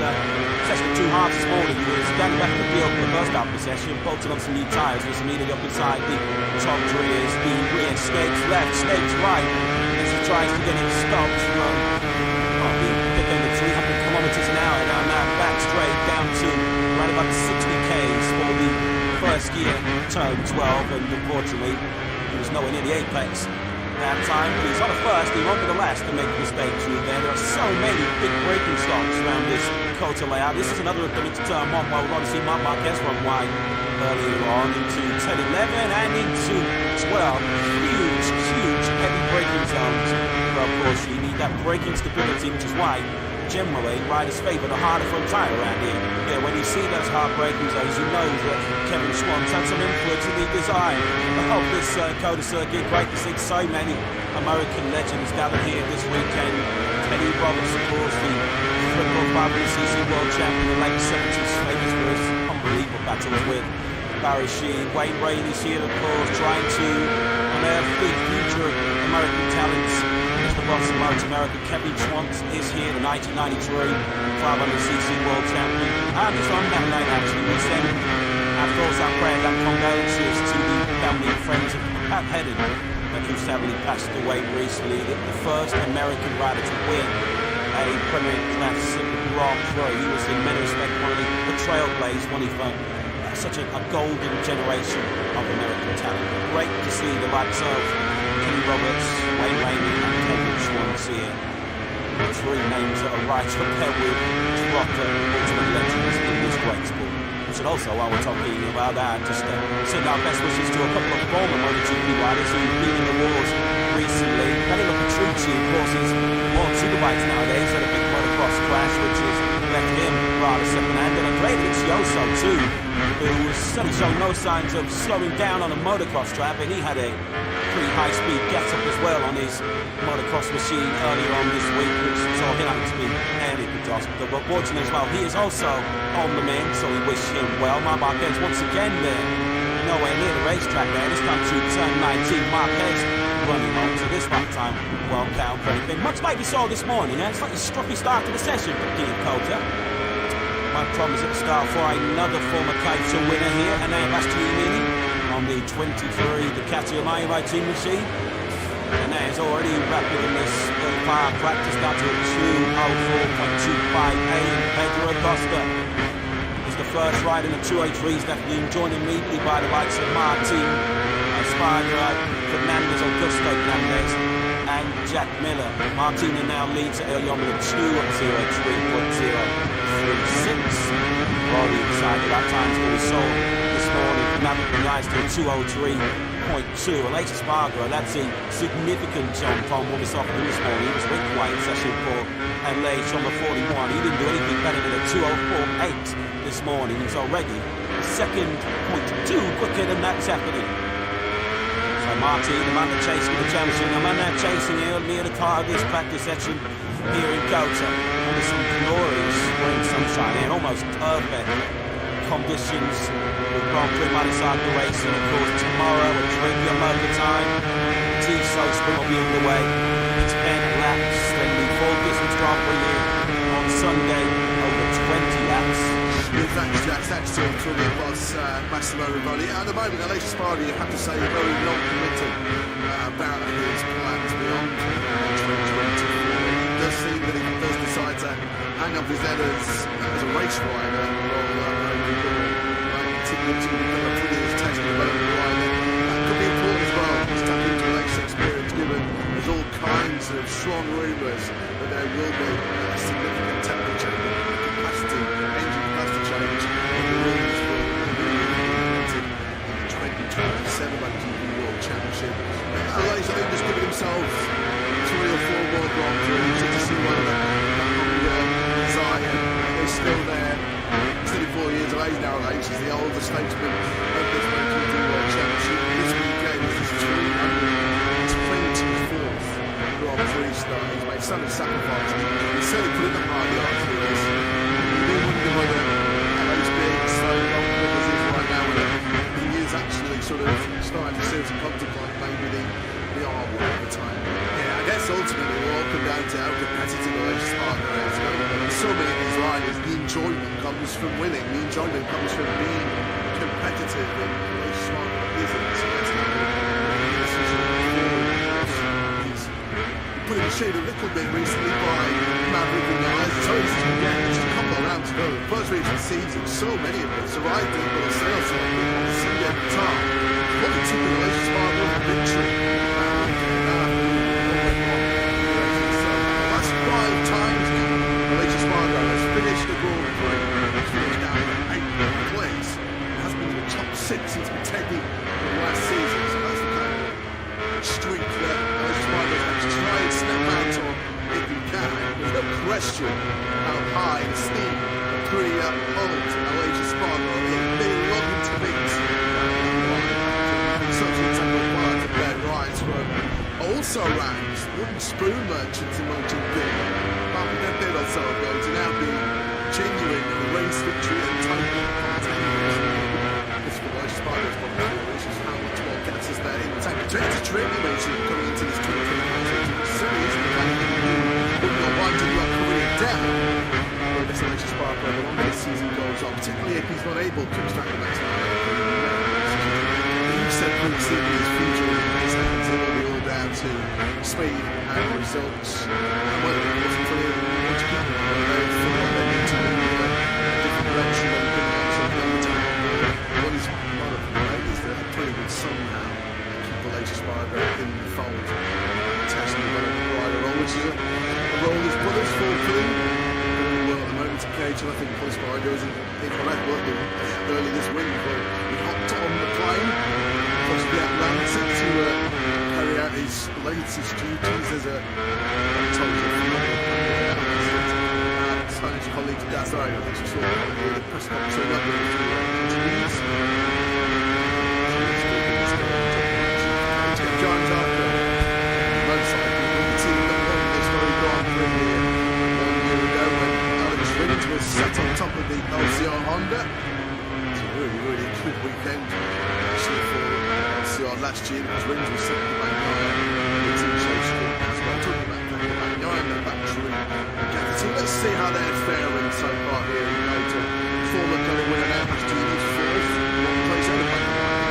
session 2 halves this morning. He was standing back in the field for the first half of the session, bolting up some new tyres, was immediately up inside the top rears, the rear stakes left, stakes right, as he tries to get it stopped from the 300 kilometers an hour down that back straight down to right about the 60 k's for the first gear, turn 12, and unfortunately he was nowhere near the apex that time, but he's on the first, he wanted the last to make the mistake through there. There are so many big braking stops around this Cota layout. This is another thing to turn 1 while we've obviously Marquez run wide earlier on into 10, 11 and into 12. Huge heavy braking zones. But of course you need that braking stability, which is why generally riders favour the harder front tyre around here. Yeah, when you see those hard braking zones, you know that Kevin Schwann's had some influence in the design of this Cota circuit. Great to see so many American legends gathered here this weekend. Teddy Roberts, of course, the triple WCC World Champion in the late 70s, famous for his unbelievable battles with Barry Sheene. Wayne Rainey's here, of course, trying to unearth the future American talents. The boss of Motor America, Kevin Schwantz, is here, the 1993 500cc World Champion. And it's on that night, actually. We send our thoughts, our prayers, our condolences to the family and friends of Pat Hedden, who sadly passed away recently. The first American rider to win a Premier Class Grand Prix. He was in many respects one of the trailblazers, one of such a golden generation of American talent. Great to see the likes of Kenny Roberts, Wayne Rainey and Kevin Schwantz here. 3 names that are right up there with proper ultimate legends in this great sport. We should also, while we're talking about that, just send our best wishes to a couple of former MotoGP riders who've been in the wars recently. Danilo Petrucci, of course, is on superbikes nowadays, had a big motocross crash which has left him rather second-handed. And Andrea Richigamme too, who was certainly showing no signs of slowing down on a motocross track, but he had a pretty high-speed get-up as well on his motocross machine earlier on this week, which saw him having to be airlifted to hospital. But fortunately as well, he is also on the mend, so we wish him well. Marquez once again there, nowhere near the racetrack there. This time to turn 19, Marquez running on to this one time. Well down for anything. Much like we saw this morning, it's like a stroppy start to the session for Dean Cota. My problem is at the start for another former Cota winner here, and then Bastianini on the 23 Ducati Almira team machine. And there's already rapid in this fire practice down to a 2:04.25 and Pedro Acosta is the first rider in the 283s that being joined immediately by the likes of Martin, Fernandez, Augusto Fernandez, and Jack Miller. Martina now leads at early on with a 2:03.036. Rory inside that time's going to be sold this morning. Now guys to a 2:03.2. Aleix Espargaro, that's a significant jump on what we saw from him this morning. It was a very quiet session for Aleix on the 41. He didn't do anything better than a 2:04.8 this morning. He's already a second 0.2 quicker than that's happening. So Martin, the man that chasing the championship, the man that chasing here near the car of this practice section here in Kota. Under some glorious spring sunshine and almost perfect conditions with Grand Prix Manisard the race, and of course tomorrow at Richigamme motor time. T-So Sprint will be underway. 10 laps, then the full distance Grand Prix here on Sunday over 20 laps. Thanks, Jack. Thanks to the boss, Massimo Rivoli. At the moment, Aleix Espargaro, you have to say, very non-committed about his plans beyond 2020. It does seem that he does decide to hang up his head as a race rider, rather than continue to develop his technical development rider. That could be important as well, to tap into Aleix's experience, given there's all kinds of strong rumours that there will be a significant temperature capacity, engine capacity change in the rules for the 2027 MotoGP World Championship. Aleix, I think, just giving himself 3 or 4 more Grand Prix just to see whether that hunger, desire is still there. He's 34 years of age now, Aleix. He's the oldest statesman of this MotoGP World Championship. This weekend is his 324th Grand Prix start. He's made so many sacrifices. He's certainly put in the hard yards for this. You wonder whether Aleix being so long as he is right now, whether he is actually sort of starting to seriously contemplate maybe the R word at the time. Yeah, I guess ultimately it will all come down to how competitive Aleix Espargaro is. So many of these riders, the enjoyment comes from winning. The enjoyment comes from being competitive, and Aleix Espargaro isn't. So that's how he's put in the shade a little bit recently by Maverick and the eyes. So he's just a couple of rounds to go. First race of the season, so many of us arrived at the sales circuit on the Sunday guitar. What a typical Aleix Espargaro victory. The last 5 times now, Aleix Espargaro has finished the Grand Prix. He's finished down in 8th place. He has been in the top 6 since Pedro the last season. So that's the kind of streak that Aleix Espargaro has to try and step out on if he can. There's no question how high the steam the 3-year-old Aleix Espargaro is. They love him to beat. Such a integral part of their rise from also ranks wooden spoon merchants in MotoGP. About a decade or so ago to now be genuine race victory and title contenders. This for Aleix Espargaro's probably which is how much more gas is there in the tank. It's a training racing coming into this 2020 season. It certainly isn't the kind of thing you wouldn't have wanted your career down. But this Aleix Espargaro, the longer this season goes on, particularly if he's not able to extract the maximum. Said previously his future in his hands, it will be all down to speed and results. And whether it wasn't for him, they feel like they need to move in a different direction when he couldn't actually go to what is one of the ladies that are pretty good somehow keep Aleix Espargaro in the fold. Testing the rider role, which is a role his brothers fulfilling. Well, at the moment to cage, and I think Aleix Espargaro is incorrect working early this week, but he hopped on the plane across the Atlantic to carry out his latest duties as a Spanish colleague Dazai. I think she saw the press conference so that interviews. John Jarker, motorcycle, the team that won this very Grand Prix here 1 year ago when Alex Rins was sat on top of the LCR Honda. It's a really good weekend actually for LCR last year because Rins was sitting in the back nine. It's in Sesion as well. Talking about the back nine, the battery. So let's see how they're faring so far here in Kota. Former Gully winner now has to use 4th. One place out of the back nine.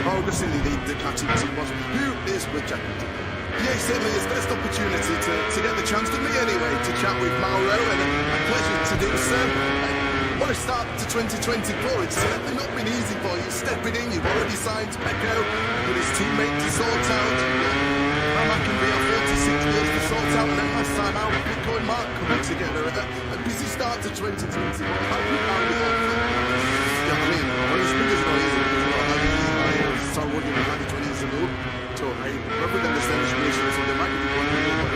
August in the Ducati team was. Who is with Jacket? Yeah, certainly his best opportunity to get the chance to me anyway, to chat with Mauro, and a pleasure to do so. What a start to 2024. It's certainly not been easy for you stepping in. You've already signed Pedro with his teammate to sort out tarmac and BR46 wheels to sort out, and then last time out, Bitcoin Mark coming together. A busy start to 2021. How we found it all. Yeah, I mean, when it's big as it is, I start working with 2020 years ago. So I perfectly understand the situation. So there might be one million, but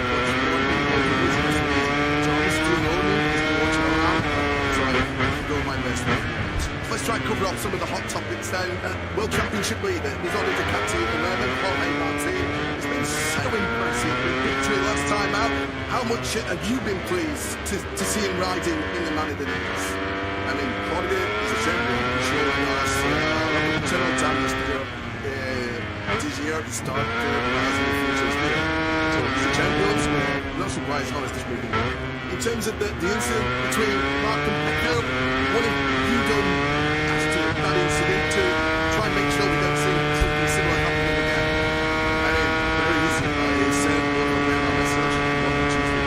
so I'm still learning, just watching around. So I do my best. Let's try and cover up some of the hot topics then. World Championship leader, he's on the captain at the moment, Jorge Martin. It's been so impressive with victory last time out. How much have you been pleased to see him riding in the manner that he is? I mean, Jorge is a champion, for sure. General time yesterday, this year, the start as in the future is there. So he's a champion, so not surprised how it's moving. In terms of the incident between Mark and Pedro, what have you done as to that incident to try and make sure we don't see something similar happening again? I mean, very easy. I said on my message on Tuesday.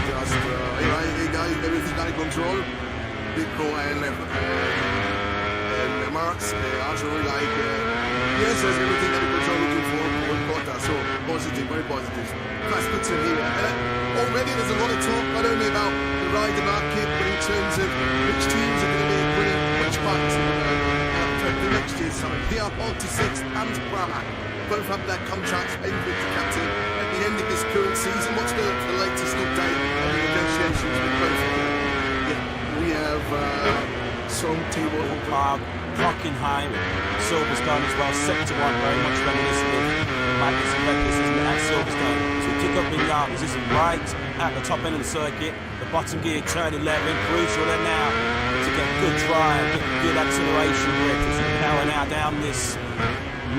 Just, hey guys, everything's under control. Pico and Marks are really like, yes, there's everything under control looking for quarter. So positive, very positive. That's good to hear. Already there's a lot of talk not only about the rider market, but in terms of which teams are going to be winning which parts for the next year. So PR46 and Pramac both have their contracts ended with the captain at the end of this current season. What's the latest update on the negotiations with both of them? Yeah, we have some table Hockenheim, Silverstone as well, 7-1, very much reminiscent of Magnus and Vegas, isn't it, at Silverstone. So we kick up in Yarmouth, this is right at the top end of the circuit, the bottom gear, turn 11, crucial there now to get good drive, get good acceleration grip as we power now down this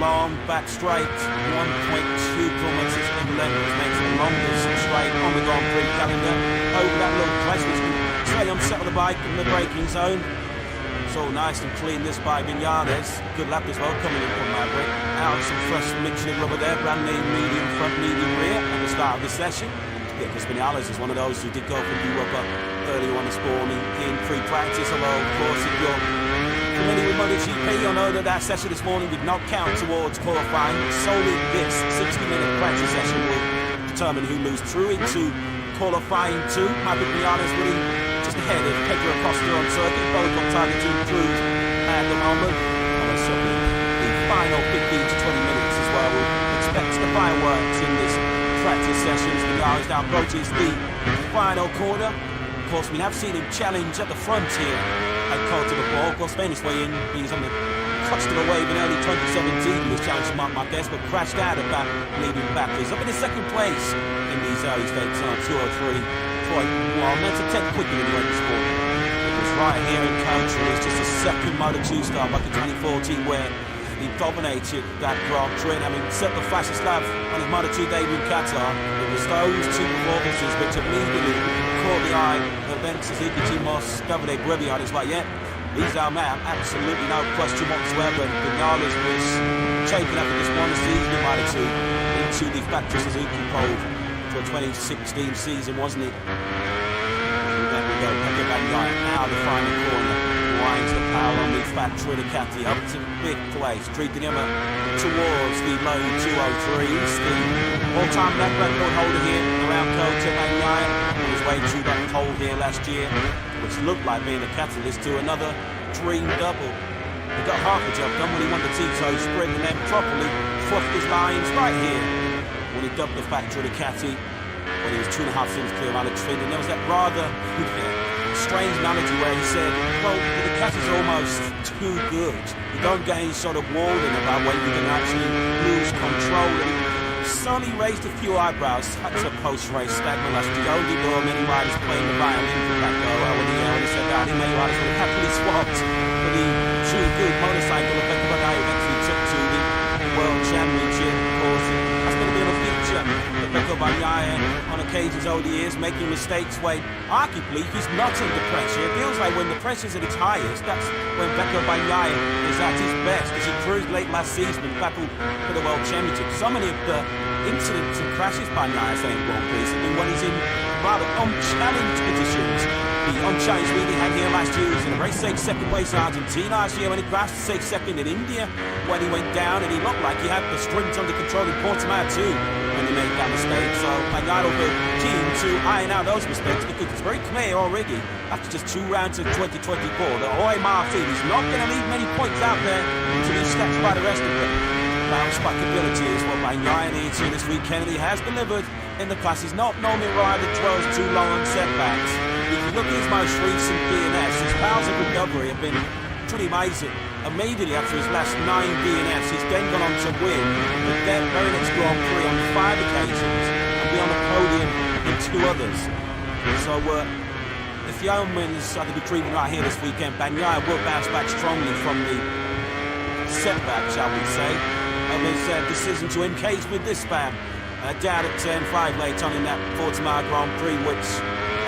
long back straight, 1.2 kilometres in length, which makes it the longest straight on the Grand Prix calendar. Over that little place, which can stay on set of the bike in the braking zone. It's all nice and clean this by Vinales. Good lap as well coming in from Maverick. Out some fresh Michelin rubber there, brand new medium front, medium rear at the start of this session. Yeah, because Vinales is one of those who did go for new rubber earlier on this morning in pre-practice. Although, of course, if you're familiar with MotoGP, you'll know that session this morning did not count towards qualifying. Solely this 60-minute practice session will determine who moves through into qualifying 2. Maverick Vinales really just ahead of Pedro Acosta on circuit, both on target to improve at the moment. And certainly the final 15 to 20 minutes as well. We'll expect the fireworks in this practice sessions. Vinales now approaches the final corner. Of course, we have seen him challenge at the front here at Col to the Ball. Of course, made his way in, he's on the clutch to the wave in early 2017. He was challenged to Marc Marquez, but crashed out of that, leading back. He's up in his second place in these early stakes on 203. Well, that's a 10th quicker than he went this morning. It was right here in country. It's just a second Moto2 start back in 2014 where he dominated that Grand Prix. I mean, set the fastest lap on his Moto2 debut in Qatar. It was those two performances which immediately caught the eye of then Suzuki Team Moss, Davide Breviard. It's like, yeah, he's our man, absolutely no question whatsoever. Vinales was chafing after this one season in Moto2 into the factory Suzuki pole for a 2016 season, wasn't it? And there we go, Pedro out of the final corner, winds the power on the factory Ducati up to big place, treating him towards the low 203s. The all-time lap record holder here around Kota Bagnaia on his way to that pole here last year, which looked like being a catalyst to another dream double. He got half the job done when he won the Tito sprint and then properly fluffed his lines right here when he dubbed the factory Ducati when he was 2.5 seconds clear of Alex Finn. And there was that rather strange analogy where he said, well, the Ducati's almost too good. You don't gain sort of walling about when you can actually lose control. And Sonny raised a few eyebrows at a post-race statement last year. Only though many riders playing the violin for that go. When he said that, many riders would have happily swapped for the too good motorcycle that Pedro eventually took to the World Championship. Of course, that's going to be in the future. But Pedro Bagnaia, on occasions over the years, making mistakes when arguably he's not under pressure. It feels like when the pressure's at its highest, that's when Pedro Bagnaia is at his best. As he proved late last season and battled for the World Championship. So many of the incidents and crashes Bagnaia saying wrong, please, have been when he's in rather unchallenged positions. The unchanged lead he had here last year. He was in a very safe second place in Argentina last year when he crashed, safe second in India when he went down, and he looked like he had the sprint under control in Portimao too when he made that mistake. So Bagnaia will be keen to iron out those mistakes, because it's very clear already after just 2 rounds of 2024 that Jorge Martin is not going to leave many points out there until he's stepped by the rest of them. Bounce back ability is what Bagnaia needs here this weekend, and he has delivered in the class. He's not normally a rider that dwells too long on setbacks. If you look at his most recent DNFs, his powers of recovery have been pretty amazing. Immediately after his last 9 DNFs, he's then gone on to win the very next Grand Prix on 5 occasions and be on the podium in 2 others. So if the own wins are to be treated right here this weekend, Bagnaia will bounce back strongly from the setback, shall we say, of his decision to engage with this span. Down at turn 5 late on in that Portimao Grand Prix, which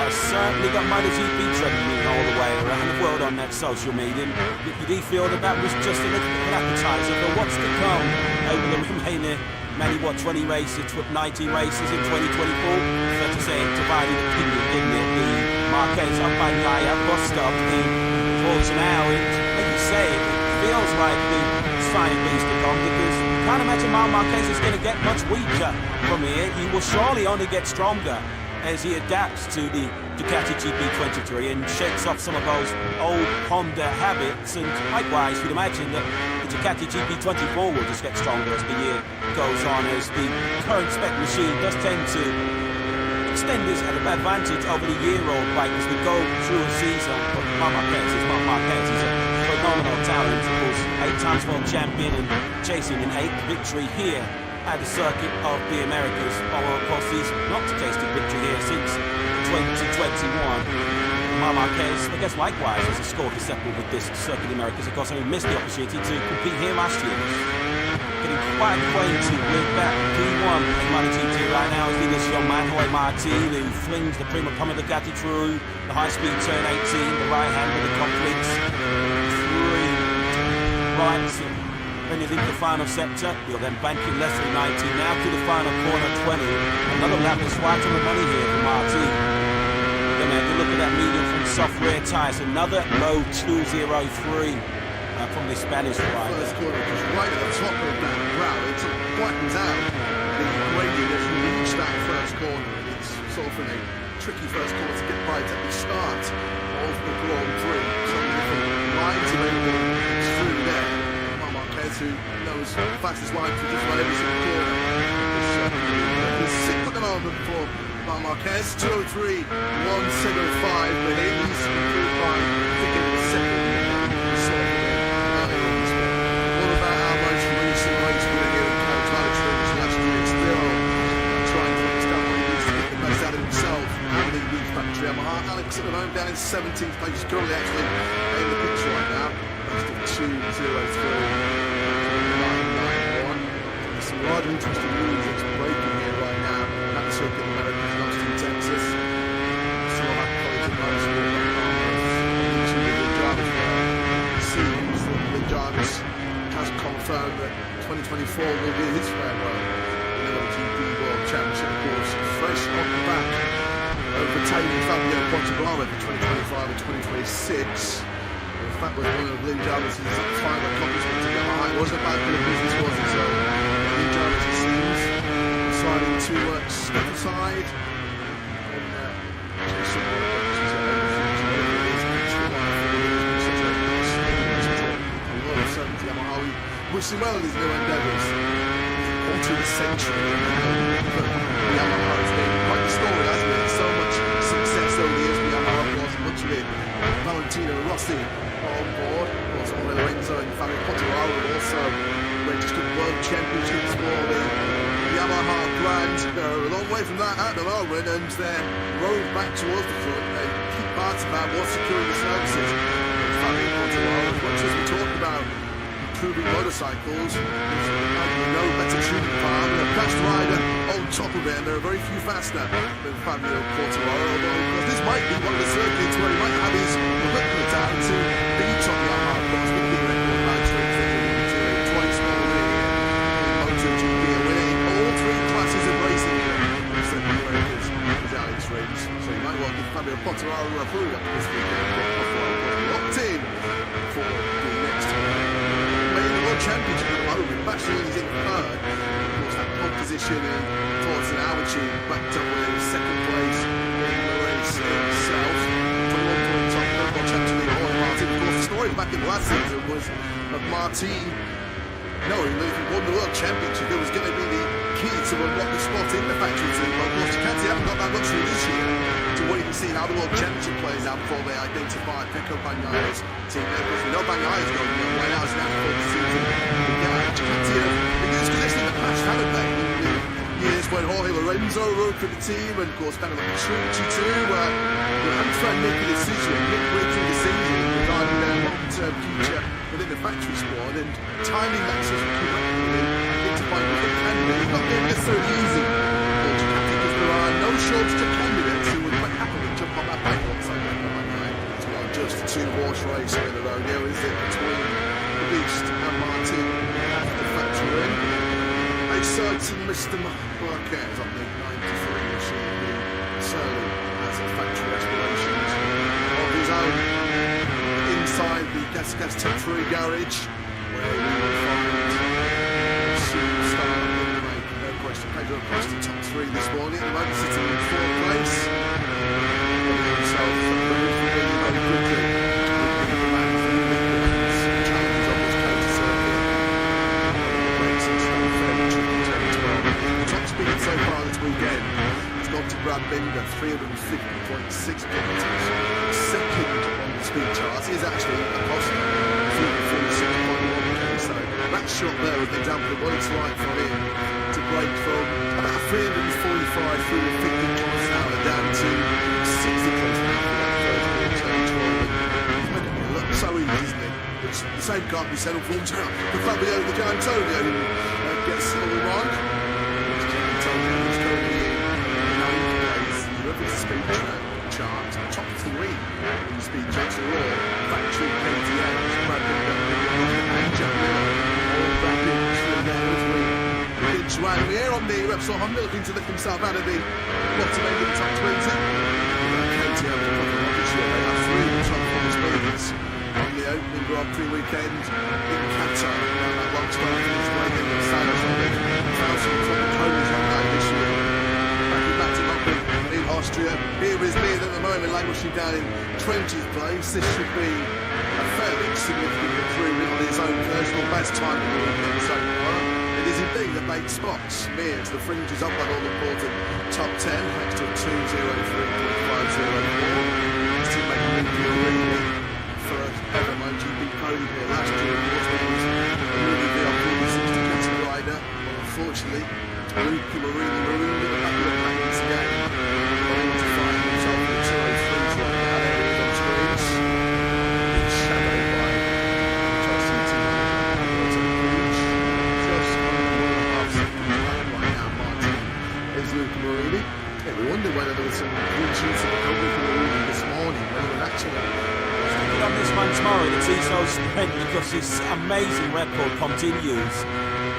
has certainly got MotoGP trending all the way around the world on that social media. You do feel that that was just a little bit of an appetizer for what's to come over the remaining, many 20 races, 19 races in 2024. Fair to say, divided opinion, didn't it? The Marquez up by Bagnaia, Acosta up the Portimao, and like you say, it feels like the signing needs to come, because you can't imagine Marquez is going to get much weaker from here. He will surely only get stronger as he adapts to the Ducati GP23 and shakes off some of those old Honda habits. And likewise, you'd imagine that the Ducati GP24 will just get stronger as the year goes on, as the current spec machine does tend to extend his advantage over the year-old bike as we go through a season. But Marquez is not Marquez, he's a phenomenal talent, of course, 8 times world champion and chasing an 8th victory here at the circuit of the Americas. Although, of course, he's not tasted victory here since 2021. Marquez, I guess, likewise, has scored a second with this circuit of the Americas. Of course, he missed the opportunity to compete here last year. Getting quite acquainted with that P1 in MotoGP right now is this young man, Jorge Martin, who flings the Prima Puma Ducati through the high-speed turn 18, the right hand with the conflicts, 3 rights. When you leave the final sector, you'll then bank in less than 90. Now to the final corner 20. Another lap is right on the money here for Martin. Then you look at that medium from soft rear tyres. Another low 203 from the Spanish rider. First corner, just right at the top of that ground. It widens out the gradient as you reach that first corner. It's sort of in a tricky first corner to get right at the start of the Grand Prix. Some different lines available through there. Who knows the fastest line for just about every single corner. It's 6th at the moment for Marquez, 203, 175, but he's improved by picking the second. What about our most recent race winner here in Catalunya last year? Still trying to understand what he needs to get the best out of himself and the new factory Yamaha. Alex at the moment down in 17th place. He's currently actually in the picture right now. Best of 203. Some rather interesting news that's breaking here right now at the circuit of Americas in Austin, Texas. Some of our colleagues at Motorsport into the Richigamme. It seems that Richigamme has confirmed that 2024 will be his farewell in the MotoGP World Championship course, fresh off the back, overtaking Fabio Quartararo for 2025 and 2026. In fact, was one of Ricciagme's final accomplishments to Yamaha. It wasn't bad for the business, was it? So Ricciamme, it seems, deciding to step aside and chase some more boxes at everything. Such a lot of certainty. Yamaha, we wish him well in his new endeavours. Quarter of a century. Yamaha has been quite the story, hasn't it? So much success over the years for Yamaha, of course, much of it. Valentino Rossi on board, of course, Lorenzo and Fabio Quartararo also registered world championships for the Yamaha brand. They're a long way from that at the moment, and they're rowing back towards the front. A key part of that was securing the services. And Fabio Quartararo, as much as we talk about improving motorcycles, there's no better tuning farm and a fast rider on top of it, and there are very few faster than Fabio Quartararo, although this might be one of the circuits where he might have his equipment down to beat on the Yamaha cars with the record match race that he will do twice already in MotoGP, and winning all 3 classes of racing here in the Americas with Alex Rins. So you might well give Fabio Quartararo a clue. Martin backed up with his second place in the race itself. 21 points off the world champion Jorge Martin. Of course, the story back in last season was of Martin knowing that if he won the World Championship, it was going to be the key to unlock the spot in the factory team. Well, of course, you can't see, haven't got that much through this year to wait and see how the World Championship plays out before they identify Pecco Bagnaio's team members. We know Bagnaio's going the other way now, it's now for the season. You can't see they've used this in the past, haven't they? In the years when Jorge Lorenzo rode for the team, and of course, Pedro Petrucci too, I'm trying to make a decision midway through the season regarding their long-term future within the factory squad, and timing that decision correctly, identifying with the candidate is not necessarily easy because there are no shortage of candidates who would quite happily jump on that bike alongside Pecco Bagnaio. It's not just a two-horse race in the rodeo, is it, between the Beast and Martin after the factory win. A certain Mr. Marquez on the 93 machine who certainly has a factory aspirations of his own inside the Gas Tech 3 garage, where we will find a superstar in the make, no question. Pedro Acosta top 3 this morning, at the moment sitting in 4th place. Getting himself moved from really very quickly. The man's challenges on this counter circuit. Racing stand fairly tricky territory. The top speed so far this weekend has gone to Brad Binder, 350.6 kilometres. Second on the speed charts is actually Acosta, 346.1k. So that shot there was an example of what it's like for him to break from about 345 through 50 kilometres an hour down to 60 kilometres an hour for that first ball territory. It's making it look so easy, isn't it? Which the same can't be said of Fabio the Giantonio didn't get silver one. Giantonio is currently in 9th place. Europe's speed chart, top 3 in the speed charts are all factory KTMs, Brad Binder and Jack Miller, all back in through there as we pitch right here on the Repsol Honda, looking to lift himself out of the bottom end of the top 20. KTM, obviously, they have 3 top 4 speeders on the opening Grand Prix weekend in Qatar. Now that long start finish way in the sales of it, 1,000 from the ponies on that this year. Back in Baton in Austria. Here is Beard at the moment, languishing down in 20th place. This should be a fairly significant improvement on his own personal best time in the weekend so far. It is indeed a 8 spots. Mears the fringes up that all-important top 10, next to 203.504. His teammate Luca Marini, first ever MotoGP podium here last year. Of course, when he was a really VR40 60 category rider. Well, unfortunately, Luca Marini marooned at the back of the pack once again. Only to find himself in the 203 slot that area on screens. Being shadowed by Justin Timberlake. Just under 1.5 seconds behind right now, Martin is Luca Marini. Yeah, we wondered whether there was some green shoots in the cover for Marini this morning, whether it actually On this man tomorrow, the Tiso sprint, because his amazing record continues.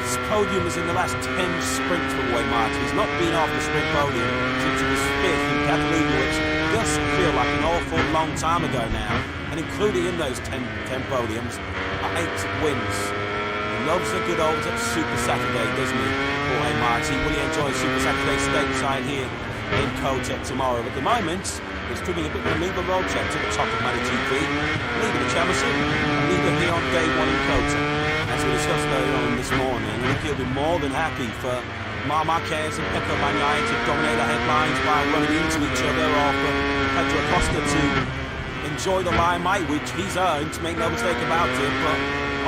His podium is in the last 10 sprints for Jorge Martin. He's not been off the sprint podium since he was 5th in Catalunya, which does feel like an awful long time ago now. And including in those 10 podiums are 8 wins. He loves the good old Super Saturday, doesn't he, Jorge Martin? Will he enjoy Super Saturday stateside here in Kota tomorrow? At the moment, he's doing a bit of a legal road check to the top of MotoGP, leader of Chelsea, leader here on day 1 in Kota. As we discussed earlier on this morning, I think he'll be more than happy for Marquez and Pecco Bagnaio to dominate the headlines by running into each other, or for Pedro Acosta to enjoy the limelight, which he's earned, to make no mistake about it. But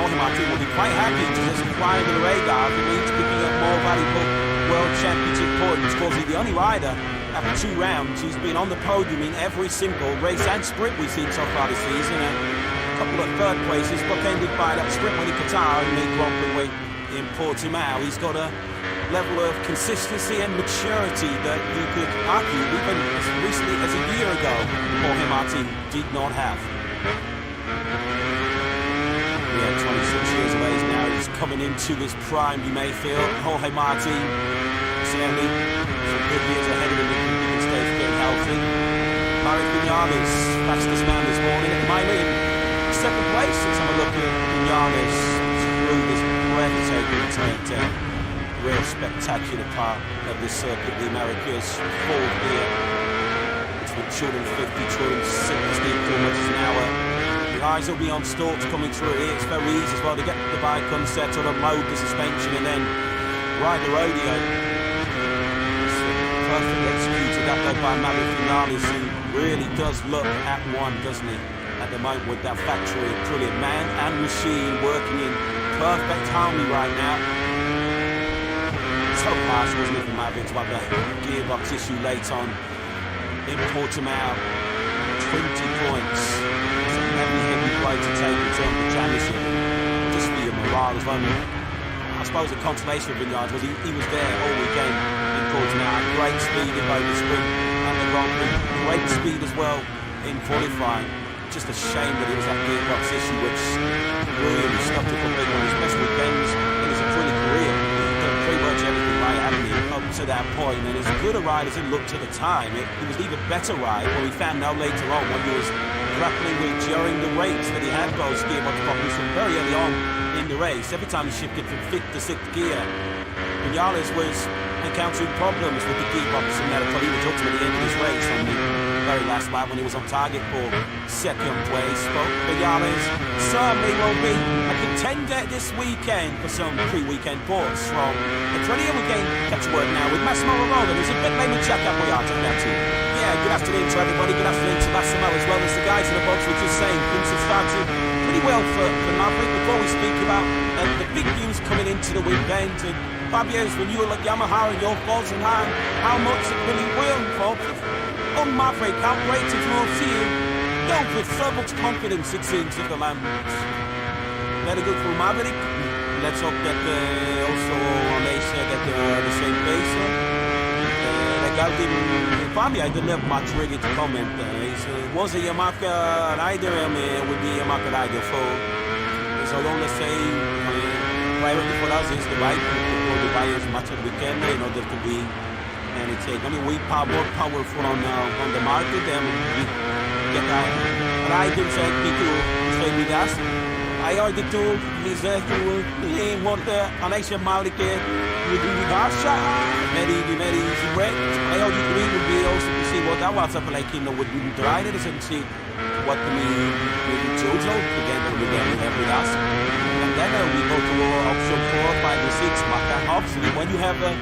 Jorge Martin will be quite happy to just fly under the radar if it means picking up more valuable World Championship points, because he's the only rider after 2 rounds who's been on the podium in every single race and sprint we've seen so far this season. And a couple of 3rd places, bookended by that sprint win in Qatar and the Grand Prix in Portimao. He's got a level of consistency and maturity that you could argue even as recently as a year ago Jorge Martin did not have. Yeah, 26 years of age now. He's coming into his prime, you may feel. Jorge Martin, certainly some good years ahead of him if he can stay fit and healthy. Marek Vinales, fastest man this morning at the moment. 2nd place. Let's have a look at Vinales through this breathtaking turn 10. real spectacular part of this circuit, the Americas. Forward here, between 250, 260 kilometers an hour. The eyes will be on Storks coming through here. It's very easy as well to get the bike unsettled, unload the suspension, and then ride the rodeo. It's perfectly executed that though by Fernandez, who really does look at one, doesn't he? At the moment with that factory, brilliant man and machine working in perfect harmony right now. So fast, wasn't it, for Mavericks, about the gearbox issue late on in Portimao. 20 points. It's a heavy blow to take in terms of championship. Just for your morale as well. I suppose the consolation of Vineyards was he was there all weekend in Portimao. Great speed in both the sprint and the Grand Prix. Great speed as well in qualifying. Just a shame that it was that gearbox issue which really stopped it completely on his best weekends in his early career. He's done pretty much everything right, hadn't he, up to that point. And as good a ride as it looked at the time, it was an even better ride when we found out later on when he was grappling with during the race that he had those gearbox problems from very early on in the race. Every time he shifted from 5th to 6th gear, Vinales was encountering problems with the gearbox and medical. He was up to the end of his race on the very last lap when he was on target for 2nd place. But Vinales certainly will be a contender this weekend for some pre-weekend ports from Aprilia. We're getting catch a word now with Massimo Rolla, who's a bit late with Jack Appleyard to that too. Yeah, good afternoon to everybody. Good afternoon to Massimo as well as the guys in the box. We're just saying things have started pretty well for Maverick. Before we speak about the big news coming into the weekend, and Fabio's renewal at Yamaha and your thoughts and how much it really will for on Maverick. How great it will see you. Don't with so much confidence it seems at the moment. Very good for Maverick. Let's hope that also on Asia that they're the same pace. Regarding Fabio, I didn't have much really to comment. He was a Yamaha rider with the Yamaha rider for. So don't let's say priority for us is the bike. We buy as much as we can in order to be anything. I mean, we are more powerful on the market and we get our riders and people stay with us. I already told he's to what an Asian market would do with us. Very easy way. I already agree would be also to see what that was up like in with the riders and see what we choose together with them with us. And then we go to option 4, 5, and 6. But obviously, when you have a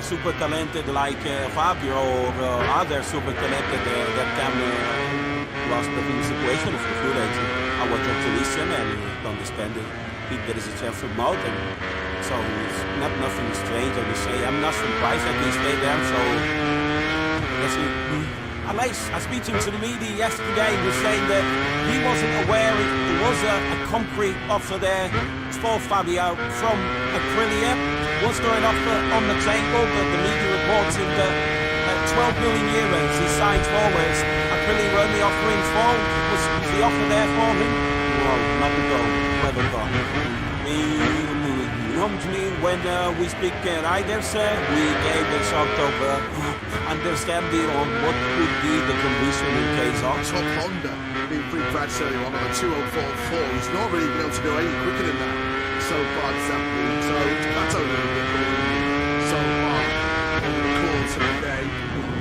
super talented like Fabio or other super talented that can lost the situation of the footage, I was up to listen and understand if there is a chance of mode. And so it's not nothing strange. I would say I'm not surprised that he stayed there. So I speaking to the media yesterday, he was saying that he wasn't aware if there was a concrete offer there for Fabio from Aprilia. Was there an offer on the table? But the media reporting that 12 million euros he signed for, whereas Aprilia were only offering for. Was the offer there for him? No, not at all. Never gone. When we speak riders, we gave a sort of understanding on what could be the condition in case of Top Honda being pretty bad earlier on a 204.4. He's not really been able to go any quicker than that so far this afternoon. So that's only a bit so far over the course of the day.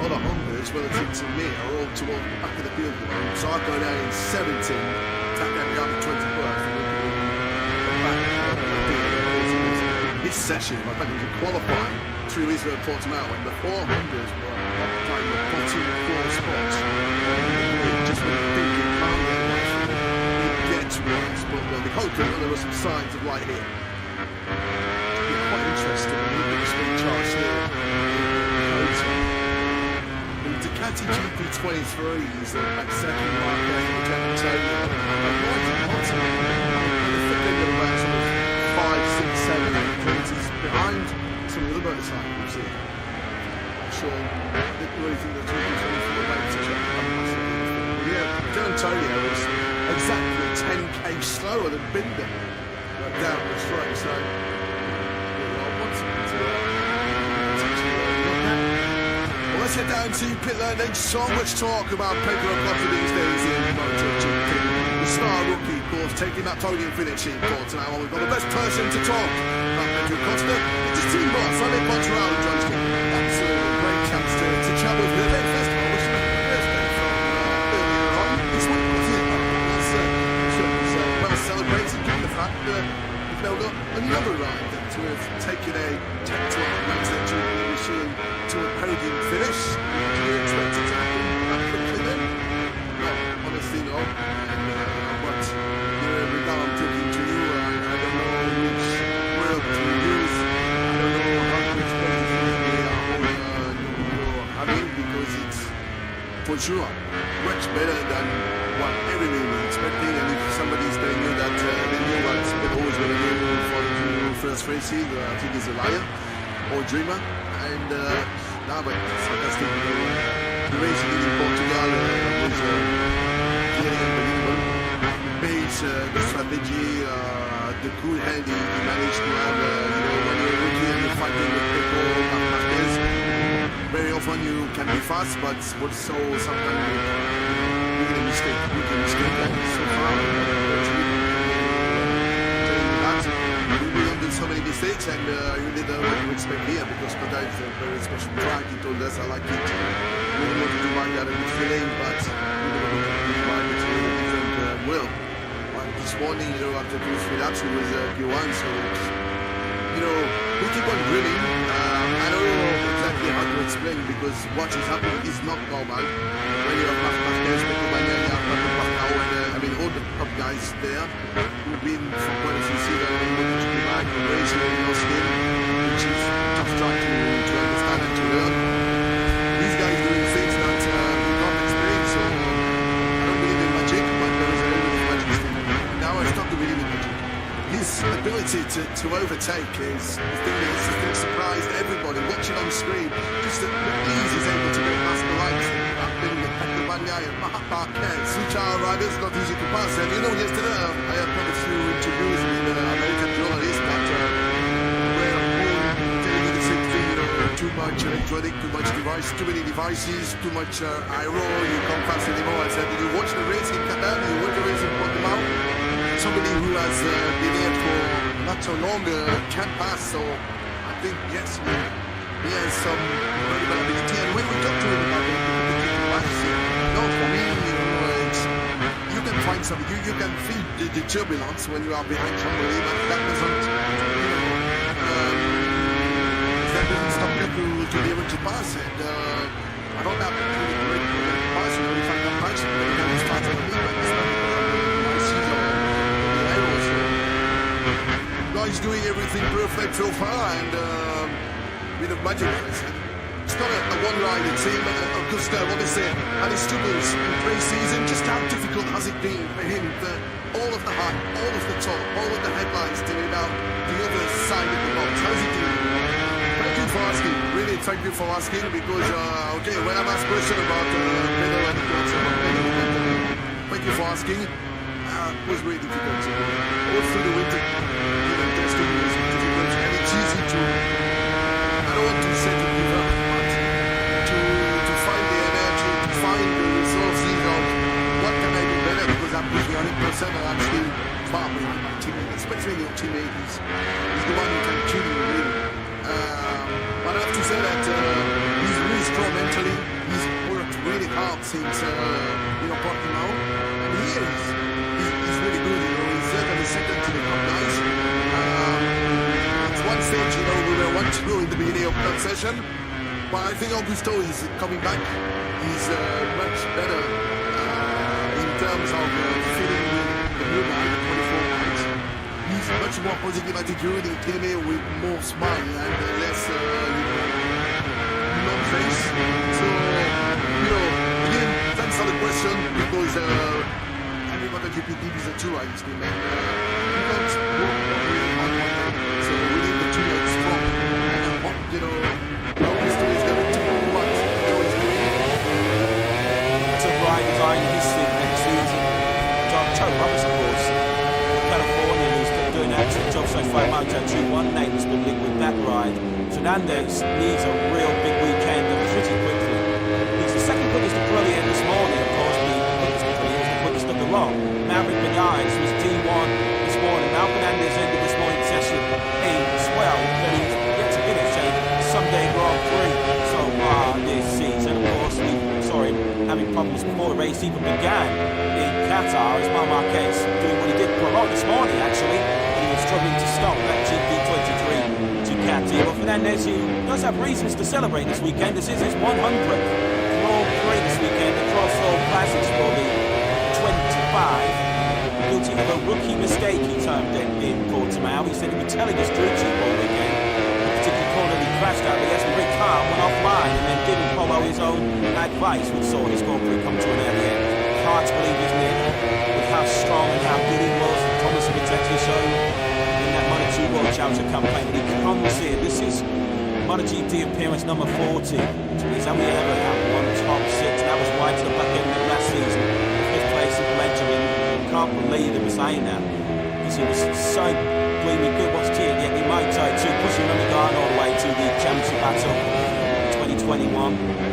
Other Hondas relative to me are all toward the back of the field at the moment. So I go down in 17, tap down the other 21st, and look at the back of the field. This session, I think it was qualifying 3 weeks ago at Portimao when the 400s were occupying the bottom 4 spots. Just when you think it can't get worse, it gets worse. But we'll be hoping that there are some signs of light here. It's quite interesting when you look at the speed charts here. The Ducati GP23s at second mark there for the Antonio. Right at the bottom, they're thinking about sort of 5, 6, 7, 8 kilometres behind some of the other motorcycles here. I'm sure I didn't really think that 2024 made such a massive difference. But yeah, Del Antonio is exactly 10k slower than Binder down the straight. So I want something to look at. Well, let's head down to pit lane next. So much talk about Pedro Acosta these days in MotoGP. star rookie, of course, taking that podium finish in quarter now. We've got the best person to talk about Pedro Acosta. It's his team boss, Sonny Montreal, who joins me. That's a great chance to chat with him. First of all, wishing him a birthday from earlier on. This one was it. That's well celebrated, given the fact that we've now got another ride to have taken a tech-to-1 manufacturing machine to a podium finish. Do you expect it to happen that quickly then? No, honestly no. But now I'm talking to you, I don't know which word to use. I don't know how to explain it you're having, because it's for sure much better than what everyone was expecting. And if somebody's telling you that they knew what Pedro was going to do for the first races, I think he's a liar or a dreamer. And now, but it's fantastic. The racing in Portugal was really unbelievable. Pace, the strategy, the cool head he managed to have. When you're rookie and you're fighting with Pedro Fernandez, very often you can be fast, but also sometimes you make a mistake. You can mistake, and so far, we have done so many mistakes, and you did what you expect here, because Pedro is a very special track. He told us, I like it. We don't want to ride at a good feeling, but we don't want to ride it with a different will. This morning, after 2-3 laps, it was P1, so we keep on drilling. I don't know exactly how to explain, because what is happening is not normal. When you have Fernandez, Pedro, all the top guys there who've been for quite a few seasons in MotoGP bike, racing in no skill, which is tough track to understand and to learn. These guys doing things that we can't explain, so I don't believe in magic, but there is a little bit of magic still. Now I start to believe in magic. His ability to overtake is the thing that surprised everybody watching on screen. Just the ease he's able to get past the lights. Which are riders not easy to pass. And yesterday I had quite a few interviews with American journalists that were all telling me the same thing. Too much electronic, too much device, too many devices, too much aero. You can't pass anymore. I said, did you watch the race in Qatar? Did you watch the race in Portugal? Somebody who has been here for not so long can pass. So I think yes, he has some incredible ability. And when we talk to him about the for me, you can find some. You can feel the turbulence when you are behind somebody, but that doesn't stop you to be able to pass. And I don't have to be able to pass. If I can pass, then you can start with me, but it's not my season or the arrows. So he's doing everything perfect so far, and with a magic. It's not a one-rider team, Acosta, obviously, and his struggles in pre-season. Just how difficult has it been for him? All of the hype, all of the talk, all of the headlines telling about the other side of the box. How's he doing? Thank you for asking. Really, thank you for asking, because, when I'm asked question about Pedro and Acosta, thank you for asking. It was really difficult. All through the winter, even testing was difficult, and it's easy to, I don't want to say to give up, find the resources of what can I do better, because I'm pushing 100% and I'm still far behind my teammate, especially your teammate. He's the one who can kill you, really. But I have to say that he's really strong mentally. He's worked really hard since Portimao, and he's really good. He's certainly second to the top guys. At one stage, we were 1-2 in the beginning of that session, but I think Augusto is coming back. He's much better in terms of feeling the blue line, 24 points. He's much more positive attitude. He came here with more smile and less long face. So, again, thanks for the question, because every MotoGP team is a two-riders team, and we don't work really hard on that. So we need the two-riders strong. And I hope, Augusto is going to do what he always doing. Ride design history next season. Joe Roberts, of course, California, who's doing an excellent job so far. MotoGP 1 name has been linked with that ride. Fernandez needs a real big weekend and pretty quickly. He's the second quickest Aprilia this morning, of course. The quickest Aprilia was the quickest of the lot. Maverick race even began in Qatar, as Marc Marquez doing what he did promote this morning, actually. He was struggling to stop that GP23 Ducati. But Fernandez, who does have reasons to celebrate this weekend, this is his 100th Grand Prix this weekend. The Crossroad Classics will be 25. Guilty of a rookie mistake, he termed it in Portimao. He said he'd be telling his crew chief all weekend. Particularly corner he crashed out, but he has to bring car, went offline, and then didn't follow his own advice, which saw his Grand Prix come to an early end. Hard to believe, isn't it, with how strong and how good he was, and Thomas Vitecchi showed in that Moto2 World Challenger campaign. But he comes here. This is MotoGP appearance number 40, which means only ever had one top six, and that was right to the back end of last season. 5th place at Benjamin. Can't believe it was saying that, because he was so gleaming good. What's cheered yet? He might try to pushing Richigamme all the way to the championship battle in 2021.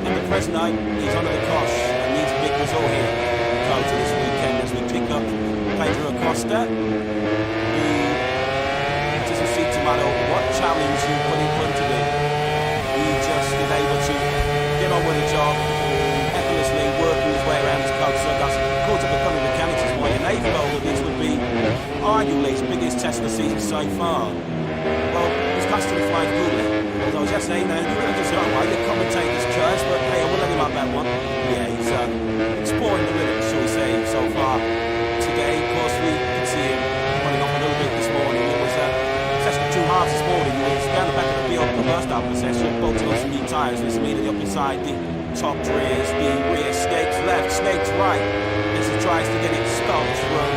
And the Fresno, he's under the cosh and needs a big result here in Cota this weekend as we pick up Pedro Acosta, who doesn't seem to matter what challenge you put in front of him. He just is able to get on with the job, effortlessly working his way around his Cota. Caught up with the mechanics this morning, and they felt that this would be arguably his biggest test of the season so far. Well, he's constantly flying coolly. Although, as I say, now, you really just say, oh, well, you commentate this church, but hey, I will let him have that one. Yeah, he's exploring the rhythm, shall we say, so far. Today, of course, we could see him running off a little bit this morning. It was a session of 2 halves this morning. He was down the back of the field for the first half of the session, bolting on some new tyres, and it's immediately up inside the top rears, the rear stakes left, stakes right. As he tries to get it stopped from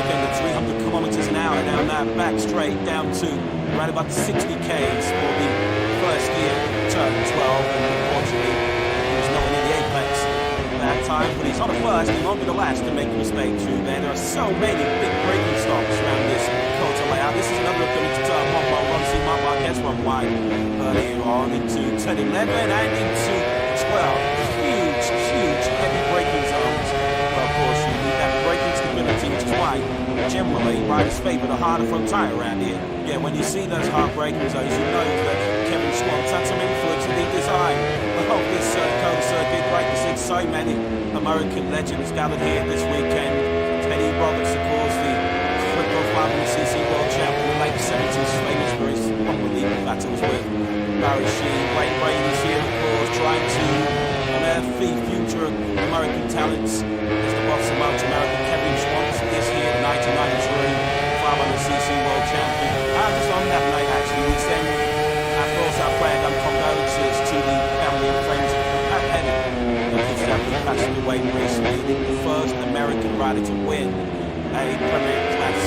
again the 300 kilometers an hour down that back straight down to right about 60 k's for the first gear, turn 12, and unfortunately he was not in the apex at that time, but he's on the first, he won't be the last to make a mistake through there. There are so many big braking stops around this Cota layout. This is another look into turn 1, but we'll see Marc Marquez run wide earlier on into turn 11 and into 12. Huge heavy braking zones. Well, of course, you need that braking stability, which is why generally riders favour the harder front tyre around here. Yeah, when you see those hard braking zones, you know that Kevin Schwantz had some influence in the design of this Cota circuit. Great to see so many American legends gathered here this weekend. Teddy Roberts, of course, the triple 500cc world champion in the late 70s, famous for his unbelievable battles with Barry Sheen. Wayne Brady's here, of course, trying to unearth the future American talents. As the boss of Motor America, Kevin Schwantz is here, the 1993 500cc world champion. And just on that night, actually, we send our thoughts, our prayer, and condolences to the family and friends of Pat Henry, who sadly passed away recently, the first American rider to win a Premier Class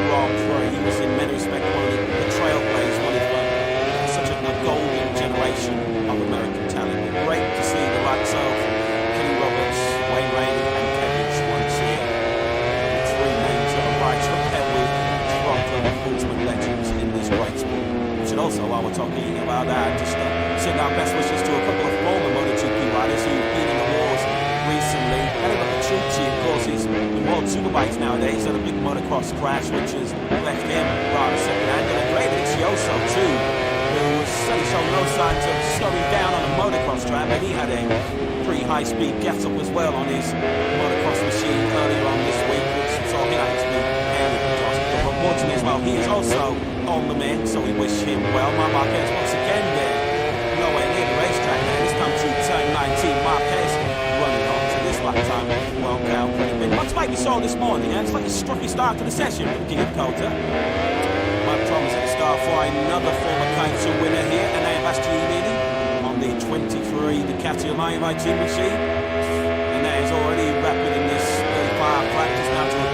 Grand Prix. He was in many respects one of the trailblazers, one of such a golden generation of American talent. Great to see the likes of Kenny Roberts, Wayne Rainey, and Kevin Schwantz here. The 3 names that are right up there with proper ultimate legends in this great sport. We should also, while we're talking about that, just send our best wishes to a couple of former MotoGP riders who've been in the wars recently. Pedro, of course, is the World Superbikes nowadays. Had a big motocross crash, which has left him rather second-handed. And Richigamme too, who was showing no signs of slowing down on a motocross track, but he had a pretty high-speed get-up as well on his motocross machine earlier on this week, which saw him actually end the Acosta. But fortunately as well, he is also on the mend, so we wish him well. Marquez once again there, nowhere near the racetrack now. This time through turn 19, Marquez running on to this lap time. Well, Cal, pretty big. Much like we saw this morning, and it's like a strucky start to the session from King of Cota. Mike Thomas at the start for another former Kaito winner here, and now Bastianini on the 23 Ducati Catalunya team machine. And that is already rapid in this early part of practice, now to a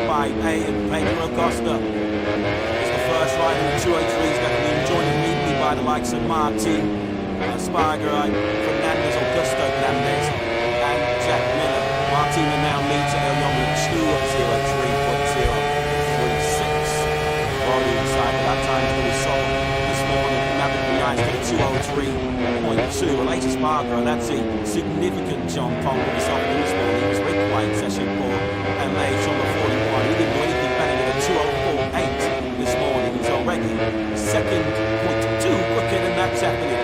2:04.25 and Pedro Acosta is the first rider in the 203s that can be joined immediately by the likes of Martin, Sparger, Fernandez, Augusto Fernandez, and Jack Miller. Martin now leads early on with 2:03.036. Volume inside at that time is going to be solid this morning. Navigate nice to the 2:03.2. Well, Later Sparger, that's a significant jump on what we saw this morning. He was very quiet session for and late on the 41. He didn't do anything better than a 2:04.8 this morning. He's already 2.2 quicker than that's happening.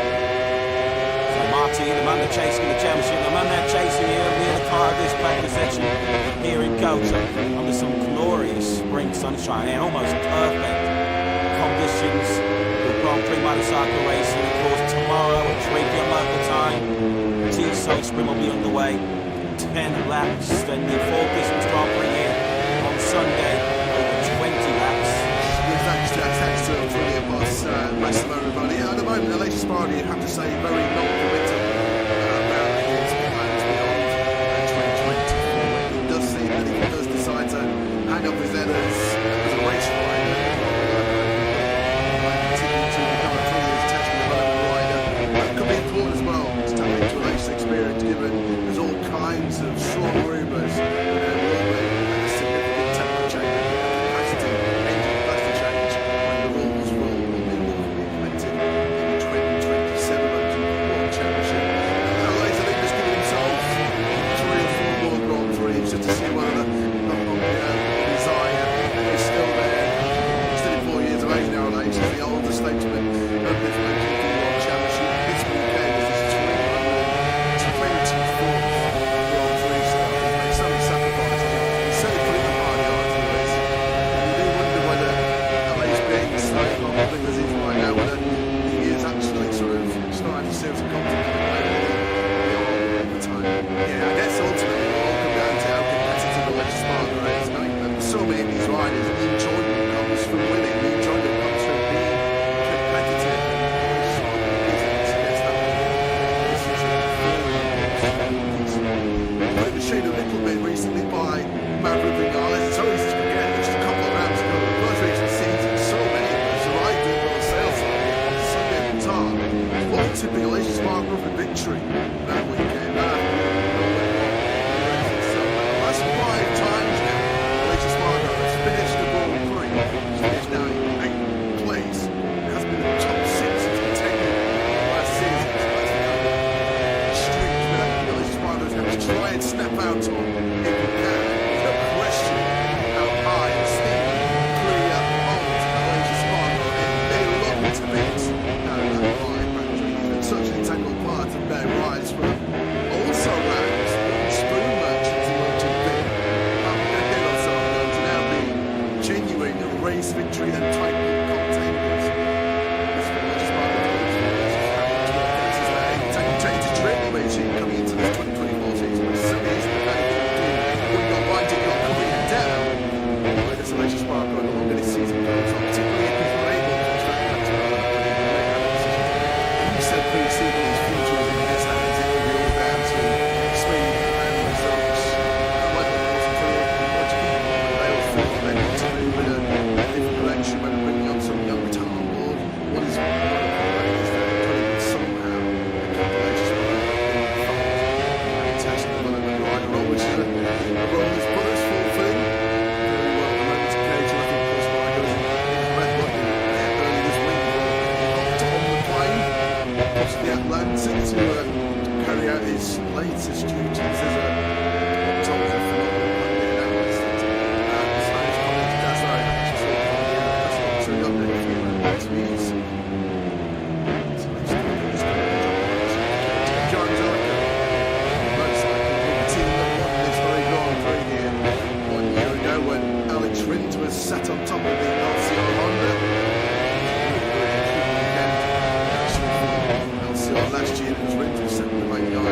So Martin, the man that chasing the championship. The man they're chasing here, we're the car of this practice section here in Kota under some glorious spring sunshine and almost perfect conditions for Grand Prix motorcycle racing. Of course, tomorrow at 3 p.m. local time, TSO sprint will be underway. 10 laps, then the full distance Grand Prix here on Sunday, over 20 laps. Thanks to Australia boss Massimo Rivoli. At the moment, the latest party, you have to say, very non-committal about his plans beyond 2024. It does seem that if he does decide to hang up his head as a race rider, continue to become a 3 years test and development rider, that could be important as well to tap into a race experience, given there's all kinds of strong rumours that there will be a significant tempo change in capacity, engine capacity change, when the rules will be implemented in the 2027 MotoGP World Championship. I think just giving himself 3 or 4 more Grand Prix just to see whether the desire is still there. He's still 4 years of age now, and he's the older statesman of this MotoGP World Championship. This weekend is his 24th Grand Prix start. He's made so many sacrifices. He's certainly putting the hard yards in the race. You do wonder whether LA's being so confident as he is right now, whether he is actually sort of starting to see some confidence in the way all the time. Yeah, I guess ultimately it will all come down to how competitive the latest Sparta is. So many of these riders, the enjoyment comes from winning, the enjoyment comes from being competitive. It was shown a little bit recently by Maverick Vinales. It's always just forget just a couple of rounds ago. The first race of the season, so many of us arrived on the sales side on Sunday at the time. What a typical Asia Sparta of a victory that weekend. That's 5 times now. Asia Sparta has finished the Grand Prix. It's finished now in 8th place. It has been the top 6 since continued last season. So that's a streak that Asia Sparta is going to try and step out on if it can. No question how high and steep clear holds Asia Sparta they love to beat. That line factory has been such an integral part of their rise from also rounds spoon merchants in MotoGP. Genuine race victory and title contenders. That's what Asia Sparta does. Taking change to Triple Racing coming into this 2024 season, which certainly is the kind of thing would not mind it not coming down. But it's Asia Sparta the longer this season goes on, particularly if he's able to extract that to make that decision. You said pre-season his future is in his hands. It will be all down to speed and results. Like the course of MotoGP, they all feel they need to move in a different direction when they're bringing on some young talent on board. What is that putting somehow a compilation of test development rider role, which is a role that's put us fulfilling very well at the moment occasion. I think Chris Ryder is red button early this week hopped on the plane across the Atlantic to carry out his latest duties as a phenomenal pundit and analyst at Spanish College. That's right, so he got the interviews. John Zelica, motorcycle team that won this very Grand Prix here 1 year ago when Alex Rins was sat on top of the LCR Honda. LCR last year, it was Rins was second to main guy.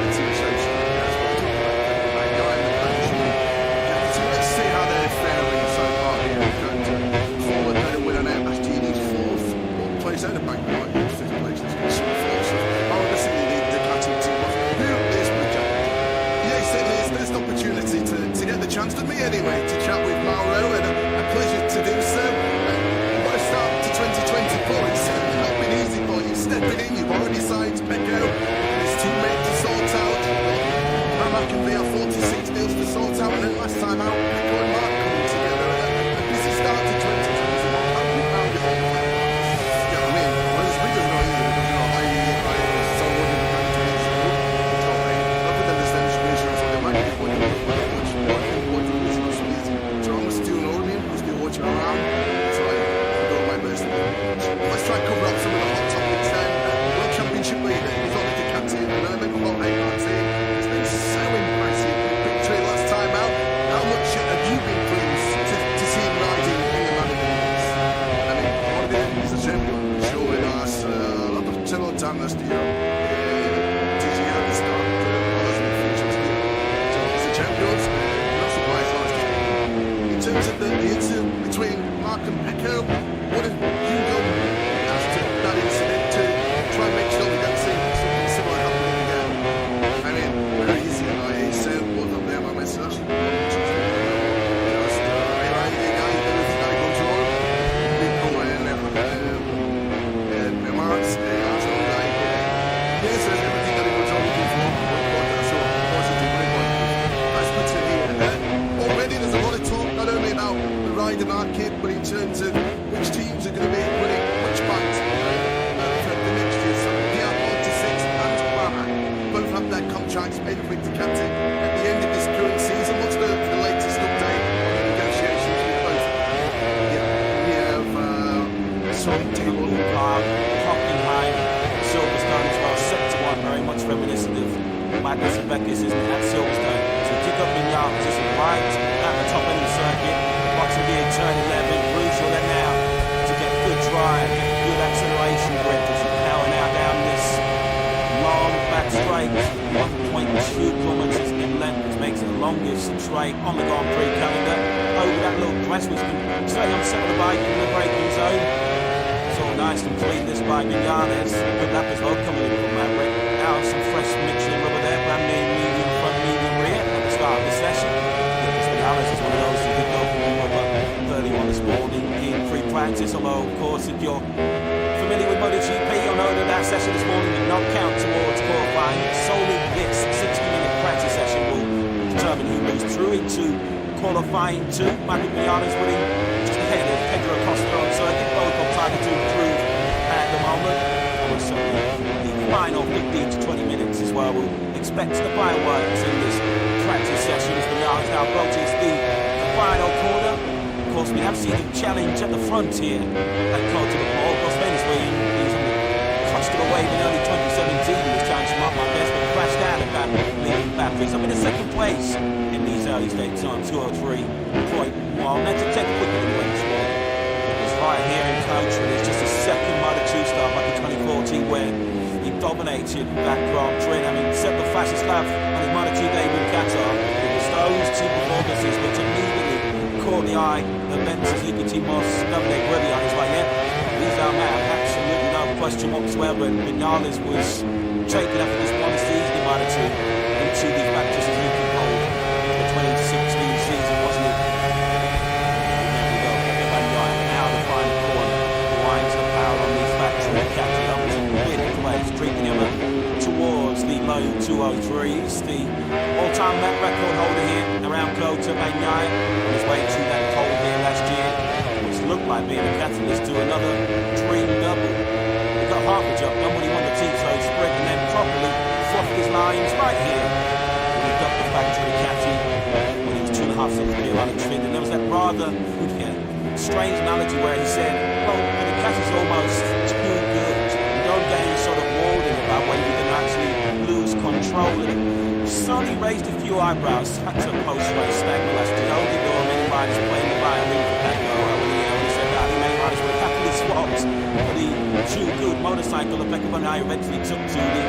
It's in Sesion. That's what I'm talking about. Main guy in the country. So let's see how they're faring so far here in Kota. Forward had a win on out last year. He's 4th. One place out of bank right in 5th place. It's been some forces. Obviously, the Ducati team was who is Richigamme. Yes, it is. There's an opportunity to get the chance to me anyway, to chat with Mauro, and a pleasure to do honest, you know, it is the early start as we featured here. So as the champions, no surprise last year. In terms of the incident between Mark and Pecco, what did Hugo after that incident to try and make sure we don't see something similar happening again? I mean, very easy, I said both of them are message. The market, but in terms of which teams are going to be winning which fights for the next year. So Gearbox and Barra both have their contracts made with the captain at the end of this current season. What's the latest update on the negotiations with both? Yeah, we have Sonic Table, Hockenheim, Silverstone as well, set to one, very much reminiscent of Magnus and Beckis at Silverstone. So we kick up in yard position right at the top end of the circuit. Watching the turn 11, crucial then now to get good drive, get good acceleration grip as you power now down this long back straight, 1.2 kilometres in length, which makes it the longest straight on the Grand Prix calendar. Over that little crest, which can stay on set of the bike in the braking zone. It's all nice and clean this by Fernandez. Good lap as well coming in from Maverick. Now some fresh Michelin rubber there, brand new medium front, medium rear at the start of the session. Fernandez is one of those who did go early on this morning in free practice, although of course if you're familiar with MotoGP you'll know that session this morning did not count towards qualifying. Solely this 60-minute practice session will determine who moves through into qualifying 2. Michael Fernandez winning just ahead of Pedro Acosta on circuit, both on target to improve at the moment. Also the final 15 to 20 minutes as well. We'll expect the fireworks in this practice session as Fernandez now approaches the final corner. Of course, we have seen him challenge at the front here at Close to the Pole. Of course, famously, he's on the clutch to the wave in early 2017. He was challenging Mark Marquez, but crashed out of that leading batteries. I'm in second place in these early stages on 203.1. Let's take a quick look at the win score. It was right here in coach, and it's just a second Moto2 start back in 2014 where he dominated that Grand Prix. I mean, set the fastest lap on his Moto2 debut in Qatar. It was those two performances which immediately caught the eye of Suzuki Timos Davide Brevy on his way in. These are now absolutely no question whatsoever. Fernandez was taken after this one season in Moto2 into the factory Suzuki pole for the 2016 season, wasn't it? And there we go. Now the final corner winds the power on these factory captain up to mid-place, creeping him up towards the low 203s. The all-time lap record holder here around Kota Bagnaia on his way to that pole here last year, which looked like being a catalyst to another dream double. He got half a jump, done when he won the Tito sprint, and then properly fluffed his lines right here when he got the factory catty when he was 2.5 seconds clear on the trim. And there was that rather strange analogy where he said, well, the catty's almost too good. You don't get any sort of warning about when you can actually lose control of it. Sonny raised a few eyebrows at a post-race statement last year. Only there were many riders playing the violin for Pedro. He said that he made riders were happily swapped for the too good motorcycle that Pecco Bagnaia eventually took to the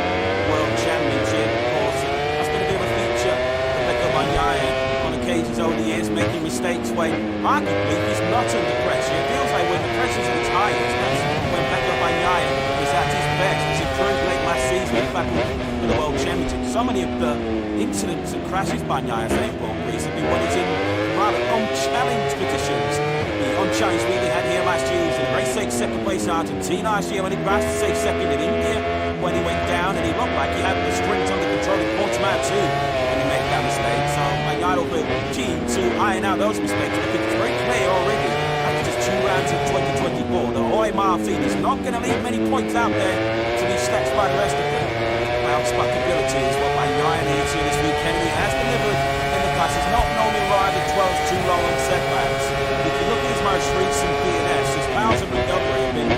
World Championship. Of course, that's going to be a feature of Pecco Bagnaia on occasions over the years, making mistakes when arguably he's not under pressure. It feels like when the pressure's at its highest, that's when Pecco Bagnaia is at his best. As he proved late last season in fact for the World Championship. So many of the incidents and crashes Bagnaia has brought recently when he's in rather unchallenged conditions. The unchallenged lead he had here last year was in a very safe second place in Argentina last year when he crashed, a safe second in India when he went down, and he looked like he had the sprint under control. He pulled him out too when he made that mistake. So Bagnaia will be keen to iron out those mistakes. I think it's very clear already after just 2 rounds in 2024 that Roy Martin is not going to leave many points out there to be snatched by the rest of them. Spectability is what Bagnaia needs here this weekend. He has delivered in the past. He's not normally arrived at 12s too low on setbacks. If you look at his most recent DNFs, his powers of recovery have been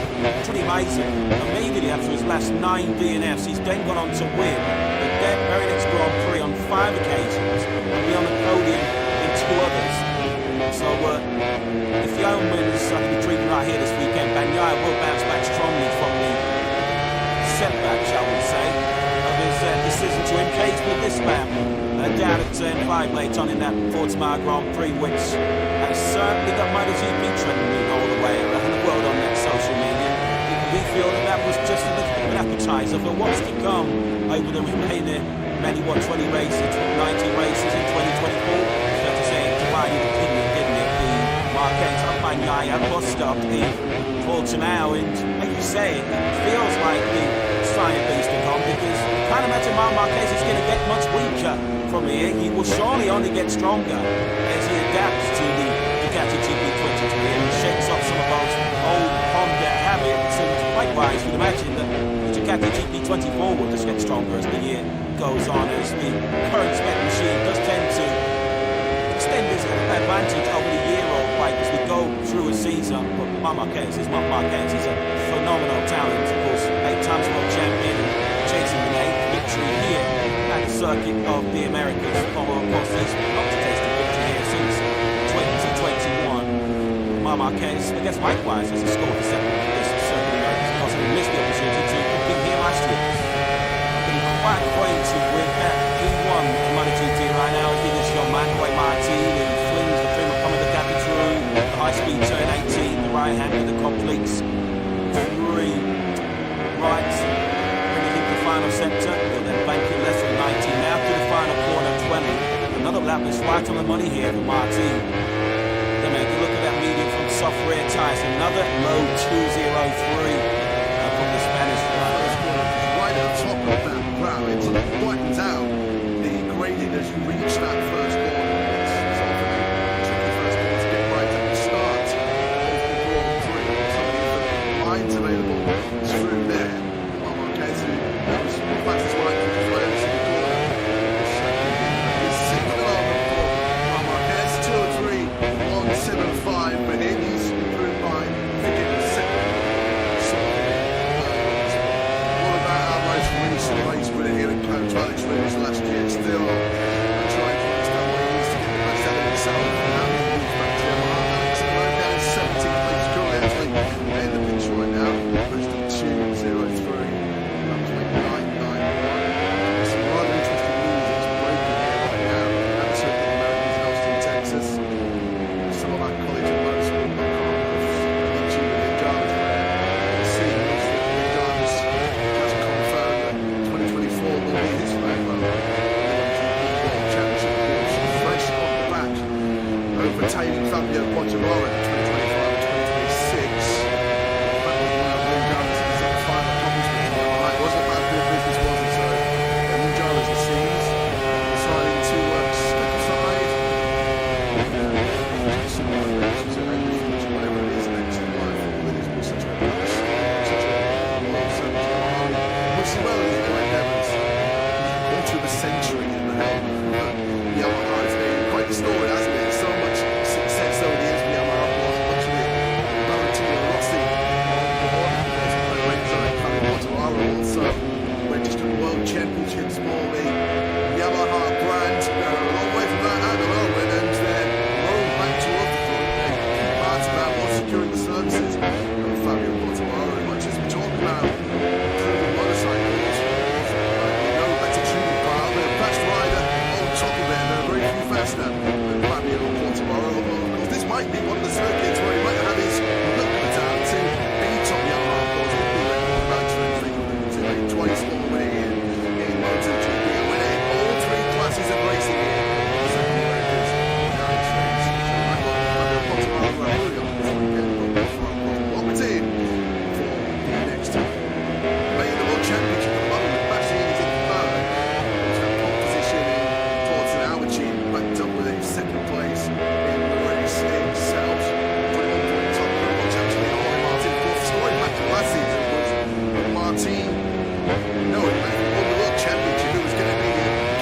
pretty amazing. Immediately after his last 9 DNFs, he's then gone on to win the very next Grand Prix on 5 occasions and be on the podium in 2 others. So if the own wins, I think, treated right here this weekend, Bagnaia will bounce back strongly from the setback him, caged with this lap. Down at turn 5 late on in that Portimao Grand Prix, which has certainly got MotoGP trending all the way around the world on that social media. We feel that was just a little bit of an appetizer for what's to come over the remaining many, 20 races, 19 races in 2024. Fair to say, divided opinion, didn't it? The Marquez up by Yaya, Acosta up in Portimao, and like you say, it feels like the sign of beast to come, because I can't imagine Marquez is going to get much weaker from here. He will surely only get stronger as he adapts to the Ducati GP23 and shakes off some of those old Honda habits, and likewise you'd imagine that the Ducati GP24 will just get stronger as the year goes on, as the current spec machine does tend to extend its advantage over the year or like as we go through a season. But Marquez is He's a phenomenal talent, of course, 8 times world champion, chasing the 8th victory here at the circuit of the Americas. Although of course he's not tasted victory here since 2021. Marquez, I guess likewise, has a score for 7th at this circuit of Americas, because he missed the opportunity to compete here last year. Been quite acquainted with that P1 MotoGP right now as he is your man, Roy Martin, who flings the Prima Comma the Ducati through the high-speed turn 18, the right hand with the completes 3 rights, bringing him to the final sector. He'll then bank it less than 19 now to the final corner 20. Another lap is right on the money here for Martin. Then make a look at that medium from soft rear tyres, another low 203 from the Spanish driver. Right at the top of that brow, it sort of widens out the gradient as you reach that first corner. It's often a tricky first corner to get right at the start of the Grand Prix. Some of the lines available through there. Marquez, who knows the fastest line to the right in the corner. He's 6th development for Marquez, 203.175, but him he's improved by picking the 2nd. Recent race winner here in Coach Alex Rivers last year, still trying to understand what he needs to get the most out of himself. Now he moves back to Yamaha. Alex at the moment down in 17th place, currently actually in the pits right now. Pushed to 2.03. That was like 9.91. Some rather interesting news that's breaking here right now. That's in the Americas in Austin, Texas. Some of our colleagues at motorsport.com have mentioned the drivers there. It seems that the drivers has confirmed that 2024 will be his farewell. The World Championship course, fresh off the back, overtaking Fabio Quartararo in 2025-2026. That was one of the drivers in his final accomplishment. It wasn't about good business, was it? So the new drivers, it seems, deciding to step aside. Whatever it is next in life, with his such a world service. Well, he's doing Evans. Quarter of a century in the helm of Yamaha. It's been quite the story, hasn't it? So much success over the years for Yamaha. Much of it Valentino Rossi on board. There's Lorenzo and Fabio Quartararo also registered world championships for the Yamaha brand. They're a long way from that at the moment, and they're rolling back towards the front. Key parts of that was securing the services of Fabio Quartararo. Much as we talk about motorcycles, no better tuning pile, they're a fast rider on top of it, they're very few faster than Fabio Quartararo. Of course, this might be one of the circuits where he might have his look cut out to be top Yamaha. Of course, he'll be record about twice already in MotoGP, and winning all 3 classes of racing here. Second Americas, Alex Rins. I got Fabio Quartararo early on this weekend, but locked in for the next time. Making the World Championship at the moment, Bastian is in 3rd. He's got pole position in Portimao, which he backed up with a 2nd place in the race itself. 21 point top for the World Championship. Jorge Martin, of course, scoring back to last season was Martin. No, he won the World Championship. It was going to be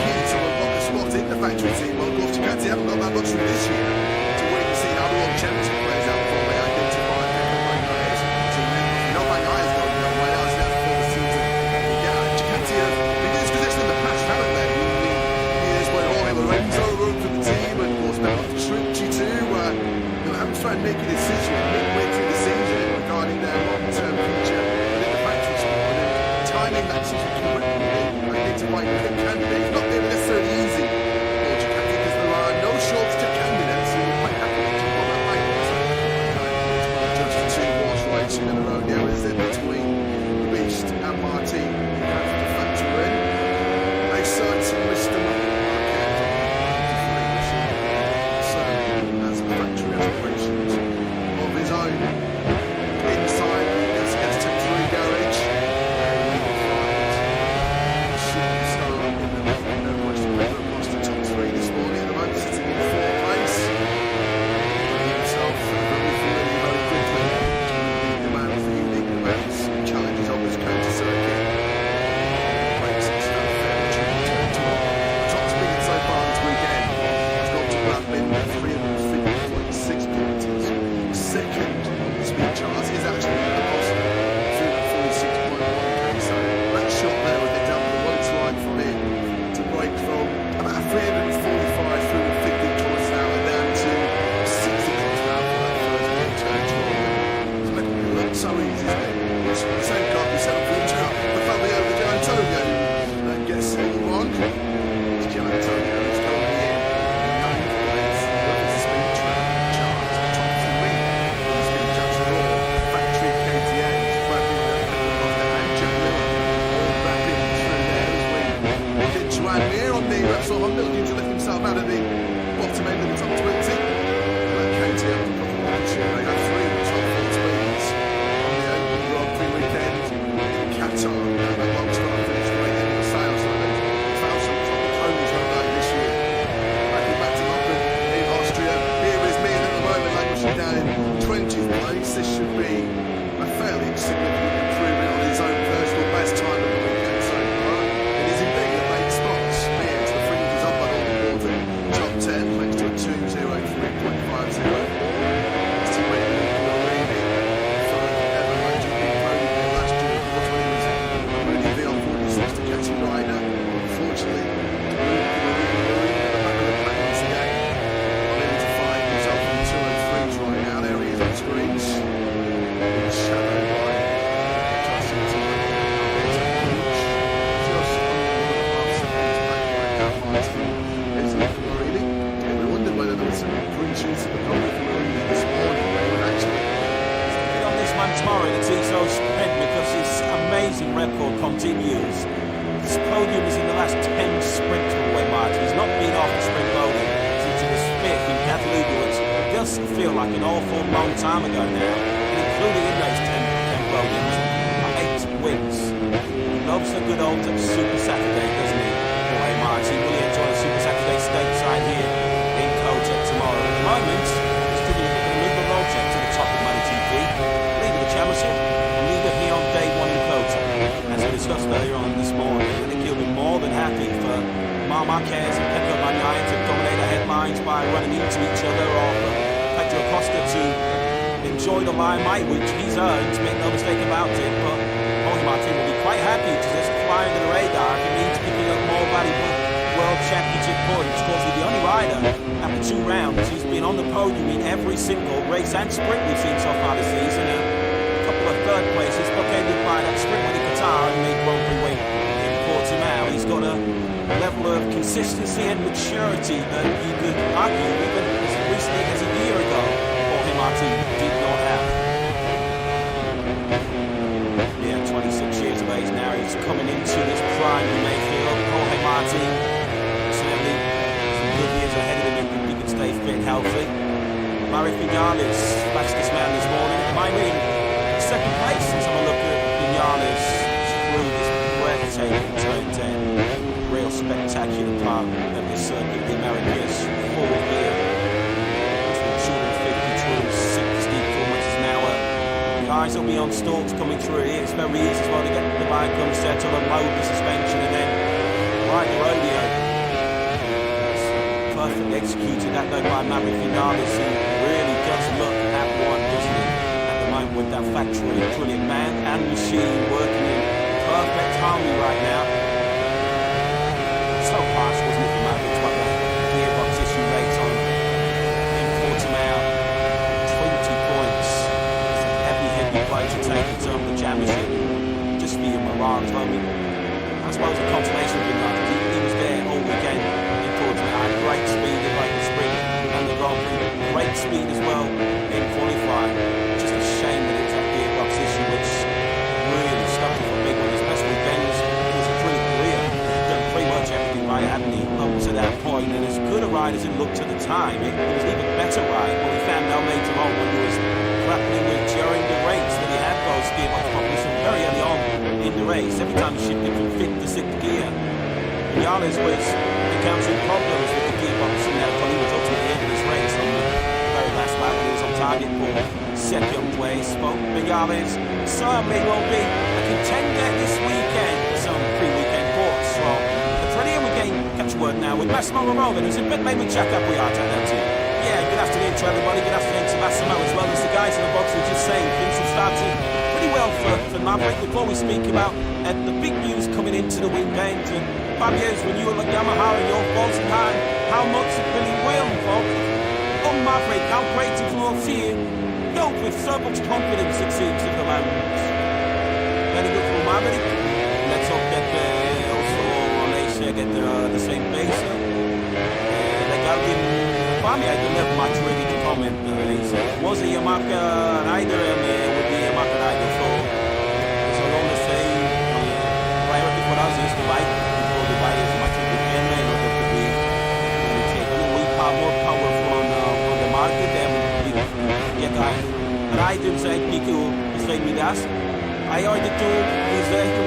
key to unlock the spot in the factory team. Well, of course, Ducati haven't got that luxury this year to wait and see how the World Championship plays out before they identify Pedro Bagnaya's team. You know, Bagnaya's going no way else now before the season. Ducati have been in this position in the past, haven't they? In the years when Jorge Lorenzo rode for the team, and of course now Petrucci too. They'll have to try and make a decision midway through the season regarding their long-term future within the factory squad, and timing that decision correctly, identifying good candidates is there between the Beast and Martin? You have to factor in a certain Mr. Marquez, certainly has factory aspirations of his own. Inside this S10-3 garage, shooting star in the Pedro Acosta top 3 this morning. At the moment, sitting in 4th place. Himself very familiar very quickly. The man for unique demands, challenges on this counter circuit. Breaks and stuff fairly tricky territory. Top speed so far this weekend has got to black bin 350.6 kilometres. Second on the speed charts is actually Acosta, 346.1k. So that shot there with it down the one slide from him to break from about 345 through 50 kilometres an hour down to 60 kilometres an hour for that first big territory. It's making it look so easy, isn't it? It's the same car we set up for each other. The Fabio with Gian Antonio that gets anyone. It's Gian Antonio who's currently in 9th place. Look at the speed track chart, top 3 on the speed charts at all. Factory KTM, Bradley and Jack Miller all rapping through there as we did Joan Mir on the Repsol Honda looking to lift himself out of the bottom end of the top 20. That KTM a couple of months ago, they had 3 top 4 speeds on the open Grand Prix weekend in Qatar. That long start finished right in the sales. So they've found some proper ponies on that this year. Back to Open in Austria. Here is Mir at the moment, languishing down in 20th place. This should be a fairly significant improvement on his own personal best time of the weekend so far. It is indeed a late spots. Mir to the fringes up on all the board in top 10 thanks to a 2:03.50. His teammate Marini for ever MotoGP podium there last year. Of course, when he was Marini VR46 to Ducati rider. Unfortunately, Marini at the back of the pack once again. Unable to find himself in the 203s right now. There he is on screens. Shadowed by Justin Timberlake. Just under 1.5 seconds back right now. It's Luca Marini. Yeah, we wondered whether there was some green shoots at the goal for Marini this morning. They would actually. Get on this man tomorrow in the Tiso sprint because his amazing record continues. His podium is in the last 10 sprints for Wayne Martin. He's not been off the sprint podium since he was 5th in Catalunya, which does feel like an awful long time ago now. And including in those 10 podiums, 8 wins. He loves a good old Super Saturday, doesn't he? Wayne Martin will enjoy a Super Saturday stateside here in Kota tomorrow. At the moment, he's taking a move road check to the top of MotoGP, leader of the championship, and leader here on day 1 in Kota. As we discussed earlier on this morning, I think he'll be more than happy for Marc Marquez and Pedro to dominate the headlines by running into each other, or for Pedro Acosta to enjoy the limelight, which he's earned, make no mistake about it. But Jorge Martin will be quite happy to just fly under the radar if it means picking up more valuable World Championship points. Of course, he's the only rider after 2 rounds who's been on the podium in every single race and sprint we've seen so far this season. A couple of third places, bookended by that sprint win in Qatar and the Grand Prix win in Portimao. He's got a level of consistency and maturity that you could argue even as recently as a year ago Jorge Martin did not have. Yeah, 26 years of age now. He's coming into this prime, you may feel. Jorge Martin, certainly some good years ahead of him if he can stay fit and healthy. Maverick Vinales, fastest man this morning. Might be in second place. Let's have a look at Vinales through this breathtaking turn 10. Real spectacular part of this circuit. The Americas forward gear between 250 to 60 kilometers an hour. The eyes will be on stalks coming through here. It's very easy as well to get the bike unsettled, unload the suspension, and then ride the rodeo. It's perfectly executed that though by Maverick Vinales, who really does look at one, doesn't he? At the moment with that factory, brilliant man and machine working in perfect harmony right now. So fast, wasn't it, for Maverick? Like that gearbox issue late on in Portimao. 20 points. It's a heavy play to take in terms of the championship. Just for your morale as well. I suppose a consolation for him, he was there all weekend in Portimao. Had great speed in both the sprint and the Grand Prix. Great speed as well in qualifying. Just a shame that it's that gearbox issue which ride as it looked at the time. It was an even better ride when we found out later on when he was grappling with during the race that he had those gearbox problems from very early on in the race. Every time he shifted from 5th to 6th gear, Vinales was encountering problems with the gearbox, and therefore he was ultimately in this race on the very last lap when he was on target for 2nd place. But Vinales certainly will be a contender this weekend for some pre-weekend course from Catalunya. We can catch a word now with Massimo Rovera, who's a bit maybe check up we are down to. Yeah, good afternoon to everybody, good afternoon to Massimo as well as the guys in the box. We're just saying things have started pretty well for Maverick. Before we speak about the big news coming into the weekend, and Fabio's when you were at Yamaha and your faults in hand, how much it really will on Maverick, how great it will see you. Filled with so much confidence it seems in the land. Very good for Maverick. Let's hope that also Malaysia get the same pace. Regarding Fabio, I don't have much really to comment. He was a Yamaha rider and would be a Yamaha rider, so it's all the same. Priority for us is to buy before we buy as much as we can in order to be we have more power on the market and get riders que usai das. Aí onde tu exército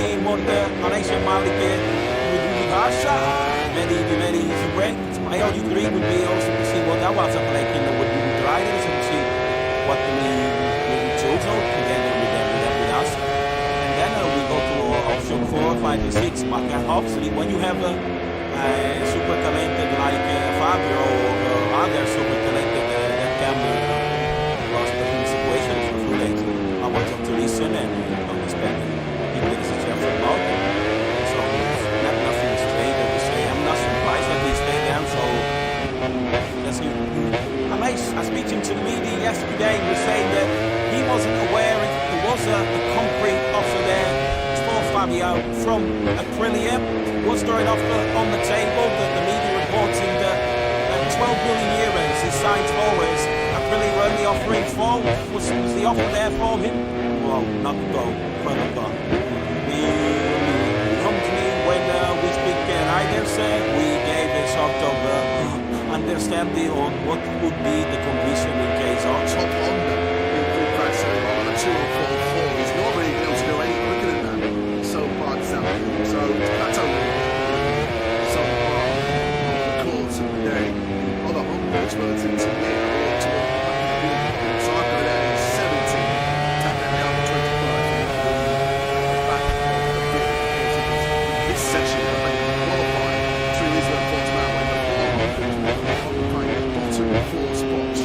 e monta Malaysia Malike with Asha, very direct. I only agree would be also to see what that was up like in the riders and see what we chose together with us. And then we go to option 4, 5, and 6. But obviously when you have a super talented like Fabio or other super talented that can lost in situations for full age, I want them to listen and respect people in the situation about it. So not nothing straight or to say I'm not surprised that we stay down, so that's you. I was speaking to the media yesterday and was saying that he wasn't aware if there was a concrete offer there for Fabio from Aprilia. Was throwing off on the table that the media reporting that 12 million euros is signed forwards. Aprilia were only offering 4. Was the offer there for him? Well, not to go further gone. We come to me when we speak riders. We gave a sort of understanding on what would be the condition in case of Top Honda in pressure on a 2 or 4 4. He's not really been able to go any quicker than that. So hard something. So that's only some part of the course of the day. Other Honda experts into me are to 100. So I go down in 17, tap that down to 25 back of the bit because this session I made qualifying 3 reasons I thought about when the 4 Honda kind of bottom 4 spots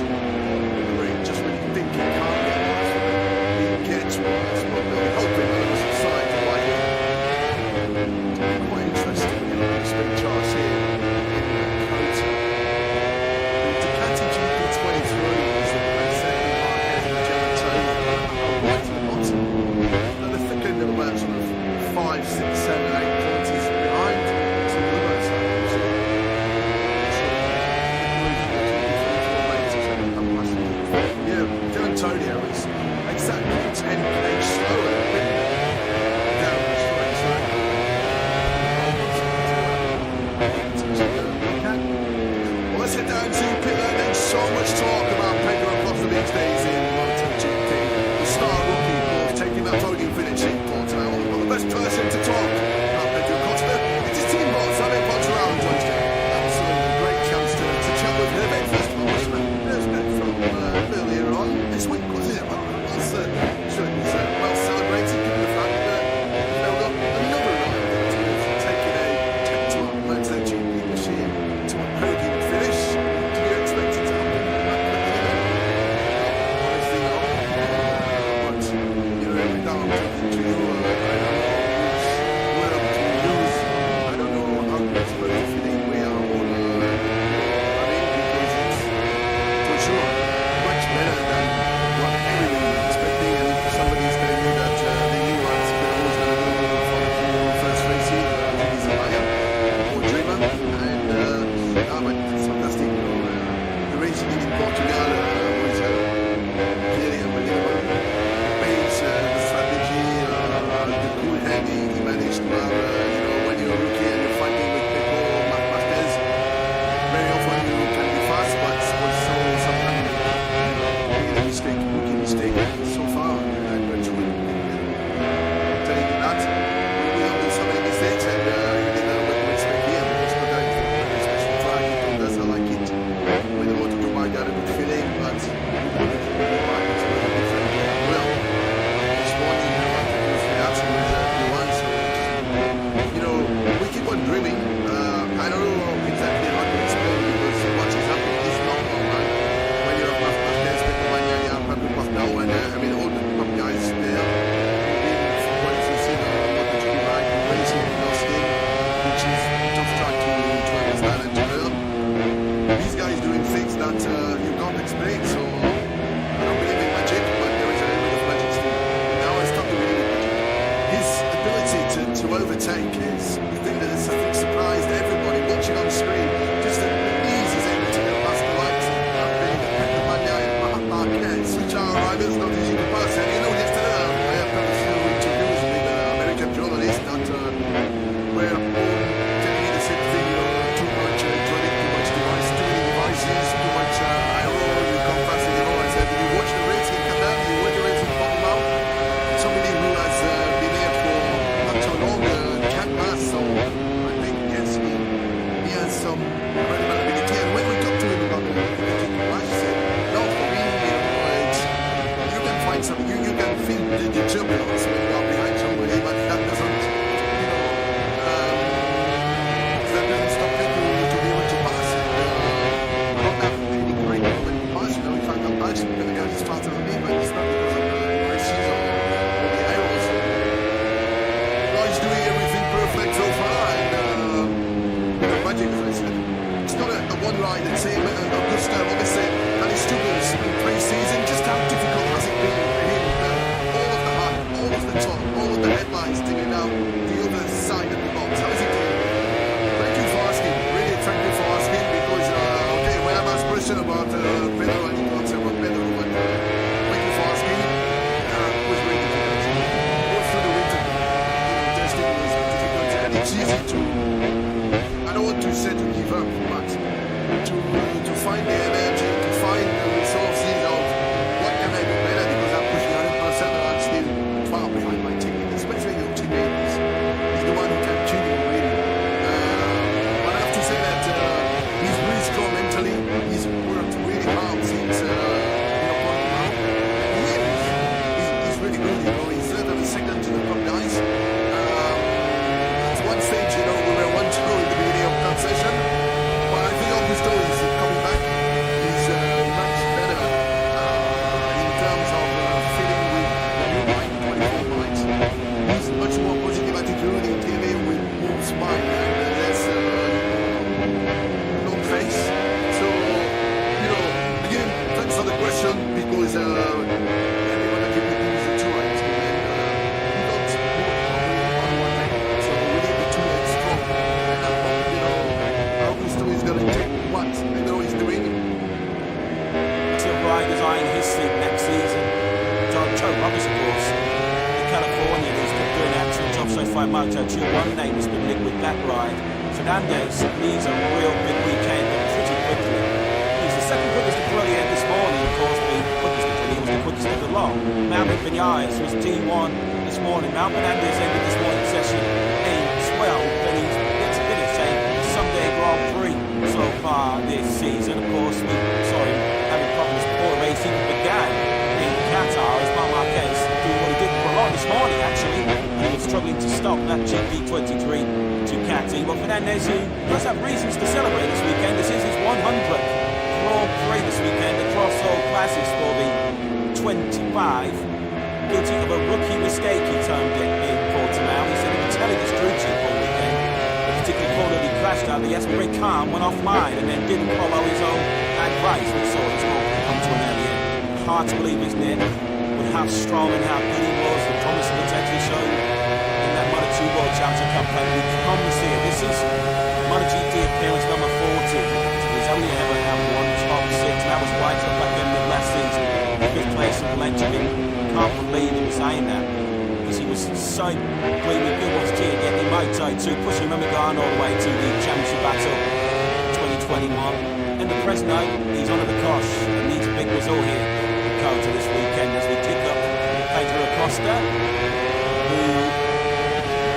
opportunity to overtake is the thing that has, I think, surprised everybody watching on screen. Just the ease he's able to get past the likes of Pedro and Marquez, which are rivals not easy to pass. And you know, yesterday I have done a few interviews with American journalists that were all telling me the same thing, you know, too much electronic, too much device, too many devices, too much aero, you come fast in the road. I said, you watch the race in Qatar, you watch the race in Portimao, somebody who has been here for not so long can't pass, so I think, yes, he has some credibility. And when we talked to him about the match, he said, no, for me, you know, you can find some, you can feel the turbulence when you are behind somebody, but that doesn't, you know, that doesn't stop people to be able to pass. And I don't have any great moment to pass, you know, if I can pass, the guy is faster than me, but it's not because of the devices or the arrows. No, he's doing everything perfect so far, and you know, magic, as I said. It's not a one ride, it's him, Acosta, obviously, and his struggles in pre-season. Just how difficult has it been for him? All of the height, all of the top, all of the headlines digging out the other side of the box. How is it doing? Thank you for asking, really thank you for asking, because, okay, when I'm asked question about Pedro, I need to answer about Pedro, but thank you for asking. It was very difficult. Go through the winter, you know, testing was difficult, and it's easy to, I don't want to say to give up, but to find the energy, to find the resources of what can I do better, because I'm pushing 100% and I'm still far behind my teammate, especially your teammate is the one who can cheat you really. But I have to say that he's really strong mentally, he's worked really hard since Portimao. He's really good, you know, he's third and second to the top guys. At one stage, you know, we were 1-2 in the beginning of that session, but I think Augusto is coming back. He's much better in terms of feeling with the new bike, 24 bikes. He's much more positive attitude, he came in with more spine and less long face. So, you know, again, thanks for the question, because everyone that keep is a two right, and we don't move on one leg, so we need the two legs strong. And I hope, you know, Augusto is going to take what Pedro is doing. Till riders eyeing his seat next season. Joe Roberts, of course, the Californian, who's been doing an excellent job so far in MotoGP. One name has been linked with that ride. Fernandez needs a real big weekend and pretty quickly. He's the second quickest to Pirelli end this morning, of course, the quickest to Pirelli was the quickest of the lot. Malvin Vinales was T1 this morning. Malvin Fernandez ended this morning's session in 12, and he's yet to finish a Sunday Grand Prix so far this season. Of course, we saw him having problems before the race even began in Qatar, as Marquez doing what he did for a lot this morning, actually. He was struggling to stop that GP23 Ducati. But Fernandez, who does have reasons to celebrate this weekend, this is his 100th Grand Prix this weekend across all classes for the 25. Guilty of a rookie mistake, he termed it in Portimao. He said he was telling his crew chief all weekend. The particular corner he crashed out, the Esprit Calm went offline and then didn't follow his own advice. We saw his goal come to an early end. Hard to believe, isn't it? With how strong and how good he was, the promising potential he showed in that MotoGP World Championship campaign. We come to see it. This is MotoGP appearance number 40. He's only ever had one top six. That was right up back in the last season. Fifth place in Benjamin. Can't believe he was saying that, because he was so pleased with Gearbox G and getting Moto2, pushing Richigamme all the way to the championship battle 2021. And the Fresno, he's on the cosh and needs a big result here in Qatar this weekend as we pick up Pedro Acosta, who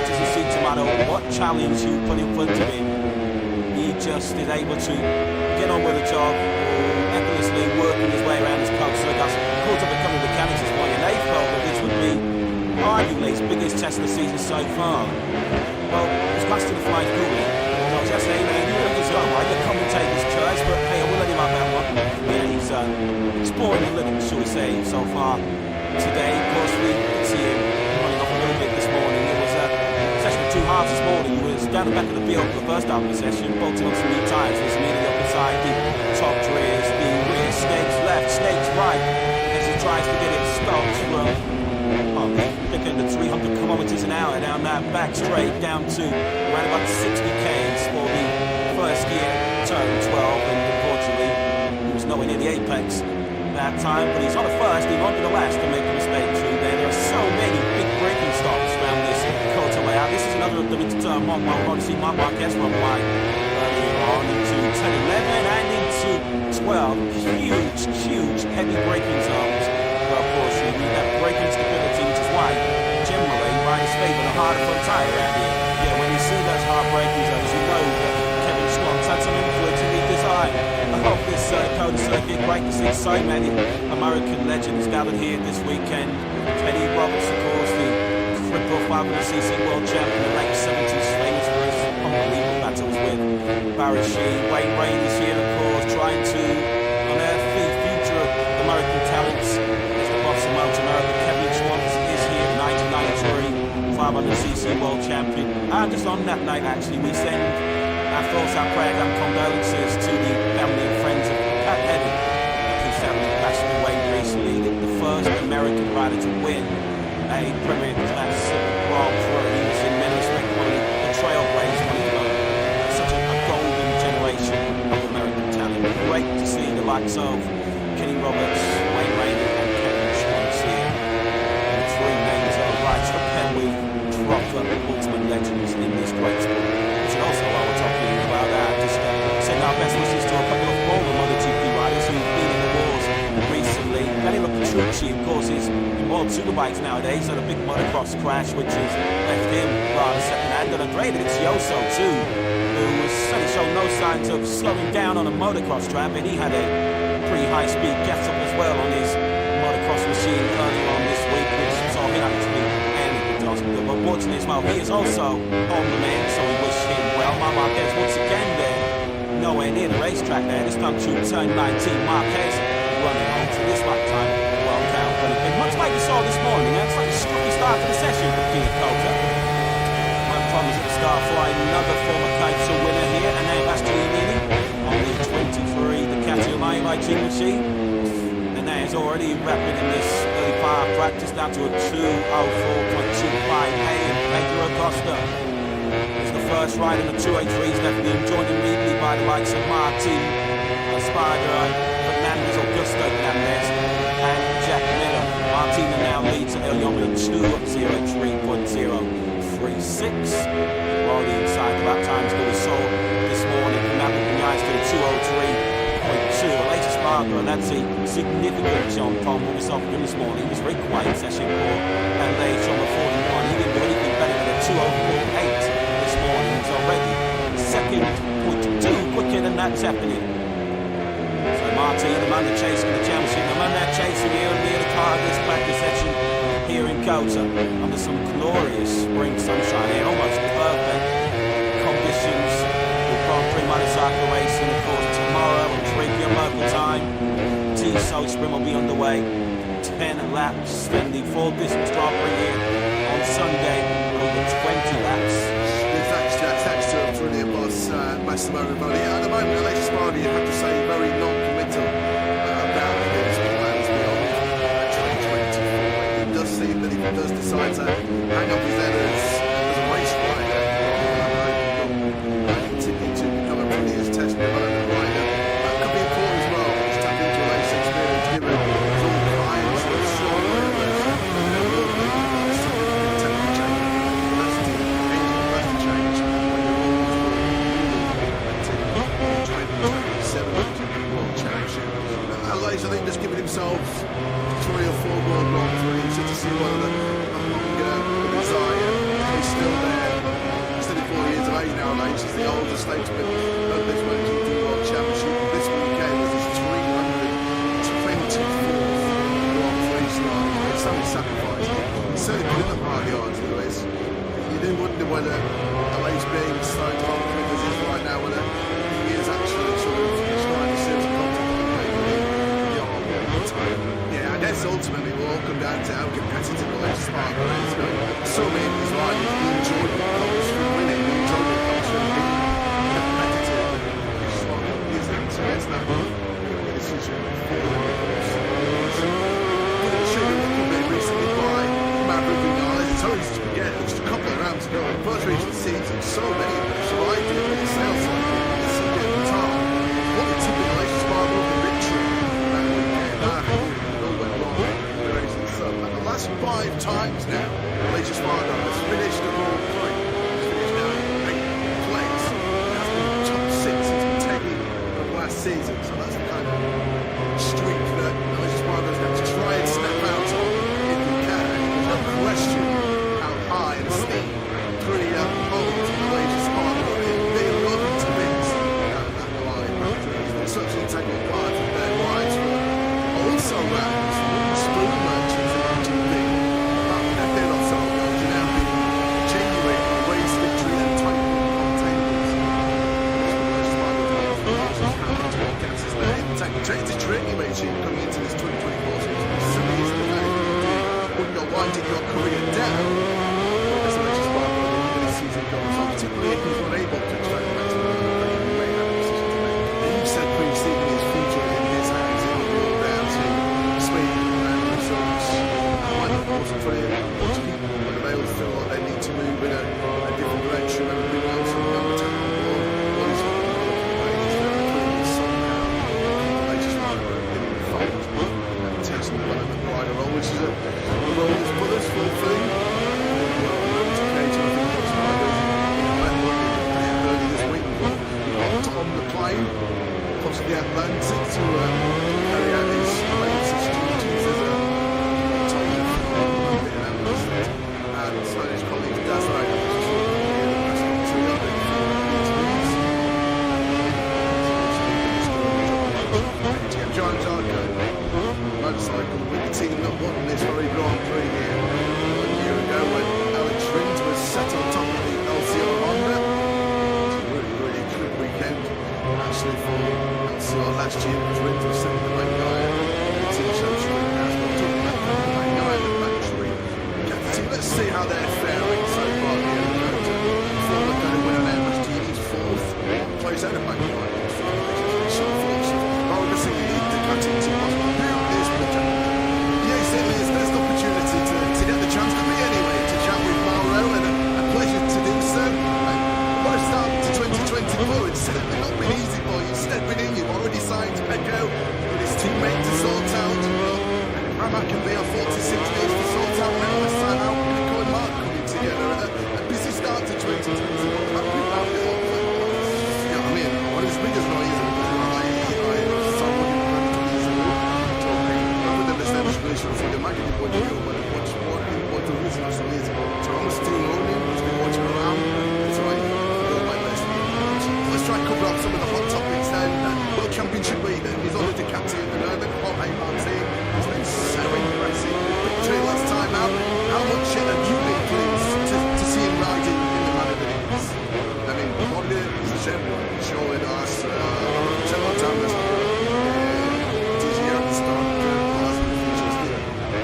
doesn't seem to matter what challenge you put in front of him, he just is able to get on with the job, effortlessly working his way around his coach. So that's caught up a couple of mechanics this morning. They felt that this would be arguably his biggest test of the season so far. Well, he's passed to the flying coolie. I was just saying, man, you look as though your commentator's choice, but hey, I will let him have that one. Yeah, he's exploring the living, shall we say, so far today. Of course, we could see him running off a little bit this morning. It was a session of 2 halves this morning. He was down the back of the field for the first half of the session, bolting on some new tyres. Was immediately up inside the top rears, the rear snakes left, snakes right, as he tries to get it stopped from the under 300 kilometers an hour down that back straight down to around about 60 k's for the first gear, turn 12, and unfortunately he was nowhere near the apex that time, but he's on the first, he won't be the last to make a mistake through there. There are so many big braking stops around this quarter layout. This is another of them into turn 1, while we're on to see Mark Marquez from wide earlier on into 10, 11 and into 12. Huge, heavy braking zones. Of course, you need that braking stability, which is why generally riders favour the harder front tyre around here. Yeah, when you see those hard braking zones, you know that Kevin Schwann's had some influence in the design. I hope this Dakota circuit, great to see so many American legends gathered here this weekend. Teddy Roberts, of course, the triple 500cc world champion in the late 70s, famous for his unbelievable battles with Barry Sheene. Wayne Rain this year, of course, trying to unearth the future of American talents. As the boss of Motor America, Kevin Schwann is here, 1993 500cc world champion. And just on that night, actually, we send our thoughts, our prayers, and condolences to the family and friends of Pat Hedden, who sadly passed away recently. The first American rider to win a Premier Class Grand Prix. He was in many respects one of the trailblazers, one of such a golden generation of American talent. Great to see the likes of Kenny Roberts, Wayne Rainey, and Kevin Schwann here. The three names that are right up there with proper ultimate legends in this great sport. We should also, while we're talking about that, just send our best wishes to a couple of former MotoGP riders who've been in the wars recently. Danilo Petrucci, of course, is involved superbikes nowadays at a big motocross crash, which has left him rather second-hand. And Andrea Dovizioso, too, who was certainly showed no signs of slowing down on a motocross track, but he had a pretty high-speed get-up as well on his motocross machine earlier on this week, which saw him actually end the hospital. But fortunately as well, he is also on the mend, so we wish him well. Marc Marquez once again there, nowhere near the racetrack there. This time through turn 19, Marquez running on to this lap time. Well down, but it's been much like we saw this morning. It's like a scruffy start to the session for Kia Coulter. Problems at the start for another former Kaito winner here, and now Bastianini on the 23, the Catalunya lighting machine. And now he's already rapid in this early part of practice, down to a 2:04.25. and Pedro Acosta is the first rider in the 283. He's definitely joined immediately by the likes of Martin, Spider, Fernandez, Augusto Fernandez, and Jack Miller. Martina now leads at El Yomi 2:03.036. While the inside the lap times that we saw this morning from that looking nice to the 2:03.2. Later Spargo, and that's a significant jump on what we saw from him this morning. It was very quiet session for LH on the 41. He didn't do anything better than a 2:04.8 this morning. He's already second, 0.2 quicker than that's happening. So Martin, the man that chasing the championship, the man that chasing here and near the car this practice section here in Kota under some glorious spring sunshine here, almost perfect conditions with Grand Prix motorcycle racing, of course, tomorrow at 3 p.m. local time. T-So Sprint will be underway, 10 laps, then the full distance Grand Prix here on Sunday, over 20 laps. Thanks to brilliant boss Massimo Rivoli. At the moment, Aleix Spargo, you have to say, very non-committal about his plans beyond 2024. It does seem that if he does decide to hang up his head as a race rider, he'll continue to become a brilliant test development rider. That could be important as well. Just tap into a race experience, given his all clients and strong members. There will be a significant technical change, capacity, engine capacity change. I think just giving himself 3 or 4 more Grand Prix just to see whether the hunger, the desire is still there. He's 34 years of age now, Aleix. He's the oldest statesman of this MotoGP World Championship. This weekend is his 324th Grand Prix start. It's something sacrificed. He's certainly put in the hard yards, Lewis. You do wonder whether Aleix being so confident as he is right now, whether he is actually sort of trying to serve some content. Yeah, I guess ultimately it will all come down to how competitive Aleix Spargo is. But so many of his riders, the enjoyment comes from winning, the enjoyment comes from being competitive. Spargo isn't, so that's that decision for the course. It should have been recently by Maverick Vinales. 5 times now. Latest Spargo has finished the Grand Prix. He's finished now in 8th place. He has been top 6 since been taking of last season. So that's the kind of streak that Latest Spargo is going to try and snap out on if he can. There's no question how high and steep 3 points in the Latest Spargo is. They're looking to mix that line. They're certainly taking part of their rights for also rounds, spoon matches in MotoGP. They're not so good, you know, being genuine race victory and 20-point contenders. It's tricky, mate, coming into this 2024 season. It's so easy to kind of when you're winding your career down. As much as well, when the season goes on, particularly if he's not able to try and maximize the value, he may have a decision to make. You've said pre-season his future in his hands, it will go down to speed and results. Might not also for him, but they all feel like they need to move in a different direction and everything else and the other take on board. What is it? It's very clearly somehow they just want to get in the fight and test the development rider role, which is a role that's put us for the thing. On the plane, across the Atlantic to carry out his latest duties as a top analyst and so his colleague Desiree John Zarco motorcycle with the team that won this very Grand Prix here 1 year ago when Alex Rins was set on top of the LCO Honda. Actually for LCR last year because Rins was sitting the main guy and the team shows Rins has not talking about the main guy and the battery. Let's see how they're faring so far here in the former going to win an last year, he's 4th place out of main guy. So unfortunate. Obviously you need the cutting to who is Pedro. Yes it is, there's an opportunity to get the chance to me anyway, to chat with Mauro and a pleasure to do so. What a start to 2024. It's certainly not been easy for you. Stepping in, you've already signed Pedro with his teammate to sort out. Rama can be on 46 days to sort out now. Let's sign out Nico and Mark coming together. A busy start to 2024. Happy about it all. Yeah, I mean, what is big as noise and I saw what you were going to do talking with the establishment for the marketing point of view, but what the reason actually is. So I'm still learning, still watching around. It's right. Let's try and cover up some of the hot topics then. World Championship leader, he's honoured the captain of the Northern Hot Heyman team. It's been so impressive. Victory last time out. How much have you been pleased to see him riding in the manner that he is? I mean, Honda is a champion. He's showing us several times this year at the start.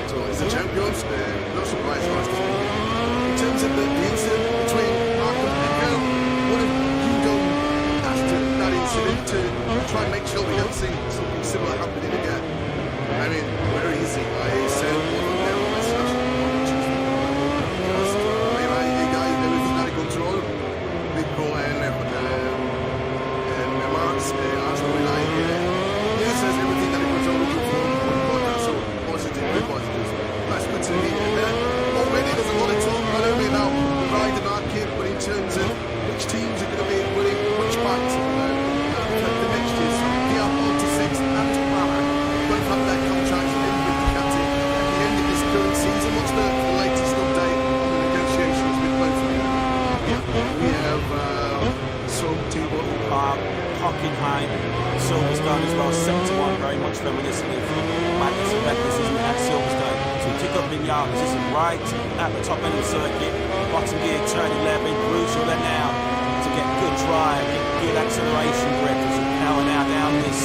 So he's a champion. No surprise for us to see. In terms of the incident between Mark and Pedro, what have you done after that incident to try and make sure we don't see something similar happening again? I mean, where is he? I said one of them myself. Just, you guys, everything under control. Nico and Mark's Arsenal like, he says everything under control. So positive, very positive. That's good to hear. Already there's a lot of talk, not only about the rider market, but in terms of which teams are going to be winning which bikes the next year. So PR46 and Mara both have their contracts in with the captain at the end of this current season. What's the latest update on the negotiations with both of them? We have some team Hockenheim, Silverstone as well, 71, very much reminiscent of Magnus and Beckers, isn't it, at Silverstone. So we pick up Vinales, this is right at the top end of the circuit, bottom gear, turn 11, crucial then now to get good drive, get good acceleration grip as we power now down this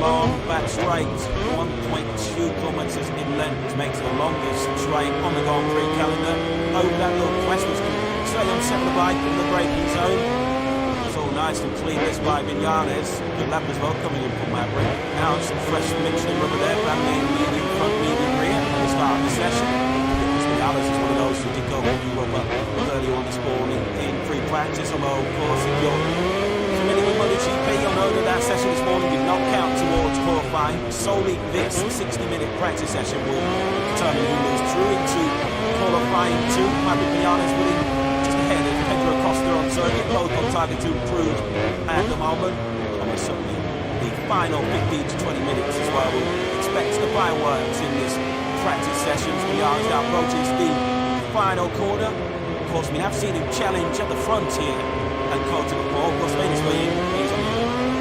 long back straight, 1.2 kilometres in length, which makes it the longest straight on the Grand Prix calendar. Over that little crest, which can stay on set of the bike in the braking zone. Nice and clean this by Vinales. Good lap as well coming in from Maverick. Now some fresh Michelin rubber there, brand new medium front, medium rear at the start of the session. Vinales is one of those who did go with new rubber early on this morning in free practice, although of course if you're familiar with MotoGP, you'll know that session this morning did not count towards qualifying. Solely this 60-minute practice session will determine who moves through into qualifying 2. Maripiana's winning just ahead of Pedro Acosta on circuit, both on target to improve at the moment. Almost certainly the final 15 to 20 minutes as well. We'll expect the fireworks in this practice sessions. We are now approaching the final corner. Of course, we have seen him challenge at the front here and Cota before. Of course, Venezuela, he's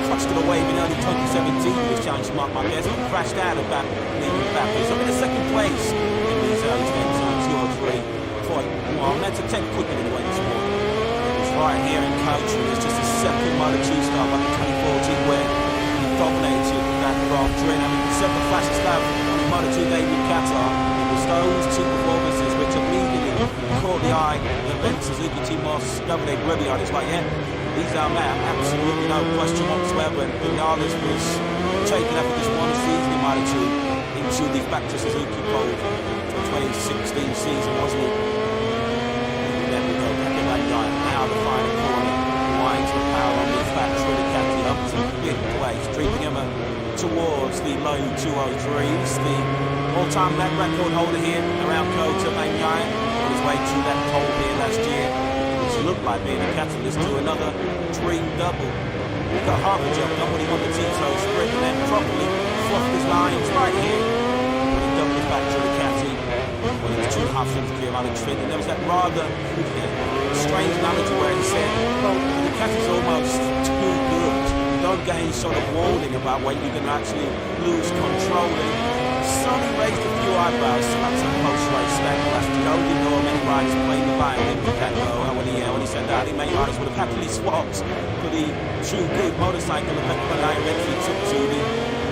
clutched to the wave in early 2017. He was challenged Mark Marquez and crashed out of that leading back. So in the second place in these early 20s, 2 or 3. Well, that's a 10 quicker than the way this morning. It was right here in coach, and it's just a second MotoGP start back in 2014 where he dominated that Grand Prix. I mean, set the fastest lap on the MotoGP debut in Qatar. It was those 2 performances which immediately caught the eye of then Suzuki Team Moss, Davide Rebbion. It's like, yeah, these are man, absolutely no question whatsoever. And Vinales was taken after this one season in MotoGP into the back to Suzuki fold for 2016 season, wasn't it? Then we go back in that guy. Now the final corner winds the power on this back Richigamme up to 5th place, treating him towards the low 203s. The all-time lap record holder here around Cota Bagnaia on his way to that pole here last year, which looked like being a catalyst to another dream double. He got half a jump done when he won the Tito sprint and then properly fluffed his lines right here when he doubled his back to Richigamme. Well, it was 2.5 seconds clear of Alex Finn, and there was that rather strange analogy where he said, well, the Ducati's almost too good. You don't get any sort of warning about when you can actually lose control. And Sonny raised a few eyebrows at some post-race stat last year. I didn't know many riders playing the violin with that though. When he said that, many riders would have happily swapped for the too good motorcycle that Bagnaia eventually took to the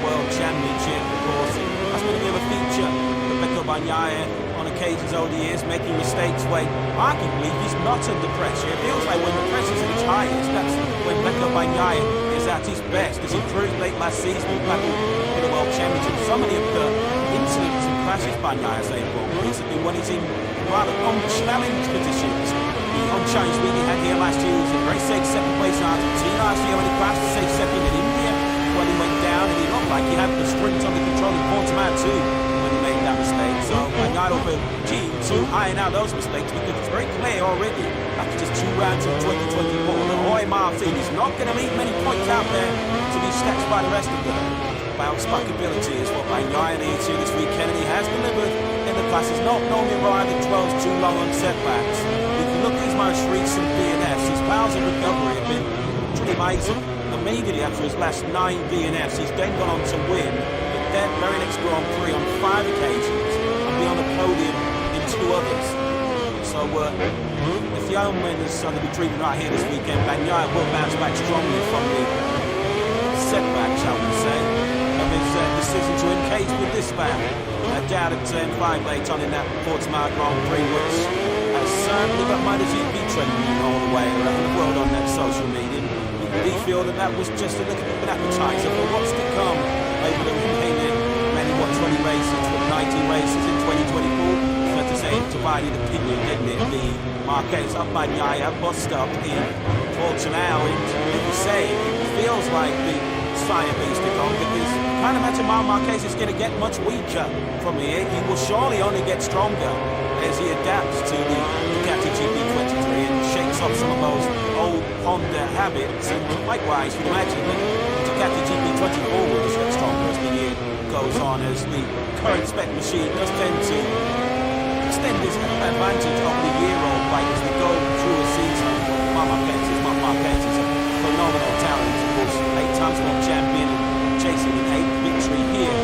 World Championship. Of course, that's going to be a feature of Pecco Bagnaia on occasions over the years, making mistakes when arguably he's not under pressure. It feels like when the pressure's at its highest, that's when Pecco Bagnaia is at his best. As he proved late last season, he battled for the World Championship. So many of the incidents and crashes Bagnaia has involved recently when he's in rather unchallenged positions. The unchallenged win he had here last year was a very safe second place in Argentina last year when he crashed, a safe second in India when he went down, and he looked like he had the sprint under control in Portimao too when he made that mistake. So Bagnaia over G2 iron out those mistakes because it's very clear already after just 2 rounds of 2024 that Roy Martin is not going to leave many points out there to be snatched by the rest of them. Bounce back ability is what Bagnaia needs here this weekend, and he has delivered in the classes. Not normally arrived at 12s too long on setbacks. If you look at his most recent DNFs, his powers of recovery have been pretty amazing. Immediately after his last 9 DNFs, he's then gone on to win the very next Grand Prix on 5 occasions and be on the podium in 2 others. So if the Yeoman's going to be treated right here this weekend, Bagnaia will bounce back strongly from the setback, shall we say, of his decision to engage with this man. Down at turn 5 late on in that Portimao Grand Prix, which has certainly got MotoGP trending all the way around the world on that social media. We feel that that was just a little bit of an appetizer for what's to come over the remaining many 20 races, with 19 races in 2024. But to say, divided opinion, didn't it? The Marquez up Bagnaia bust up in Portimao, and as you say, it feels like the fire beast to come, because I can't imagine Marquez is going to get much weaker from here. He will surely only get stronger as he adapts to the Ducati GP23 and shakes off some of those old Honda habits. And likewise, you'd imagine that the Ducati GP24 will just get stronger as the year goes on, as the current spec machine does tend to extend his advantage over the year-old bike as we go through a season. Marquez is a phenomenal talent. Of course, 8 times world champion and chasing an 8th victory here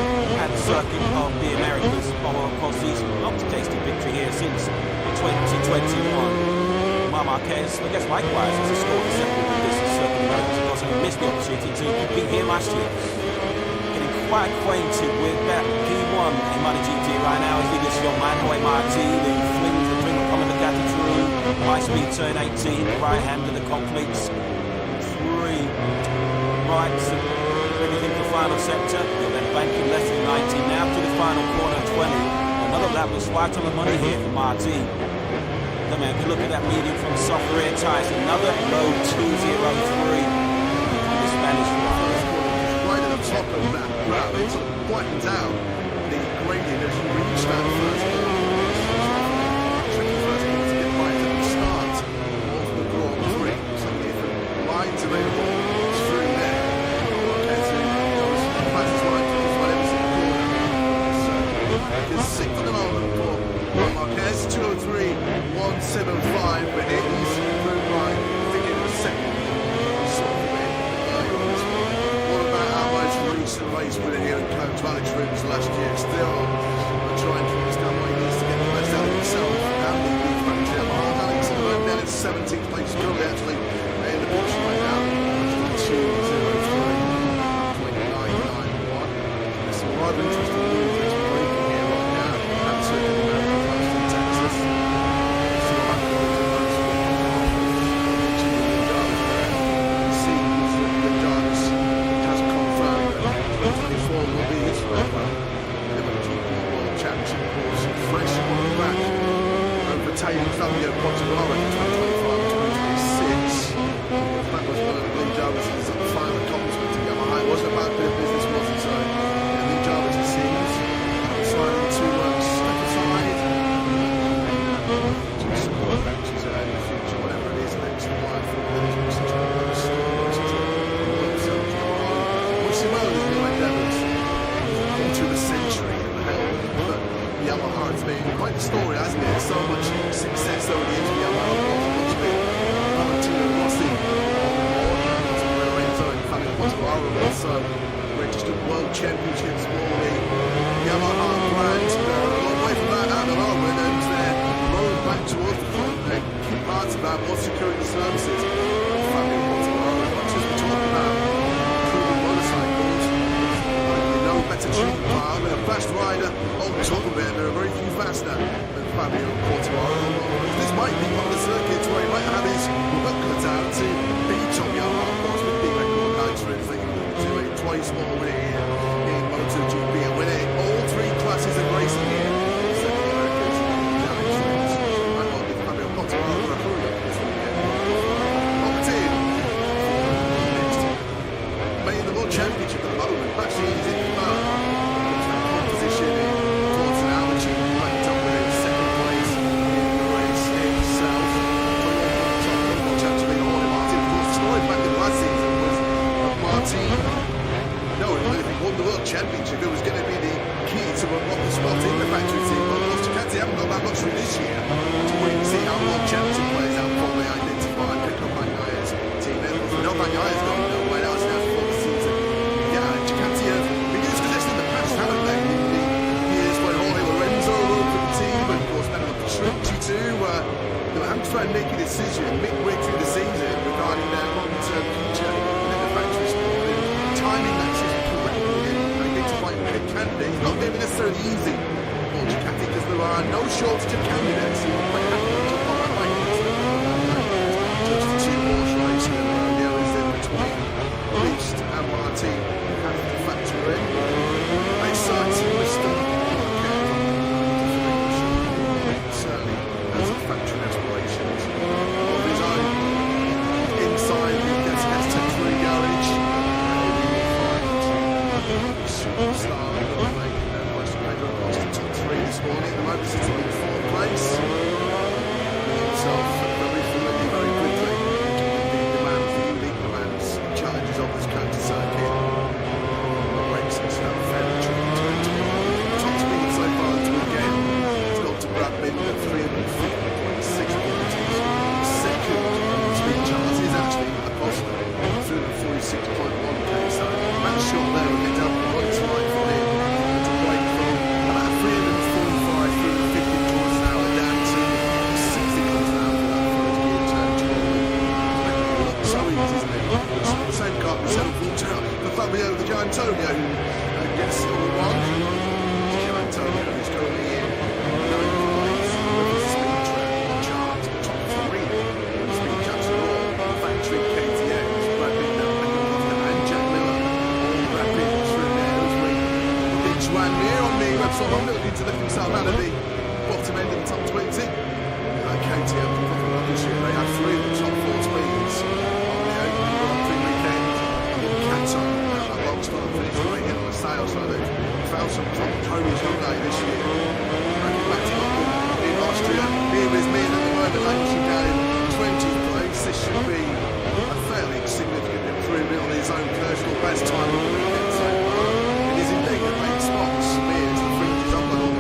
at the Circuit of the Americas. Of course, he's not tasted victory here since 2021. Marquez, I guess likewise, has scored the second with this Circuit of the Americas. Of course, he missed the opportunity to compete here last year. Getting quite acquainted with that P1 in MotoGP right now is this young man, Roy Martin, who flings the Dream of Common Ducati through high speed turn 18, the right hand of the completes 3 rights and everything for the final sector. You're then banking less than 19 now to the final corner 20. Another lap was right on the money here for Martin. Then man, if you look at that medium from soft rear tyres, another low 203 from the Spanish riders. Right at the top of that lap, it sort of whitened out the gradient as you reach that first Because sixth at the moment for Marquez, 2:03.175, but it is through by, I think it was second. What about our most recent race winner here in Coach Alex Rins last year? Still trying to understand what he needs to get the best out of himself. And the big factor of Alex at the moment down in 17th place, currently actually in the picture right now. 2:03.991. There's some rather interesting moves that's breaking here right now. Absolutely close to Texas. So what happens to those has confirmed that 2024 will be his first MotoGP World Championship course, fresh on the back, overtaking Fabio Quartararo in 2025-2026. That was one of the Lee Jarvis's final accomplishments to Yamaha. It wasn't a bad bit of business, was it? So, Lee Jarvis, it seems, deciding to step aside to support matches in the future, whatever it is next in line for the business to Simone is new endeavours into the century at the helm, but Yamaha has been quite the story, hasn't it? So much success over the years for Yamaha. What's been Valentino Rossi on Lorenzo and Fabio Quartararo also registered world championships for the Yamaha brand. They're a long way from that at the moment, and they're rolling back towards the front. The key parts of that was securing the services of Fabio Quartararo. Much as we talk about better tuning power with a fast rider on top of it. There are very few faster than Fabio Quartararo. This might be one of the circuits where he might have his work cut out to beat Tom Yamaha, of course, with the record nights for him, to a twice more win in MotoGP and winning all three classes of racing here. Second Americans, Alex Rins. I might give Fabio Quartararo a hurry up this weekend. Locked in next May in the World Championship at the moment. Actually, he's in position in towards an altitude, backed up with second place in the race itself. Watch out to be Jorge Martin. Of course, the story back in last season was Martin. No, if he won the World Championship, it was going to be the key to unlock the spot in the factory team. But Ducati haven't got that luxury this year to wait and see how the World Championship plays out before they identify and pick up Bagnaya's team. We know Bagnaya's got no way else now before the season. Yeah, Ducati have been used to this in the past, haven't they? And of course, then with Petrucci too, they were having to try and make a decision midway through the season regarding their long-term future within the factory sport. And timing that decision correctly and identifying a candidate is not going to be necessarily easy for Ducati because there are no shortage of candidates who are quite happy to jump on that bike. Just a two-horse race and the rodeo is in between Beast and Martin who have to factor in. Exciting Mr. Certainly has factory aspirations of his own. Inside the Tech3 garage, and we will find superstar Pedro Acosta top 3 this morning. At the moment, sitting in 4th place. Himself very familiar very quickly the demands, the unique demands, challenges of this county circuit. The racing stuff fairly tricky to top speed so far this weekend. Brad Binder at 350.6 kilometres. Second speed chance is actually Acosta, 346.1k. So that's short there. We'll get down the right side from him to break from about 345, 350 kilometres an hour down to 60 kilometres an hour for that first gear turn. Looks so easy, isn't it? The same car can settle full turn for Fabio the Giantonio, who gets it all wrong. Giantonio is currently in 9th place with his speed trap chart, top 3 with speed traps are all factory KTX, Brad Binder, and Jack Miller, all rapid through there as we get Juan Mir on the website. I'm looking to lift himself out of the bottom end of the top 20. KTM picking up this year. They have 3 of the top 4 speeds on the opening Grand Prix weekend in Qatar. That long start finish right in on the sales, so they've found some top ponies, haven't they, this year? In Austria, here is Mir at the moment, launching down in 20th place. This should be a fairly significant improvement on his own personal best time of the weekend so far. It is indeed a late spot. Mir is the fringes up on all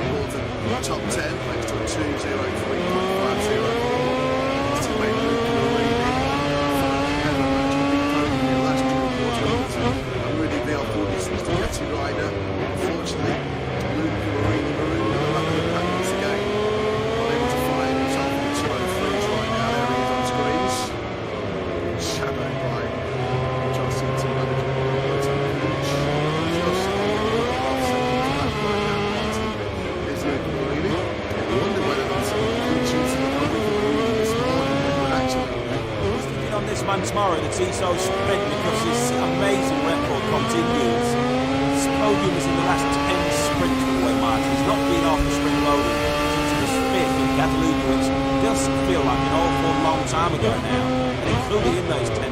tomorrow at the Sesion sprint because this amazing record continues. His podium is in the last 10 sprints for the way Martin. He's not been off the sprint podium since he was 5th in Catalunya, which does feel like an awful long time ago now. And included in those 10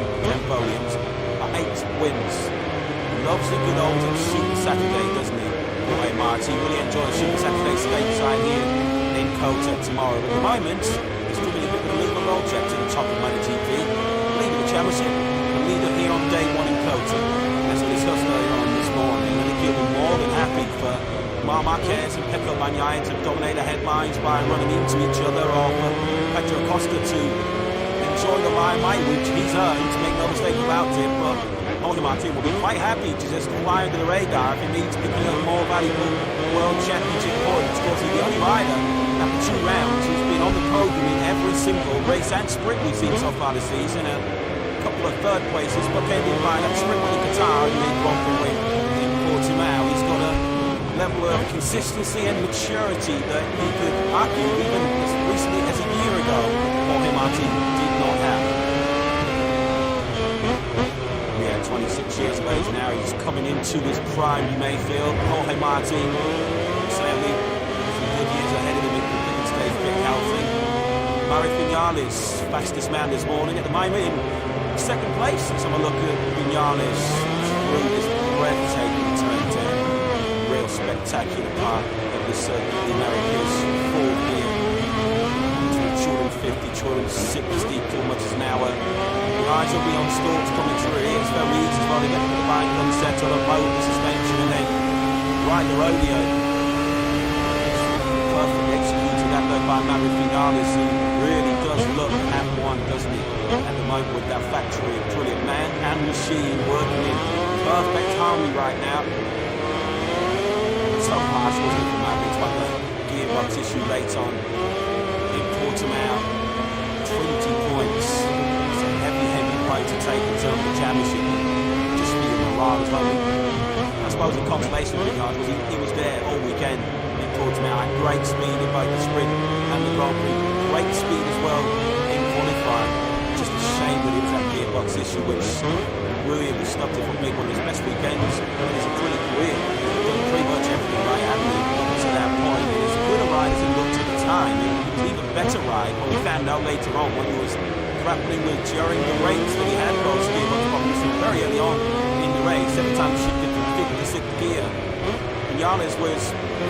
podiums are 8 wins. He loves a good old Super Saturday, doesn't he? The way Martin really enjoys Super Saturday stateside here in Kota tomorrow. At the moment, he's doing a bit of a legal roll check to the top of MotoGP, leader of the championship, and leader here on day 1 in Kota. As we discussed earlier on this morning, I think he'll be more than happy for Marc Marquez and Pecco Bagnaia to dominate the headlines by running into each other, or for Pedro Acosta to enjoy the limelight which he's earned, to make no mistake about it. But Jorge Martin will be quite happy to just fly under the radar if he needs to become more valuable World Championship points. Of course, he's the only rider after 2 rounds who's been on the podium in every single race and sprint we've seen so far this season. A couple of third places, but ended by that sprint win in Qatar and then Grand Prix in Portimao. He's got a level of consistency and maturity that he could argue even as recently as a year ago Jorge Martin did not have. 26 years of age now, he's coming into his prime, you may feel. Jorge Martin, sadly, some good years ahead of him if he can stay fit, healthy. Maverick Vinales, fastest man this morning at the moment in 2nd place. Let's have a look at Vinales through this breathtaking turn 10. Real spectacular part of the circuit of the Americas forward here. 250, 260 kilometers an hour. The eyes will be on stalks coming through here. It's very easy to run it with the bike unsettled, unload the suspension, and then ride the rodeo. Perfectly executed that though by Maverick Vinales, who really does look at one, doesn't he? At the moment with that factory of brilliant man and machine working in perfect harmony right now. So harsh wasn't it for Maverick, but the gearbox issue late on in Portimao. 20 points. It's a heavy point to take in terms of the championship. Just for your morale as well. I suppose the consolation of Richigamme was he was there all weekend in Portimao at great speed in both the sprint and the Grand Prix. Great speed as well in qualifying. Just a shame that it was that gearbox issue which really stopped it from being one of his best weekends in his pretty career. He's done pretty much everything right, hasn't he, up to that point. And as good a ride as it looked at the time, it was an even better ride when we found out later on when he was grappling with during the race that he had those gearbox problems very early on in the race. Every time he shifted from 5th to 6th gear, Vinales was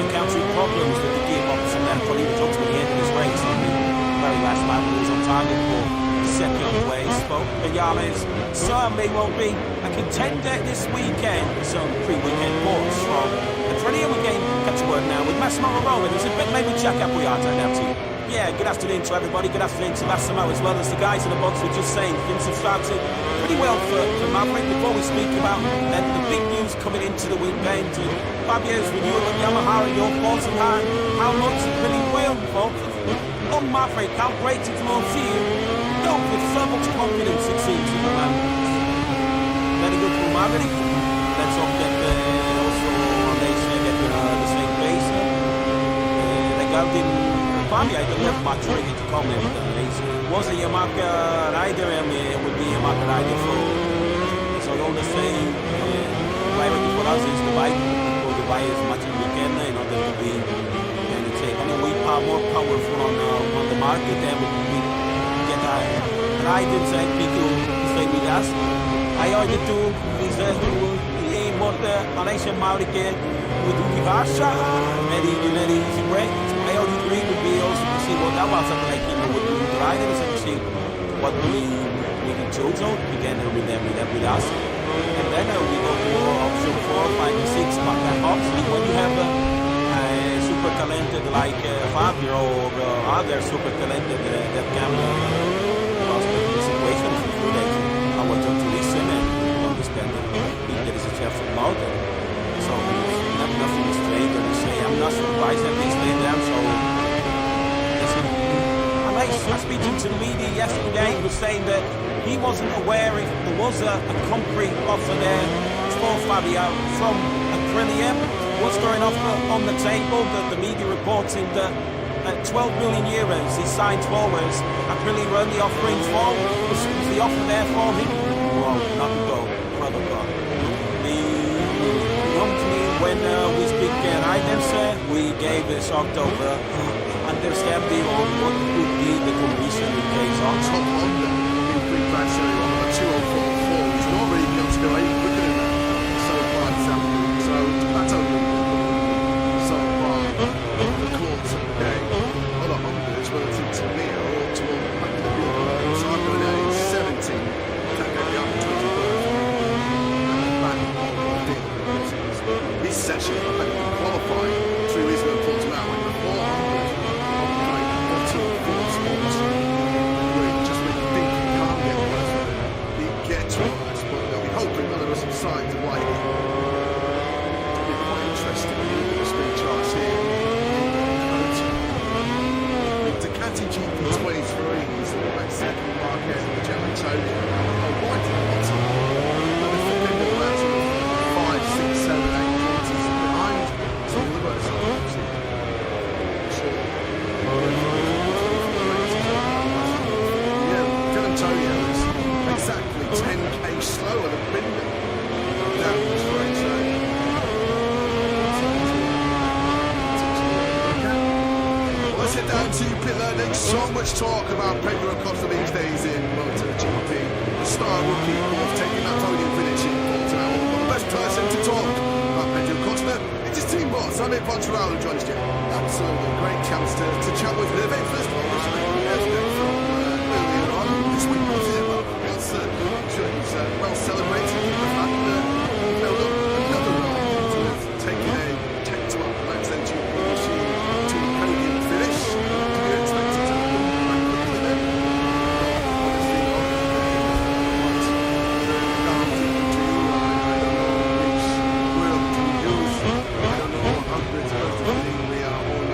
encountering problems with the gearbox, and then probably was up to the end of his race on the very last lap. He was on target for 2nd place. But Vinales certainly won't be a contender this weekend. Some pre-weekend thoughts from Aprilia. We're getting catch a word now with Massimo Rowan. It's a bit maybe check up we are now to you. Yeah, good afternoon to everybody. Good afternoon to Massimo as well as the guys in the box were just saying things have started pretty well for Maverick. Before we speak about the big news coming into the weekend, Fabio's renewal of Yamaha and your thoughts on how much it really will, folks. On Maverick, how great it will see you. Go with so much confidence it seems at the moment. Very good for Maverick. Let's hope that also they get the same pace. They got in Fabio had left much ready to come in. He was a Yamaha rider and it would be a Yamaha rider so all the same priority for us is the bike, because the bike as much as we can in order to be and take any way more powerful on the market, and we get riders and people to stay with us. I ordered to is molto adesso Mauri che di Vascia very easy way. I only agree with me also to see what that was like, with the riders and see what we can choose out together with them with us. And then we go for option 4, 5, and 6. But obviously when you have a super talented like Fabio or other super talented that can cause the situation for 4 days, I want them to listen and understand that there is a chance of mountain. So nothing is strange when we say I'm not surprised that they stay there. So I'm speaking to the media yesterday. He was saying that he wasn't aware if there was a concrete offer there for Fabio from Aprilia. What's going on the table? The media reporting that at 12 million euros. He signed forwards. Aprilia were only offering 4. Was the offer there for him? Well, not to go. Brother God. When we speak items, we gave us October understanding on what could be the condition in case of Top Honda in free press area on a 2044. He's not really been able to go any quicker than that so far this afternoon. So that's only so far the course of the day. A lot of Hondas relative to me are all to one back to the field. So I'm going to 17. Can't get the other 20. Back on the field. This session, I think we qualified 3 weeks ago in Portimao when the 400 like bottom 4 spots. Just when you think you can't get worse, you get worse, but they'll be hoping that there are some signs of light. It'll be quite interesting when you look at the speed charts here. Ducati GP23 is the next second market in the German Tony. Oh, right at the bottom. And the flipping the last 5, 6, 7, 8 quarters behind some of the worst. Yeah, Antonio is exactly 10k slower than Binder down the straight. Well, let's head down to pit lane. There's so much talk about Pedro Acosta these days in MotoGP. The star rookie, of course, taking that podium finish in Portimao. But the best person to talk about Pedro Acosta, it's his team boss, Amit Poncharal, who joins you. Absolutely great chance to chat with him. First of all, from earlier on this week, was it? I'm sure he was well celebrated. And held up another round, taking a 10-12 laps then to a podium finish. Do you expect it to come back quickly then? Obviously not. Down to you, I don't know which word to use. I don't know how it's supposed to be. We are on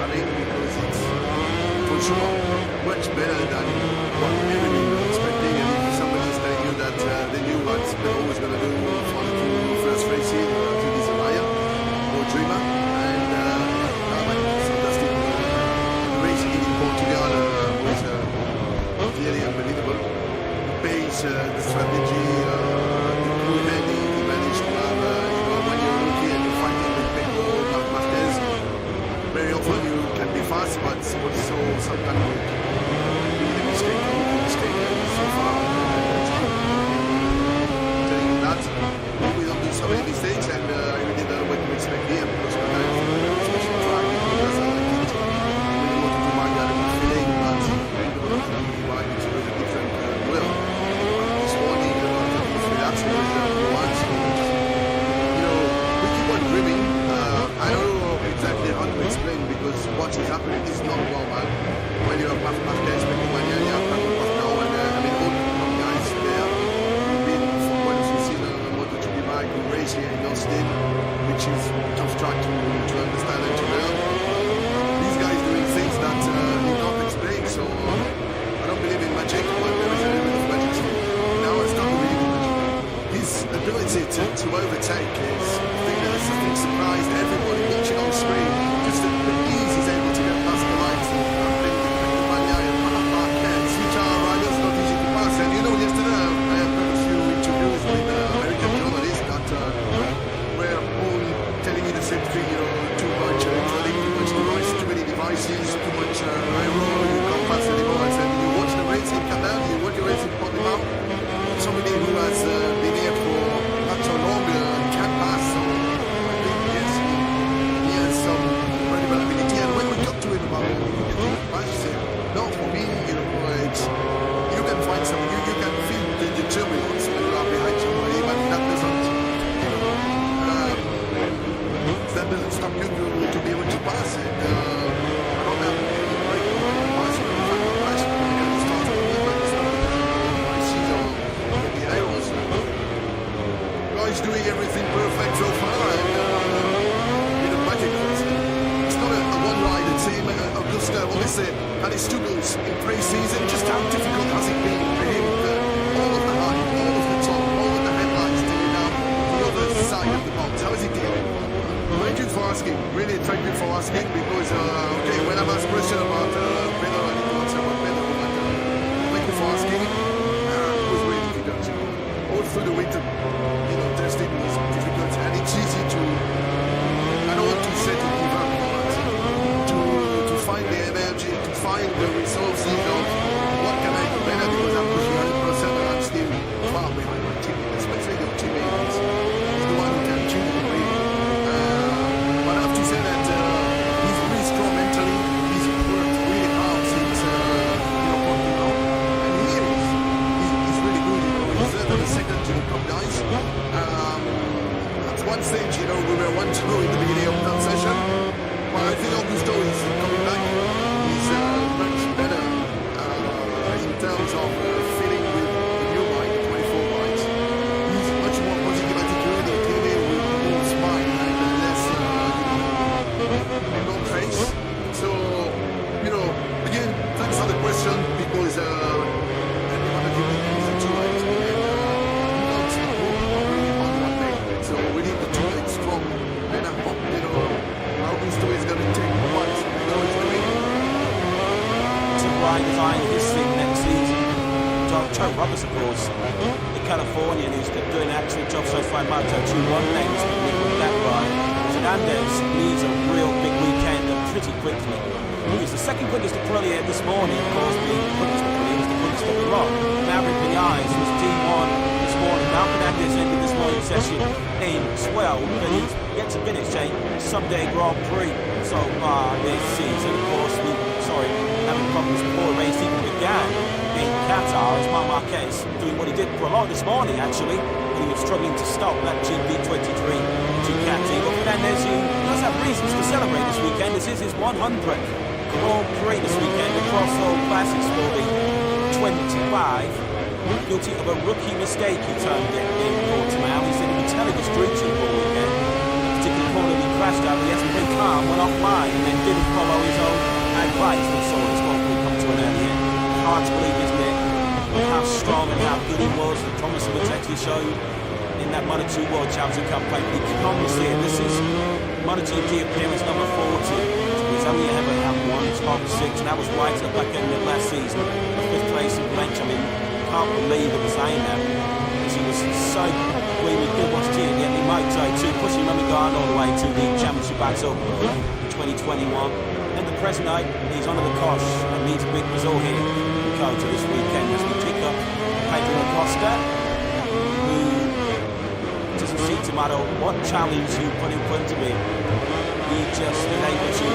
running because it's for sure much better than what everybody was expecting. And if somebody's telling you that they knew what Pedro was going to do for the first race here, to this Araya or Dreamer, and it's fantastic. The race he did in Portugal was clearly unbelievable. The pace, the strategy, the crew handling he managed to have. When you're looking and you're fighting with Pedro, Fernandez, very often you can be fast, but also sometimes you make a mistake, so far. Telling you that, we don't do so many mistakes, and I really don't know what to expect here, because sometimes, especially driving, because I like it. I really want to do my feeling, but I don't want to be right into a different will. This morning, that's what we want. We keep on dreaming. I don't know exactly how to explain, because what is happening is not normal. When you have Fernandez, when you have Pascal, and all the guys there, we've been from what you see the MotoGP bike race here in Austin, which is tough track to understand and to learn. These guys doing things that you can't explain, so I don't believe in magic, but there is a little bit of magic still. Now I start to believe in magic. His ability to overtake is the thing that has surprised everybody watching on screen. Just the ease he's able to get past the lights. Which are riders not easy to pass. And yesterday I had a few interviews with American journalists that were all telling me the same thing, too much electronic, too much device, too many devices, too much aero, you can't pass anymore. I said, you watch the race in Catalunya, you watch the race in Portimao, somebody who has been here for not so long can pass, so I think yes, he has some incredible ability. And when we talked to him about he said, no, for me, you can find something, you can feel the turbulence when you are behind somebody, but that doesn't stop you to be able to pass it. I don't have any break pass. In fact, the pass because it starts with me, but it's not my season or the arrows. Guys doing everything perfect so far, and magic. It's not a one-rider team. Acosta obviously had his struggles in pre-season. Just how difficult has it been for him? All of the height, all of the top, all of the headlights to get down the other side of the box. How is he dealing? Thank you for asking. Really, thank you for asking because, okay, when I'm asked question about Pedro, I need to answer about Pedro, but thank you for asking. It was really difficult, you know. All through the winter, you know, testing was difficult, and it's easy to, I don't want to say to give up, but to find the energy, to find the resources of what can I do better, because I'm pushing 100% and I'm still far behind my teammate, especially the teammate is the one who can kill the game. But I have to say that he's really strong mentally. He's worked really hard since working out, and he's really good. You know, he's the second to the top guys. At one stage, you know, we were 1-2 in the beginning of that session. But I think Augusto is coming back. He's much better in terms of feeling with the new bike, the 24 bikes. He's much more positive attitude, clearly with more smile and less long face. So, you know, again, thanks for the question, because everyone of you is a two-eyed, and we don't work really on one leg. So we need the two legs strong, and I hope, you know, Augusto is going to take what Pedro is doing. To ride design his thing next season. Joe Roberts, of course, the Californian who's doing an excellent job so far in Moto2 one day was with that ride. Fernandez needs a real big weekend and pretty quickly. He was the second quickest Aprilia this morning, of course, the quickest Aprilia was the quickest of the lot. Maverick Vinales was D1 this morning. Now Fernandez ended this morning session in 12, but he's yet to finish a Sunday Grand Prix so far this season. Of course, having problems before the race even began in Qatar, as Marc Marquez doing what he did for a lot this morning, actually, when he was struggling to stop that GP23 Ducati. But Fernandez, who does have reasons to celebrate this weekend. This is his 100th Grand Prix this weekend across all classes for the 25. Guilty of a rookie mistake, he termed it in Portimao. He said he was telling his street team all weekend. A particular corner he crashed out of the S3 car, went offline, and then didn't follow his own advice that saw his Grand Prix come to an early end. Hard to believe, isn't it, how strong and how good he was, the promise of it actually showed in that Moto2 World Championship campaign. But he comes here, this is MotoGP appearance number 40. He's only ever had one top 6, and that was right at the back end of last season. 5th place in Blanche. I mean, can't believe it was saying that, because he was so really good watch team in the Moto2, pushing Richigamme all the way to the championship battle in 2021. And the present night, he's on the cosh and needs a big result here in Acosta this weekend as we pick up Pedro Acosta, who doesn't seem to matter what challenge you put in front of him. He just is able to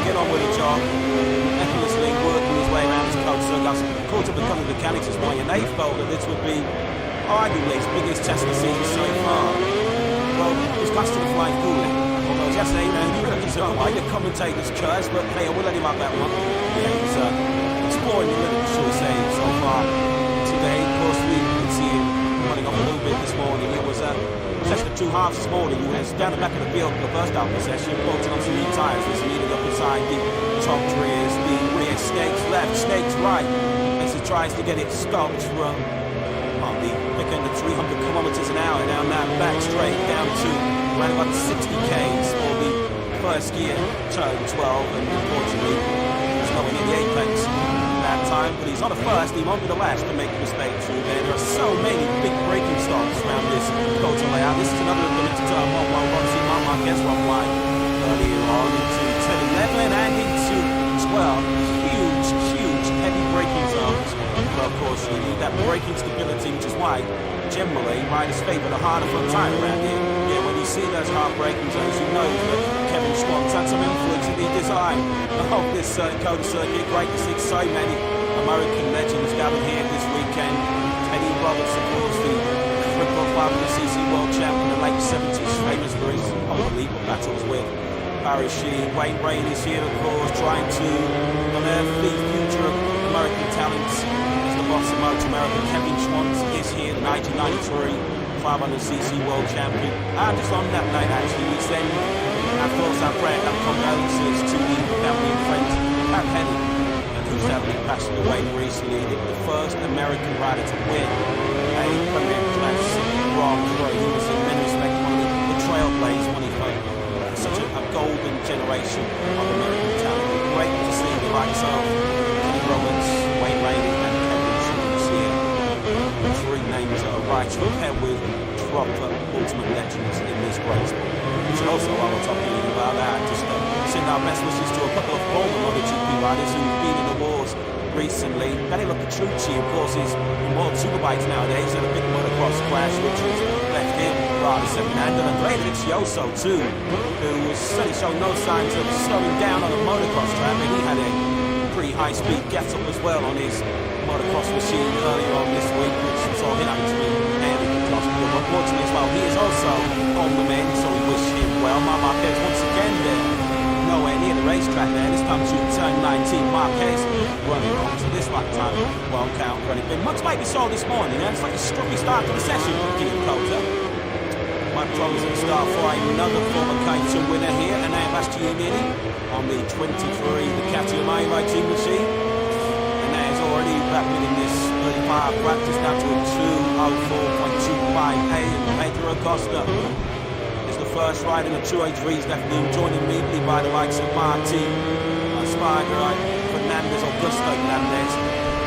get on with the job, effortlessly working his way around his coach. So I got caught up with a couple of mechanics this morning, and they felt that this would be arguably his biggest test of the season so far. Well, he's passed to the flying cooling. Although yesterday, you know, he really his own way, the commentator's curse, but hey, I will let him have that one. Yeah, he's exploring the limits, shall we say, so far today. Of course, we could see him running off a little bit this morning. It was just for 2 halves this morning. He was down the back of the field for the first half of the session, bolting on some new tyres, was leading up inside the top rears. The rear snakes left, snakes right, as he tries to get it stopped from the thick end of 300 kilometers an hour down that back straight down to around about 60 k's for the first gear, turn 12, and unfortunately he's not in the apex that time, but he's not a first, he won't be the last to make a mistake through there. There are so many big braking stops around this Acosta layout. This is another ability to turn 1-1. We've got to see Marc Marquez run wide earlier on into turn 11 and into 12. Huge heavy braking zones. But of course you need that braking stability, which is why generally riders favour the harder front tyre around here. Yeah, when you see those hard braking zones, you know that Kevin Schwann's had some influence in the design of this Acosta circuit. Great to see so many American legends gathered here this weekend. Eddie Roberts, of course, the triple 500cc world champion in the late 70s, famous for his unbelievable battles with Barry Sheene. Wayne Rain is here, of course, trying to unearth the future of American talents. As the boss of Motor America, Kevin Schwann is here, the 1993 500cc world champion. And just on that night, actually, we send our thoughts, our prayer, our condolences to the family and friends of Pat Henny, who's sadly passed away recently. The first American rider to win a Premier Class Grand Prix. He was in many respects one of the trailblazers, one of such a golden generation of American talent. Great to see the likes of Kenny Roberts, Wayne Rainey, and Kevin Schultz here. Three names that are right up there with proper ultimate legends in this great sport. Which also, while we're talking about that, just send our best wishes to a couple of former MotoGP riders who've been in the wars recently. Danilo Petrucci, of course, is in World Superbikes nowadays, and a big motocross crash which has left him rather second-handed. And Richigamme too, who was certainly showing no signs of slowing down on a motocross track, and he had a pretty high-speed get-up as well on his motocross machine earlier on this week, which saw him having to be nearly lost. But unfortunately as well, he is also on the mend, so we wish him well. Marquez once again there, nowhere near the racetrack there. This time to turn 19. Marquez running on to this lap time. Won't count for anything. Much like we saw this morning, it's like a scruffy start to the session. Acosta. Mike Thomas at the start for another former K2 winner here, and now Bastianini on the 23, the Catalunya racing machine. And now he's already rapid in this early part of practice, down to a 2:04.258. And Pedro Acosta is the first rider in the 283's afternoon, joined immediately by the likes of Martin, Spider, Fernandez, Acosta, Fernandez,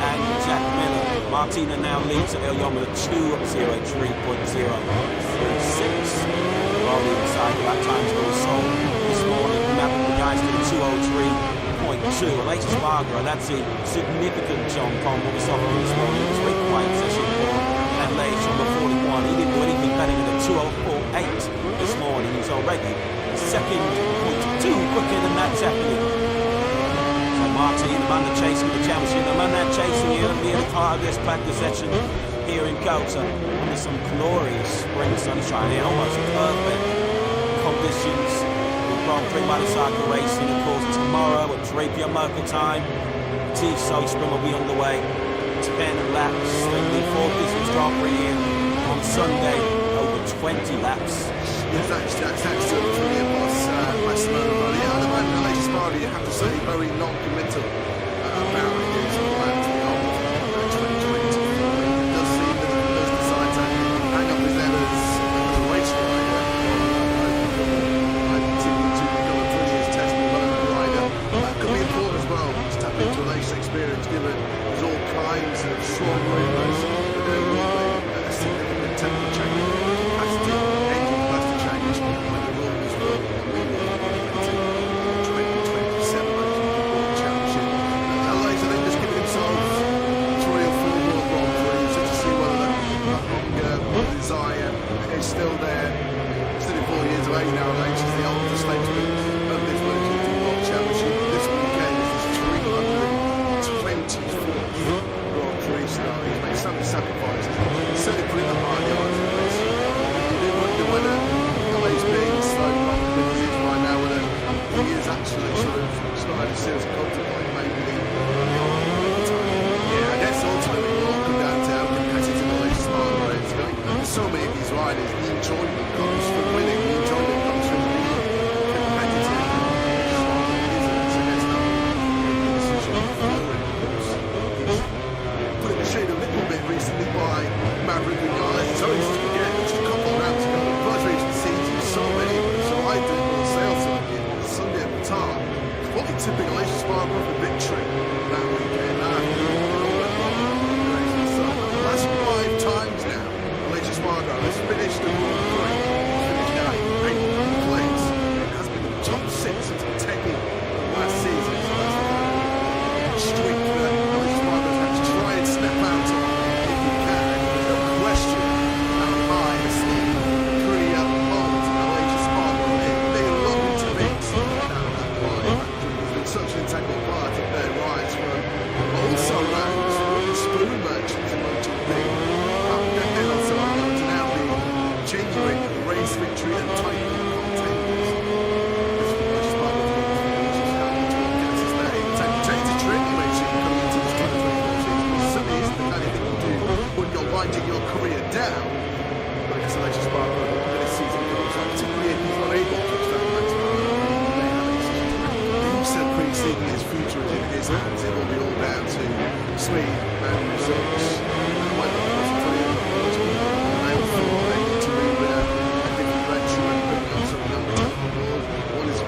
and Jack Miller. Martina now leads at Lyon with a 2:03.036. Rolling inside the lap times that we saw this morning, mapping the guys to the 2:03.2. Aleix Espargaro, that's a significant jump on what we saw from this morning. It was a very quiet session for Aleix on the 41. He didn't do anything better than a 2:04.8 this morning. He's already second, 0.2 quicker than that Zeppelin. Martin, the man that chasing the championship, the man that chasing here at the end part of this practice session here in Kota under some glorious spring sunshine here, almost perfect conditions. We've Grand Prix motorcycle racing, of course, tomorrow at 3 p.m. local time. TSO Spring will be underway. 10 laps, the fourth distance Grand Prix here on Sunday, over 20 laps. Yes, thanks, Jack. Thanks to the brilliant boss, Massimo Rivoli. At the moment, Aleix Espargaro, you have to say, very non-committal about his plans beyond 2020. It does seem that he does decide to hang up his head as a race rider. I continue to become a brilliant test development rider. That could be important as well, to tap into Aleix's experience, given there's all kinds of strong rovers that don't need a significant technical change. Capacity, engine capacity change, when the rules will be implemented in 2027 World Championship. Aleix, I think, just giving himself 3 or 4 more Grand Prix just to see whether that hunger, the desire is still there. He's 34 years of age now, Aleix is the oldest statesman of this MotoGP World Championship. This weekend is his 324th Grand Prix start. He's made so many sacrifices. He's certainly put in the hard yards for this. You do wonder whether Aleix being so confident as he is right now, whether he is actually sort of starting to seriously contemplate maybe the time. Yeah, I guess ultimately it will all come down to how competitive Aleix Espargaro is. There's so many of these riders, the enjoyment comes from winning, the enjoyment comes from being competitive. Put in the shade a little bit recently by Maverick Vinales. It's always just forget, just a couple of rounds ago, the first race of the season, so many of them. So I did on the sales circuit on Sunday at the time. Fully tipping Aleix Espargaro for victory that weekend. So the last 5 times now, Aleix Espargaro has finished the Grand Prix. He's finished now in 8th place. It has been the top 6 since taking last season. So that's the kind of streak that Aleix Espargaro has to try and step out on if he can. There's no question how high the steam career holds Aleix Espargaro. They love to beat down that line. He's been such an integral part of their rise from also rounds the spoon merchants in MotoGP. And also to now be genuine race victory and title contenders. This is Aleix Espargaro. Which is how much more gets us there. It's a tricky racing coming into this 2024 season. It certainly isn't the kind of thing you do when you're winding your career down. But I guess Aleix Espargaro, when this season goes on, particularly if he's not able to extend the maximum, he may have a decision to make. He said pre-season his future is in his hands. It will be all down to speed and results. And when the brilliant MotoGP, they all thought they need to move in a different direction and bring on some younger talent on board. One is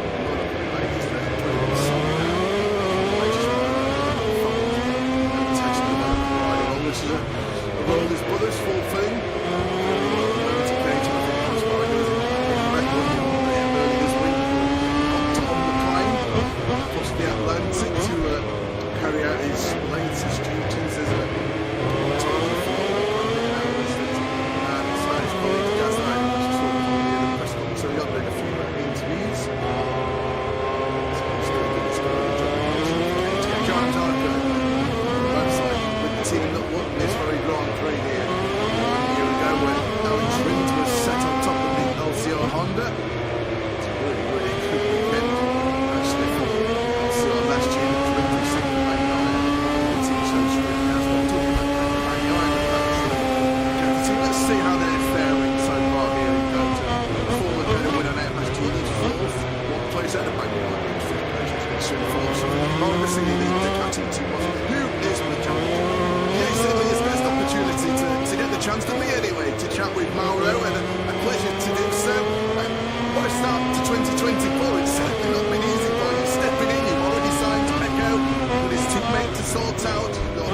to inform something. Obviously, the Ducati team was, who is Richigamme? Yeah, he certainly his best opportunity to get the chance, to me anyway, to chat with Mauro, and a pleasure to do so. What a start to 2024. It's certainly not been easy for you. Stepping in, you've already signed Pedro with his teammate to sort out. You've got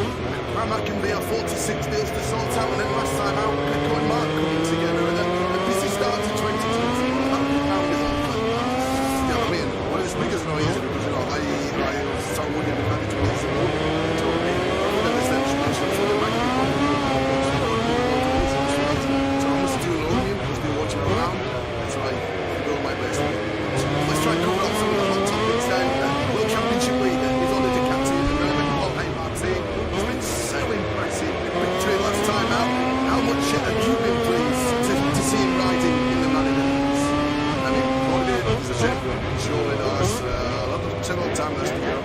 Pramac and VR46 deals to sort out, and then last time out, Pedro and Mark coming together, and a busy start to 2024. How is that? Yeah, I mean, one of the biggest noise because I was so worried about it was told me that the same situation for the back of so I must do an onion, must be watching around. That's right, I do my best. So let's try and cover up some of the hot topics then. World Championship leader is on the Ducati at the moment. Well, hey Martin, it's been so impressive. Victory last time out. How much have you been pleased to see him riding in the Fernandez? I mean, what it is a champion. Sure it has. Several times last year,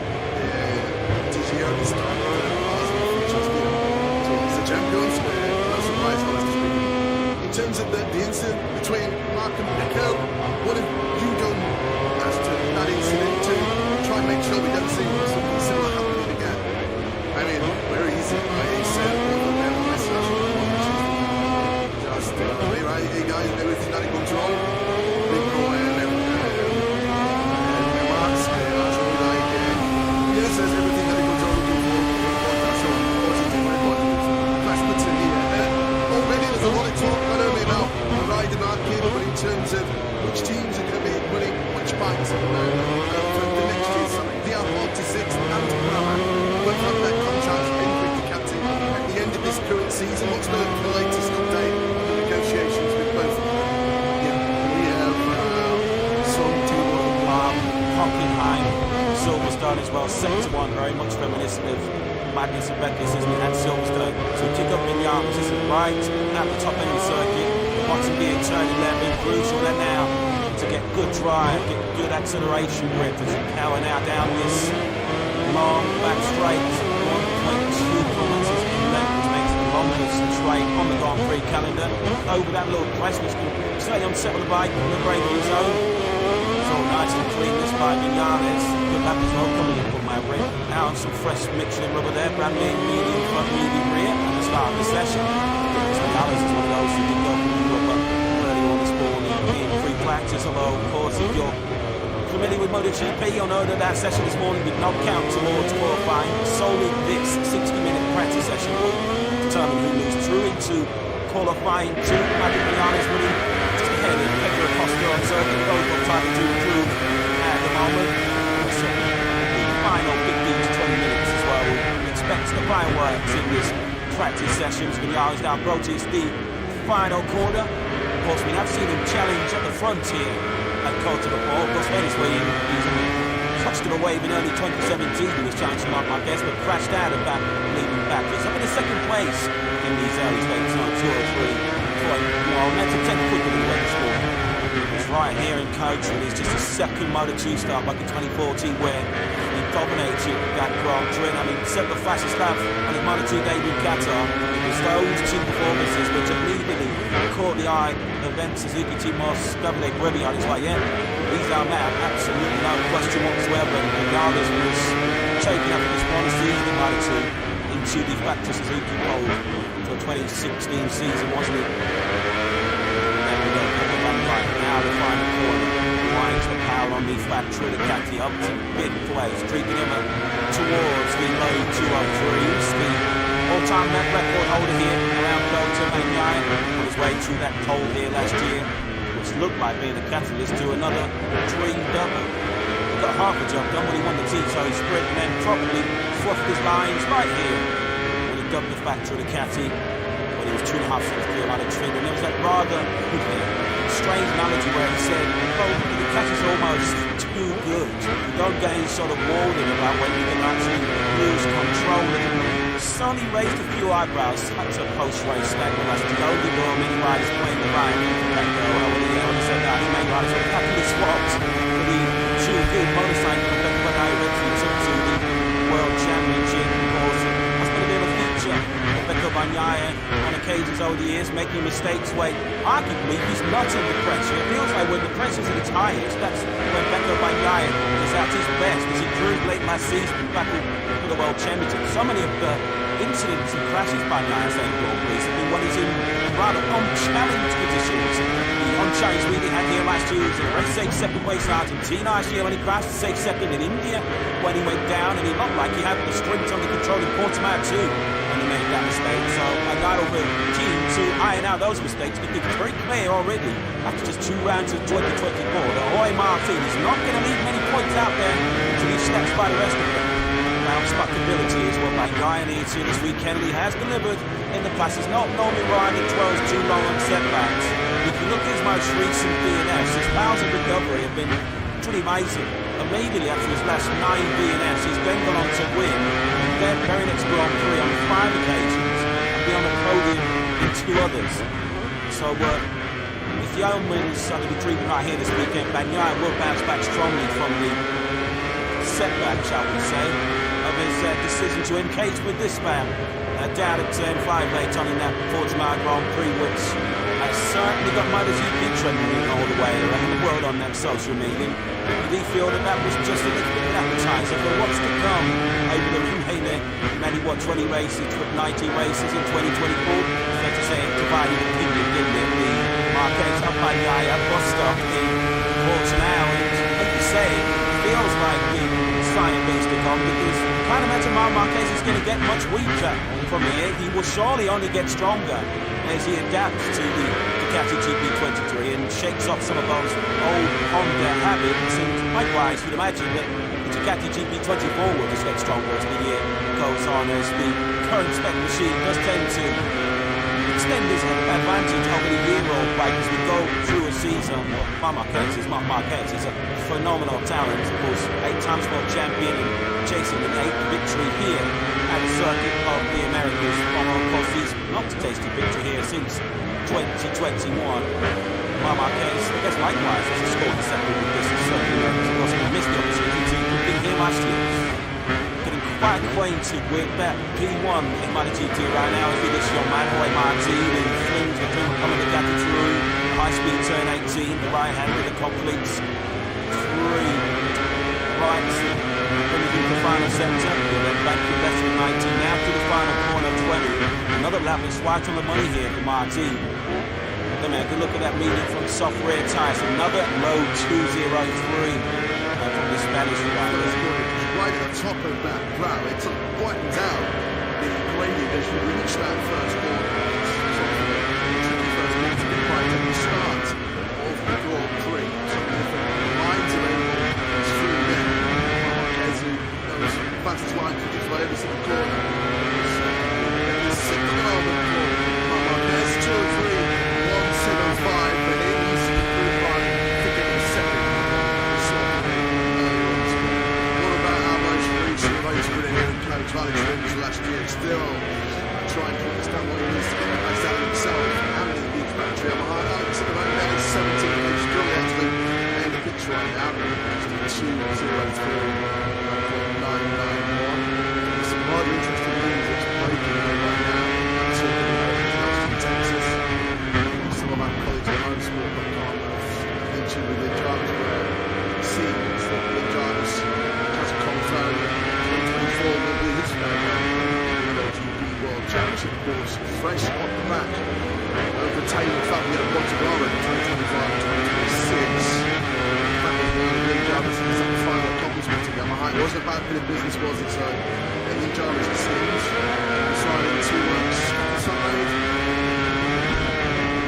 this year he started as a features deal. So he's a champion, no surprise for us to speak. In terms of the incident between Mark and Pedro, what have you done as to that incident to try and make sure we don't see something similar happening again? I mean, very easy. I said over there on message. Just be right, hey guys, everything that goes wrong, big go and says everything that he goes on to do for that, so positive, very positive. That's good to hear. Already there's a lot of talk, not only about the rider market, but in terms of which teams are going to be winning which bikes for the next year. So VR46 and Pramac both have their contracts in with Ducati at the end of this current season. What's the latest update on the negotiations with both of them? Yeah, we have some Tibor Hockenheim, Silverstone as well, 7-1, very much reminiscent of Madness and Reckless, isn't it, at Silverstone. So we kick up Vignales, this is right at the top end of the circuit, the bottom gear turn 11, crucial there now to get good drive, get good acceleration grip as you power now down this long back straight, 1.2 kilometres in length, which makes it the longest straight on the Grand Prix calendar. Over that little crest, which can slightly unsettle the bike in the braking zone. It's all nice and clean this by Vignales. Good lap as well coming in from Maverick. Now on some fresh Michelin rubber there, brand new, medium front, medium rear at the start of the session. Vignales is one of those who did go from rubber early on this morning in pre-practice, although of course if you're familiar with MotoGP, you'll know that that session this morning did not count towards qualifying. Solely this 60-minute practice session will determine who moves through into qualifying two. Maverick Vignales running just ahead of Pedro Acosta on circuit, both got time to improve at the moment. So the final 15 to 20 minutes as well. We expect the fireworks in this practice session. Vignales now approaches the final corner. Of course, we have seen him challenge at the front here at Costa before. Of course, Venezuela easily touched to the wave in early 2017. He was challenging Mark Marquez, but crashed out of that leading back. He's up in the second place in these early stages, not 2 or 3. Well, that's a 10 quicker than the weather score. It's right here in coach, and it's just a second Moto2 start like in 2014 where he dominated that Grand Prix. I mean, set the fastest lap on his Moto2 debut in Qatar. It was those two performances which immediately caught the eye of then Suzuki team boss Davide Grevillard. It's like, yeah, he's our man, absolutely no question whatsoever. Regardless, was taking up this one season in Moto2 into the factory Suzuki mold for 2016 season, wasn't it? Then we go Pedro Van Dijk, now the final corner, winds the power on the factory Ducati up to mid-place, creeping him towards the low 203s, the all-time net record holder here around Belgium, Maniac, on his way to that pole here last year, which looked like being a catalyst to another dream double. He got half a jump done when he won the T-Zone sprint and then probably fluffed his lines right here when he dubbed the factory Ducati when he was 2.5 seconds clear out of Trin. And there was that rather strange analogy where he said, well, the Ducati's almost too good. You don't get any sort of warning about when you can actually lose control. And Sonny raised a few eyebrows at a post-race statement as the only door many riders playing the line. When he said that, he made riders were happily swapped for the two good motorcycle that when I eventually took to the World Championship. Of course, that's been a bit of a feature of Pecco Bagnaia on occasions crashes over the years, making mistakes when arguably he's not under pressure. It feels like when the pressure's at its highest, that's when Pedro is at his best, as he proved late last season back for the World Championship. So many of the incidents and crashes Bagnaya's involved recently when he's in rather unchallenged positions. The unchallenged lead he had here last year was in a race safe second place in Argentina last year when he crashed, safe second in India when he went down, and he looked like he had the strings under control in Portimao too when he made that mistake. So Bagnaia will be keen to iron out those mistakes, because it's very clear already after just 2 rounds of 2024 that Jorge Martin is not going to leave many points out there until he steps by the rest of them. Unstoppability is what Bagnaia needs here this weekend. He has delivered in the past. He's not normally riding 12s too long on setbacks. If you look at his most recent DNS, his powers of recovery have been pretty amazing. Immediately after his last 9 DNS, he's then gone on to win their very next Grand Prix on 5 occasions and be on the podium in 2 others. So if the Yeoman's under the treatment right here this weekend, Bagnaia will bounce back strongly from the setback, shall we say, of his decision to engage with this man down at turn 5 late on in that Portimao Grand Prix, which has certainly got MotoGP trending all the way around the world on that social media. Did he feel that that was just a little bit of an appetizer for what's to come over the remaining many 20 races, 19 races in 2024? So to say, divided opinion, didn't it? The Marquez up by Acosta in Portimao, and like you say, feels like the sign beast to come, because I can't imagine Marquez is going to get much weaker from here. He will surely only get stronger as he adapts to the Ducati GP23 and shakes off some of those old Honda habits. And likewise, you'd imagine that the Ducati GP24 will just get stronger as the year goes on, as the current spec machine does tend to extend his advantage over the year-old bike as we go through a season. Marquez is a phenomenal talent, of course, 8-time world champion and chasing an 8th victory here at the circuit of the Americas. Of course, he's not tasted victory here since 2021. Marquez, I guess likewise, has scored the second with this circuit. Of course, he missed the opportunity to compete here last year. Getting quite acquainted with that P1 in MotoGP right now as this young man, Jorge Martin, and flings the thing coming to Ducati through high-speed turn 18, the right hand with the completes 3 rights, coming through the final sector, then back to left to 19 now to the final corner 20. Another lap is right on the money here for Martin. Then a good look at that medium from soft rear tyres, another low 203 from the Spanish rider. Right at the top of that brow, it widens out the gradient as you reach that first corner. Tricky first corner to get right at the start of the Grand Prix. Some different lines available through there. As he knows the fastest line to just about every single corner. The 6th development for Marquez, 203, 175 for him. He's improved by picking the second. Race with him in coach Alex Rins last year, still trying to understand what he needs to get the best out of himself and the huge battery on behind Alex at the moment. Now he's 17, he's still actually in the picture right now. He's 2-0-3-991. There's some rather interesting news that's breaking right now. So in Texas, some of our colleagues at motorsport.com have mentioned with the drivers where it seems that the drivers has confirmed will be his MotoGP World Championship course, fresh off the back of the table Fabio Quartararo in 2025 and 2026. Fabio Jarvis is at the final accomplishment to Yamaha. It wasn't a bad bit of business, was it? So, Ellie Jarvis, it seems, deciding to step aside.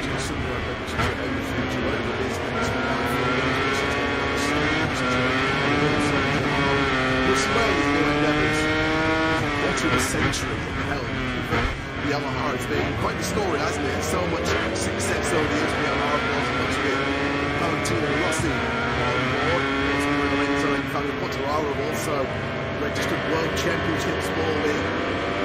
Just some more adventures in the future, whatever it is, next to that. Well, his new endeavours, quarter of a century at the helm. Yamaha has been quite the story, hasn't it? So much success over the years for Yamaha, wasn't much with Valentino Rossi on board. Lorenzo and Fabio Quartararo have also registered world championships for the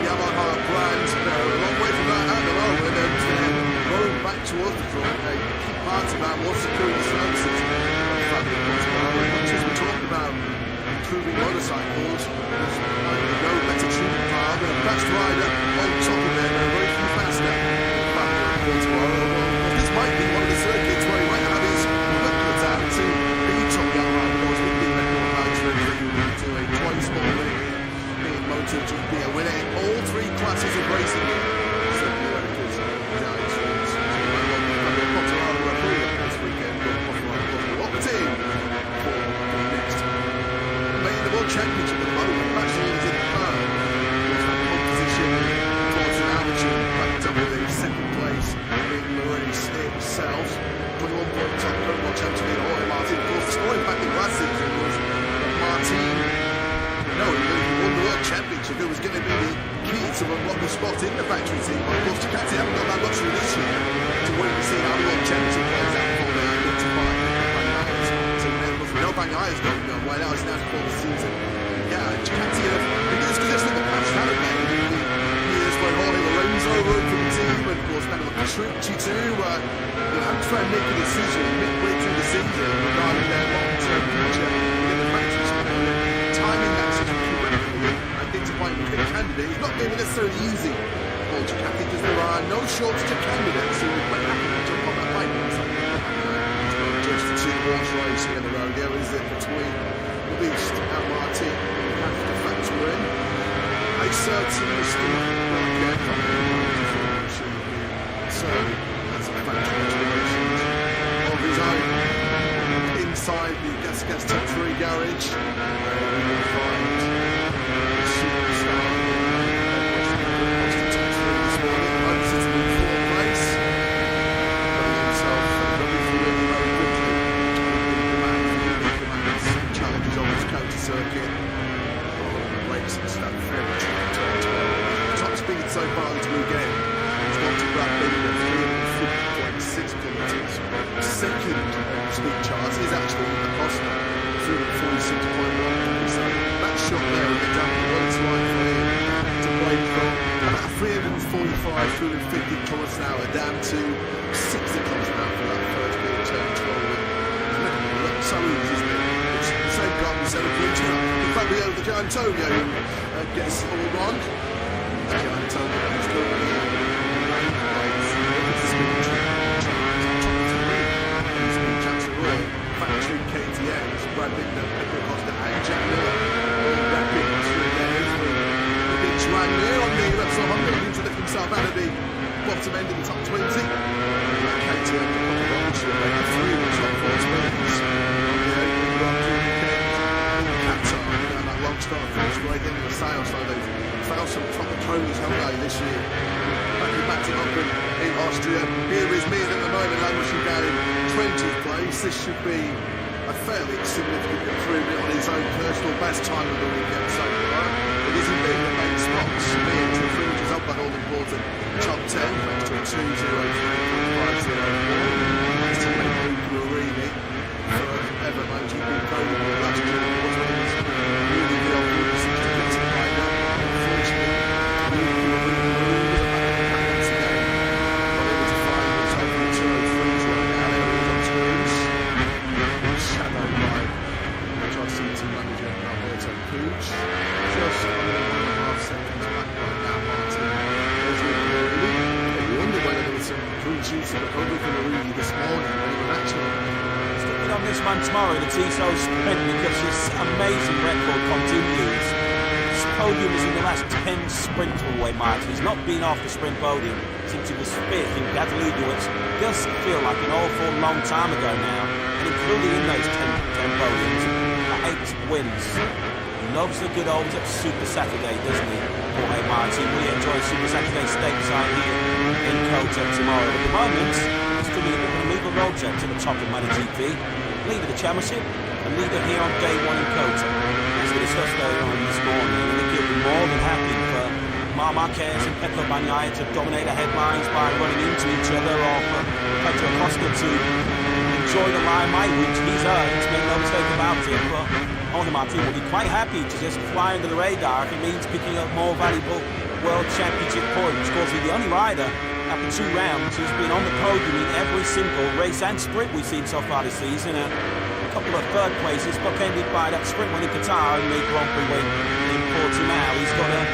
Yamaha brand. They're a long way from that at the moment, and they're going back towards the front. A key part of that was security services. Fabio Quartararo, much as we talked about improving motorcycles, better tuning car, the best rider on top of it, and very few faster. tomorrow. This might be one of the circuits where he might have his look out to beat on the outright goals with the record motor to a twice more in MotoGP and winning all three classes of racing. Certainly America's guys this weekend, but locked in for the next main the World Championship at the moment. Actually, is in the third. Was that competition towards an amateur, backed up with a second place in the race itself. 21 points on the World Championship in Jorge Martin. Of course, the scoring back in last season was that Martin, no, he won the World Championship. It was going to be the key to unlock the spot in the factory team. But of course, Ducati haven't got that luxury this year to wait and see how the World Championship plays out before they look to find Fernandez. So no Bagnaya's going no way. Now it's now for the season. Yeah, Ducati have been in this position in the past, haven't they? In the years when Jorge Lorenzo rode for the team, and of course, Pedro Petrucci too. They'll have to try and make a decision midway through the season regarding their long-term future within the factory sport. Timing that decision correctly, identifying the good candidate is not going to be necessarily easy for Ducati because there are no shortage of candidates who would quite happy to jump on that bike. Just the two horse race here in the rodeo, is it, between the Beast and Martin, who have to factor in a certain Mr. Rocket so that's a factory relations of his own inside the Gas Top 3 garage, where we will find the superstar across the top 3 this morning. I'm sitting in 4th place, putting himself very quickly the man who commands challenges on his county circuit on racing stuff. Very top speed so far this weekend. It's gone to Brad Binder, 350.6 kilometres. Second speed chart is actually Acosta, 346.1. So that shot there in the down the one line for him to break from about 345, 350 kilometres an hour down to 60 kilometres an hour for that first big turn 12. It's so easy, isn't it? It's the same guy we said in Fabio the Antonio gets all wrong. Antonio is good. Factory KTM's Brad Binder, Pedro Acosta and Jack Miller all rapid through there for the big Juan there on the Repsol Honda, looking to lift himself out of the bottom end of the top 20. KTM should make a three of the top 4 spins on the opening rock in Qatar, and that long start finish right into the sales, so they've found some proper cronies, haven't they, this year. Back to Open in Austria. Here is Mir at the moment, languishing down in 20th place. This should be a fairly significant improvement on his own personal best time of the weekend so far. It is indeed the main spots. Mir to fringes up that all-important top 10, thanks to a 2.03.504. Thanks to Guarini for ever MotoGP podium last year. It was really the old 60 right now. Unfortunately, just 1.5 seconds back right now, Martin. You wonder whether there was some green juice over Guarini this morning when he was actually on this man tomorrow in the Tissot sprint because his amazing record continues. His podium is in the last 10 sprints away, Martin. He's not been off the sprint podium since he was 5th in Catalunya, which does feel like an awful long time ago now. And including in those 10 podiums, 8 wins. Loves the good old Super Saturday, doesn't he? Jorge Martin really enjoys Super Saturday stateside here in Kota tomorrow. At the moment, he's doing a legal road jet to the top of MotoGP, leader of the championship, and leader here on day 1 in Kota. As we discussed earlier on this morning, I think he'll be more than happy for Marc Marquez and Pedro Bagnaia to dominate the headlines by running into each other, or for Pedro Acosta to enjoy the limelight, which he's earned, make no mistake about it. But Jorge Martin will be quite happy to just fly under the radar if it means picking up more valuable World Championship points. Of course, he's the only rider after 2 rounds who's been on the podium in every single race and sprint we've seen so far this season. A couple of 3rd places bookended by that sprint win in Qatar and the Grand Prix win in Portimao. He's got a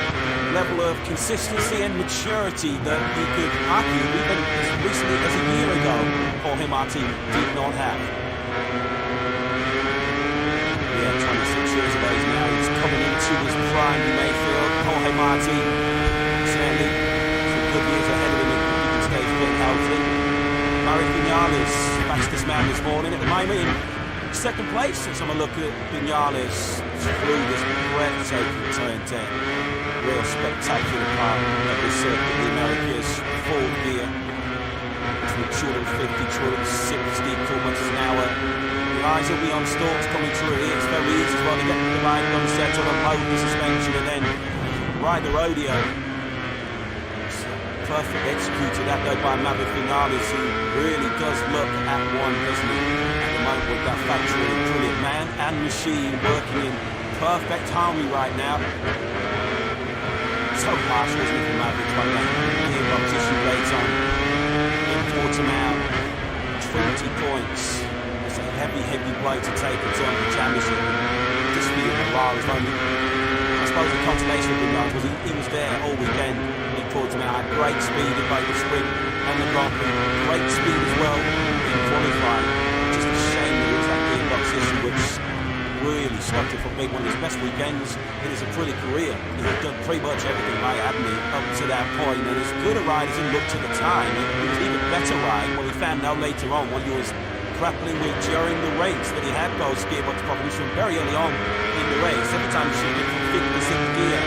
level of consistency and maturity that you could argue even as recently as a year ago Jorge Martin did not have. Yeah, 26 years of age now, he's coming into his prime, you may feel. Jorge Martin, certainly some good years ahead of him if he can stay fit and healthy. Maverick Vinales, fastest man this morning at the moment in second place. Let's have a look at Vinales through this breathtaking turn 10. Real spectacular part of this circuit, the Americas, full gear, between 250, 260 kilometers an hour. The eyes will be on stalks coming through here. It's very easy as well to get the line on set on unload the suspension and then ride the rodeo. Perfect executed that though by Maverick Vinales, who really does look at one, doesn't he? At the moment with that factory, brilliant man and machine working in perfect harmony right now. So harsh, wasn't it, for Maverick right now? Gearbox issue rates on in Portimao, 20 points. It's a heavy blow to take in terms of championship. Just for morale as well. I suppose the consolation of Vinales was he was there all weekend. Portimao had great speed in both the sprint and the Grand Prix, great speed as well in qualifying. Just a shame that it was that gearbox issue which really stopped it from being one of his best weekends in his Aprilia career. He had done pretty much everything right, hadn't he, up to that point, and as good a ride as he looked at the time, it was an even better ride when we found out later on when he was grappling with during the race that he had those gearbox problems from very early on in the race. Every time he should have been from 5th to 6th gear.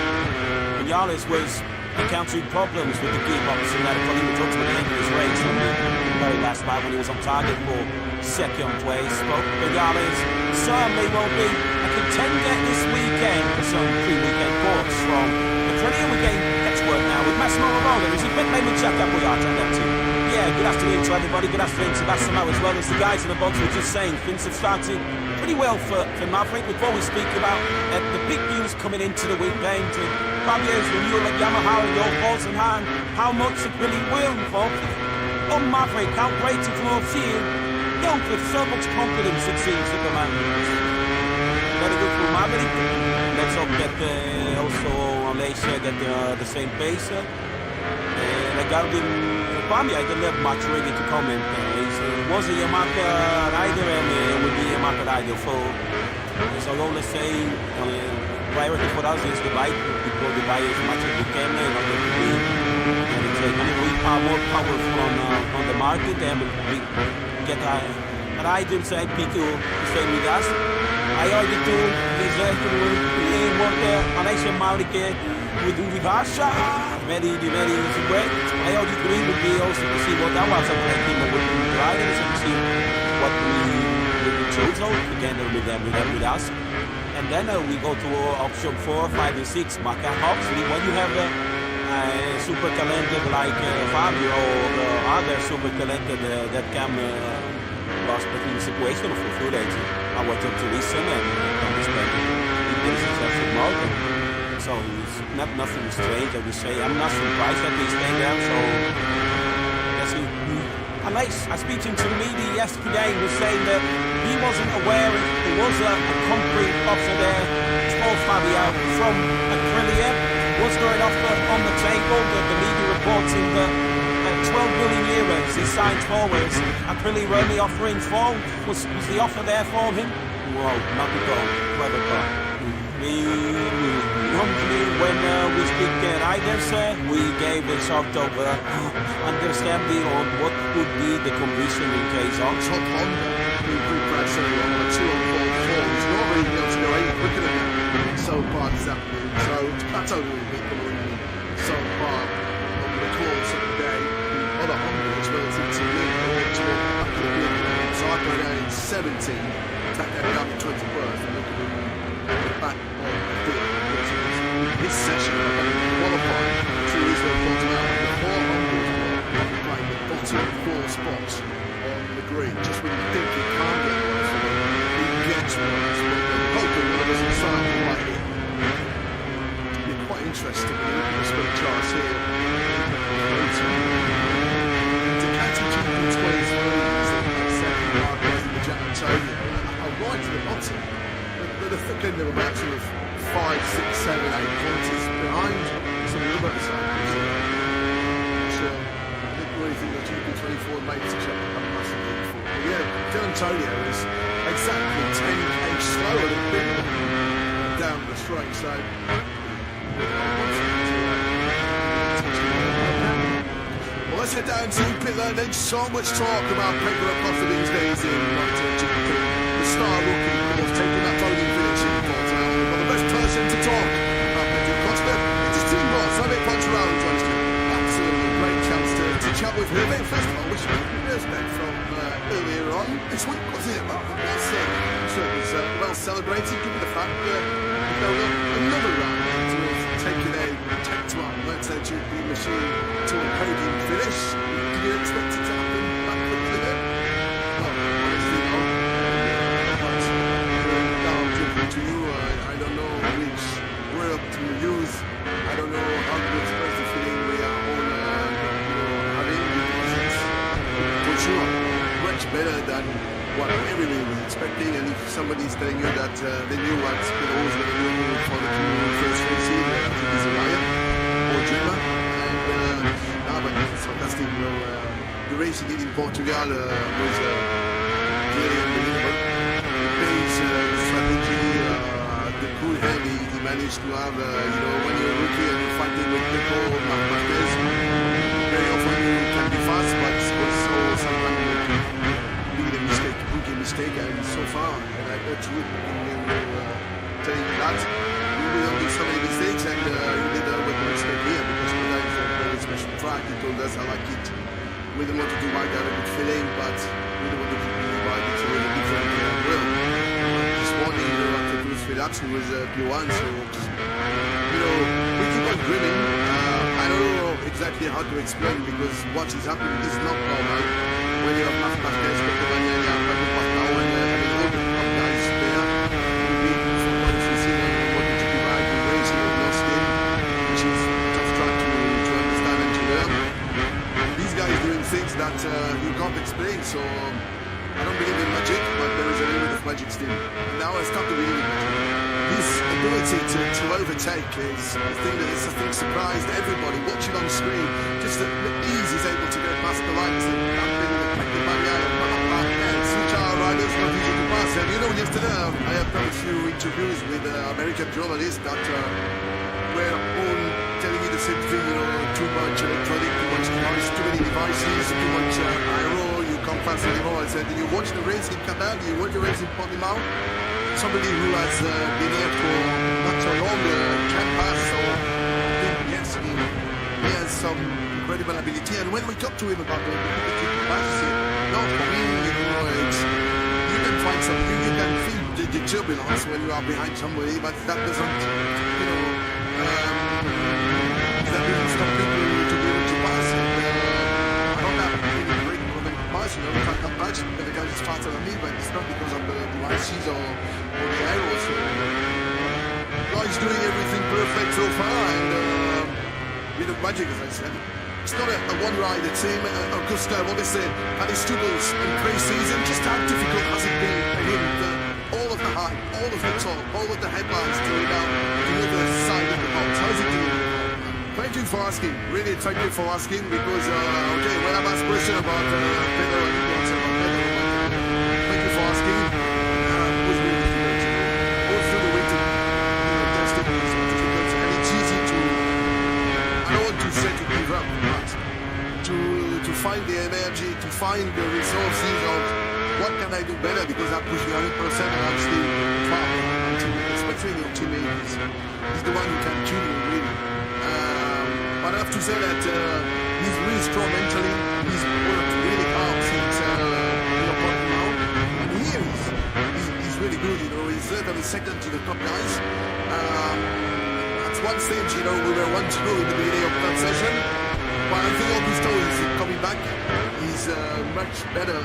Vinales was encountering problems with the gearbox and that probably would talk to the end of his race on the very last lap when he was on target for second place. But Vinales certainly will be a contender this weekend for some pre-weekend course from Aprilia. We're getting exwork now with Massimo Roller. Is it Bentley Chaka Boyata that too? Yeah, good afternoon to everybody. Good afternoon to Massimo as well as the guys in the bottom were just saying things have started pretty well for Maverick. Before we speak about the big news coming into the weekend, Fabio's renewal at Yamaha and your thoughts on how much it really will involve on Maverick, how great it will feel. Young with so much confidence it seems at the moment. Very good for Maverick. Let's hope that also Malaysia get the same pace. Regarding Fabio, I don't have much really to comment. He was a Yamaha rider and would be a Yamaha rider for. So all the same, priority for us is the bike. We grow the bike as much as we can in order to be more powerful on the market, and we get riders like Pedro the same with us. I already do this work on Asian Maverick with Asha. Very easy way. I already agree with me also to see what that was of the team with the riders and see what we chose together with us. And then we go to option 4, 5 and 6, Maka Oxley. When you have a super talented like Fabio or other super talented that can lost in the situation of the full age, I want them to listen and understand the successful mode. So it's nothing strange, I would say. I'm not surprised that they stay there, so that's it. Unless I speak to the media yesterday, he was saying that he wasn't aware there was a concrete offer there for Fabio from Aprilia. Was there an offer on the table that the media reporting that 12 million euros he signed for, whereas Aprilia were only offering 4? Was the offer there for him? Whoa, not at all. Clever guy. When we speak riders, we gave a sort of understanding on what would be the condition in case of top Honda, who pressure on a 2-on-4 form. He's not really able to go any quicker than that. So bad is happening. So to plateau a little bit, so bad on the course of the day. Other Honda is relative to me, or to what I could be. So I go down in 17, take that down to 21st, and look at the back of the his session qualifying through his reports out. The 4 Hondas were playing the bottom 4 spots on the green. Just when you think he can't get worse, he gets worse. Hoping one of us inside will like it. It'll be quite interesting when you look at the sprint charts here. Ducati GP23 is the second marker in the Gian Antonio. Right to the bottom. But they're thinking they're about sort of 5, 6, 7, 8 points behind some the other side. So I didn't really think that GP24 made such a massive leap forward. But yeah, Del Antonio is exactly 10k slower than Pedro down the straight. So well, let's head down to pit lane. There's so much talk about Pedro Acosta these days in MotoGP. The star rookie, of course, taking that podium finish in Portimao. But the best person to talk about Pedro Acosta is his team boss, Javier Poncharal, joins me. Absolutely great chance to chat with him. First of all, wish him respect from earlier on this week, was it? Well said. I'm sure it was well celebrated, given the fact that there was another round to have taken a 10-12 MotoGP machine to a podium finish. Did you expect it to happen that quickly then? Well, honestly, no. But now to you, I don't know which word to use. I don't know how to express the feeling we are all having, because it's for sure much better than what everybody was expecting. And if somebody's telling you that they knew what Pedro was going to do for the first racing, I think he's a liar or a dreamer. And but it's fantastic. The race he did in Portugal was really unbelievable. The pace, the strategy, the cool head he managed to have. When you're a rookie and you're fighting with Pedro, Marquez, very often you can be fast, but also sometimes you make a mistake, rookie mistake. And so far, and I got you telling you that we don't do so many mistakes, and you did a mistake here because sometimes very special track. He told us I like it. We don't want to do my got a good feeling, but we don't want to do bike. It's a little different world. This morning, after those 3 laps, it was P1, so just, we keep on dreaming. I don't know exactly how to explain, because what is happening is not normal. When you have Marquez, Copacabana, Pacquiao, and all the top guys there, we've been for quite a few seasons on MotoGP bike, racing on lost in, which is a tough track to understand and to learn. These guys doing things that you can't explain, so I don't believe in magic, but there is a little bit of magic still. And now I start to believe in magic. His ability to overtake is a thing that surprised everybody watching on screen. Just the ease he's able to go past the lights and camping and the barrier and switch our riders not easy to pass. And yesterday I have done a few interviews with American journalists that were all telling me the same thing, too much electronic, too much noise, too many devices, too much aero, you can't pass anymore. I said, you watch the race in Qatar, you watch the race in Portimao, somebody who has been here for not so long can pass, so I think, yes, he has some incredible ability. And when we talk to him about the ability to pass, he said, no, for me, you can find something, you can feel the turbulence when you are behind somebody, but that doesn't, that doesn't stop people to be able to pass. And I don't have any great moment to pass, if I can pass, the guy is faster than me, but it's not because of the devices or the arrows. He's doing everything perfect so far, and bit of magic, as I said. It's not a one-rider team. Acosta, obviously, had his struggles in pre-season. Just how difficult has it been for him? All of the hype, all of the talk, all of the headlines to read out the other side of the box. How's it doing? Thank you for asking. Really, thank you for asking, because, when I've asked a question about Pedro, I didn't answer about Pedro. Thank you for asking. It was really difficult. All through the winter, testing was difficult, and it's easy to, I don't want to say to give up, but to find the energy, to find the resources of what can I do better, because I'm pushing 100% and I'm still far behind my teammate, especially the teammate is the one who can kill you, really. But I have to say that he's really strong mentally. He's worked really hard since Portimao, and here he's really good. He's certainly second to the top guys. At one stage, we were 1-2 in the beginning of that session. But I think Augusto is coming back. He's much better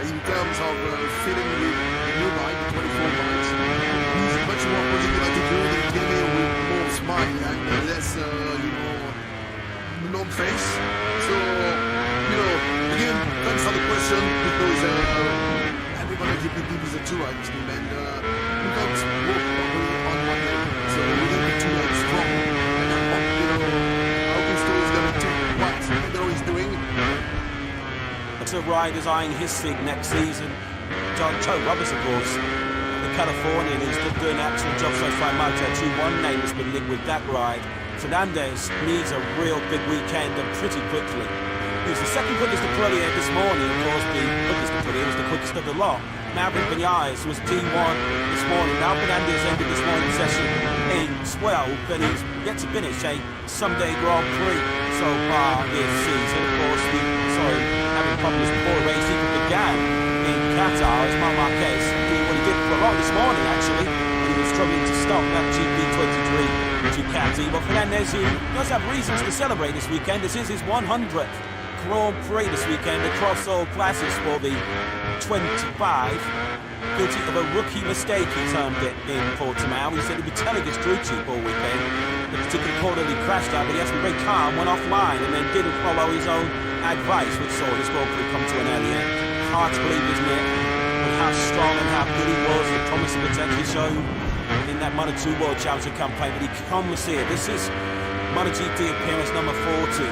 in terms of fitting with the new bike, the 24 bikes. He's much more positive attitude. He came in with more smile and less, long face. So, again, thanks for the question, because everybody is a two-rider team, and we can't work properly on one leg. So we need the two legs strong. And of riders eyeing his seat next season. Joe Roberts, of course, the Californian, who's doing an excellent job so far in Moto2. One name has been linked with that ride. Fernandez needs a real big weekend and pretty quickly. He was the second quickest Aprilia this morning. Of course, the quickest Aprilia was the quickest of the lot. Maverick Vinales was T1 this morning. Now Fernandez ended this morning's session in 12, but he's yet to finish a Sunday Grand Prix so far this season. Of course, we saw him having problems before the race even began in Qatar, as Marc Marquez doing what he did for a lot this morning, actually. He was struggling to stop that GP23 Ducati. But Fernandez, who does have reasons to celebrate this weekend, this is his 100th Grand Prix this weekend across all classes for the 25. Guilty of a rookie mistake, he termed it in Portimao. He said he'd be telling his crew chief all weekend. The particular corner he crashed out, but he has to be very calm, went offline, and then didn't follow his own advice, which saw his Grand Prix come to an early end. Hard to believe, isn't it? But how strong and how good he was, the promise he potentially showed in that Moto2 World Championship campaign. But he comes here. This is MotoGP appearance number 40.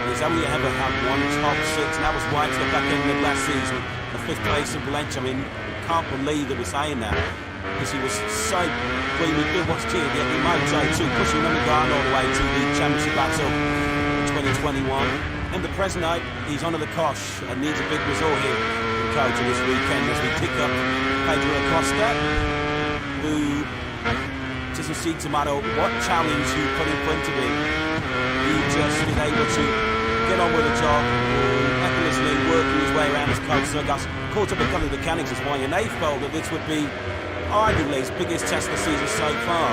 He's only ever had one top 6, and that was right to the back end of last season. The 5th place in Valencia. I mean, can't believe that we're saying that, because he was so really good. What's cheered yet in Moto2, pushing them down all the way to the championship battle 2021. And the present night, he's under the cosh and needs a big result here in Coach this weekend as we pick up Pedro Acosta, who doesn't seem to matter what challenge you put in front of him. He just is able to get on with the job, effortlessly working his way around his coach. So got caught up with a couple of mechanics this morning, and they felt that this would be arguably his biggest test of the season so far.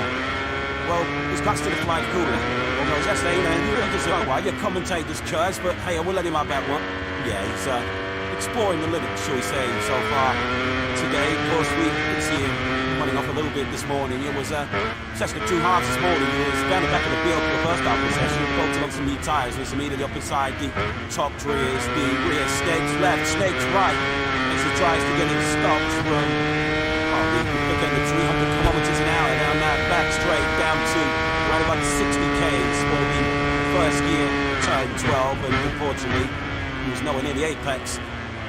Well, he's back to the flying cooler. Although yesterday, you just go, well, your commentator's choice, but hey, I will let him have that one. Yeah, he's exploring the limits, shall we say, so far today. Of course, we did see him running off a little bit this morning. It was a session of 2 halves this morning. He was down the back of the field for the first half of the session, bolted on some new tyres, was immediately up inside the top rears, the rear snakes left, snakes right, as he tries to get it stopped from the 300 kilometers an hour down that back straight down to right about 60 k's for the first gear, turn 12, and unfortunately he was nowhere near the apex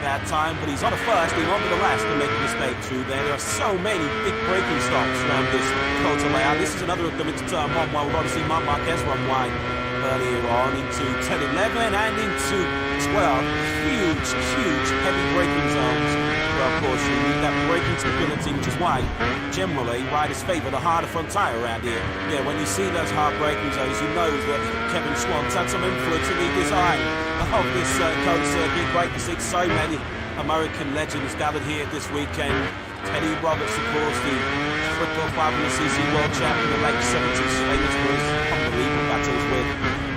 that time, but he's on the first, being on to the last to make a mistake through there. There are so many big braking stops around this Coulter layout. This is another of them into turn 1, while we've already seen Marc Marquez run wide earlier on into 10-11 and into 12. Huge heavy braking zones. Well, of course, you need that braking stability, which is why generally riders favour the harder front tyre around here. Yeah, when you see those hard braking zones, you know that Kevin Schwann's had some influence in the design of this Coach circuit. Great to see so many American legends gathered here this weekend. Teddy Roberts, of course, the triple 500cc world champion in the late 70s, famous for his unbelievable battles with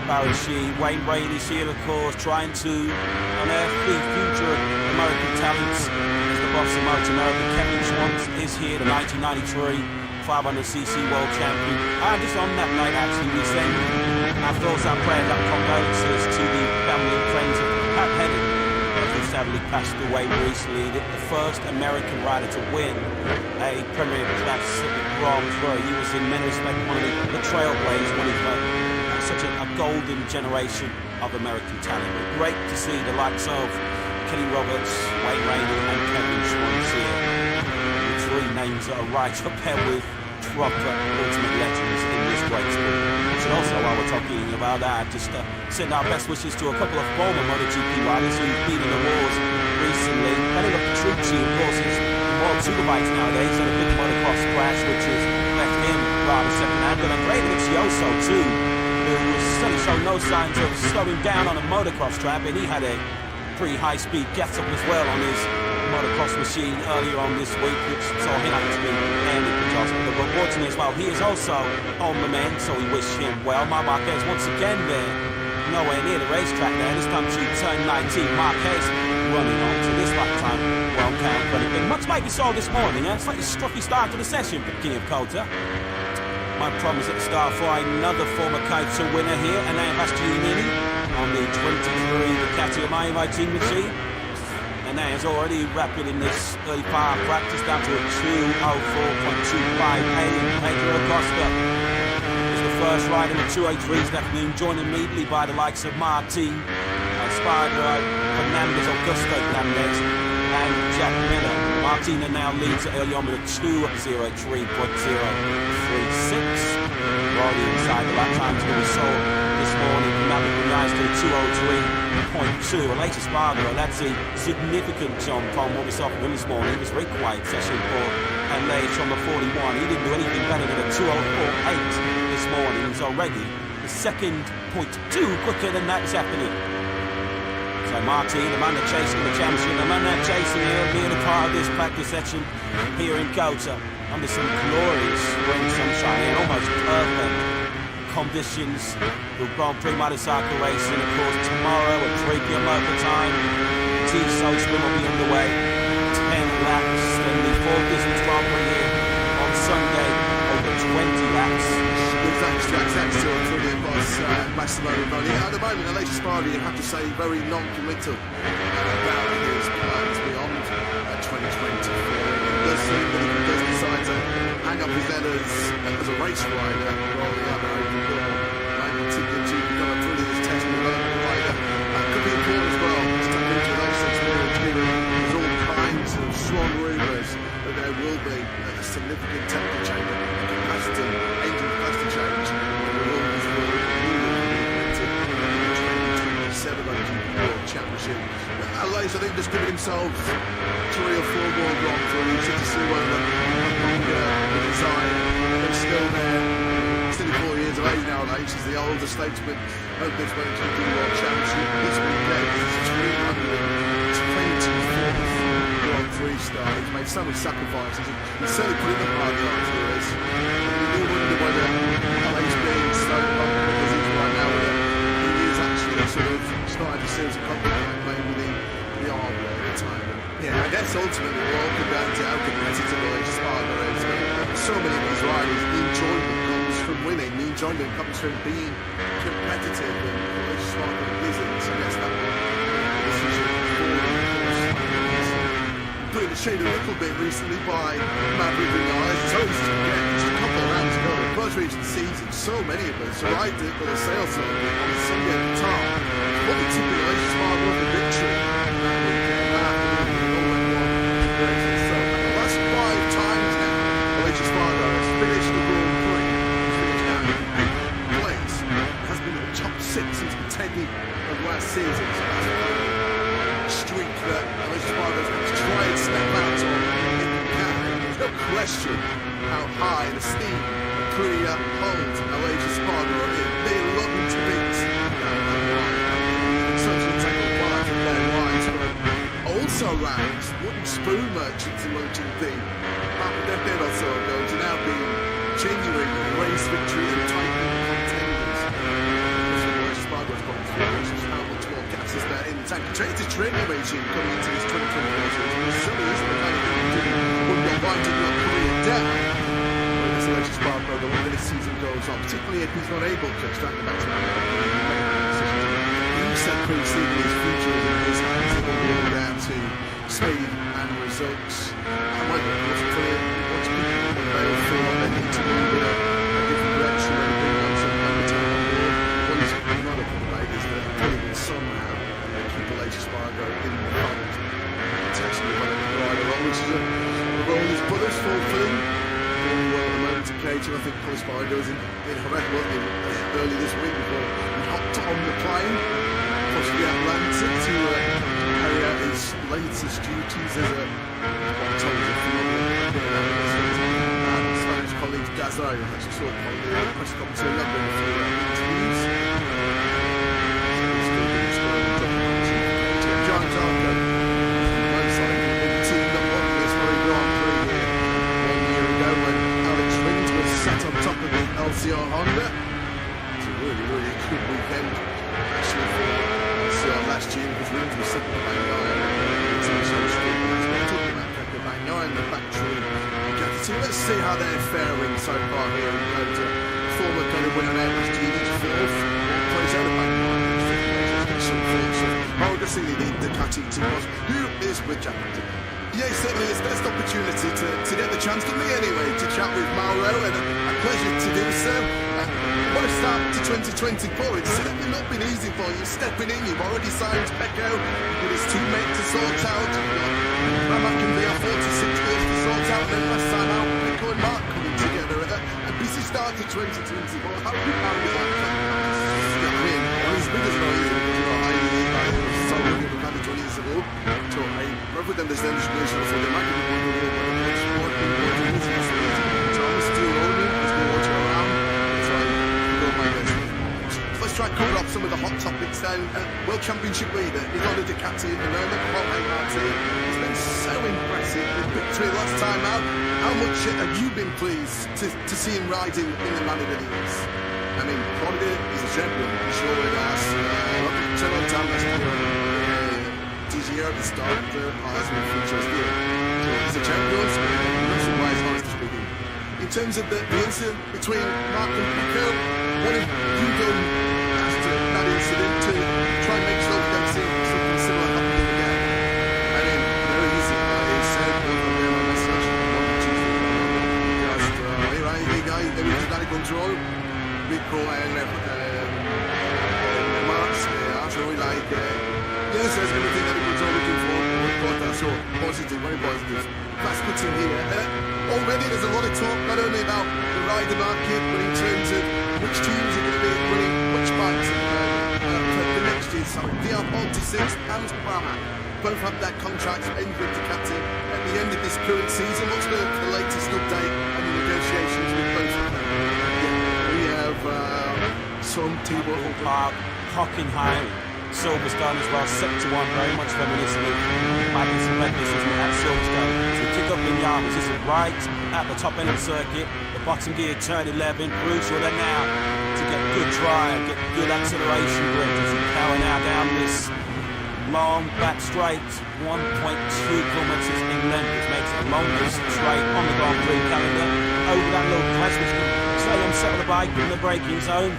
Barry Shee. Wayne Brady's here, of course, trying to unearth the future American talents. As the boss of Motor America, Kevin Schwann is here, the 1993 500cc world champion. And just on that night, actually, we send our thoughts, our prayers, our condolences to the family and friends of Pat Hennig, who sadly passed away recently. The first American rider to win a Premier Class Grand Prix. He was in many respects one of the trailblazers, one of such a golden generation of American talent. Great to see the likes of Kenny Roberts, Wayne Rainey and Kevin Schwann here. The 3 names that are right up there with proper ultimate legends in this great sport. And also, while we're talking about that, just send our best wishes to a couple of former MotoGP riders who've been in the wars recently. Pedro, of course, is World Superbikes nowadays, and a big motocross crash which has left him rather second-handed. And Richigamme too, who was certainly showing no signs of slowing down on a motocross track, and he had a pretty high-speed get-up as well on his motocross machine earlier on this week, which saw him actually ended the job. But unfortunately as well, he is also on the mend, so we wish him well. Marc Marquez once again there, nowhere near the racetrack there. This time to turn 19, Marquez running on to this lap time. Well, count running big. Much like we saw this morning, a slightly scruffy start to the session for King of Coulter. My promise at the start for another former Coulter winner here, and now Bastianini on the 23 Ducati Yamaha team machine. And now he's already rapid in this early part of practice, down to a 2:04.25. Pedro Acosta is the first rider in the 283 this afternoon, joined immediately by the likes of Martin. As Spargo, Fernandez, Acosta, Fernandez, and Jack Miller. Martina now leads early on with a 2:03.036. Already inside the lap times that we saw this morning. Maverick guys to 2:03.2. And later Spargo, that's a significant jump from what we saw from him this morning. It was very quiet session for and later on the 41. He didn't do anything better than a 2:04.8 this morning. He's already the second 0.2 quicker than that this afternoon. So Martin, the man that's chasing the championship, the man that's chasing here, being a part of this practice section here in Kota, under some glorious spring sunshine and almost perfect conditions. The Grand Prix motorcycle racing, of course, tomorrow at 3 p.m. local time. T-So Spin will be underway. 10 laps, then the Four Business Grand Prix here on Sunday, over 20 laps. Thanks to our brilliant boss, Massimo Rivoli. At the moment, Aleix Espargaro, you have to say, very non-committal about his plans beyond 2024. He does seem that he does decide to hang up his head as a race rider, rather than American football. And continue to become a brilliant test and development rider. That could be important as well, to tap into those experience, given there's all kinds of strong rumours that there will be a significant temperature change and capacity, engine capacity change. World Championship. Aleix, I think, just giving himself 3 or 4 more Grand Prix to see whether the design is still there. He's 34 years of age now, Aleix. He's the older statesman of this MotoGP World Championship. This weekend is his 324th Grand Prix start. He's made so many sacrifices. He's certainly put in the hard yards for this. You do wonder whether Aleix being so long as he's right now with it, sort of started a series of competition, maybe the arm at the time. Yeah, I guess ultimately we're all come down to how competitive Aleix Espargaro is. So many of these riders, the enjoyment comes from winning, the enjoyment comes from being competitive, and Aleix Espargaro isn't, so yes, that putting the shade a little bit recently by Maverick Vinales. So it's just a couple of rounds ago, the Buzz Region season, so many of us arrived at the sales circuit on Sunday at the top. What we took the Aleix Espargaro the victory that weekend, that afternoon, all went wrong. So, and the last 5 times now, Aleix Espargaro has finished the Grand Prix. He's finished now in 8th place. Has been in the top 6 since the beginning of last season. So that's a streak that Aleix Espargaro has to try and step out on if he can. There's no question how high the esteem Aprilia holds Aleix Espargaro in. They're looking to beat certainly take a part of their lives, but also rounds wooden spoon merchants in MotoGP half a decade or so ago to now be genuine race victories and title contenders. Aleix Espargaro's gone through, which is how much more gas is there in the tank. It's a training regime coming into this 2024 season. It certainly isn't the kind of thing you do when you're winding your career down. Aleix Espargaro, the longer this season goes on, particularly if he's not able to extract the maximum. You said previously that his future is in his hands. It will be all down to speed and results. And whether it was clear what people fail for, what they need to do in a different direction, when they bring on some overtime on board. What is not up for debate is that he will somehow keep Aleix Espargaro in the front, potentially when the rider role, which is a role his brother's fulfilling. The moment occasion, I think Aleix Espargaro was in Jerez early this week before he hopped on the plane across the Atlantic to carry out his latest duties as a Spanish colleague Dazo. I actually saw him on the press conference in London for interviews. John Jarko, motorcycle with the team that won this very Grand Prix here 1 year ago when Alex Rins was sat on top of the LCR Honda. It's a really, really good weekend actually for LCR last year because Rins was sitting on Bang 9 international street. We're talking about Pekka Bang 9, the factory team. Let's see how they're faring so far here in Kota. Former kind of winner there last year, he's 4th. Plays out of Bang 9. Obviously, the Ducati team was. Who is with Japan? Yeah, certainly it's the best opportunity to get the chance, for me anyway, to chat with Mauro, and a pleasure to do so. What a a start to 2024. It's certainly not been easy for you. Stepping in, you've already signed Pedro with his teammate to sort out. Ramak and VR 46 goals to sort out. And then last time out, Rico and Mark coming together. A busy start to 2024. How do you that? I mean, it's big as well, isn't it? Because I saw what we had 20 years ago. So I perfectly understand the situation for the market. Let's try and cover up some of the hot topics then. World Championship leader, he's on a Ducati at the moment. He's been so impressive. The victory last time out. How much have you been pleased to see him riding in the manner that he is? I mean, Florida is a champion. He surely has. Several times last year, this year, the start has been features here. So he's a champion, so no surprise, honestly speaking. In terms of the incident between Mark and Pico, what have you done after that incident to try and make sure we don't see something similar happening again? I mean, very easy. I said both of them on message on Tuesday. Just, hey guys, there is that control. Pico and Mark's actually like, yes, there's everything that control looking for. So positive, very positive. Fast putting here. Already there's a lot of talk not only about the rider market, but in terms of which teams are going to be running which bikes for the next year. So VR 46 and Brahma both have their contracts ended with Ducati at the end of this current season. What's the latest update on the negotiations with both of them? Yeah, we have some team Park, Hockenheim, Silverstone as well, set to one, very much reminiscent of Magnus and Magnus at Silverstone. So we kick up in Yarmouth, this is right at the top end of the circuit, the bottom gear, turn 11, crucial then now to get good drive, get good acceleration grip as we power now down this long back straight, 1.2 kilometres in length, which makes it the longest straight on the Grand Prix calendar, over that little crest which can stay on set of the bike in the braking zone.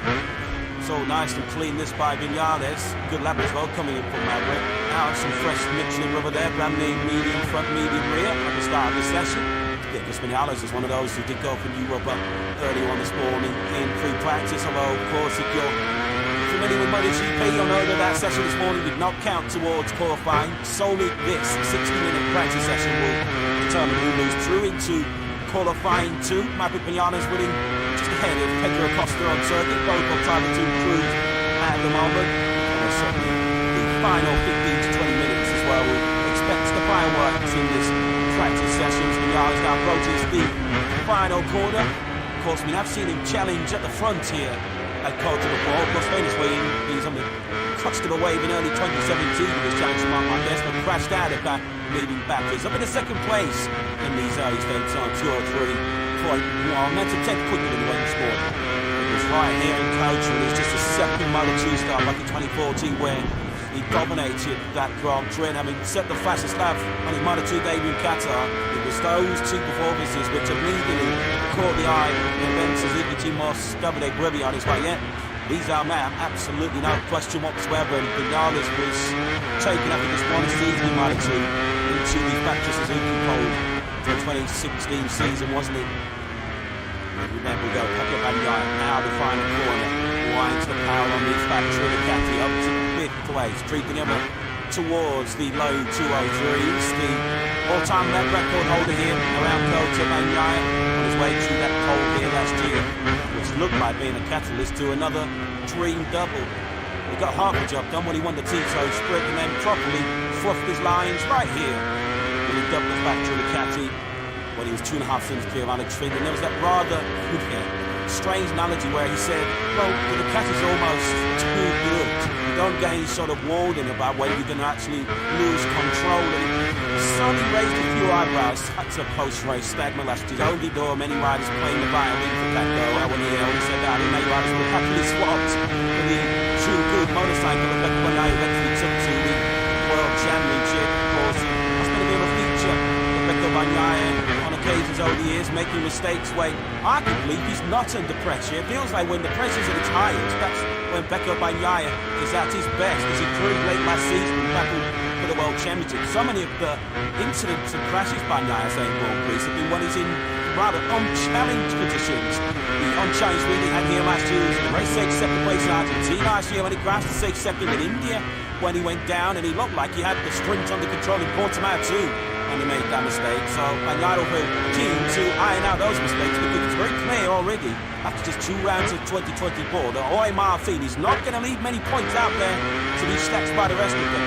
It's all nice and clean this by Vinales. Good lap as well coming in from Maverick. Now some fresh Michelin rubber there, brand new medium front, medium rear at the start of the session. Yeah, because Vinales is one of those who did go for new rubber early on this morning in pre-practice. Although, of course, if you're familiar with MotoGP, you'll know that that session this morning did not count towards qualifying. Solely this 60-minute practice session will determine who moves through into qualifying 2. Maverick Vinales winning just ahead of Pedro Acosta on circuit. Both are trying to improve at the moment. And certainly the final 15 to 20 minutes as well. We'll expect the fireworks in this practice session. Vinales now approaches the final corner. Of course, we have seen him challenge at the front here at Coulter before. Of course, famously he's on the clutched of a wave in early 2017. He was challenged Mark Marquez, but crashed out of that leading batteries. Up in the second place in these early states on 203.1. That's a 10 quicker than he went this morning. It was right here in Coulter, and it's just a second Moto2 start like in 2014 where he dominated that Grand Prix. I mean, set the fastest lap on his Moto2 debut in Qatar. It was those two performances which immediately caught the eye of Ben Suzuki Team Moss, Davide Gribby on his way in. These are, man, absolutely no question whatsoever. And Vinales was taken after just one season in Moto2 into the factory Suzuki pole for the 2016 season, wasn't it? Remember, we go Pekka Bagnaia, now the final corner, winds the power on the factory Ducati up to the 5th place, creeping him up towards the low 203s. The all-time lap record holder here around Kota Bagnaia on his way to that pole here last year, which looked like being a catalyst to another dream double. He got half the job done when he won the Tito sprint and then properly fluffed his lines right here when he dubbed the factory Ducati when he was 2.5 seconds clear of Alex Finn. And there was that rather strange analogy where he said, well, the Ducati's almost too good. You don't get any sort of warning about when you're going to actually lose control. And suddenly raised a few eyebrows at a post-race statement last year. Only though many riders playing the violin for Pecco. When he said that, many riders were happily swapped for the true good motorcycle that Pecco Bagnaia eventually took to the World Championship. Of course, that's going to be a feature of Pecco Bagnaia on occasions over the years, making mistakes when arguably he's not under pressure. It feels like when the pressure's at its highest, that's when Pecco Bagnaia is at his best, as he proved late last season when battled for the World Championship. So many of the incidents and crashes Bagnaia saying Grand Prix have been when he's in rather unchallenged positions. The unchallenged lead he had here last year was in the race 6, second place in Argentina last year when he crashed to 6th, second in India when he went down, and he looked like he had the sprint under control in Portimao too when he made that mistake. So Bagnaia will keen to iron out those mistakes, because it's very clear already after just 2 rounds of 2024 that Jorge Martin is not going to leave many points out there to be snatched by the rest of them.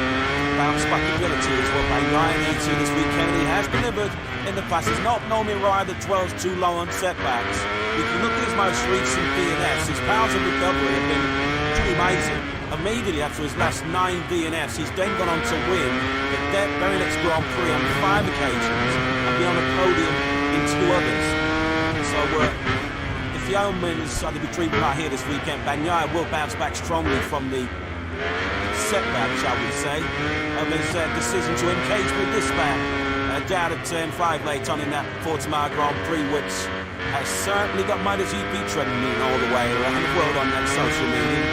Bounce back ability is what Bagnaia needs to this weekend. He has delivered in the past. He's not normally ride that dwells too low on setbacks. If you look at his most recent DNFs, his powers of recovery have been truly amazing. Immediately after his last 9 DNFs, he's then gone on to win the very next Grand Prix on 5 occasions and be on the podium in 2 others. So if the omens are to be treated right here this weekend, Bagnaia will bounce back strongly from the setback, shall we say, of his decision to engage with this man down at turn 5 late on in that Portimao Grand Prix, which has certainly got MotoGP trending all the way around the world on that social media.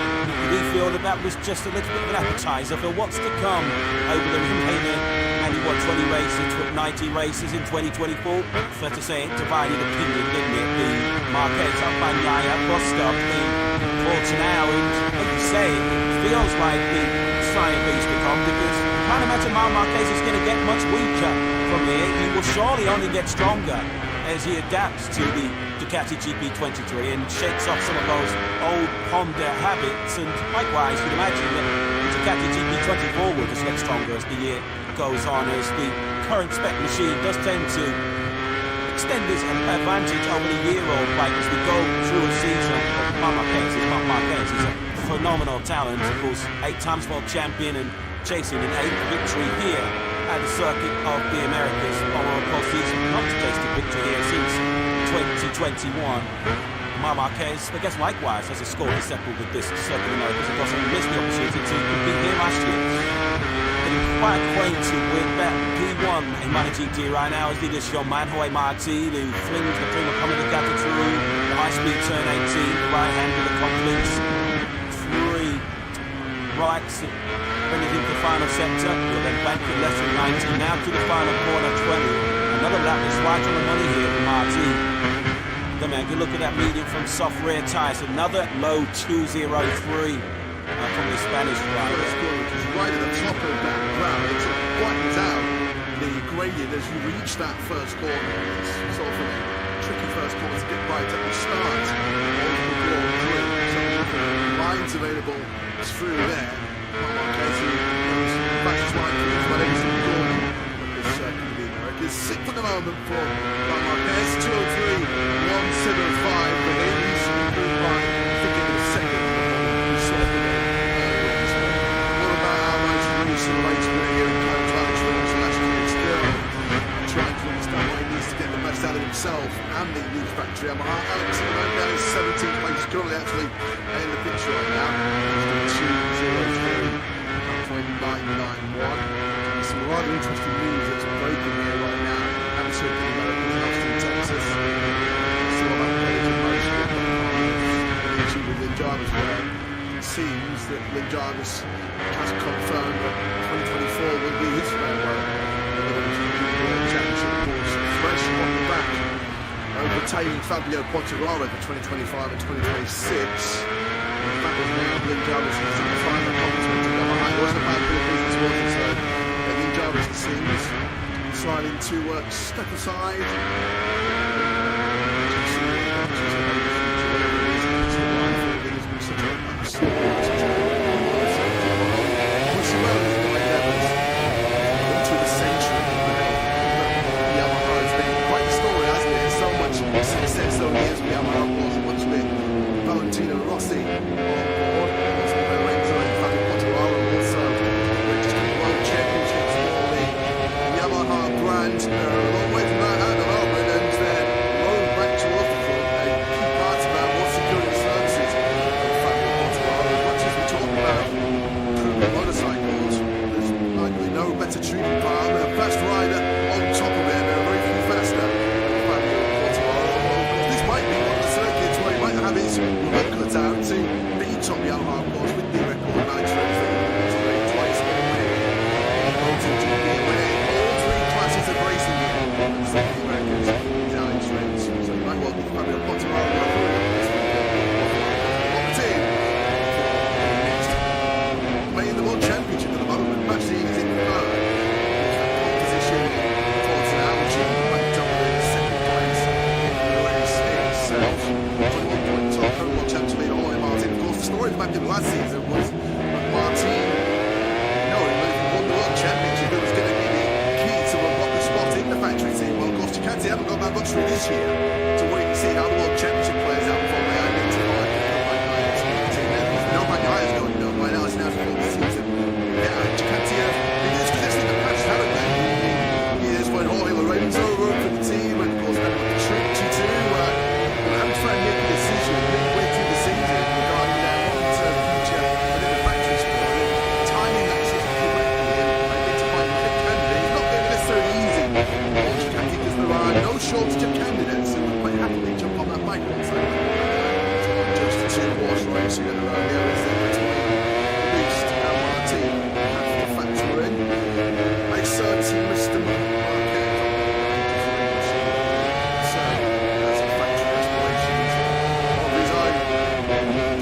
We feel that was just a little bit of an appetizer for what's to come over the remaining 20 races, 90 races in 2024. Fair to say, divided opinion, didn't it? The Marquez up Bagnaia, Acosta in Portimao, and like you say, it feels like the Science Beast to come, because I can't imagine Marquez is going to get much weaker from here. He will surely only get stronger as he adapts to the Ducati GP23 and shakes off some of those old Honda habits. And likewise, you'd imagine that the Ducati GP24 will just get stronger as the year goes on, as the current spec machine does tend to extend his advantage over the year-old bike as we go through a season. Marquez is a phenomenal talent, of course, 8 times world champion and chasing an 8th victory here at the circuit of the Americas. Although, of course, he's not chased a victory here since 2021. Marquez, I guess, likewise, has a score to settle with this circuit of Americas. Of course, he missed the opportunity to compete here last year. Getting quite acquainted with that P1 in MotoGP right now is this young man, Jorge Martin, who flings the prima coming together through the high-speed turn 18, the right hand with the confidence. 3 rights. Bring it into the final sector. He'll then bank it less than 90. Now to the final corner, 20. Another lap is right on the money here for Martin. Then man, good look at that medium from soft rear tyres. Another low 203 from the Spanish driver. It's right at the top of that ground. It widens out the gradient as you reach that first corner. It's sort of a tricky first corner to get right at the start of the Grand Prix. So lines available through there. Fastest line for his weddings in Gordon on this circuit of the Americas. 6th at the moment for Marquez, 203, 175, but he's improved by, I think it was 2nd. What about our most recent race winner here in Catalunya Twins last year? Still trying to understand why he needs to get the best out of himself and the youth factory. Alex at the moment down in 17th place. He's currently actually in the picture right now. 203. 991. Some rather interesting news that's breaking here right now. Absolutely American, Austin, Texas. Still about Pedro with Lynn Jarvis, where it seems that Lynn Jarvis has confirmed that 2024 will be his farewell. The championship course, fresh on the back, overtaking Fabio Quartararo for 2025 and 2026. That was now Lynn Jarvis in the final competition to go behind. It wasn't a bad bit of business, was it? So Lynn Jarvis, it seems, deciding to step aside. Into the century. Yamaha has been quite the story, hasn't it? So much success over the years with Yamaha, wasn't much with Valentino Rossi on board, also Lorenzo and Fabio Quartararo also registered world championships for the Yamaha brand. They're a long way from that at the moment, and they're rolling back towards the front. A key part of that was securing services of Fabio Quartararo. As much as we talk about improving motorcycles, there's likely no better tuning power. They're a fast rider on top of it. They're very few faster than Fabio Quartararo. This might be one of the circuits where he might have his work cut out to beat champion last season was Martin. No, he won the World Championship. It was going to be the key to unlock the spot in the factory team. Well, of course, Ducati haven't got that luxury this year. So wait and see how the World Championship plays out before they identify no Bagaia's going to know by now. It's now for the season. Yeah, Ducati have been dispossessed in the past, haven't they? Years when Jorge Lorenzo rode for the team, and of course, they've got the Trick to I'm trying to make a decision midway through the season regarding their long-term future within the factory sport. And timing that season correctly and identifying the candidate is not going to be necessarily easy for Ducati, because there are no shortage of candidates who would quite happily jump on that bike once they just the two horse racing in a row. There is the boost how our team have to factor in. A certain Mr.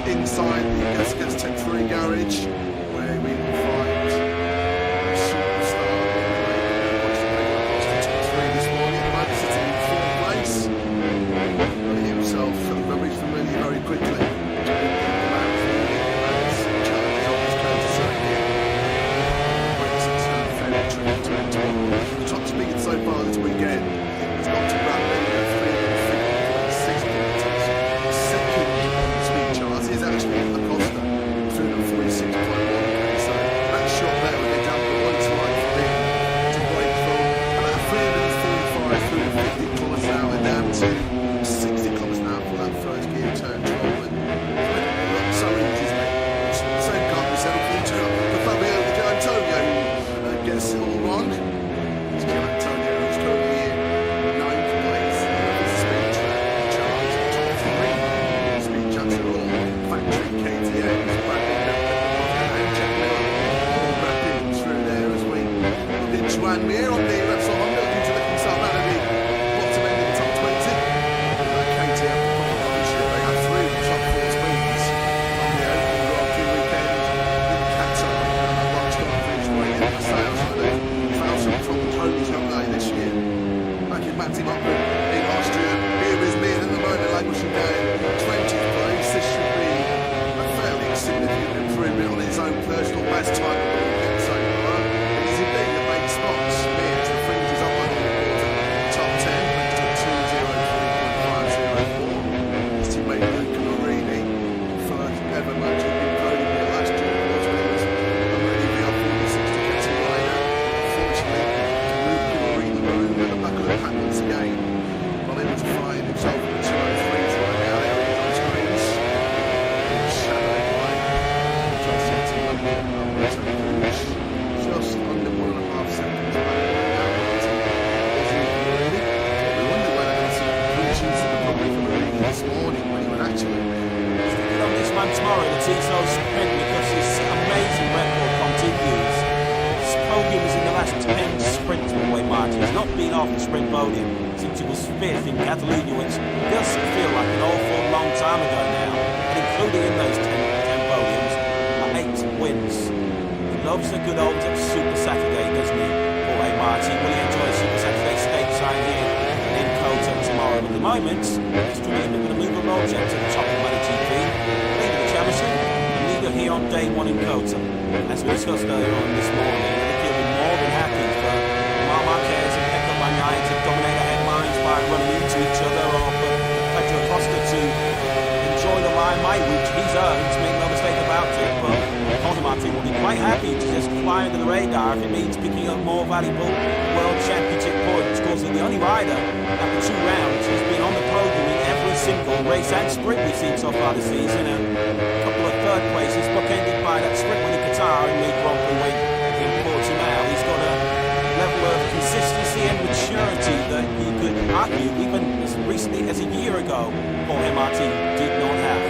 Inside the Gearbox Tech 3 garage, where we will find a superstar Acosta Tech 3 this morning. He might be sitting in 4th place. He himself felt very familiar very quickly. The top speed so far this weekend has got to Bradley at 3.6 kilometres. Second on the speed chart is actually Acosta, 346.1. So that shot there with the down the one slide for him to break from about 345 through the 50 kilometres an hour down to 60 kilometres an hour for that first gear turn 12. And so easy, isn't it? The same can't be said for Fabio Di Antonio, who gets it all wrong. It's Di Antonio who's currently in 9th place in the speed track chart. Top 3 speed charts are all factory KTMs, and Jack Miller all wrapping through there as we look at Joan Mir on the Repsol Honda, looking to lift himself out of the bottom end of the top 20. KTM they have 3 of the top 4 speeds on the open Grand Prix weekend in Qatar. And watch on finish way in the sales for the thousand from the ponies, haven't they, this year? Back in Matti Mockman in Austria. Here is Mir at the moment, languishing down 20th place. This should be a fairly significant improvement on his own personal best time on the weekend so far. It is indeed the main spots. Mir to the fringes up on the top 10, thanks to 2:03.504. His teammate Luca Marini, first ever MotoGP podium here last year, of course, when he was a really VR46 Ducati rider. Unfortunately, Luca Marini rode at the back of the pack once again, while able to find himself in the 203 right now. There he is on screens. Shadowed by just under 1.5 seconds back now. We wonder whether there's some predictions in the public for Marini this morning when he would actually Good on this man tomorrow, the Tito sprint, because his amazing record continues. His podium is in the last 10 sprints with Jorge Martin. He's not been off the sprint podium since he was 5th in Catalunya, which does feel like an awful long time ago now. And including in those 10 podiums are 8 wins. He loves the good old Super Saturday, doesn't he? Jorge Martin. Will he enjoy Super Saturday stateside here in Kota tomorrow? At the moment, he's going to move a project to the top of MotoGP, leader of Sesion, and leader here on day 1 in Kota. As we discussed earlier on this morning, I think he'll be more than happy for Marc Marquez and Pecco Bagnaia to dominate the headlines by running into each other, or for Pedro Acosta to enjoy the limelight, which he's earned, make no mistake about it. But Jorge Martin will be quite happy to just fly under the radar if it means picking up more valuable World Championship points, because he's the only rider after 2 rounds who's been on the podium in every single race and sprint we've seen so far this season. A couple of 3rd places bookended by that sprint win in Qatar and the Grand Prix win in Portimao. He's got a level of consistency and maturity that you could argue even as recently as a year ago Jorge Martin did not have.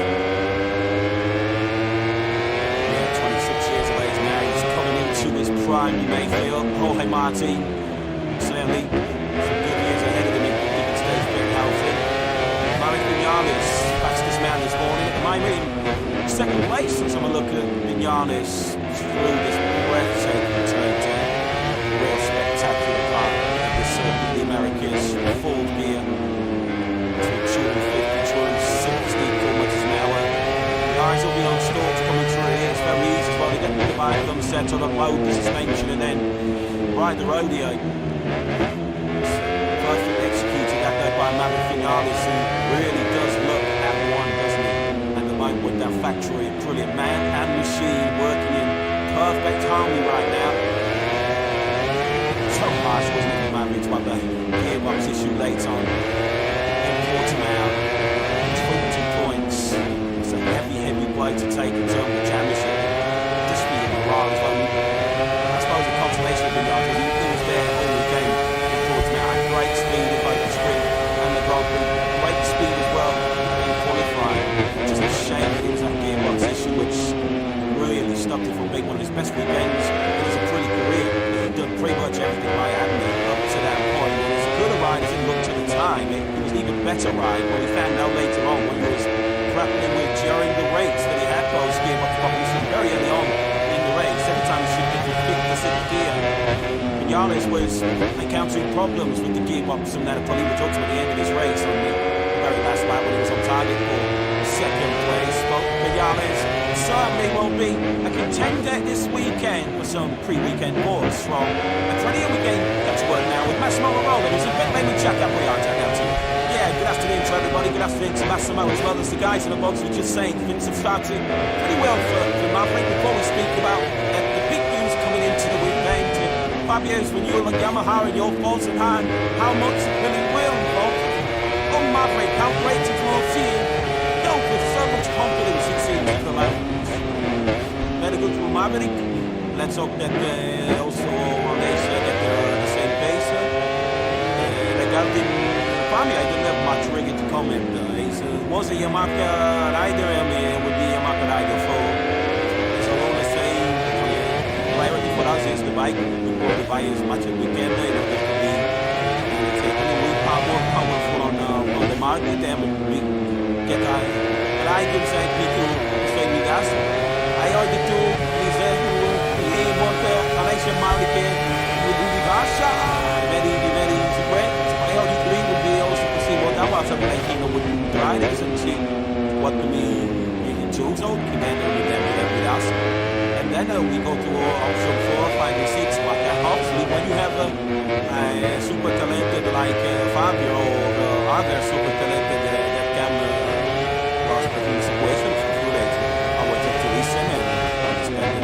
26 years of age now, he's coming into his prime, you may feel. Jorge Martin, certainly some good years ahead of him if he can stay fit and healthy. Maverick Vinales, fastest man this morning at the moment in 2nd place. Let's have a look at Vinales through this breathtaking turn. Real spectacular part of the circuit of the Americas. Full gear to 250, 260 kilometers an hour. The eyes will be on stall to come right, come settle, upload the suspension, and then ride the rodeo. Perfectly executed that there by Maverick Fernandez, who really does look at one, doesn't he? At the moment with that factory, brilliant man and machine working in perfect harmony right now. So harsh, wasn't it, for Maverick to have the gearbox issue late on in Portimao. 20 points. It's a heavy blow to take in terms of the championship. Just for the morale as well. I suppose the consolation of Vinales, he was there all weekend in Portimao. Had great speed in both the sprint and the Grand Prix. Great speed as well in qualifying. Just a shame that it was that gearbox issue which really stopped him from being one of his best weekends in his pretty career. He'd done pretty much everything right, hadn't he, up to that point. And as good a ride as it looked at the time, it was an even better ride when we found out later on when he was grappling with during the race that he had those gearbox problems from very early on in the race. Every time he shifted to fifth to sixth gear, Vinales was encountering problems with the gearbox, and that probably was ultimately the end of his race on the very last lap when he was on target for second place. But Vinales certainly will be a contender this weekend for some pre-weekend boards from Catalunya. We get to work now with Massimo Rolla, who's a bit maybe check out to you. Yeah, good afternoon to everybody, good afternoon to Massimo as well as the guys in the box were just saying things have started pretty well for Maverick. Before we speak about the big news coming into the weekend, Fabio's renewal at Yamaha and your thoughts and how much it really will involve on Maverick, how great it will see him go with so much confidence it seems at the moment. Very good for Maverick. Let's hope that also on Asia that they're on the same pace. Regarding Fabio, I don't have much really to comment. He was a Yamaha rider and would be a Yamaha rider for so all the same. Priority for us is the bike. We want to buy as much as we can in order to be taking more powerful on the market and we get riders like people stay with us. I ordered to Malaysia market would be Basha, very easy way. I only agree would be also to see what I was making with the riders and see what we choose together with us. And then we go to option 4, 5, and 6. But hopefully when you have a super talented like Fabio or other super talented that can prosper in situations for a few days, I want to listen and understand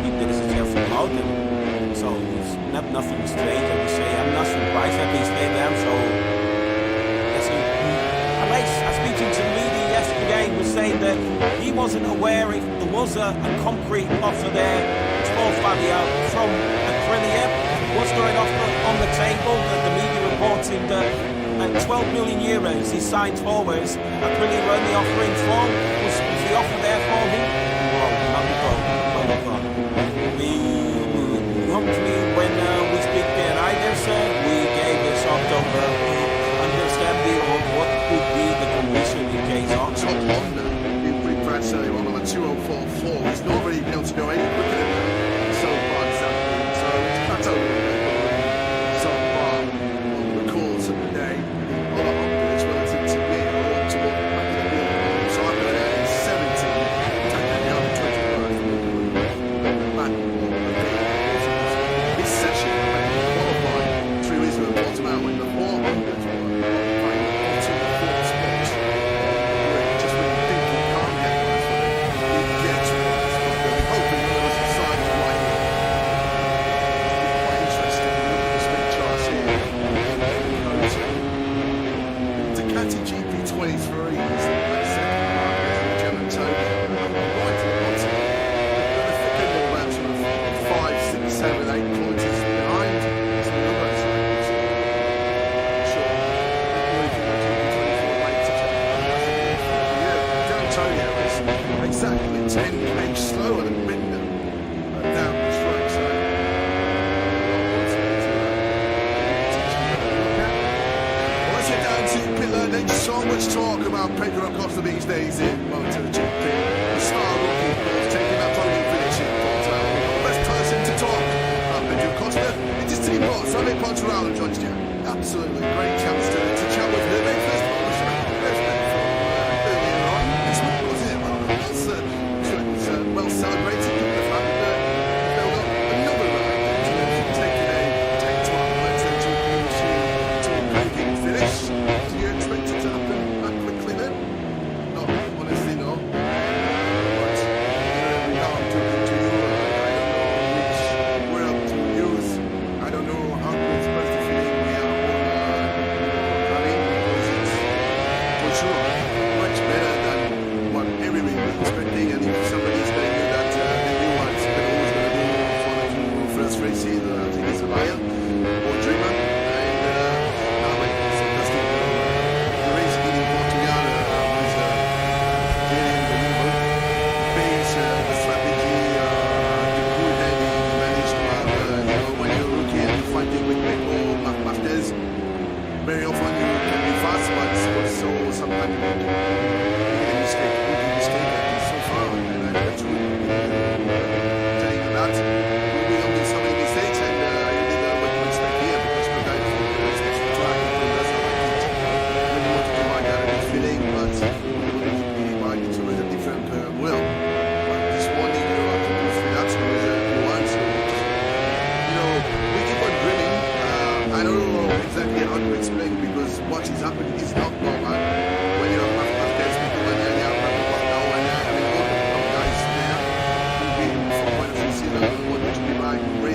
if there is a chance to promote them. So it's nothing strange, I would say. I'm not surprised that they stay down. So yes, I was speaking to Levy yesterday, was saying that he wasn't aware if there was a concrete offer there for Fabio from Aprilia. What's going on the table? The media reporting that at 12 million euros he signed for, whereas Aprilia were only offering for. Was the offer there for him? Well, not because hopefully when we speak there either, we gave us October understanding of what could be the condition in case of top Honda. Been pretty proud to say on a 2044. He's not really been able to go any quicker than that so far this afternoon. So it's plateaued a little bit so far on the course of the day. On a Honda is relative to me or to what back in the wheel. So I've got it at 17, taking the other 25. Back Sesion qualifying 3 weeks ago in Portimao when the 400s were playing bottom 4 spots. Just when you think you can't get one, so he gets one. So I'm hoping one of us decides right here. It's quite interesting when you look at the speed charts here. Ducati GP23 is the second market, Richigamme and Tony right to the bottom. The thick end of about sort of 5, 6, 7, 8 points. Exactly 10 km slower than Binder down the track, so let's get down to pit lane. There's so much talk about Pedro Acosta these days in MotoGP. The star rookie, of course, taking that podium finish in Portimao. The best person to talk about Pedro Acosta, it's his team boss, Sammy Pontarella joins you. Absolutely great chance to chat with him. First of all, well celebrated the fact that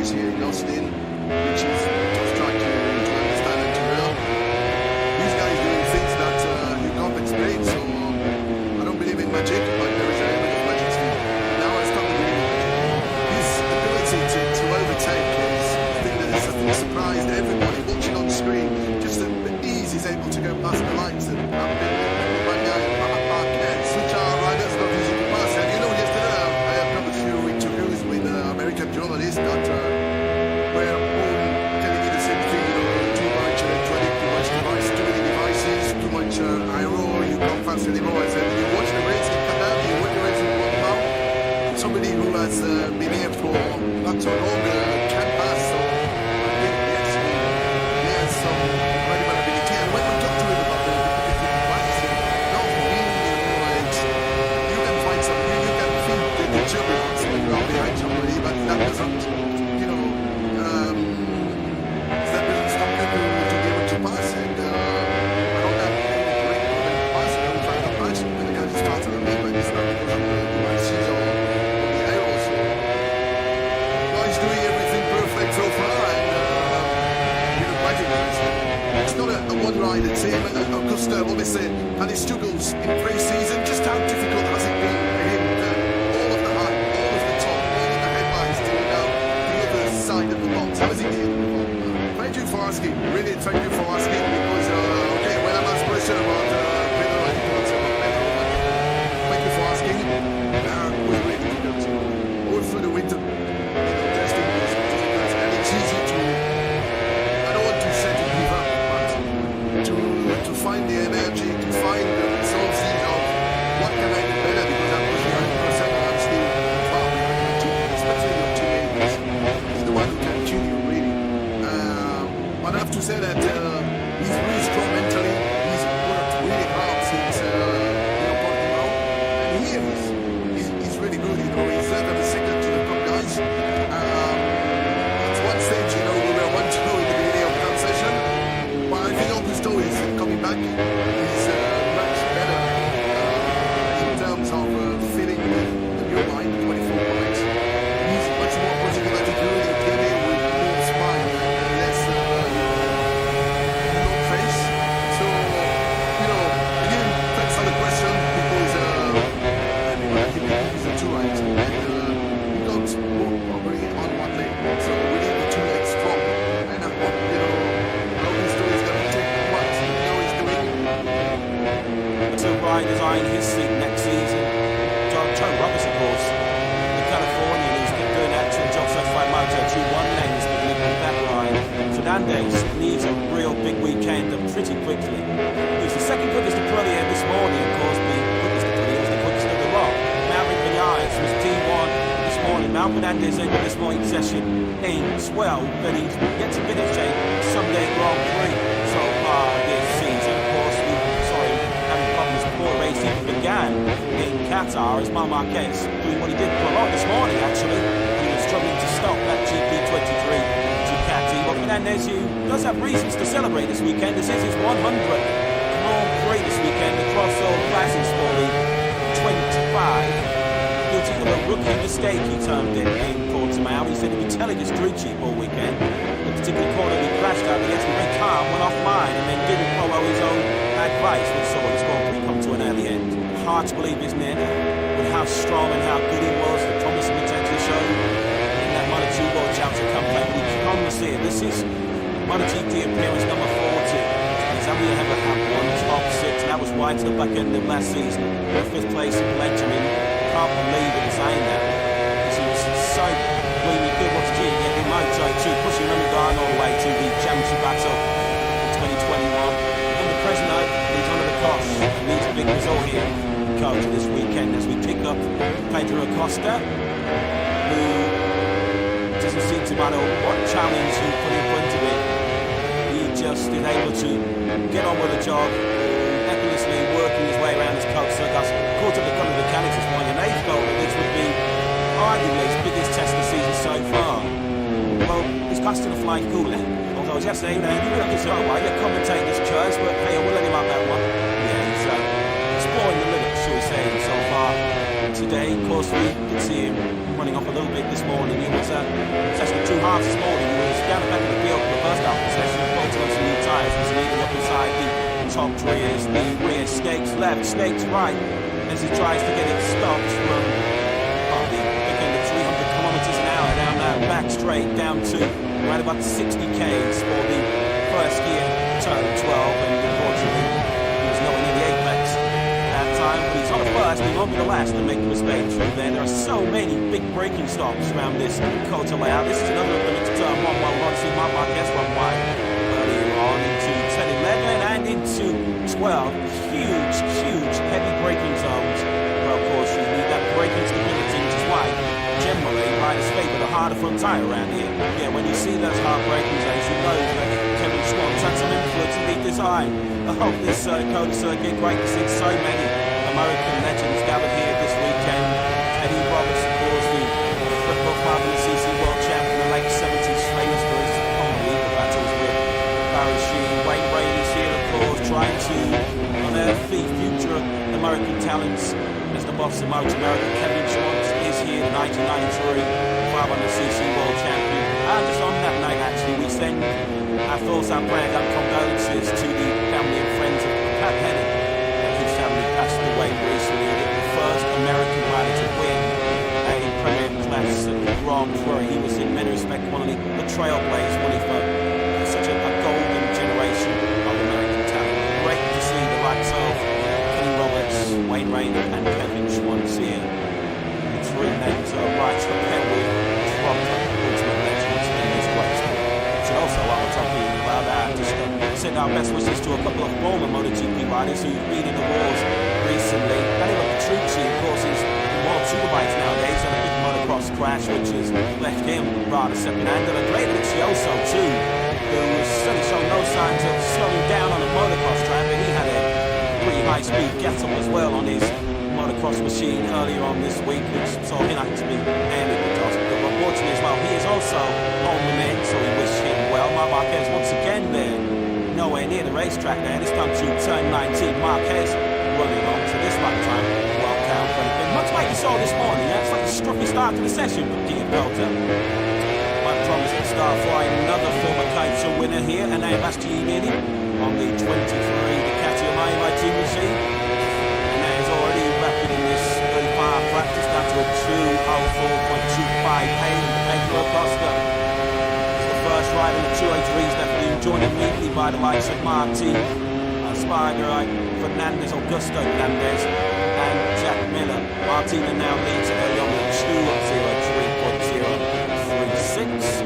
race here in Austin, which is just trying to understand and to learn. These guys doing things that you can't explain, so I don't believe in magic, but there is an element of magic still. Now I start to believe in magic. His ability to overtake is the thing that has surprised everybody watching on screen. Just the ease he's able to go past the lights and which are riders not easy to pass. And you know, yesterday I have done a few interviews with American journalists that were all telling me the same thing. You know, too much electronic, too much device, too many devices, too much aero. You can't pass anymore. I said, you watch the race in Canada, you watch the race in Portugal. Somebody who has been here for not so long can pass. So I think yes, he has some incredible ability. And when we talk to him about the devices, no, for me, you can find something, you can feel the turbulence when you are behind somebody, but that doesn't, you know, that doesn't stop you to be able to pass. And I don't have any great pass. I don't find a pass when the guy starts on me, but it's not because of the devices or the aero. So, well, he's doing everything perfect so far, and you know, magic is. It's not a one-rider team. Acosta obviously had his struggles in pre-season. Just how difficult has it been for him? All of the height, all of the top, all of the headlines to now the other side of the box. How has he been? Thank you for asking. Really, thank you for asking, because okay, when I'm asked question about Pedro, I think it's about Pedro. Thank you for asking. It was really difficult all through the winter. Testing was difficult, and it's easy to. I don't want to say to give up, but to find the energy, to find the resources of what can I do better, because I'm pushing 100% and I'm still far behind my team, especially your teammate is the one who can kill you, really. But I have to say that he's really strong mentally. He's worked really hard since Portugal, and here he's really good. You know, he's very second to the top guys. At one stage, you know, we were 1-2 in the beginning of that session, but I think Augusto is coming back. He's much better in terms of feeling the new line, 24 points. He's much more positive attitude. He came in with more smile and less no face. So, you know, again, thanks for the question, because everybody is a two-right, and we don't work properly on one leg. So we need the two legs strong. And I hope, you know, Augusto is going to take what he knows he's doing. To by design his seat next season. Joe Roberts, of course, the Californian, who's been doing an excellent job so far. Moto2 1 lanes, picking up the back line. Fernandez needs a real big weekend and pretty quickly. He was the second quickest Aprilia this morning, of course. The quickest Aprilia was the quickest of the lot. Maverick Vinales was D1 this morning. Mal Fernandez ended this morning's session in 12, but he's yet to finish a Sunday Grand Prix so far this season. Of course, we saw him having problems before the race even began in Qatar, as Marc Marquez doing what he did for a lot this morning, actually. He was struggling to stop that GP23 Ducati. But Fernandez, who does have reasons to celebrate this weekend. This is his 100th Grand Prix this weekend across all classes for the 25. Guilty of a rookie mistake, he termed it in Portimao. He said he'd be telling his crew chief all weekend. The particular corner he crashed out, he gets very calm, went off mine, and then didn't follow his own advice, which saw his Grand Prix come to an early end. Hard to believe, isn't it, with how strong and how good he was, the promise and potential shown in that Moto2 World Championship campaign. We come to see it. This is MotoGP appearance number 40. He's only ever had one top 6, and that was right to the back end of last season. 5th place in Benjamin. Can't believe it saying that, because he was so really good. What's he getting in Moto2, pushing Richigamme all the way to the championship battle in 2021. And the present hope leads on to the cost, and needs a big result here coach this weekend as we pick up Pedro Acosta, who doesn't seem to matter what challenge you put in front of him. He just is able to get on with the job, effortlessly working his way around his coach. So that's caught up the kind of mechanics this morning, and they've got that this would be arguably his biggest test of the season so far. Well, he's passed to the flying cooler. Although yesterday, you know, you really say, oh, well, you commentate this choice, but hey, I will let him have that one. Yeah, he's exploring the limits, shall we say, so far today. Of course, course, we could see him running off a little bit this morning. It was actually 2 halves this morning. He was down the back of the field for the first half of the session, bolted on some new tyres, was leading up inside the top rears. The rear stakes left, stakes right, as he tries to get it stopped from the back end of 300 kilometers an hour down that back straight down to right about 60 k's for the first gear, turn 12, and unfortunately he was nowhere near the apex at time. But he's on the first, he won't be the last to make a mistake through there. There are so many big braking stops around this Cota layout. This is another of them into turn 1, while we're on to see Mark Marquez run wide earlier on into 10-11 and into 12. Huge heavy braking zones. Well, of course, you need that braking stability, which is why generally riders favour the harder front tyre around here. Yeah, when you see those hard braking zones, you know that Kevin Swan's had some influence in the design of this Cota circuit. Great to see so many American legends gathered here this weekend. Eddie Roberts, of course, the football father and CC world champion in the late 70s, famous for his unbelievable battles with Barry Sheen. Wayne Brady's here, of course, trying to unearth the future American talents as the boss of Motor America. Kevin Schwantz is here, the 1993 500cc world champion. And just on that night, actually, we send our thoughts, our prayers, our condolences to the family and friends of Pat Hennig, whose family passed away recently. The first American rider to win a Premier Class Grand Prix. He was in many respects one of the trailblazers, one of such a golden generation of American talent. Great to see the likes of Kenny Roberts, Wayne Rainer, and Kevin Schwantz here. The 3 names are right to the pen with proper ultimate legends in this race. So also, while we're talking about that, just send our best wishes to a couple of former MotoGP riders who've been in the wars recently. Danilo Petrucci, of course, is in World Superbikes nowadays, had a big motocross crash which has left him rather second-handed. And Andrea Richigamme, too, who was certainly showing no signs of slowing down on a motocross track, but he had a pretty high-speed get-up as well on his motocross machine earlier on this week, which saw him have to be airlifted to hospital. But fortunately as well, he is also on the mend, so we wish him well. Marc Marquez once again there, nowhere near the racetrack there. This time to turn 19, Marquez running on to this lap time. Well count, but much like you saw this morning, it's like a scruffy start to the session from Gearbox. Like promising start for another former Kaito winner here, and now Bastianini on the 23 Catalunya team machine. And that is already rapid in this early part of practice, down to a 2:04.25 Pedro Acosta. The first rider in the 283s left being joined immediately by the likes of Martin, Spider, Fernandez, Augusto Fernandez, and Jack Miller. Martina now leads early on with 2:03.036.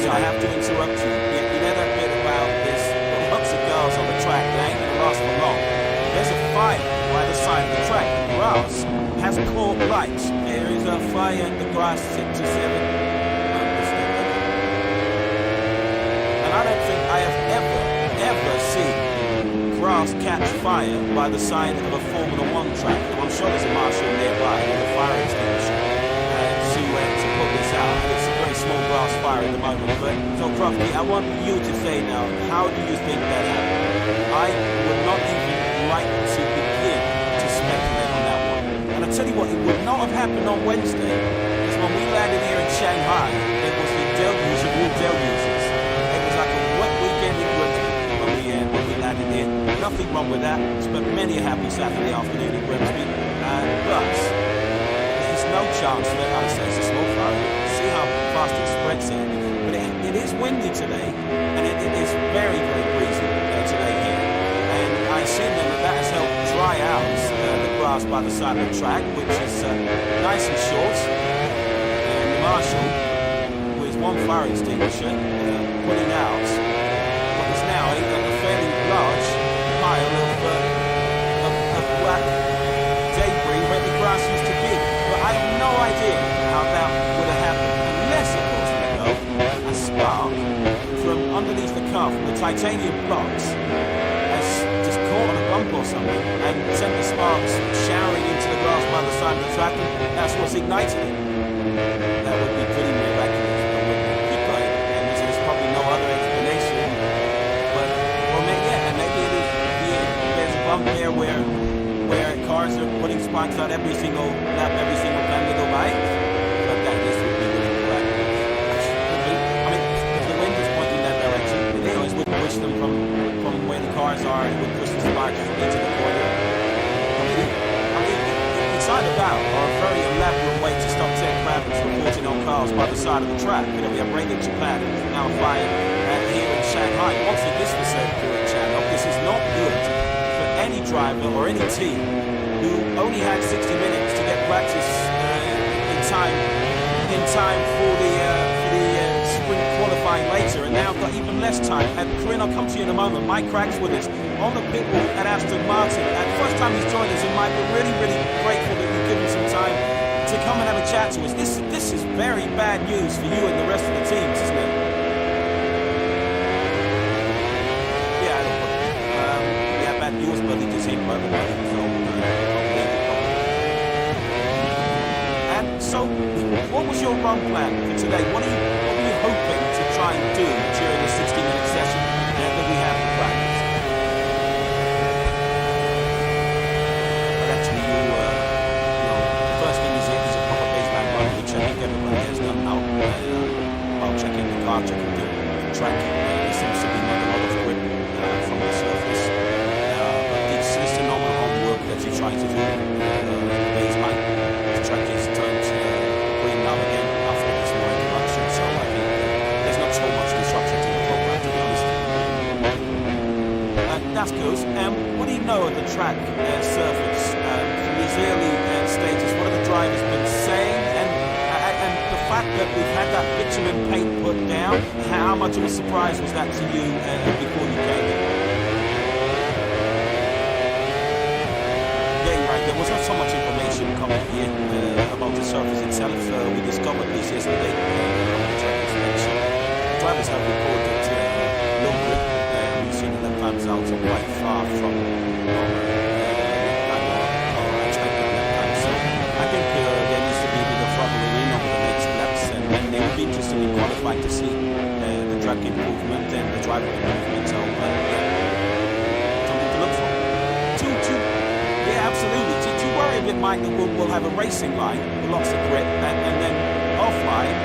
I have to interrupt you. You know that bit about this, the lots of girls on the track, they ain't gonna last for long. There's a fire by the side of the track. The grass has caught lights. There is a fire in the grass 6 to 7. And I don't think I have ever seen grass catch fire by the side of a Formula 1 track. I'm sure there's a marshal nearby with a fire extinguisher to put this out. It's a very small grass fire at the moment. But so Crofty, I want you to say now, how do you think that happened? I would not even like to begin to speculate on that one. And I tell you what, it would not have happened on Wednesday, because when we landed here in Shanghai, it was the deluge of all deluges. It was like a wet weekend in Grimsby when we landed here. Nothing wrong with that. Spent many a happy Saturday afternoon in Grimsby. But there's no chance that I say it's a small fire. See how fast it spreads here. But it is windy today, and it is very, very breezy today here. And I assume that has helped dry out the grass by the side of the track, which is nice and short. And the marshal, with one fire extinguisher, putting out what is now a fairly large pile of black debris where the grass used to be. But I have no idea how that would have happened, unless, of course, we know a spark from underneath the car, from the titanium box, has just caught on a bump or something and sent the sparks showering into the grass by the side of the track, and that's what's ignited it. That would be pretty miraculous, but there's probably no other explanation. But, or maybe, yeah, maybe it is, there's a bump there where cars are putting spikes out every single lap, every single time they go by. But that this would be really correct. I mean, if the wind is pointing that direction, it always would push them from where the cars are. It would push the spikes into the corner. I mean, it's either that or a very elaborate way to stop tech traffic from reporting on cars by the side of the track. You know, we have rain in Japan, and now flying here in Shanghai. Once this was said here in Shanghai, this is not good for any driver or any team who only had 60 minutes to get practice in time for the sprint qualifying later, and now got even less time. And Corinne, I'll come to you in a moment. Mike Crack's with us on the pit wall at Aston Martin. And the first time he's joined us, and Mike, we're really, really grateful that you've given some time to come and have a chat to us. This is very bad news for you and the rest of the teams, isn't it? Yeah, I don't know. Yeah, bad news, but it is him, so what was your run plan for today? What are you hoping to try and do during the 60-minute session that we have in practice? But actually, the first thing is a proper baseline run, which I think everybody has done now. While checking the car, checking the track, there seems to be not a lot of grip from the surface. But it's just a normal homework that you try to do the baseline. The track is turned green now again after this more interruption, so I think there's not so much disruption to the program, to be honest. That's good. What do you know of the track surface from these early stages? What have the drivers been saying? And the fact that we've had that bitumen paint put down, how much of a surprise was that to you before you came in? Yeah, right. There wasn't so much information coming in about the surface itself. We discovered this yesterday on the track inspection. The drivers have reported low grip. We've seen the lap times out quite far from normal expected lap time. So I think there needs to be a bit of throttling in over the next laps, and they will be interested in qualifying to see the track improvement and the driver improvement. So something to look for. Yeah, absolutely. To worry a bit, Mike, that we'll have a racing line with lots of grip, and then offline,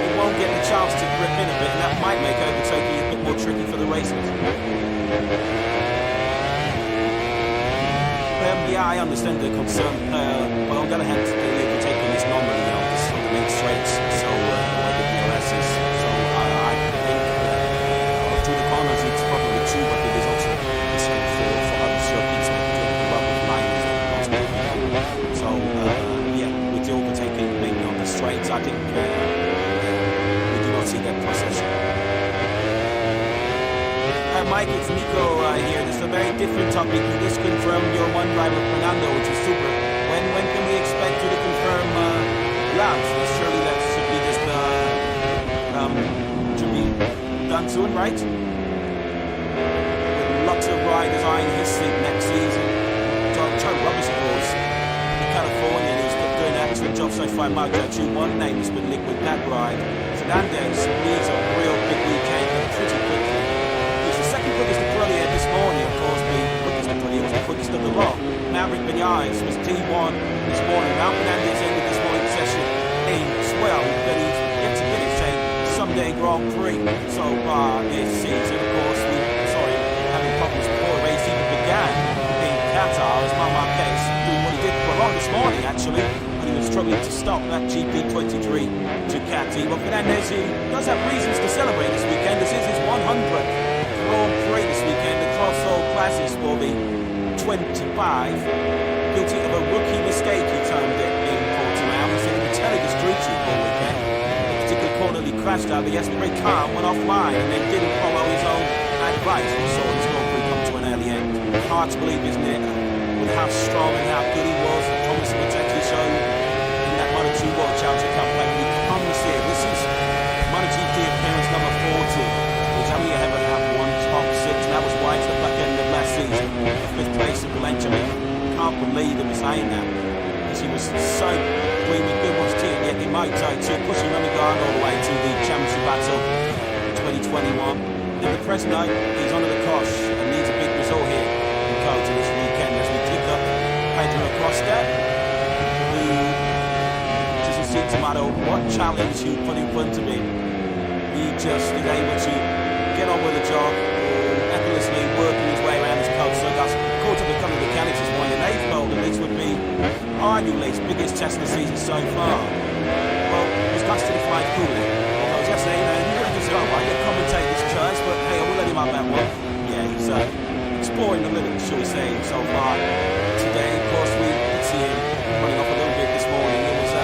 it won't get the chance to grip in a bit, and that might make overtaking a bit more tricky for the racers. Yeah, I understand the concern. Well, on the other hand, the overtaking is normally, just on the main straights, so where the DRS is. So I think through the corners it's probably true, but it is also the same for other circuits. So, yeah, with the overtaking maybe on the straights, I think we do not see that procession. Mike, it's Nico here. This is a very different topic. You just confirmed your one driver, Fernando, which is super. When can we expect you to confirm laps? Surely that should be just should be done soon, right? With lots of riders eyeing his seat next season. Joe Robinson was California, who's doing an excellent job so far. MotoGP one name has been linked with that ride. Fernandez needs a real big weekend and pretty quickly. He's the second quickest Aprilia this morning, of course. The quickest Aprilia was the quickest of the lot. Maverick Vinales was T1 this morning. Now Fernandez ended this morning's session in 12, but he's yet to finish a Sunday Grand Prix. So this season, of course, having problems before the race even began in Qatar, as Marquez doing what he did for a lot this morning, actually, when he was struggling to stop that GP23 Ducati. Well, Fernandez, who does have reasons to celebrate this weekend. This is his 100th Grand Prix this weekend across all classes for the 25. Guilty of a rookie mistake, he termed it in Portimao. He said he could tell he was streaky all weekend. A particular corner he crashed out, the very car went offline and then didn't follow his own advice. We saw his Grand Prix come to an early end. Hard to believe, isn't it? With how strong and how good he was, the promise of actually shown in that MotoGP World Championship Cup that we come to see it. This is MotoGP appearance number 40. He's only ever had one top 6, and that was right to the back end of last season. The 5th place of Valencia. Can't believe that we're saying that, because he was so green with good one's team, yet he might to push him all the way to the championship battle 2021. In the present night, he's under the cosh and needs a big result here in Qatar this weekend as we pick up doesn't matter what challenge you put in front of him. He just is able to get on with the job, effortlessly working his way around his coach. So that's caught up with a couple of mechanics this morning. They felt that this would be arguably his biggest test of the season so far. Well, he's got to the flight coolly. Although yesterday, you would have just said, oh, I can commentate this choice, but hey, I will let him have that one. Yeah, he's exploring the limits, shall we say, so far today. Of course, we did see him running off a little bit this morning. It was a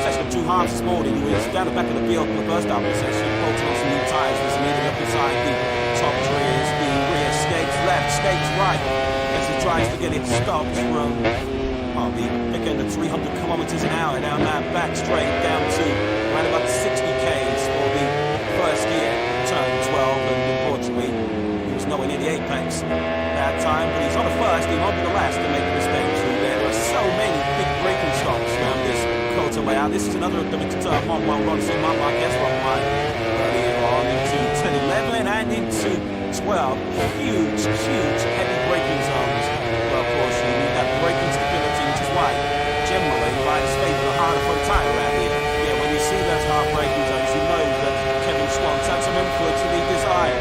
session of 2 halves this morning. He was down the back of the field for the first half of the session, bolting on some new tyres, was needed up inside the top rears, the rear skates left, skates right, as he tries to get it stopped from the thick end of 300 kilometers an hour, now back straight down to around about 60 k's for the first gear, turn 12, and unfortunately he was nowhere near the apex that time, but he's on the first, he won't be the last to make a mistake. So there are so many big braking stops around this Kota layout. This is another limited turn on well run, see my Marquez run line earlier on into 10, 11 and into 12. Huge heavy braking zones. Well, of course, you need that braking stability, which is why generally riders favor the harder front tyre around here. Yeah, when you see those hard braking zones, you know that Kevin Schwantz had some influence in the design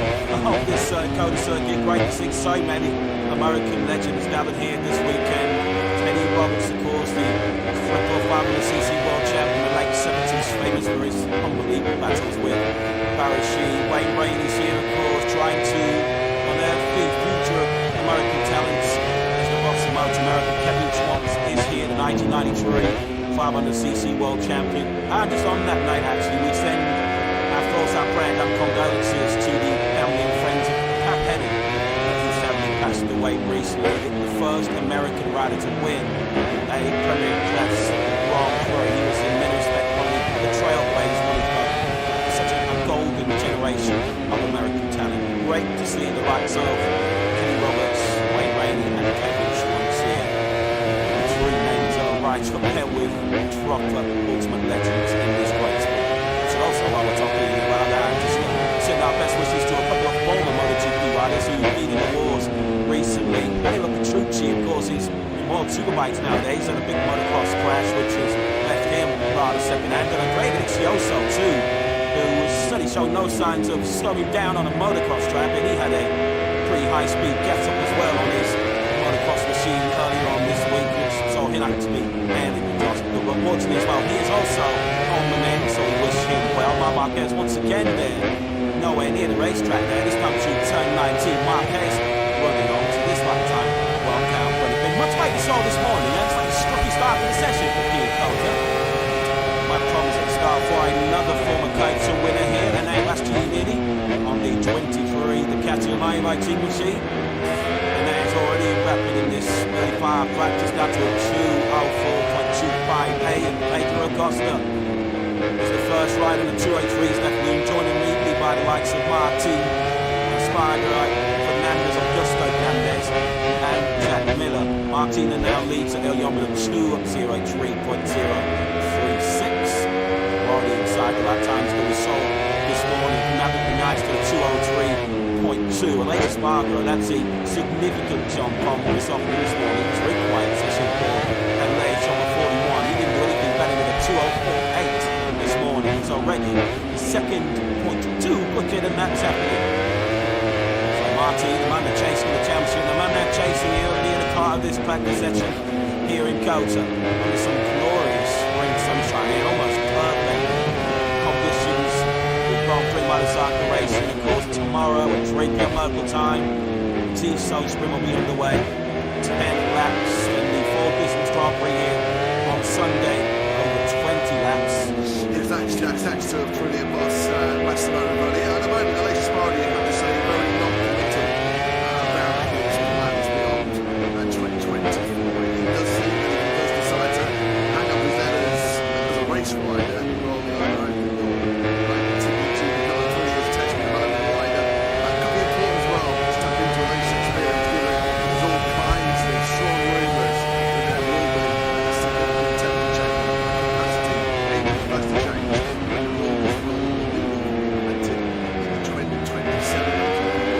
of this Kota circuit. Great to see so many American legends gathered here this weekend. Kenny Roberts, of course, the triple 500cc world champion in the late 70s, famous for his unbelievable battles with Barry Sheene. Wayne Rainey's here, of course, trying to unearth the future of American talents. As the boss of Motor America, Kevin Schwantz is here, the 1993 500cc world champion. And just on that night, actually, we send our thoughts, our prayer and condolences to the family and friends of Pat Henry, who sadly passed away recently. The first American rider to win a Premier Class Grand Prix. He was in many respects one of the trailblazers of such a golden generation of American talent. Great to see the likes of Kenny Roberts, Wayne Rainey and Kevin Schwantz here. The 3 names are right up there with proper ultimate legends in this great sport. So also, while we're talking about that, just send our best wishes to a couple of former MotoGP riders who've been in the wars recently. Danilo Petrucci, of course, is in World Superbikes nowadays, had a big motocross crash which has left him rather second-hand. And Andrea Richigamme too, who was certainly showing no signs of slowing down on a motocross track, and he had a pretty high-speed get-up as well on his motocross machine earlier on this week, which saw him out to be handed in the hospital. But fortunately as well, he is also on the mend, so we wish him well. Marquez once again there, nowhere near the racetrack there. This time through turn 19, Marquez running on to this lap time. Well, count, but it's been much like we saw this morning. It's like a scruffy start to the session for Peter Kota. Mike Thomas at the start for another former Kota winner here, and now Bastianini on the 23, the Catalunya team machine. And that is already rapid in this early fire practice down to a 2:04.25 and Pedro Acosta is the first rider in the 283's left room, joined immediately by the likes of Martin, Spider, Fernandez, Augusto Fernandez, and Jack Miller. Martina now leads at Ilyomin 2:03.036. Already inside the lap times that we saw this morning. Navic Nice to the 2:03.2. And latest Spargo, that's a significant jump on this afternoon this morning. It's a very quiet session for and late on the 41. He didn't do anything better than a 2:04.8 this morning. It's already second .2 quicker than that's happening. Martin, the man that's chasing the championship, the man that's chasing here already in a part of this practice session here in Kota. Under some glorious spring sunshine here, almost perfect conditions with Grand Prix motorcycle racing. Of course, tomorrow at 3 p.m. local time, Sesion sprint will be underway. 10 laps in the 4 distance Grand Prix here on Sunday, over 20 laps. Thanks to a brilliant boss, Massimo Rivoli. At the moment, Aleix Spardi, I have to say, very non-committal about his plans beyond 2020. He does seem that he does decide to hang up his head as a race rider rather than a road to become a fully as technical development rider. That could be important as well, to tap into a race experience, given there's all kinds of strong rumours that there will be a significant technical change in capacity, maybe capacity change. 2027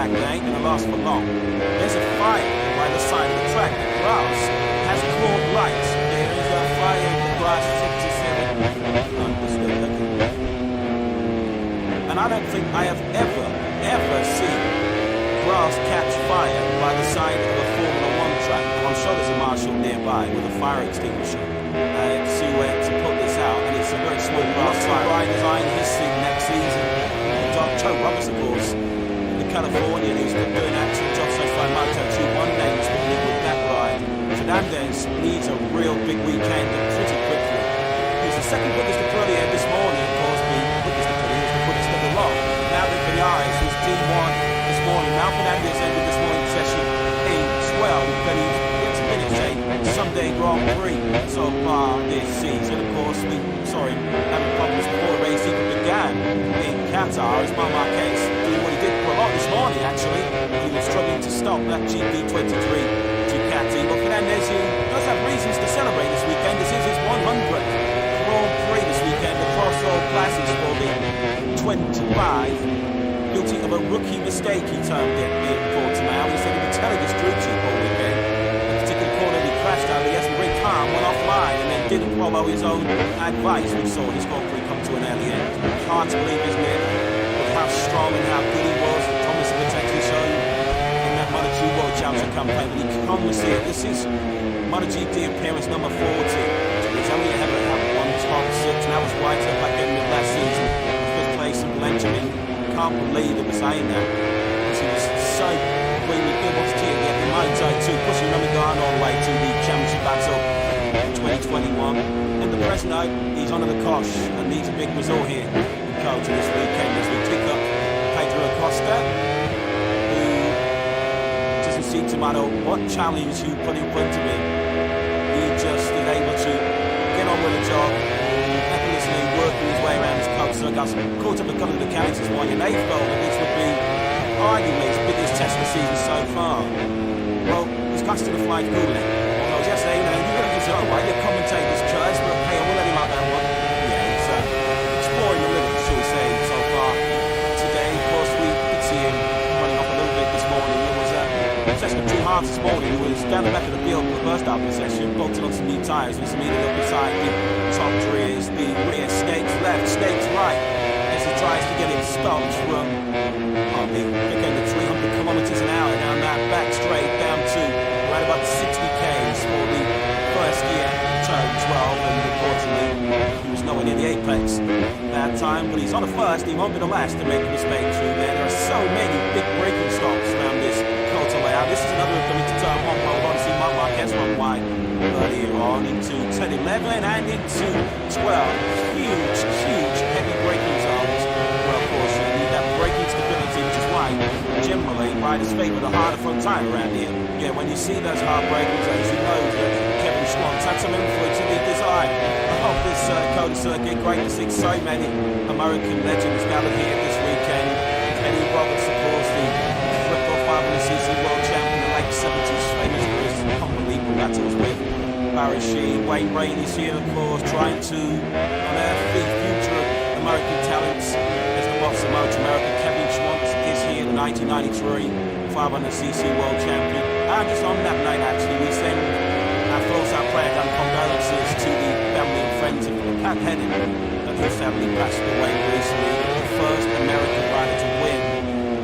track. They ain't gonna last for long. There's a fire by the side of the track. The grass has caught light. There is a fire in the grass 67. Understood. And I don't think I have ever seen grass catch fire by the side of a Formula One track. And I'm sure there's a marshal nearby with a fire extinguisher to put this out. And it's a very small grass fire. Riders eyeing his seat next season. Joe Roberts, of course, the Californian who's been doing actual jobs so far in Moto2. One name is with that ride. Fernandez needs a real big weekend and pretty quickly. He's the second quickest Aprilia this morning, of course, the quickest Aprilia is the quickest of the lot. Now with the eyes, he's D1 this morning. Now Fernandez ended this morning's session in 12, but he gets a minute late. Sunday Grand Prix so far this season. Of course, having problems before the race even began in Qatar. As Marquez doing what he did for a lot this morning, actually. He was struggling to stop that GP23 Ducati. But Fernandez, who does have reasons to celebrate this weekend. This is his 100th Grand Prix this weekend across all classes for the 25. Guilty of a rookie mistake, he termed it in Portimao. He said he'd been telling his crew chief all weekend. The particular corner he crashed out, he has to very calm, went offline, and then didn't follow his own advice. We saw his Grand Prix come to an early end. Hard to believe, isn't it? With how strong and how good he was. Thomas had potentially shown in that MotoGP World Championship campaign. But he comes here. This is MotoGP appearance number 40. He's only ever had one top six, and that was White up back in the last season. Fifth place in Benjamin. Can't believe it was saying that. Because he was so green with Gearbox team getting the Moto2, pushing Richigamme all the way to the championship battle in 2021. And the present note, he's under the cosh and needs a big result here in Qatar this weekend as we pick up Pedro Acosta, who doesn't seem to matter what challenge you put in front of him. He just is able to get on with the job, effortlessly working his way around his club circles. Caught up a couple of the mechanics this morning, and they felt that this would be arguably his biggest test of the season so far. Well, he's cast to the flight cooling. Although yesterday, you really just oh, why your commentator's choice, but hey, I will let him out that one. Yeah, he's exploring the limits, shall we say, so far. Today, of course, we could see him running off a little bit this morning. It was a session of 2 halves this morning. He was down the back of the field for the first half of the session, bolted on some new tyres with some immediate up beside the top rears, the rear stakes left, stakes right. As he tries to get it stopped from the thick end of 300 kilometers an hour down that back straight down to right about 60 k's for the first gear, turn 12, and unfortunately he was nowhere near the apex that time, but he's on the first, he won't be the last to make a mistake through there. There are so many big braking stops around this Qatar layout. This is another coming to turn 1, well, obviously Marquez run wide earlier on into 10, 11 and into 12. Huge heavy braking zones. Well, of course, you need that braking stability, which is why generally riders favour the harder front tyre around here. Yeah, when you see those hard braking zones, you know that Kevin Schwann's had some influence in the design. I hope this Dakota circuit, great to see so many American legends gathered here this weekend. Kenny Roberts, of course, the triple 500cc world champion in the late 70s, famous for his unbelievable battles with Barry Sheene. Wayne Rainey's here, of course, trying to unearth the future of American talents as the boss of Motor America. Kevin Schwann is here, the 1993 500cc world champion. And just on that night, actually, we send our thoughts, our prayers and condolences to the family and friends of Pat Henning, whose family passed away recently. The first American rider to win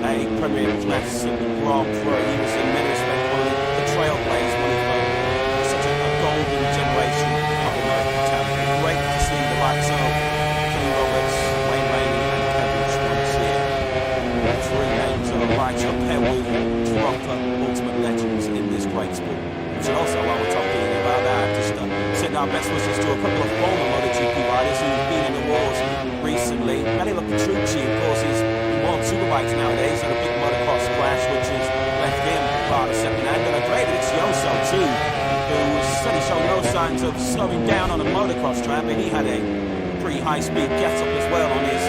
a Premier Class Grand Prix. He was in many respects one of the trailblazers, one of such a golden generation of American talent. Great to see the likes of Kenny Roberts, Wayne Rainey and Kevin Schwann here. 3 names that are right up there with proper ultimate legends in this great sport. We should also, while we're talking about that, just send our best wishes to a couple of former MotoGP riders who've been in the wars recently. Manilo Petrucci, of course, is on superbikes nowadays, and a big motocross crash which has left him rather second-hand. And Andrea Richigamme too, who certainly showed no signs of slowing down on a motocross track, but he had a pretty high-speed get-up as well on his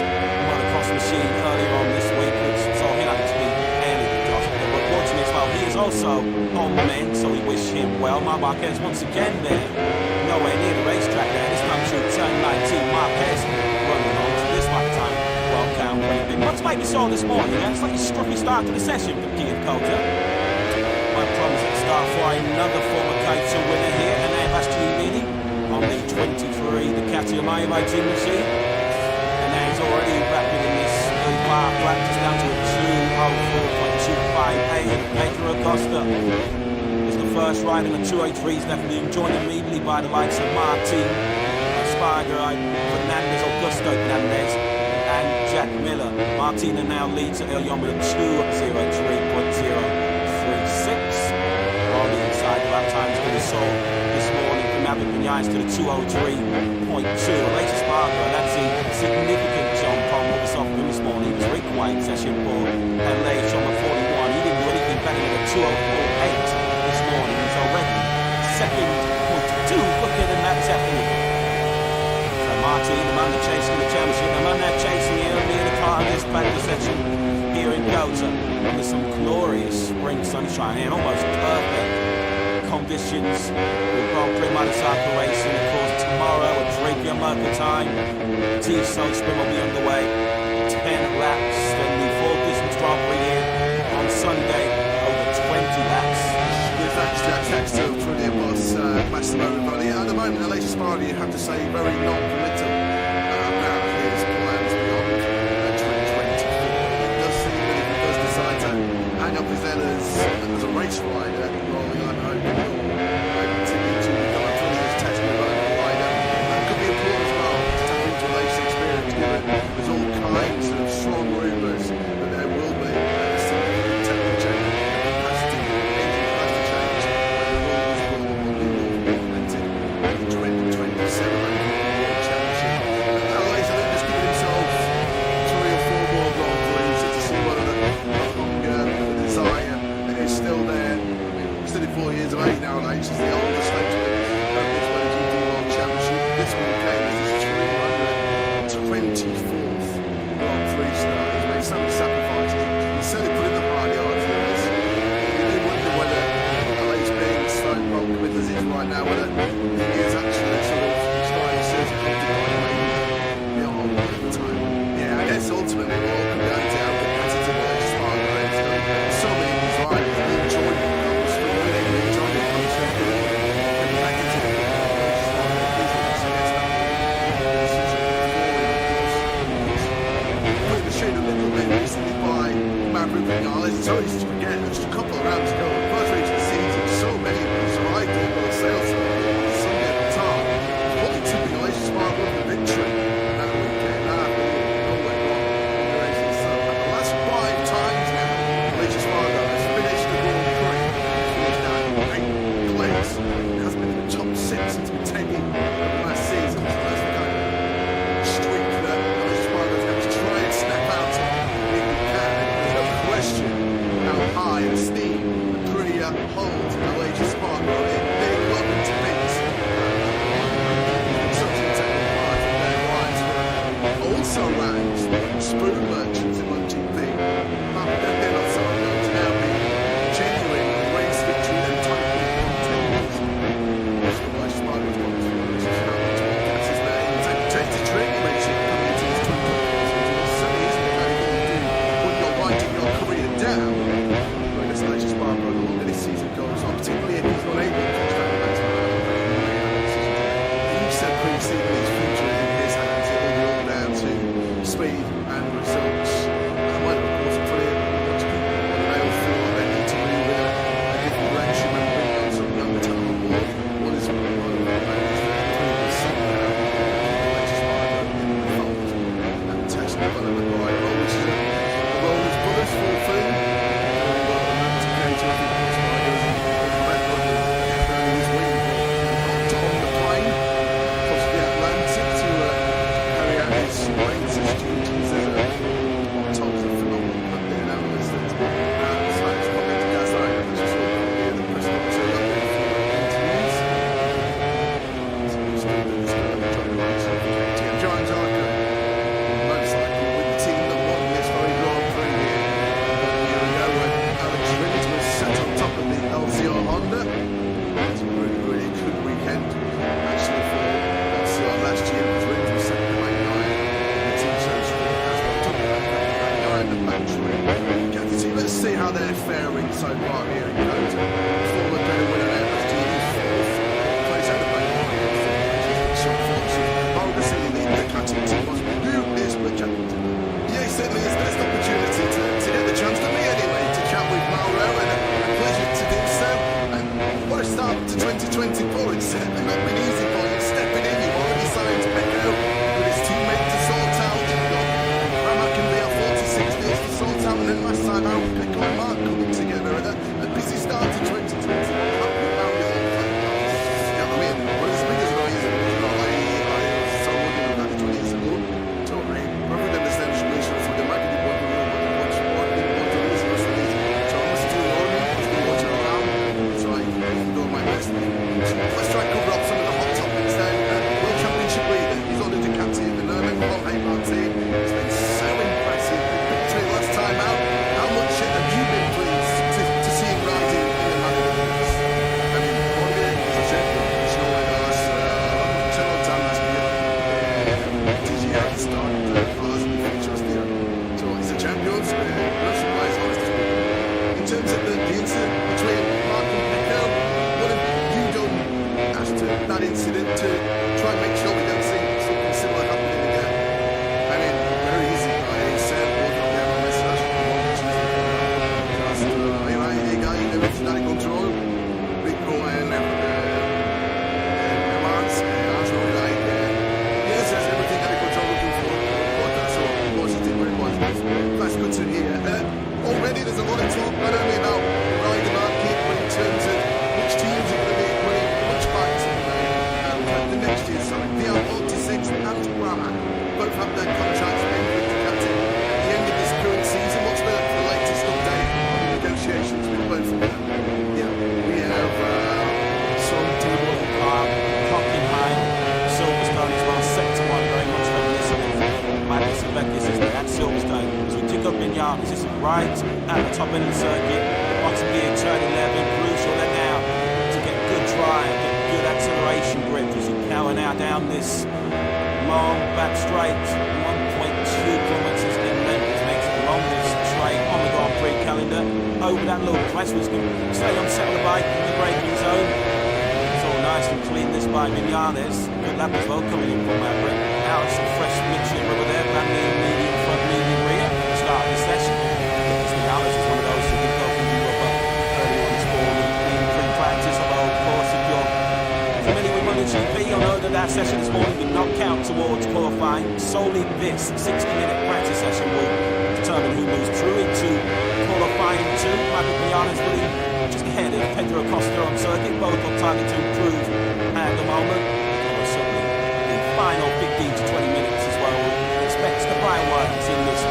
motocross machine earlier on this week, which saw him having to be fairly exhausted. But fortunately as well, he is also on the mend, so we wish him well. Marquez once again there, nowhere near the racetrack there. This time through turn 19, Marquez running on to this lap time. Welcome pretty big. Much maybe saw this morning, it's like a scruffy start to the session for Gearbox. My promise at the start for another former K2 winner here, and now Bastianini on the 23, the Catalunya racing machine. And now he's already rapid in this early part lap, just down to a 2:04.258. Pedro Acosta is the first rider in the 203. He's definitely being joined immediately by the likes of Martin, Fernandez, Acosta, Fernandez, and Jack Miller. Martina now leads at Sesion with a 2:03.036. On the inside, the lap times that we saw this morning from Maverick Vinales to the 2:03.2. The latest marker, that's a significant jump on what we saw from him this morning. He was required session for Sesion at 41. He didn't do anything better than a 2:08 this morning. He's already second, 0.2 quicker than that second. Martin, the man that's chasing the championship, the man that's chasing here near the car in this practice section here in Gotha. Under some glorious spring sunshine here, almost perfect conditions with Grand Prix motorcycle racing. Of course, tomorrow at Richigamme local time, Sesion sprint will be underway. 10 laps, then the full distance Grand Prix here on Sunday, over 20 laps. Thanks, Jack. Thanks to brilliant boss Massimo Rivoli. At the moment, the latest party, you have to say, very non-committal about his plans beyond 2024. It does seem that if he does decide to hang up his letters as a race rider, well, I'm hoping he'll continue to become a brilliant technical rider. That could be important as well to tap into a race experience, given there's all kinds of strong rumours that there will be some technical change capacity. 4 years of age now, Alex. He's the oldest Frenchman of this MotoGP World Championship. This one came as his 324th Grand Prix start. He's made so many sacrifices. He's certainly put in the hard yards for this. You do wonder whether Alex being so well committed as he is right now, whether he is actually sort of starting to serve maybe beyond the time. Yeah, I guess ultimately it all comes down to how competitive Alex Spargo is. So many of these riders will enjoy it. Recently by Maverick Vinales. It's so easy to forget. Just a couple of rounds ago, the first race of the season, so many of us arrived in the sales Sunday at the time. Only two Vinales Spargo with the victory that weekend after all went wrong in the race itself. And the last 5 times now, Richigamme Spargo has finished the Grand Prix. He's finished now in 8th place. He has been in the top 6 since we've taken the last season. So that's the kind of streak that Richigamme Spargo is going to try and snap out of. How high esteem Aprilia holds Richigamme Spargo in big London to beat. Such a technical part of their lives, but also ranks spoon merchants in MotoGP. They're not so known to now be genuine race victory and title contenders. Richigamme Spargo is one of the most that's his name. Takes a trick, makes it come into his 20s. It's so easy to do when you're winding your career down. Richigamme Spargo, the longer this season goes on, particularly if he's not able to catch that momentum. He said previously that his future is in his hands. It will be all down to speed and results. And whether, of course, Aprilia want to keep whether they all feel like they need to move in a different direction and bring on some younger talent on board. What is one of the managers that Aprilia somehow Richigamme Spargo in the fold and test development right role, which is a role his brothers fulfilling. This week, on the plane, across the Atlantic. so far here in Kota. Former Pedro winner there last year, he's fourth place out of the short force. Obviously, the Ducati team was who is the champion? Yeah, certainly is the best opportunity to get the chance, for me anyway, to chat with Mauro, and a pleasure to do so. And what a start to 2024. It's certainly not been easy for him stepping in. You've already signed Pedro with his teammate to sort out. You've got Rama can be a 46 days to sort out, and then last time out, Pedro and Mark coming together. And a busy start to 2024. Happy about it all. Yeah, I mean, one of the biggest noise is not like someone in the 20 years ago. Totally. Rather than the same situation for the market, you want to know what you want to lose. So I'm still learning, I'm still watching around. So I can do my best. Let's try and cover up some of the hot topics then. World Championship leader, he's on the Ducati, the Nerman Paul team. It's been so impressive. Victory last time out. How much have you been pleased to see him riding in the Man of the Match? I mean, Jorge, as I said, he's no like us. Several times last year. TG at the start of the class and the features there. So he's a champion. No surprise, honestly. In terms of the incident between Mark and Pedro, what have you done after that incident to try and make sure we don't see something similar happening again? I mean, very easy. I said both of them on message. Just, hey guy, everything's not in control. Big pro and Mans, Arsenal guy. Yes, there's everything under control looking for. So positive, very positive. That's good to hear. Already there's a lot of talk, not only about rider market, but in terms of which teams are going to be winning which fights the next year. So VR46 and Brahma both have their contracts made with Ducati at the end of this current season. What's the latest update on the negotiations with both of them? Yeah, we have some team Hockenheim, Silverstone as well, sector one, very much reminiscent of Magnus and Beckis, isn't it, at Silverstone. As we tick up in Yards, this is right at the top end of the circuit, bottom gear, turn 11, crucial there now to get good drive, get good acceleration grip as you power now down this long back straight, 1.2 kilometres in length, which makes it the longest straight on the Grand Prix calendar. Over that little crest, was going to stay on settle the bike in the braking zone. Nice and clean this by Vinales. Good lap as well coming in from Maverick. Now some fresh mixture of rubber there. Brand new medium front, medium rear. Start the session. Vinales is one of those who did go from the rubber early on this morning in pre-practice. Although, of course, if you're familiar with MotoGP, you'll know that that session this morning did not count towards qualifying. Solely this 60-minute practice session will determine who moves through into qualifying 2. Maverick Vinales really just ahead of Pedro Acosta on circuit, both on target to improve at the moment. And certainly the final 15 to 20 minutes as well. We expect the fireworks in this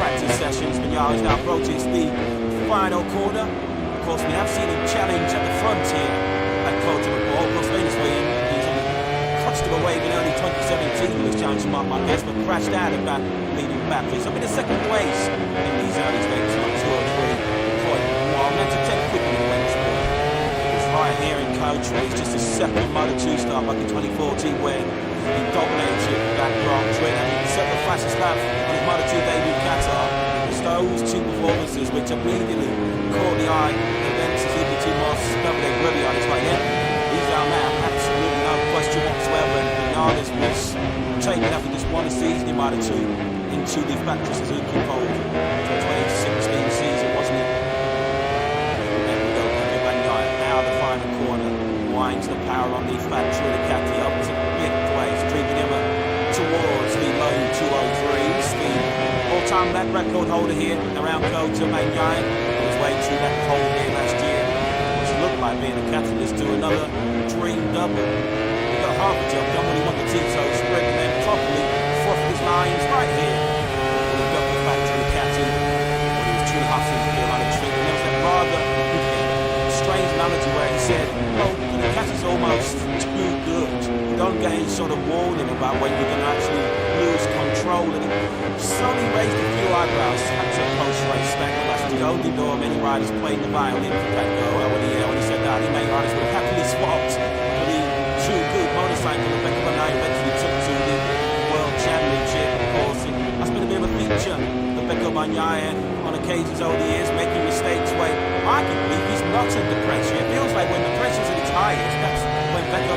practice session. Vinales now approaches the final corner. Of course, we have seen him challenge at the front here at Kota before. Of course, famously, he's on the crutch of a wave in early 2017 with his challenge to Mark Marquez, but crashed out of that leading battery. So I'm in a second place in these early stages, not 2 or 3.1. That's a 10 quickly in Wednesday. It's right here in Coach, it's just his second Moto2 start back in 2014 when he dominated that Grand Prix and he set the fastest lap on his Moto2 debut Qatar. It was those 2 performances which immediately caught the eye of then Suzuki Moss, Dominic Rubio on his way in. These are now absolutely no question whatsoever, and Vinales was taken after just one season in Moto2 into the factory Suzuki fold for the 2016 season, wasn't it? The final corner winds the power on the factory Ducati up to mid-place, Richigamme towards the low 203s. The all-time lap record holder here around Kota, Magnaia, on his way to that pole here last year, which looked like being a catalyst to another dream double. He got half a job done when he won the Tito sprint and then properly froth his lines right here. He got the factory Ducati when he was 2.5 seasons here on a trip, and there was that rather strange analogy where he said, well, the Ducati's almost too good. You don't get any sort of warning about when you're going to actually lose control. And he slowly raised a few eyebrows at a post-race statement. That's the only door many riders playing the violin for Pedro. When he said that, he made riders would have happily swapped for the too good motorcycle that Pedro eventually took to the World Championship. Of course, that's been a bit of a feature of Pedro on occasions over the years, making mistakes where arguably he's not under pressure. It feels like when the pressure's at its highest, that's when Pedro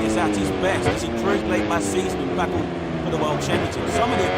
is at his best, as he proved late last season in battle for the World Championship. Some of the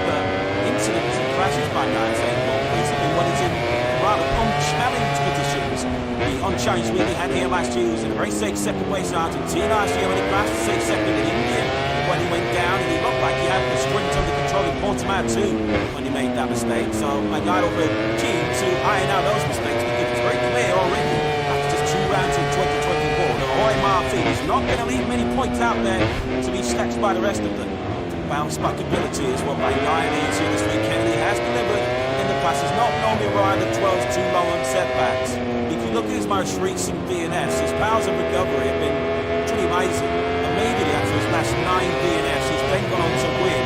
incidents and crashes by Nyla's able recently when he's in rather unchallenged positions. The unchallenged win he had here last year was in a very safe second place in Argentina last year when he crashed, safe second in India when he went down, and he looked like he had the sprint under control in Portimao too when he made that mistake. So Nyla will be keen to iron out those mistakes, because it's very clear already after just 2 rounds in 2024 that Roy Martin is not going to leave many points out there to be snatched by the rest of them. Bounce back ability is what Nyla needs here this weekend. He has delivered in the past. He's not normally ride that dwells too long on setbacks. If you look at his most recent DNFs, his powers of recovery have been pretty amazing. Immediately after his last 9 DNFs, he's then gone on to win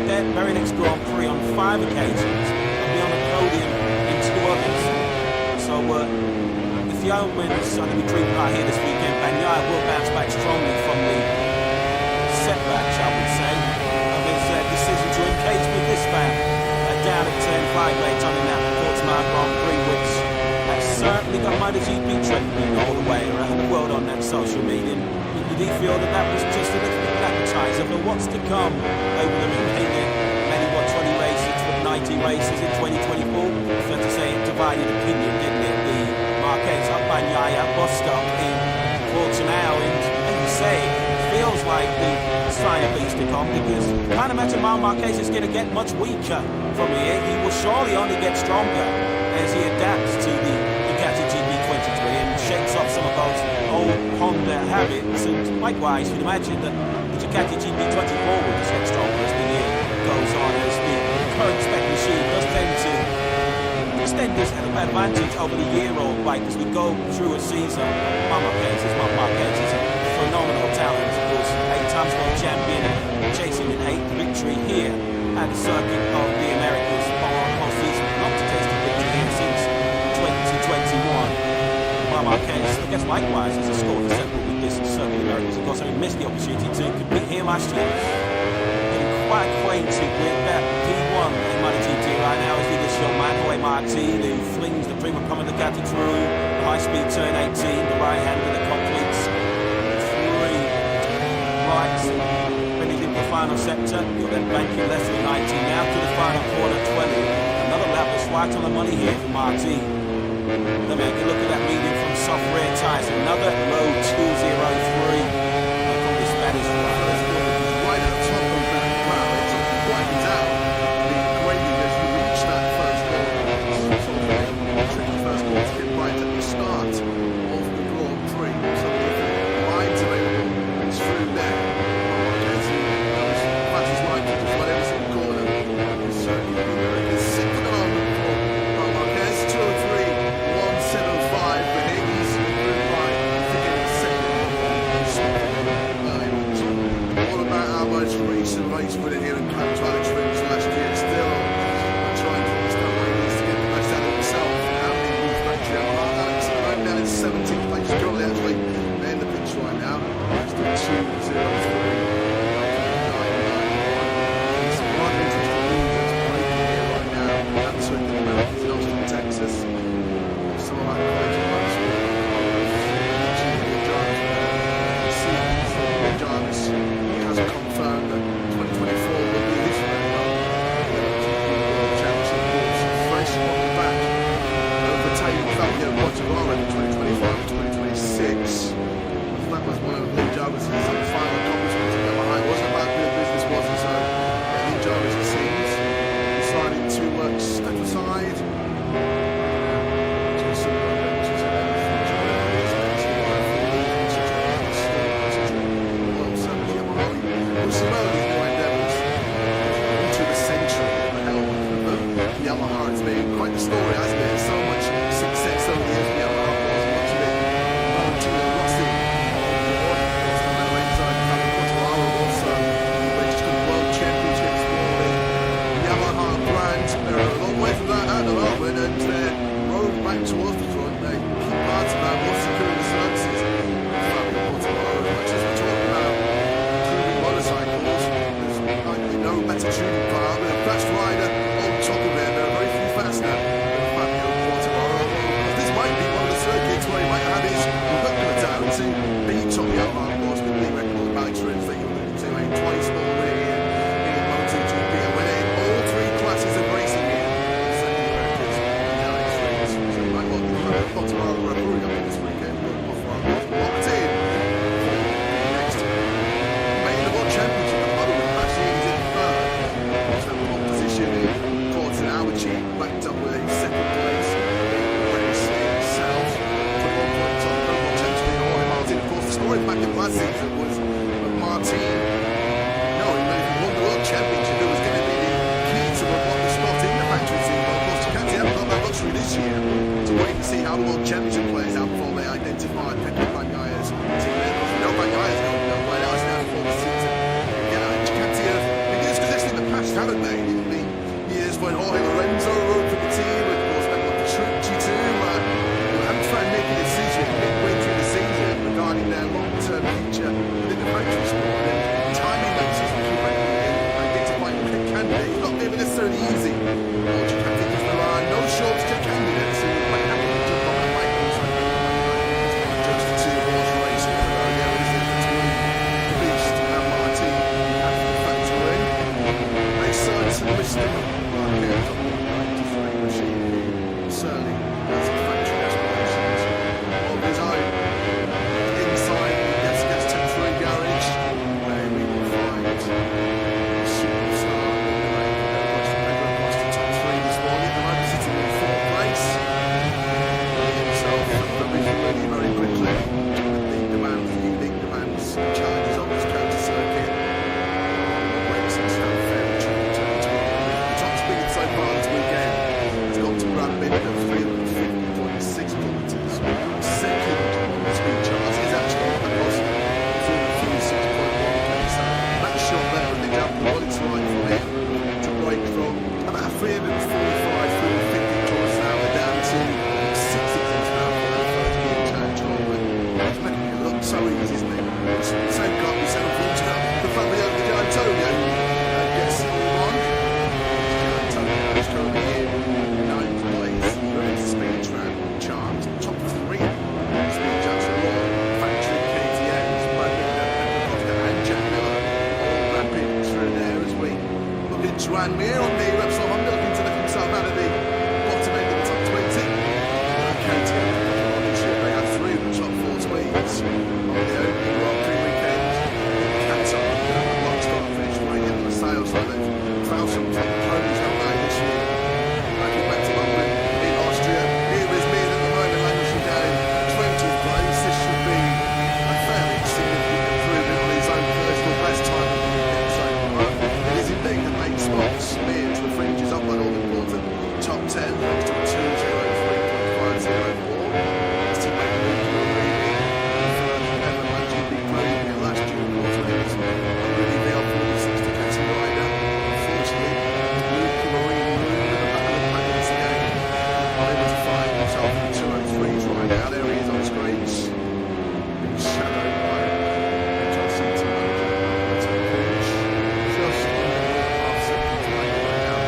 the very next Grand Prix on 5 occasions and be on the podium in 2 others. So if the omens are to be dreaming right here this weekend, Nyla will bounce back strongly from the setback, shall we say, of his decision to engage with this fan down at turn 5 late on in that Portimao Grand Prix, which has certainly got MotoGP trending all the way around the world on that social media. You do feel that was just a little bit of an appetizer for what's to come over the remaining many 20 races, 90 races in 2024. Fair to say, it divided opinion, didn't it? The Marquez up by Nyla bus stop in Portimao, and as you say, feels like the sign of things to come, because I can't imagine Marquez is going to get much weaker from here. He will surely only get stronger as he adapts to the GP 23 and shakes off some of those old Honda habits. And likewise, you'd imagine that the Ducati GP 24 will just get stronger as the year goes on, as the current spec machine does tend to extenders have an advantage over the year-old bike as we go through a season. Marquez is a phenomenal talent, of course, 8 times world champion, chasing an 8th victory here at the circuit of the Americas on season, not to taste a victory here since 2021. Marquez, I guess likewise, has a score for several with this circuit of the Americas. Of course, having missed the opportunity to compete here last year, getting quite acquainted with that P1 in MotoGP right now as leader show Manuel Martin, who flings the Prima Proma Ducati through the high-speed turn 18, the right hand with the completes 3 rights, bringing in the final sector. You're then banking less than 19 now to the final corner 20. Another lap that's right on the money here for Martin. Let me have a look at that medium from soft rear tyres. Another low 203 from the Spanish rider. Right at the top of that crowd, it's widens out. The grading as you reach that first corner. It's sort of a tricky first corner to get right at the start of the Grand Prix. So if the lines available, it's through there. Matches right to just let every single corner. It's sick for the moment for Marquez. 203. 175, but he's right, thinking second. All about our most recent race winner here in Catalunya trims last year. Still trying to understand why he needs to get the best out of himself. How many moves back to Alex at the moment down in 17th place. Currently actually in the pits right now. Still 2-0-3. It's rather interesting news that's breaking here right now. That's certainly in Austin, Texas. Some of our colleagues are Jarvis has confirmed that 2024 will be his farewell. The championship was fresh on the back, overtaking Fabio Quartararo in 2025 and 2026. That was one of Lee Jarvis's final accomplishments in Yamaha. It wasn't about doing business, was it? So Lee Jarvis, it seems, decided to step aside. Yamaha has been quite the story, hasn't it? So much success over the years for Yamaha was much of it Valentino Rossi on the Lorenzo and Fabio Quartararo also registered world championships for the Yamaha brand. They're a long way from that at the moment, and their road back towards the front. They keep parts of that more security services. Fabio Quartararo, much as we talk about improving motorcycles. Martin, knowing that if he won the World Championship, it was going to be the key to unlock the spot in the factory team. But of course, Ducati haven't got that luxury this year to wait and see how the World Championship plays out before they identify Pedro Bagnaya's team. Because we know Bagnaya's going nowhere else now before the season. Ducati have been dispossessed in the past, haven't they? In the years when Jorge Lorenzo rode for the team, and of course Pedro Petrucci too, who haven't tried making a decision midway through the season regarding their long-term future within the factory sport. And timing those is keep identifying a candidate. It's not necessarily easy. Ducati, because there are no shortage of candidates who might happen to jump on that bike alongside just a two-horse race. There is it between the Beast and Martin at the factory. They certainly missed them. Certainly has a factory aspirations of his own. Inside the gets temporary garage, where we will find the superstar Pedro Acosta top 3 this morning. At the moment sitting in 4th place. Himself really very quickly. The unique demands, challenges of his counter circuit. Racing stand fair the top speed so far this weekend has got to grab a bit of 350.6 kilometres. Second speed charge is actually Acosta, 356.1. So that's shot there and example what it's like for him to break from about 345, 350 kilometres an hour down to 60 kilometres an hour for that first gear change. It's making it look so easy, isn't it? Same car we said unfortunately. The Fabio Di Antonio gets it all wrong. Antonio's currently in 9th place. Very speed trap chart. Top 3 speed charts are all factory KTMs. And Jack Miller all ramping through there as we look at Joan Mir on the Repsol Honda looking to lift himself out of the bottom end of the top 20. KTM on the trip, they had 3 of the top 4 speeds on the opening Grand Prix weekend. Cats up the long start finish right in the sales, so they've found some ponies haven't they this year. Back to London in Austria. Here is Mir at the moment, languishing down 20th place. This should be a fairly significant improvement on his own personal best time of the weekend so far. It is indeed the 8 spots. Mir to the fringes up that all-important top 10. Next to 203.504. His teammate Luke Marini, first ever MotoGP podium last year, of course, when he was a really VL46 Ducati rider. Unfortunately, Luke Marini moved in the back of the package again. Unable to find himself in the 203s right now. There he is on screens. Being shadowed by HRC team manager. That's a finish. Just under half seconds away right now.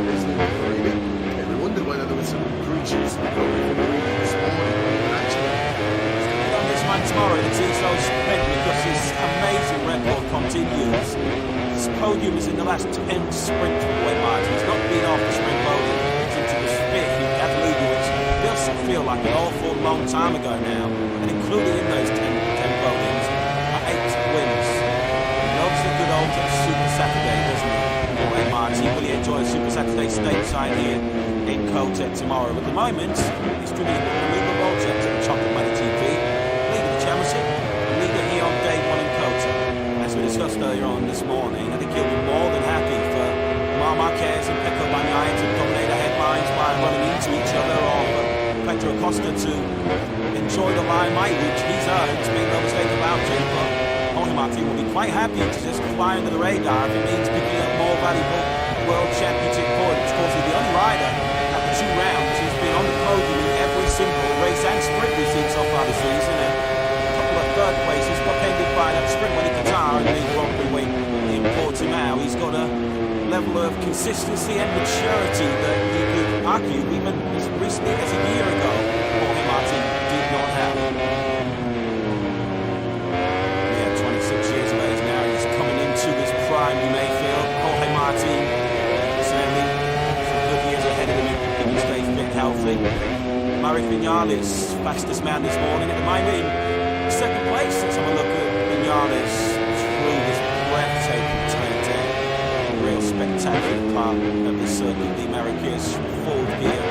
There's Luke Marini. Yeah, we wondered whether there was some breaches because Luke Marini this morning. But actually, On this man tomorrow, the Tito's spent because his amazing record continues. His podium is in the last 10 sprint for Jorge Martin. He's not been off the sprint podium since he was 5th in Catalunya, which does feel like an awful long time ago now. And including in those 10 podiums are 8 wins. He loves a good old Super Saturday, doesn't he? Jorge Martin really enjoys Super Saturday stateside here in Kota tomorrow. At the moment, he's drilling the leaderboard to the top of MotoGP, leader the championship, leader here on day 1 in Kota. As we discussed earlier on this morning, I think he'll be more than happy for Marc Marquez and Pecco Bagnaia to dominate the headlines by running into each other, or for Pedro Acosta to enjoy the limelight which he's earned, to make no mistake about it. But Jorge Martin will be quite happy to just fly under the radar if it means picking up more valuable World Championship points. Of course, he's the only rider at the 2 rounds who's been on the podium in every single race and sprint we've seen so far this season. And a couple of 3rd places, bookended by that sprint win in Qatar and the Grand Prix win in Portimao. He's got a level of consistency and maturity that you could argue even as recently as a year ago Jorge Martin did not have. Yeah, 26 years of age now. He's coming into his prime, you may feel. Jorge Martin certainly some good years ahead of him if he can stay fit, healthy. Maverick Vinales, fastest man this morning at the moment in 2nd place. Let's have a look at Vinales through this breathtaking time down. Real spectacular part of the circuit. The Americas 4th gear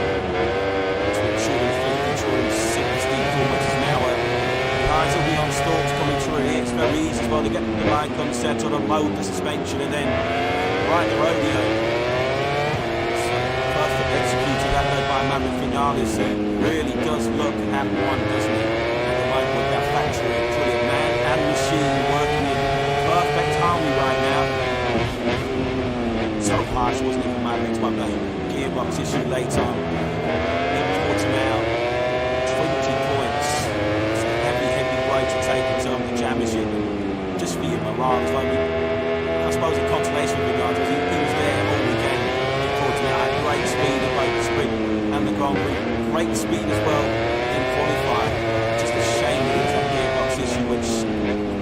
between 250 to 60 kilometers an hour. Eyes will be on stalks coming through here. It's very easy as well to get the line unset or unload the suspension and then ride the rodeo. So, perfect executed that though by Fernandez, who really does look at one, doesn't he? At the moment with that factory, brilliant man and machine working in perfect harmony right now. So harsh, wasn't it, for Mavericks, but the gearbox issue late on. It puts him out 20 points. It's a heavy blow to take in terms of the championship. And just for your morale, it's like, I suppose a consolation with regards, he was there all weekend. He pulled me out, great speed in both the sprint and the Grand Prix. Great speed as well in qualifying. Just a shame it was that gearbox issue, which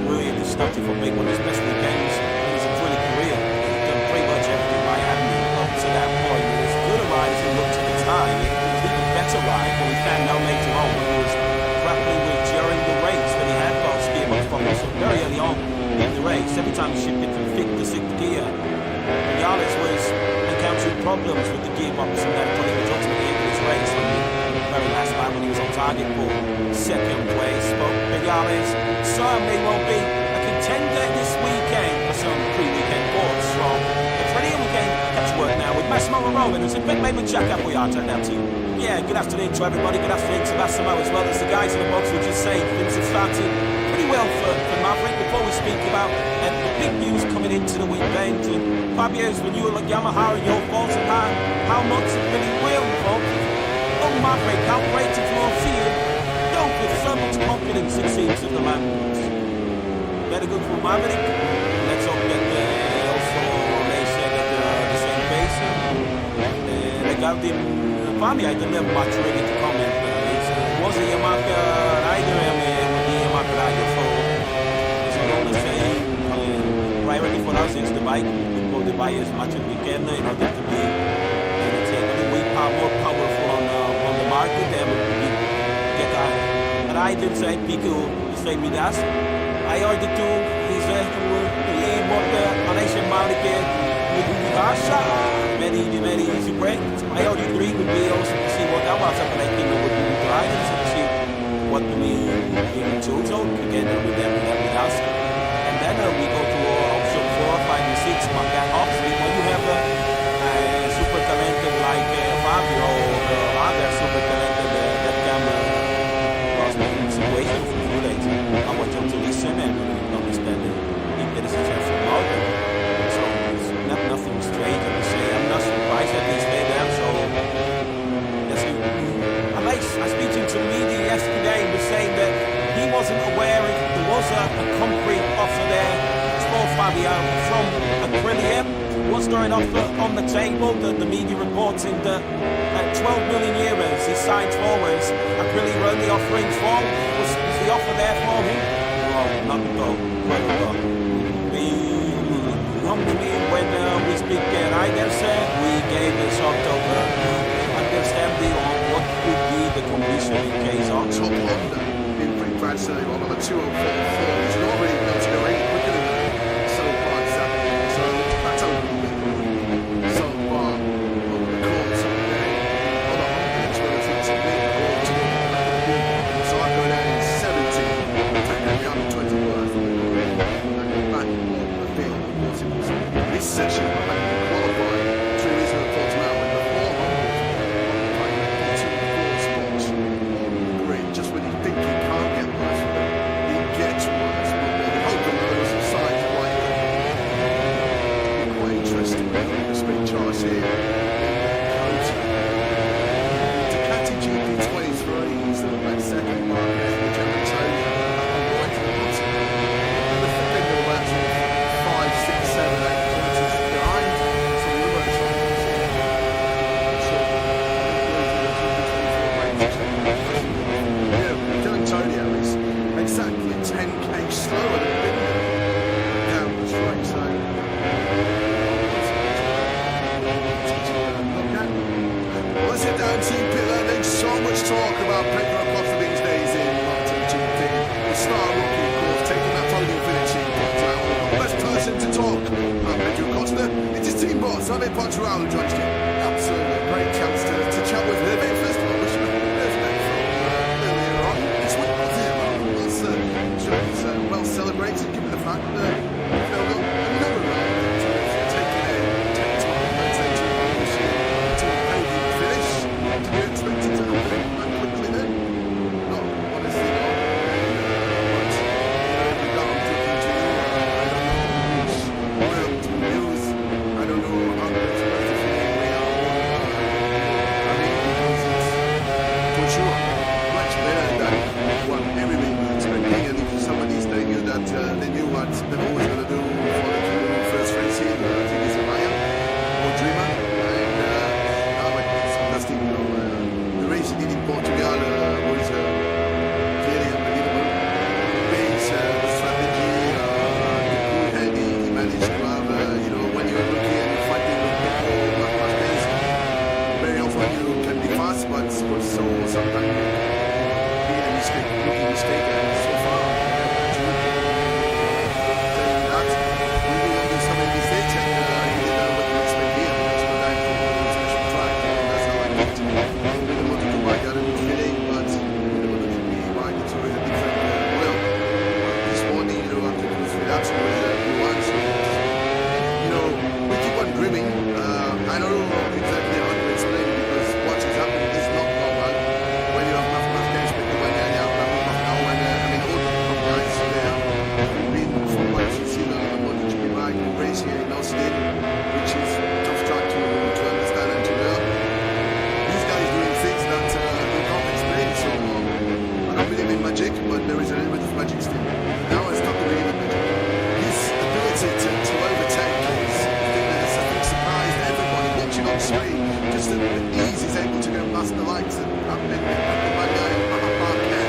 really stopped him from being one of his best weekends in his brilliant career. He's done pretty much everything right, hadn't he? Up to that point, it was good a ride as he looked at the time. It was even better ride than we found out later on when he was grappling with during the race when he had both gearbox problems. So very early on in the race, every time he shifted from 5th to 6th gear, Vinales was encountering problems with the gearbox, and that when he was ultimately into his race on the very last lap when he was on target for second place. But Vinales certainly won't be a contender this weekend for some pre-weekend thoughts from the brilliant weekend catch work now with Massimo Rowan, who's a bit maybe check up we are turn out to. Yeah, good afternoon to everybody, good afternoon to Massimo as well as the guys in the box who just saying things have started pretty well for Maverick. Before we speak about the big news coming into the weekend, and Fabio's renewal at Yamaha and your faults and how much it really will involve on Maverick, how great it will see you. Don't with so much confidence it seems at the moment. Better good for Maverick. Let's hope that also they said that they're the same pace. Regarding Fabio, I don't have much really to comment. It was a Yamaha rider and the Yamaha rider, so it's all the same. Priority for us is the bike. We want the bike as much as we can in order to be more powerful on the market, and we get a rider say Pico stay with us. I ordered to is what Malaysian market with Acosta. Very easy break. I ordered 3 would be also to see what that was happening with the riders and see what we in total together with them with us. And then we go to option 4, 5, and 6. But that obviously when you have a super talented like Fabio or other super talented that can cause me in situation for you later. I want them to listen and understand it. If there is a chance for more. So it's nothing strange, I would say. I'm not surprised that they stay there. So that's good. I speak to the media yesterday and was saying that he wasn't aware if there was a concrete offer there for Fabio from Aprilia. Was there an offer on the table? The media reporting that 12 million euros he signed for was Aprilia only offering for. Was the offer there for him? Well, not at all. Not at all. When we speak riders, we gave a sort of understanding on what could be the condition in case of Top Honda in pretty bad shape on the 204 he's not really able to go any quicker than that. So far, so that's over so far over the course of the day. On the Honda, it's whether it's a big or so I go down in 17, taking the other 20 worth of the grid, and then back on the field. Of course, it was this session when I qualified 3 weeks ago at Portimao when the 4 Hondas just when you think you can't get worse, it gets worse. But we're hoping that there are some signs of like quite interesting the speed charts here. Ducati GP23s that went second market for Antonio right to the bottom. And the flipping of about 5, 6, 7, 8 kilometers behind some of those Hondas. Antonio is exactly 10k slower than Bingham down the straight, so what's it down to pit lane? So much talk about Pedro Acosta these days in MotoGP. The star rookie, of course, taking that podium finish in Portimao. The best person to talk about Pedro Acosta, it's his team boss, Pedro who joins you. Absolutely a great chance to chat with him. First of all, wish him a good birthday from earlier on. It's well celebrated fact that they'll go another round to take it take time, let's say, to push it to a podium finish. Do you expect it to happen that quickly then? No, honestly not. But every time I'm talking to you, I don't know which world to use. I don't know how much feeling we are. I mean, because it's for sure much better than what everybody was expecting. And if somebody's telling you that they knew what they were always going to do for the first race here, I think it's a liar or dreamer. And but it's fantastic. You know, the race he did in Portugal was clearly unbelievable. The pace, the strategy, the cool head he managed to have. You know, when you're looking and you're fighting with Pedro, Fernandez, very often you can be fast, but also sometimes be a mistake, rookie mistake, and so far, that we will do so many mistakes, and he did what you expect here. That's what I do on a special track, and that's how I get to with the MotoGP bike. I got a good feeling, but with the MotoGP bike, it's always a different world. This morning, you know, after the three laps, it was one, so you know, we keep on dreaming. I don't know exactly how to explain it, because what is happening is not normal. When you have Marquez, Pedro, and you have now, and I mean, all the guys there have been from what you see on the MotoGP bike race here in Austin, which is a tough track to understand and to learn. These guys doing things that we can't explain, so I don't believe in magic, but there is a little bit of magic still. Now I start to believe in magic. His ability to overtake is the thing that has, I think, surprised everybody watching on screen. Just the ease he's able to go past the lights and up in the bad guy and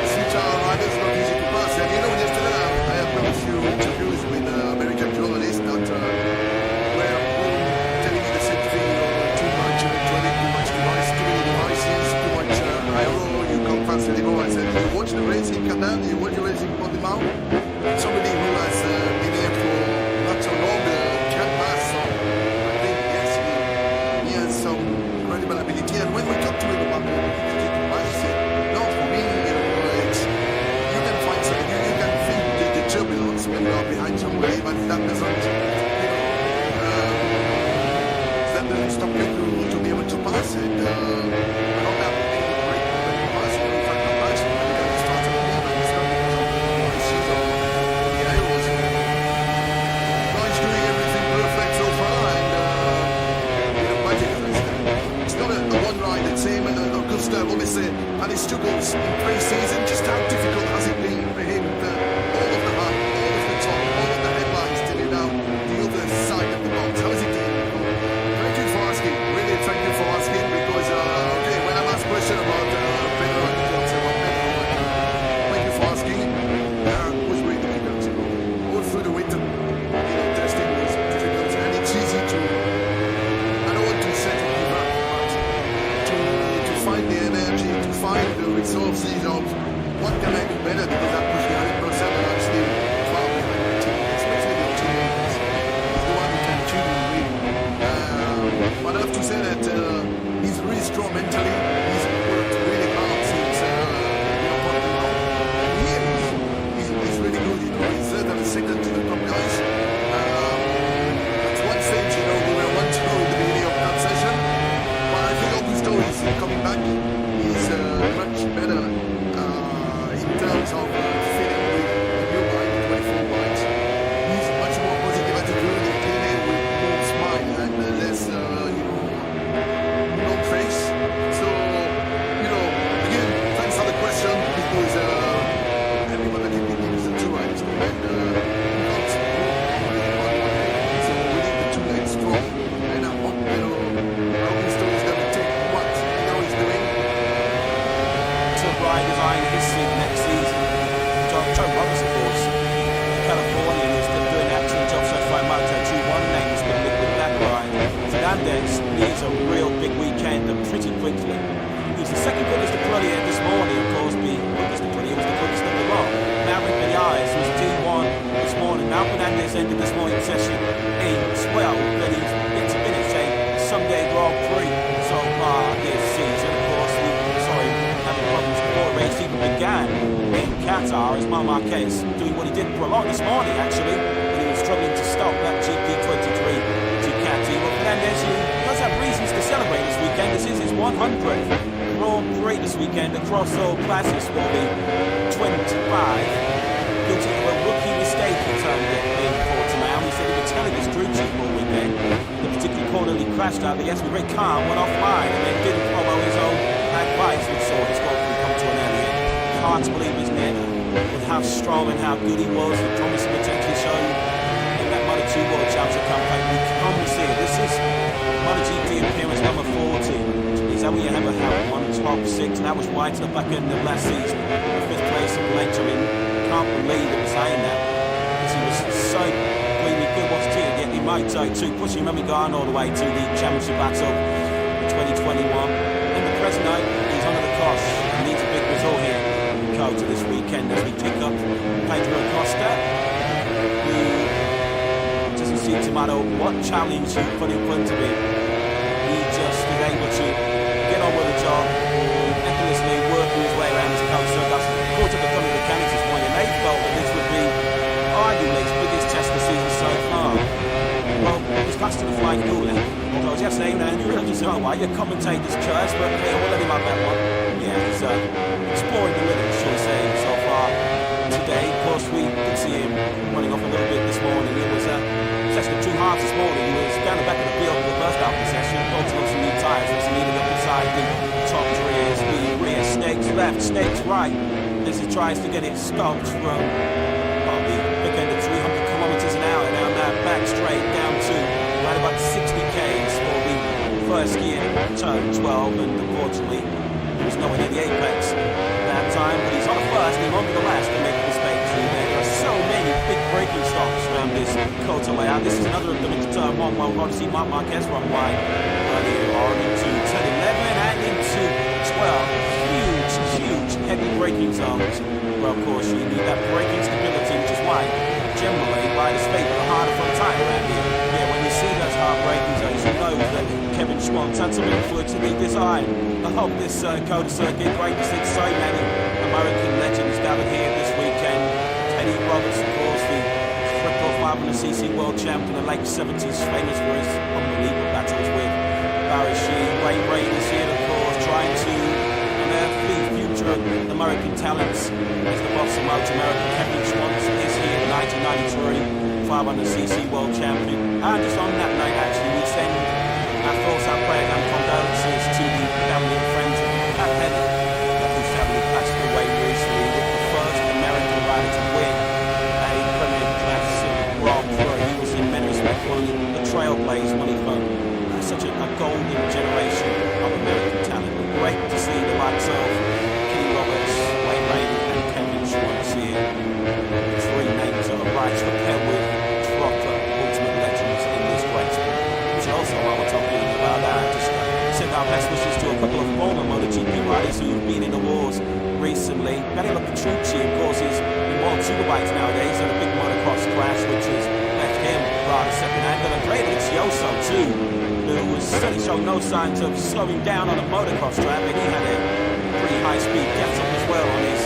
future riders, not easy to pass. And you know, yesterday I have done a few interviews with American journalists that were all telling me the same thing, you know, too much electronic, too much device, too many devices, too much aero, you can't pass anymore. I said, you watch the race in Canada, you watch the race in Portimao, somebody who has been here for not so long can pass. So I think, yes, he has some incredible ability. And when we talk to him about the ability to pass, he said, no, for me, you know, it's, you can find something, you can feel the turbulence when you are behind somebody, but that doesn't, you know, that doesn't stop you to be able to pass it. I don't have any break when you pass, you know, if I can pass, you can start at the end, and it's not because of the devices or the aeros. Guys doing everything perfect so far, and you know, magic is there. It's not a one ride, it's him and Acosta, obviously, and his struggles in pre-season. Just how difficult has it been for him? All of the high, all of the top, all of the headlines till you now the other side of the box. How is it doing? Thank you for asking. Really, thank you for asking, because okay, when I'm asked a question about Pedro, I don't say about Pedro, but thank you for asking. It was really difficult. All through the winter, you know, testing was difficult, and it's easy to, I don't want to say to give up, but to find the energy, to find the resources of what can I do better, because I push the 100% and I'm still far behind the team, especially the team leaders. He's the one who can tune in really. But I have to say that he's really strong mentally. He's worked really hard since you know, Portimao. And here he's really good, you know, he's third and second to the top guys. At one stage, you know, we were 1-2 at the beginning of that session, but I think Augusto is coming back. He's much better in terms of feeling with the new bike, the 24 bikes. He's much more positive attitude, and clearly with more smile and less, you know, no face. So, you know, again, thanks for the question, because everyone that gives the two riders, and we can't move on with one leg, so we need the two legs strong. And I hope, you know, Augusto is going to take what now he's doing. To riders eyeing his seat next season. Joe Roberts, of course, California, who's been doing an excellent job so far in Moto2 1 lanes with that ride. Fernandez needs a real big weekend and pretty quickly. He's the second quickest Aprilia this morning, of course, being quickest Aprilia was the quickest in the lot. Maverick Vinales was D1 this morning. Now Fernandez ended this morning's session in 12, then he's been to finish a Sunday Grand Prix so far this season. Of course, having problems before the race even began in Qatar, as Marquez doing what he did for a lot this morning, actually. 100th Grand Prix this weekend across all classes will be 25. Guilty of a rookie mistake, he termed it in Portimao. He said he was telling his crew chief all weekend. The particular corner he crashed out the S with Richigamme went offline and then didn't follow his own advice, which saw his Grand Prix come to an early end. Hard to believe, isn't it? With how strong and how good he was, the promise he potentially showed in that Moto2 World Championship campaign. We come see it. This is MotoGP appearance number 40. Is that we ever had one top 6? That was wide to the back end of last season. The 5th place of Benjamin. Can't believe it was saying that. Because he was so really good. What's it? Yet he might too, pushing Remy Garn all the way to the championship battle in 2021. In the present night, he's under the cosh and needs a big result here in Kota this weekend as we pick up Pedro Acosta, who doesn't seem to matter what challenge you put in front of him. He just is able to get on with the job, effortlessly working his way around his Acosta. That's caught up the front of the mechanics this morning. They felt that this would be arguably his biggest test of the season so far. Well, he's passed to the flying cooler. Although I was just saying that, and you really just know why your commentator's choice, but hey, we'll let him have that one. Yeah, he's exploring the limits, shall we say, so far today. Of course, we did see him running off a little bit this morning. It was a session of 2 halves this morning. He was down the back of the field for the first half of the session, bolting on some new tyres, which needed up inside the top rears, the rear stakes left, stakes right, as he tries to get it stopped from probably big end of 300 kilometers an hour down that back straight down to right about 60 k's for the first gear, turn 12, and unfortunately he was nowhere near the apex that time, but he's on the first and on to the last to make a mistake through there. There are so many big braking stops around this Kota layout. This is another of them into turn 1. Well, we're going to see Marc Marquez run wide earlier on into turn 11 and into 12. Huge heavy braking zones. Well, of course, you need that braking stability, which is why generally by the state of the harder front tyre around here. Yeah, when you see those hard braking zones, you know that Kevin Schwantz had some influence in the design of this Kota circuit. Great to see so many American legends gathered here this weekend. Teddy Roberts, of course, the triple 500cc world champion in the late 70s, famous for his unbelievable battles with Barry Sheehan. Wayne Rainey's here, of course, trying to unearth the future of American talents. As the boss of Motor America, Kevin Schwantz is here, 1993 500cc world champion. And just on that night, actually, we send our thoughts, our prayers and condolences to the family and friends of Pat Henry, who sadly passed away recently, with the first American rider to win a Premier Class Grand Prix. He was in many respects one of the trailblazers, one of such a golden generation of American talent. Great to see the likes of Kenny Roberts, Wayne Rainey and Kevin Schwantz here. 3 names that are right up there with proper ultimate legends in this great sport. Which also, while we're talking about that, just send our best wishes to a couple of former MotoGP riders who've been in the wars recently. Danilo Petrucci, of course, is in World Superbikes nowadays, and a big motocross crash which has left him rather second-hand. And Andrea Dovizioso too, who was certainly showing no signs of slowing down on a motocross track, and he had a pretty high-speed get-up as well on his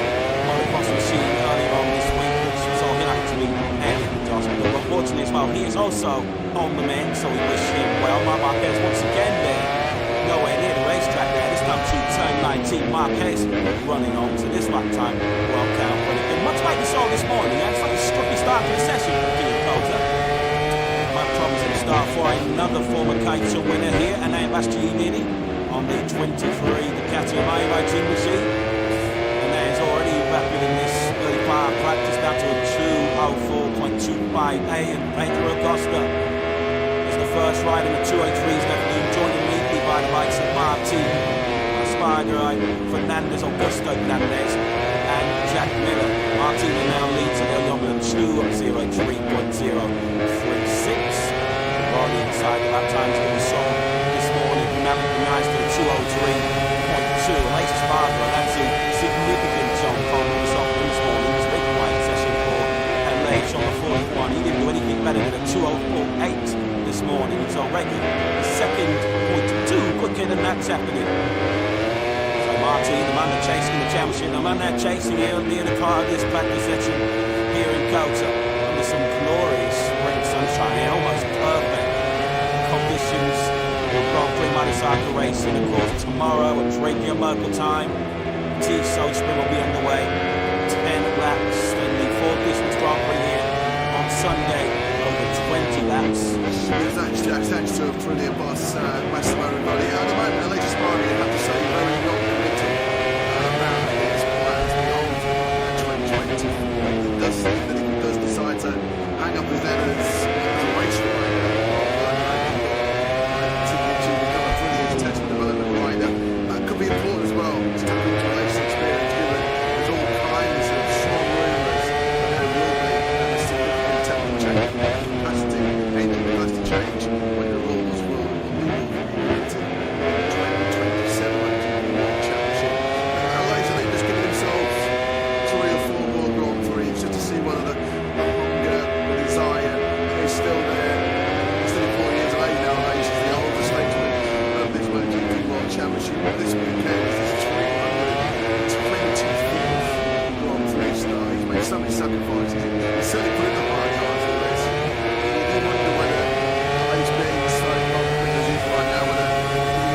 motocross machine earlier on this week, which saw him actually heading to the hospital. But fortunately as well, he is also on the mend, so we wish him well. Marc Marquez once again there, nowhere near the racetrack there. This time to turn 19, Marquez running on to this lap time World Cup. But again, much like we saw this morning, it's like a strucky start to the session for King Kota. Problems at the start for another former Kota winner here, and now Bastianini on the 23 Ducati Mayo team machine. And there's already rapid in this early part of practice down to a 2:04.25. And Pedro Acosta is the first rider in the 203s left being joined immediately by the likes of Martin, Spider, Fernandez, Augusto Fernandez, and Jack Miller. Martin now leads at early on with a 2:03.036. On the inside of that time that we saw this morning, now nice to the 2:03.2. Latest Sparta, that's a significant jump from what we saw this morning. It was a big quiet session for LH on the 41. He didn't do anything better than a 2:04.8 this morning. It's already a second point 2 quicker than that's happening. So Martin, the man that's chasing the championship, the man that's chasing here near the car of this practice section here in Kota, under some glorious spring sunshine here, almost perfect conditions. The Grand Prix might Osaka racing, of course, tomorrow at Richigamme local time. Sesion sprint will be underway. 10 laps, and the Ford Distance Grand Prix here on Sunday, over 20 laps. Thanks to a brilliant boss, Massimo Rivoli. At the moment, the latest party, I have to say, very not committed around his plans beyond 2020. It does seem that he does decide to hang up his letters as a race rider, to become a brilliant test and development rider. That could be important as well, to tap into race experience, given there's all kinds of strong rumours that there will be a significant technical change in capacity, engine capacity change, when the rules will be implemented in 2027 MotoGP World Championship. LA's I think just giving themselves 3 or 4 more Grand Prix just to see whether the hunger, the desire is still there. He's 34 years of age now, he's the oldest statesman of this MotoGP World Championship. This weekend is his 324th Grand Prix start. He's made so many sacrifices. He's certainly put in the hard yards for this. You do wonder whether he's being so confident as he is right now, whether he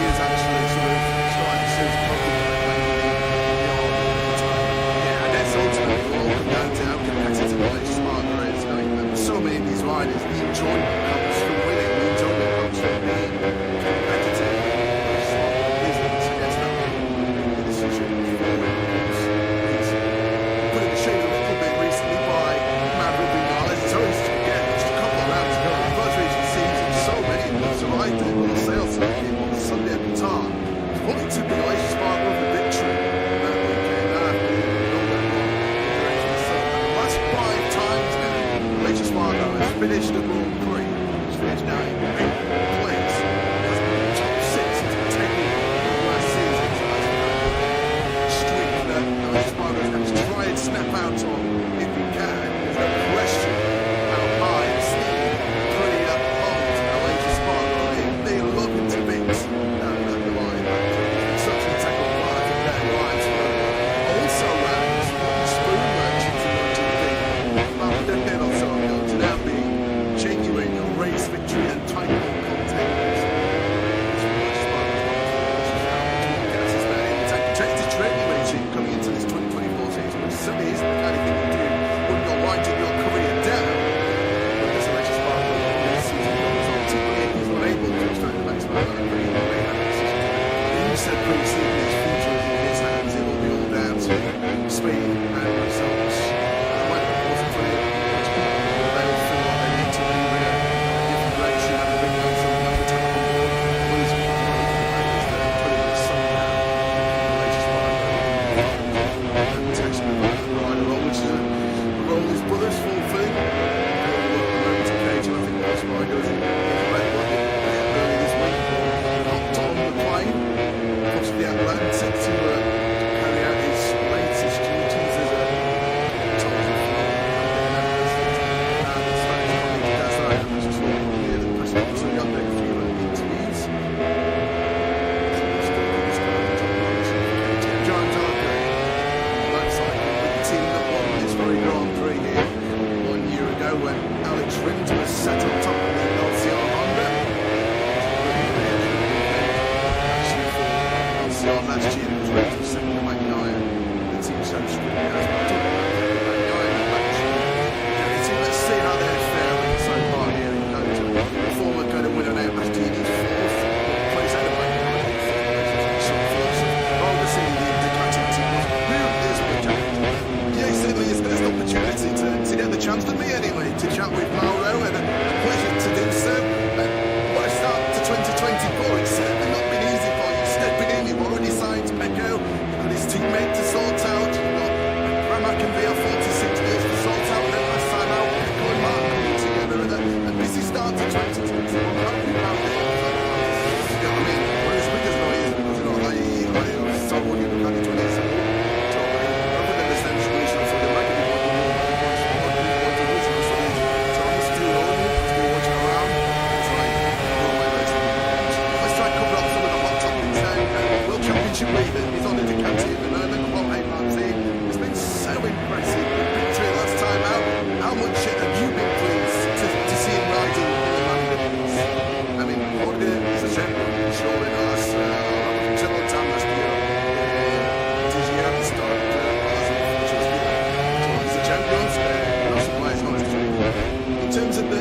is actually sort of starting to see his confidence maybe the old time. Yeah, and that's ultimately all come down to how competitive a smart there is. I mean, for so many of these riders, the enjoyment comes from winning, the enjoyment comes from being competitive. It's not business, I guess that would be the decision for him. He's put in the shade a little bit recently by Maverick Vinales. It's always to forget, just a couple of rounds ago, the first race of the season, so many of them survived it on the sales circuit on the Sunday at Qatar. Well, it took the Malaysia Spark over the victory that weekend after the Golden Ball configuration. So the last 5 times now, Malaysia Spargo has finished the Grand Prix. He's finished now in 8th place. Has been in the top 6 since taking the last season. So that's a streak that Malaysia Spargo has to try and snap out on if he can. There's no question how high the speed pretty uphold Malaysia Spargo. They're looking to beat the line. Such an integral part of their lives. Also ranks spoon merchants in MotoGP. About a decade or so ago to now be genuine race victory and title contenders. It's a trendy racing coming into this 2024 season, which certainly isn't the kind of thing you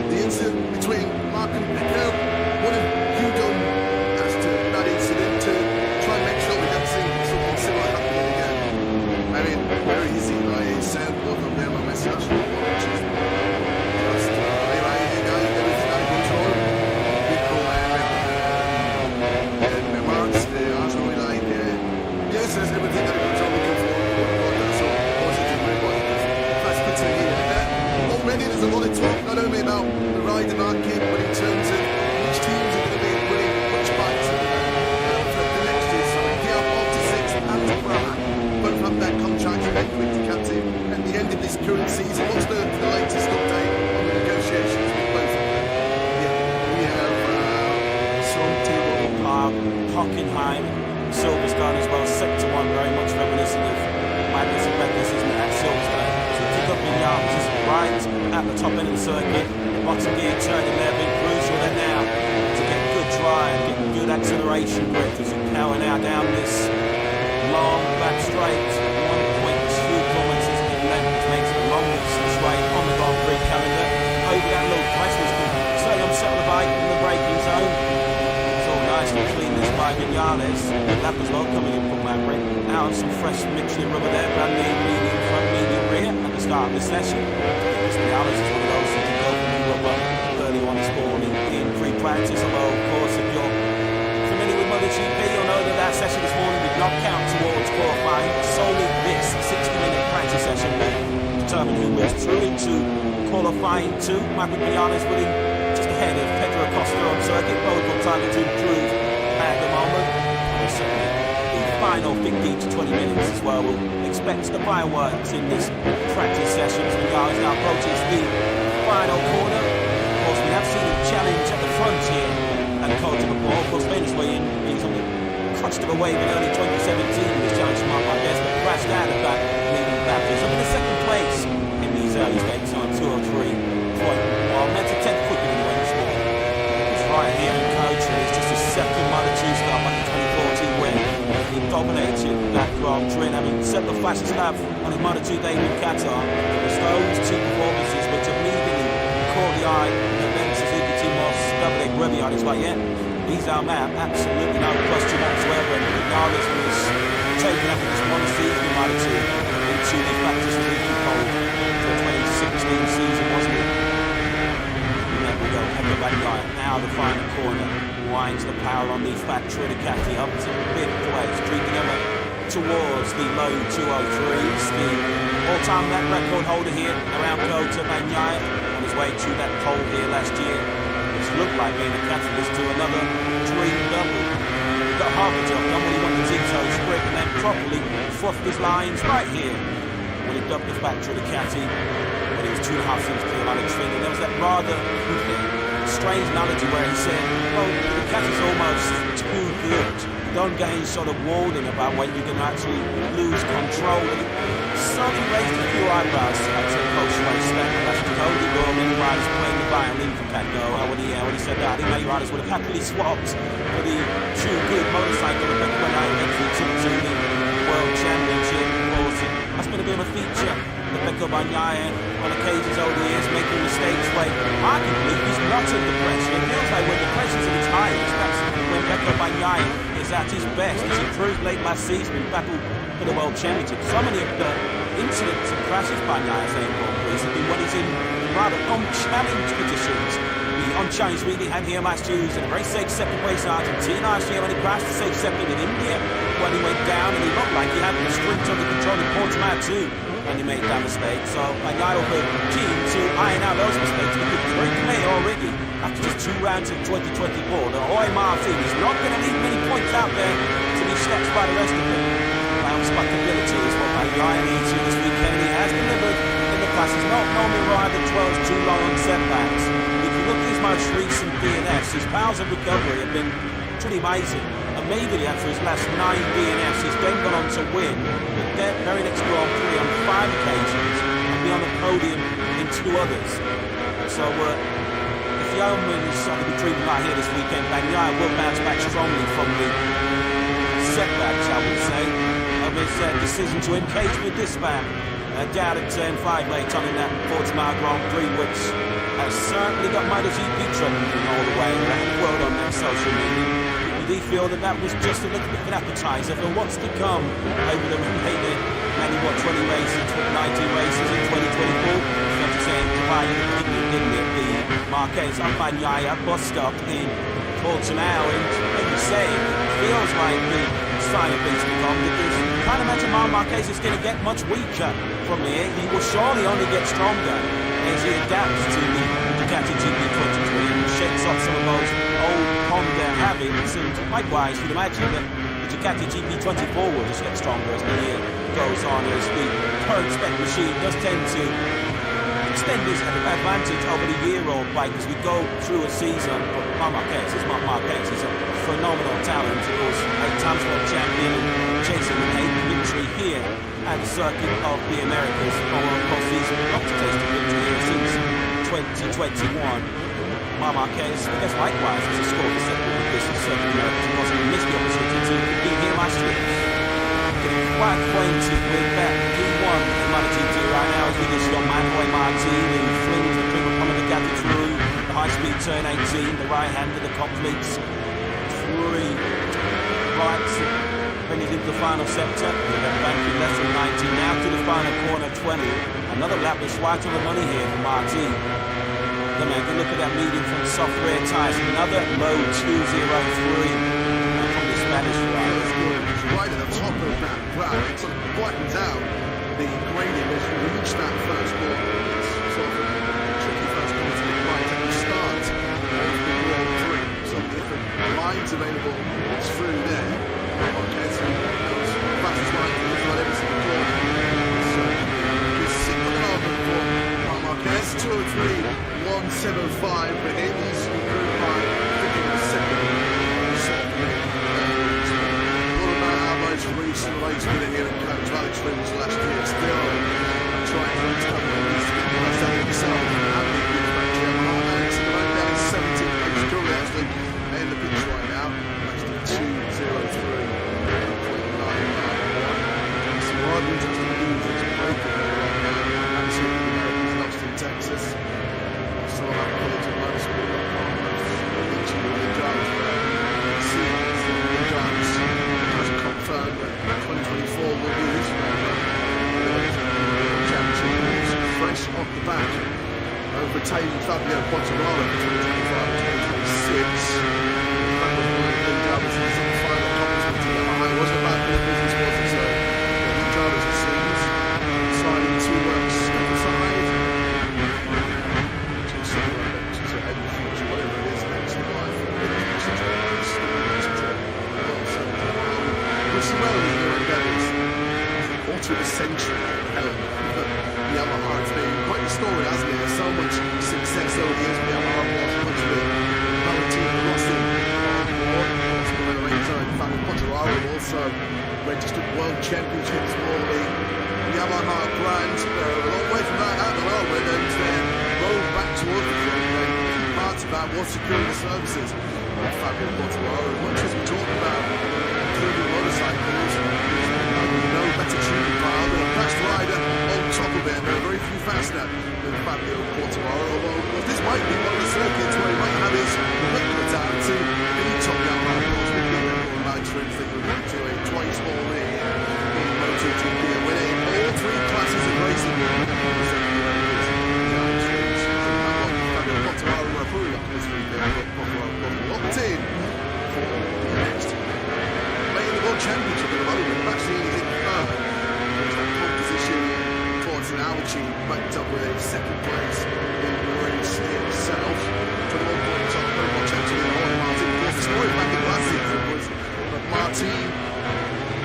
the incident between Mark and Pedro, what have you done as to that incident to try and make sure we don't see something similar happening again? I mean, very easy, like he said, both of them are message, which is just, anyway, you know, everything under control. Big call and remarks, Arsenal, like, yes, there's everything under control, looking forward, that's all positive, very positive. That's good to hear. Already there's a lot of talk, not only about the rider market, but in terms of which teams are going to be winning which bikes for the next year. So Gearbox, and Pratt both have their contracts with Ducati at the end of this current season. What's the latest update on the negotiations with both of them? Yeah, we have some Tyrrell, Hockenheim, Silverstone as well, Sector 1, very much reminiscent of Magnus and Magnus, isn't it, at Silverstone. So pick up in yards, just right at the top end of the circuit, bottom gear, turn 11, crucial then now to get good drive, get good acceleration grip as you power now down this long back straight, 1.2 kilometres in length, which makes it the longest straight on the Grand Prix calendar. Over that little crest, which can slowly unsettle the bike in the braking zone. It's all nice and clean this by Vinales. Good lap as well coming in from Maverick. Now some fresh Michelin rubber there, brand new medium front, medium rear at the start of the session. This Vinales is one of those who can go for new rubber early on this morning in free practice, although of course if you're familiar with MotoGP, you'll know that that session this morning did not count towards qualifying. Solely this 60-minute practice session will determine who moves through into qualifying 2. Maverick Vinales winning just ahead of Pedro Acosta on circuit. Both on target to improve at the moment. And certainly the final 15 to 20 minutes as well. We'll expect the fireworks in this practice session as Vinales now approaches the final corner. Of course, we have seen him challenge at the front here and Coulter before. Of course, made his way in. He's on the clutched of a wave in early 2017. He was challenging Mark Marquez, but crashed out of that leading Baptist. I'm in the second place in these early stages on 203.1. Meant to 10th quicker than he went this morning. He's right here in Coulter. It's just his second Moto2 start back in 2014 when he dominated that Grand Prix, having set the fastest lap on his Moto2 debut in Qatar. It was those two performances which immediately caught the eye of Ben Suzuki Team-Moss double egg Remy on his way in. He's our man, absolutely no question whatsoever. And Vinales was taken up in this one season in Moto2 into the Factor Suzuki pole for the 2016 season, wasn't it? And then we go Pedro Bagnaia. Now the final corner winds the power on the Factory Ducati up to mid-place, creeping over towards the low 203s. The all-time lap record holder here around Pedro Bagnaia on his way to that pole here last year. It's looked like being a catalyst to another dream double. He got half the job done when he won the Zito sprint and then properly fluffed his lines right here when he dubbed the Factory Ducati when he was 2.5 seconds clear out of Trinity. There was that rather strange analogy where he said, well, the Ducati's almost too good. Don't gain sort of warning about when you're going to actually lose control. So he raised a few eyebrows at the post-race statement. That's Cody Gorman, many riders playing the violin for Pedro. When he said that, I think many riders would have happily swapped for the too good motorcycle that when I went to the World Championship. Of course, that's going to be on a feature. Pedro Bagnaia on occasions over the years making mistakes where arguably he's not under pressure. It feels like when the pressure's at its highest, that's when Pedro Bagnaia is at his best. He's improved late last season in battle for the World Championship. So many of the incidents and crashes Bagnaia's saying have been when he's in rather unchallenged positions. The unchallenged really had here last year. He was in a very safe second place in Argentina last year when he crashed, a safe second in India when he went down, and he looked like he had the sprint under control in Portimao too when he made that mistake. So Bagnaia will be keen to iron out those mistakes. We could drink May already after just 2 rounds of 2024. The Roy Martin is not going to leave many points out there till he steps by the rest of them. Bounce back ability is what Bagnaia needs to this weekend. He has delivered in the past. He's not normally a rider that dwells too long on setbacks. If you look at his most recent DNFs, his powers of recovery have been pretty amazing. Immediately after his last 9 DNFs, he's then gone on to win the very next Grand Prix on 5 occasions and be on the podium in 2 others. So if Yeoman is something to dream about here this weekend, Bagnaia will bounce back strongly from the setbacks, I would say, of his decision to engage with this man. Down at turn 5 late on in that Portimao Grand Prix, which has certainly got MotoGP trending all the way around the world on their social media. We do feel that that was just a little bit of an appetizer for what's to come over the remaining many, 20 races, 19 races in 2024. Fair to say, Dubai, didn't it? The Marquez Bagnaia bus stop in Portimao, and like you say, it feels like the sign of things to come, because you can't imagine Marquez is going to get much weaker from here. He will surely only get stronger as he adapts to the Ducati GP23 and shakes off some of those old Honda habits, and likewise you'd imagine that the Ducati GP24 will just get stronger as the year goes on, as the current spec machine does tend to extend his advantage over the year-old bike as we go through a season. But Marquez is Mark Marquez. He's a phenomenal talent. Of course, 8-time world champion, chasing an 8th victory here at the Circuit of the Americas. Of course, he's not to taste a victory here since 2021. Mark Marquez, I guess likewise, as a score for second with this Circuit of the Americas. He wasn't missed the opportunity to be here last year. Getting quite acquainted with that P1 in MotoGP right now as we get young man Roy Martin, who flings the triple coming to Ducati through the high-speed turn 18, the right-hander that completes 3 rights, bringing into the final sector. They're banking less than 90 now to the final corner 20. Another lap that's right on the money here for Martin. Then make a look at that medium from soft rear tyres. Another low 203 from the Spanish rider. Right at the top of that ground, it sort of widens out the gradient as you reach that first corner. It's sort of a tricky first corner to get right at the start of the Grand Prix. Some different lines available through there. Marquez goes fastest line on every single corner. So this single carbon for Marquez, 203.175 for him. He's improved by 52nd. Recent race winner here at Coach Alex Rins last year, still trying to reach cover of this plus that himself and the good match here. Alex at the moment down in 17th place, currently actually in the pitch right now, actually 2:03.991. Some rather interesting news that's broken right now, absolutely Americans in Austin, Texas. So I'll have a call to motorsport.com, literally the drivers there. See the drivers confirmed that 2024 will be his championship, fresh off the back, overtaking Fabio Quartararo for 2025-2026. It wasn't about the business, was it? So the drivers, it seems, deciding to step aside, to head the future, whatever it is, next in life. Well, his new endeavours, quarter of a century, Yamaha has been quite a story, hasn't it? There's so much success over the years with Yamaha, much of it, Valentino Rossi on board, also Lorenzo and Fabio Quartararo also registered world championships for the Yamaha brand. They're a long way from that at the moment, and then rolled back towards the front. And part of that was securing the services of Fabio Quartararo. Much as we talk about including motorcycles, there's no better tuning pile than a fast rider on top of it. There are very few faster than Fabio Quartararo, although this might be one of the circuits where he might have his equivalent out to any top Yamaha cars. We've been there on Alex Rins that you'll to a twice more in MotoGP, winning all 3 classes of racing. Fabio Quartararo were approved up this weekend, but Quartararo got locked in for the next World Championship at the moment. Actually in 3rd, pole position towards an Alchi, backed up with a 2nd place in the race itself. 21 points on the World Championship in Jorge Martin. Of course, the story back in last season was that Martin,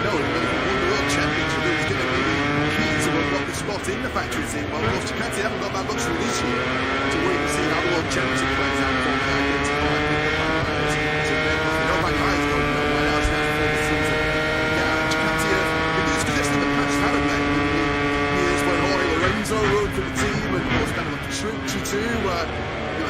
knowing that if he won the World Championship, it was going to be the key to unlock the spot in the factory team. Well, of course, Ducati haven't got that luxury this year to wait and see how the World Championship plays out for the identify the Bagnaia. So therefore, no Bagnaia's going nowhere else now for the season. Rode for the team, and of course kind of Petrucci too,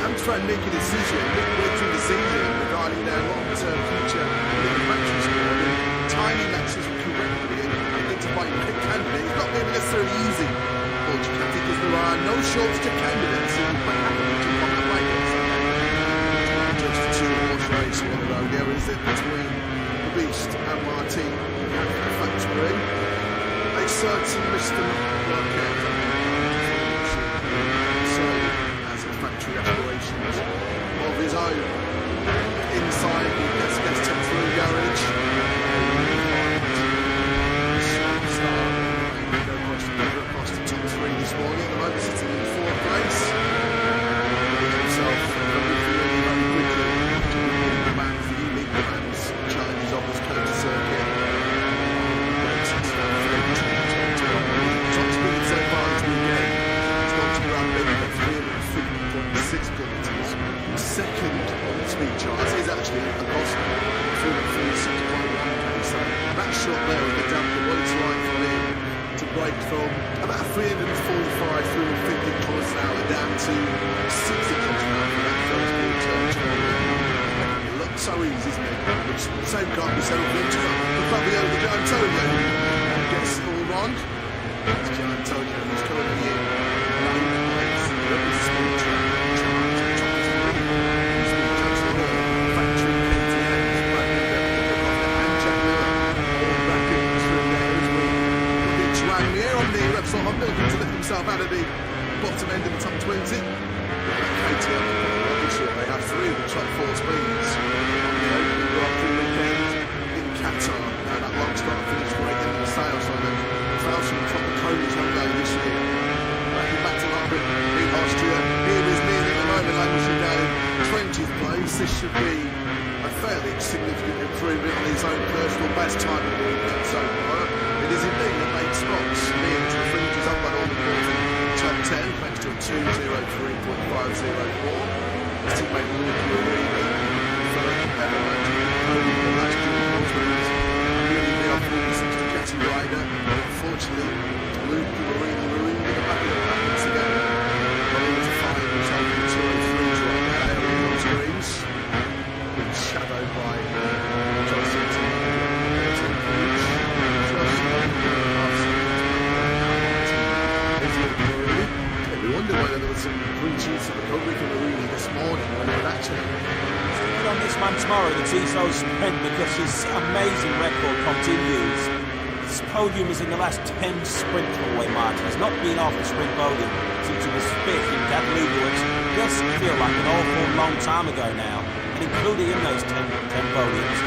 having to try and make a decision midway through the season regarding their long-term future in the factory squad, and timing that decision correctly and identifying a pick candidate is not going to be necessarily easy unfortunately, because there are no shortage of candidates who would quite happily jump on that wagon. Just the two-horse race here in the rodeo is it between the Beast and Martin the factory. A certain Mr. Workout so has his factory aspirations of his own inside the Gas Through garage. Pedro Acosta top three this morning. At the moment sitting in fourth place. Himself very quickly to the unique demands challenges of this counter circuit. Top speed so far this weekend. It's not to grab big at 350.6 kilometres. Second on the speed charts is actually Acosta, 346.1. So that shot there with the damper, what it's like for him to break from about 345, 350 kilometres an hour down to 60 kilometres an hour for that first big turn. It looks so easy, isn't it? Which same can't be said of Winter. The Fabio de Antonio gets it all wrong. It's Gian Antonio who's currently in ninth place. There is a speed track charge. Speed tracks for all. Factory KTM, Brandon and Jack Miller all back in through there as we look at Juan on the Repsol Honda looking to lift himself out of the bottom end of the top 20. KTM, obviously they have three of the top four speeds on the opening Grand Prix weekend in Qatar. Now that long start finish great in the sales on the Falcon from the Conies Honda this year. Back to London in Austria. Here is Neil at the moment, languishing down in 20th place. This should be a fairly significant improvement on his own personal best time of the weekend so far. It is indeed a late spots. Neil to the fringes up by all the important top 10 thanks to a 2:03.504. His teammate Luke Marini third better the last year really be off the Ducati rider. Unfortunately, Luke Marini ruined in the back of the pack once again. Well, he was a fine result in 203s right now there in those screens. Being shadowed by Johnson. We wonder whether there was some green shoots of recovery from Marini this morning, whether it actually On this man tomorrow, the Tissot sprint, because his amazing record continues. His podium is in the last 10 sprint away margin. He's not been off the sprint podium since he was fifth in Catalunya, which does feel like an awful long time ago now. And including in those 10 podiums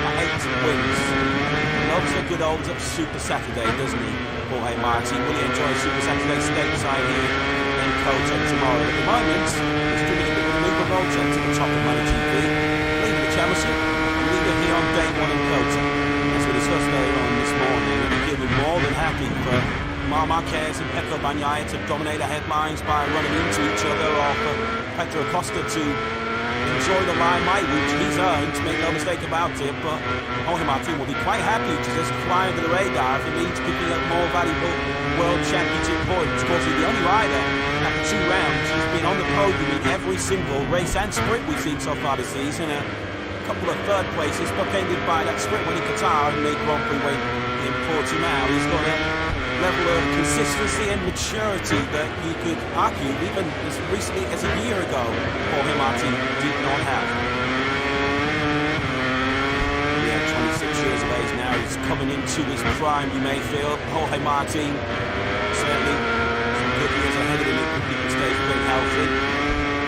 are 8 wins. He loves the good old Super Saturday, doesn't he? Jorge Martin, will he enjoy Super Saturday stateside here in Kota tomorrow? At the moment, he's doing a bit of a Luca Volta to the top of MotoGP, leading the championship, leader here on day one in Kota. As we discussed earlier on this morning, he'll be more than happy for Marc Marquez and Pecco Bagnaia to dominate the headlines by running into each other, or for Pedro Acosta to enjoy the limelight which he's earned, make no mistake about it, but Jorge Martin will be quite happy to just fly under the radar if it means picking up more valuable World Championship points. Of course, he's the only rider after 2 rounds who's been on the podium in every single race and sprint we've seen so far this season. A couple of third places bookended by that sprint win in Qatar and the Grand Prix win in Portimao. He's got a level of consistency and maturity that you could argue even as recently as a year ago Jorge Martin did not have. Yeah, 26 years of age now, he's coming into his prime, you may feel. Jorge Martin certainly some good years ahead of him if people stay very healthy.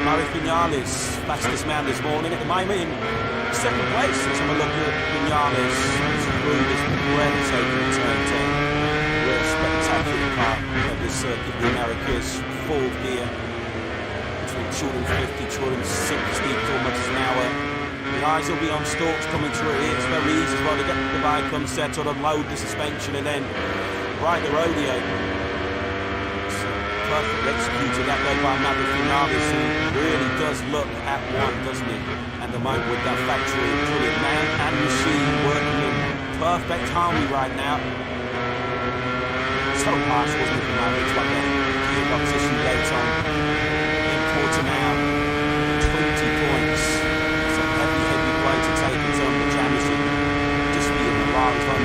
Mario Vinales, fastest man this morning at the moment in second place. Let's have a look at Vinales through this breathtaking turn 10. Spectacular part of this circuit, the Americas, full gear between 250, 260 kilometers an hour. The eyes will be on stalks coming through here. It's very easy as well to get the bike unsettled, unload the suspension, and then ride the rodeo. It's perfectly executed that way by Mario Vinales, who really does look at one, doesn't he? And the moment with that factory, brilliant man and machine working in perfect harmony right now. So harsh, wasn't it, for Maverick, like that Gearbox issue late on in Portimao. 20 points. It's a heavy blow to take in terms of the championship. Just being alive as well.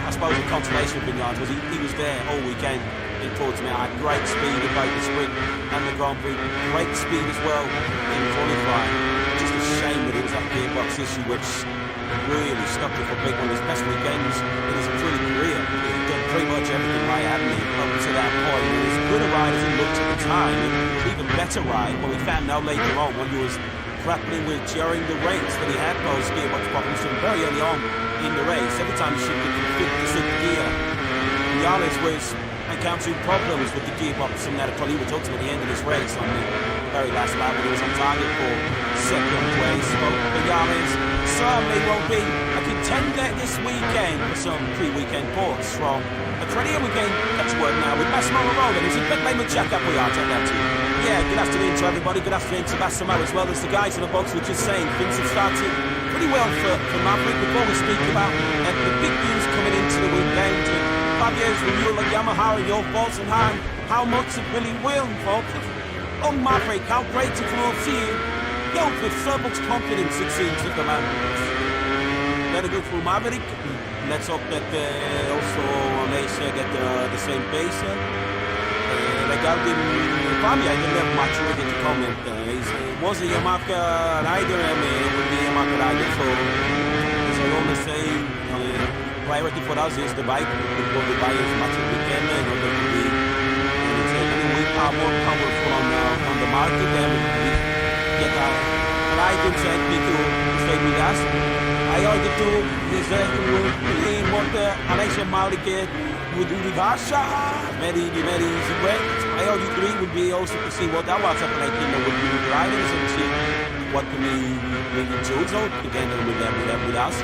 I suppose the consolation of Vinales was he was there all weekend in working towards me. I had great speed in both the sprint and the Grand Prix. Great speed as well in qualifying. Just a shame that it was that gearbox issue which really stopped it for big one of his best weekends in his Aprilia career. He'd done pretty much everything right, hadn't he, up to that point. And as good a ride as he looked at the time, it was an even better ride. But we found out later on when he was grappling with during the race that he had those gearbox problems from very early on in the race. Every time he shifted from fifth to sixth gear, Vinales was encountering problems with the gearbox from that Italy, which ultimately ended his race on the very last lap when he was on target for second place. But Vinales certainly will be a contender this weekend for some pre-weekend ports from Australia. We can get to work now with Massimo Roller. There's a big name of check-up we are, take that to you. Yeah, good afternoon to everybody. Good afternoon to Massimo as well as the guys in the box. We're just saying things have started pretty well for Maverick. Before we speak about the big news coming into the weekend, 5 years renewal at Yamaha and your thoughts and how much it really will, folks. On Maverick, how great it will see you. Yo, with so much confidence it seems at the moment. Very good for Maverick. Let's hope that also Malaysia get the same pace. Regarding Fabio, I didn't have much really to comment. He was a Yamaha rider, and he will be a Yamaha rider. So I always say, priority for us is the bike. We will be buying as much as we can in order to be we are more powerful on the market, and we get our riders and people to stay with us. I ordered to is what Malaysia Malik would do with Asha. Very easy way. I ordered three would be also to see what that was happening with the riders and see what can we choose out together with us.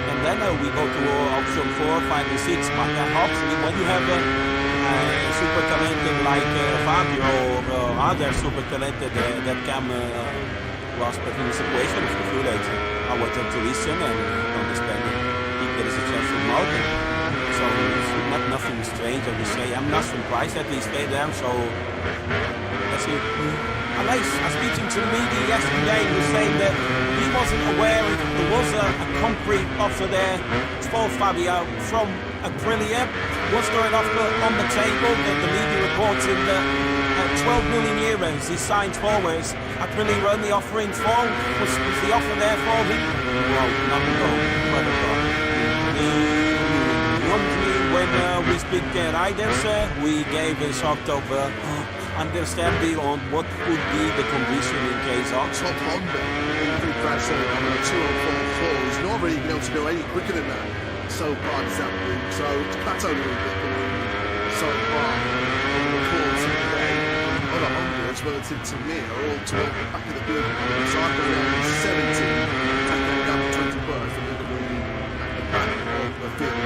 And then we go to option 4, 5, and 6. But obviously when you have a super talented like Fabio or other super talented that come lost in the situation of the few days, I want them to listen and understand if there is a chance for more. So it's not nothing strange, I would say. I'm not surprised that they stay there, so let's see. Aleix, I was speaking to the media yesterday, he was saying that he wasn't aware if there was a concrete offer there for Fabio from Aprilia. What's going on the table? The media reporting that 12 million euros he signed for, whereas Aprilia were only offering 4. Was the offer there for him? Well, not at all. When we speak riders, we gave a sort of understanding on what would be the condition in case of top Honda in crash on a 204 he's not really been able to go any quicker than that so far this afternoon, so it's plateaued a little bit so far on the reports today. Other Hondas relative to me are all toward the back of the field, so I've got around 17 taking down 20 birds and they're going to be at the back of the field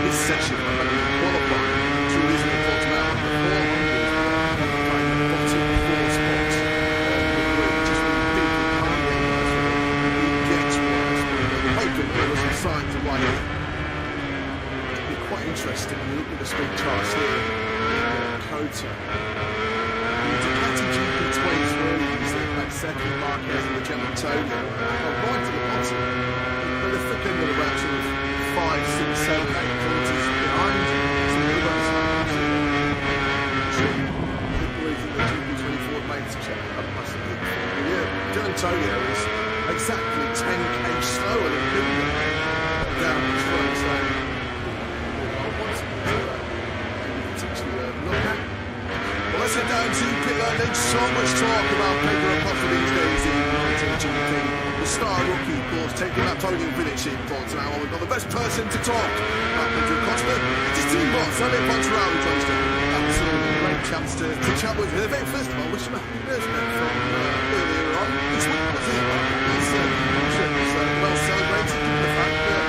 this session. I'm going to qualify to reason the thoughts now on the 400 signs of life. It'd be quite interesting when you look at the speed charts here in Kota. The Ducati GP23s at second, Marquez and the Gemma Toga are right to the bottom, but the thick end of the round sort of 5, 6, 7, 8 kilometres behind. So the other side the boys in the GP24 made to check up massively. Yeah, Gemma Toga is exactly 10k slower than Pedro down the front, so what's potentially look at. Well, let's head down to pit lane. There's so much talk about Pedro Acosta these days in MotoGP. The star rookie, of course, taking that podium finish in thoughts now. We've got the best person to talk about Pedro Acosta. It's his team boss, Andy Pontarelli, joins us. Absolutely great chance to chat with him. First of all, wish him a happy birthday from earlier on. This week was it? Well celebrated given the fact that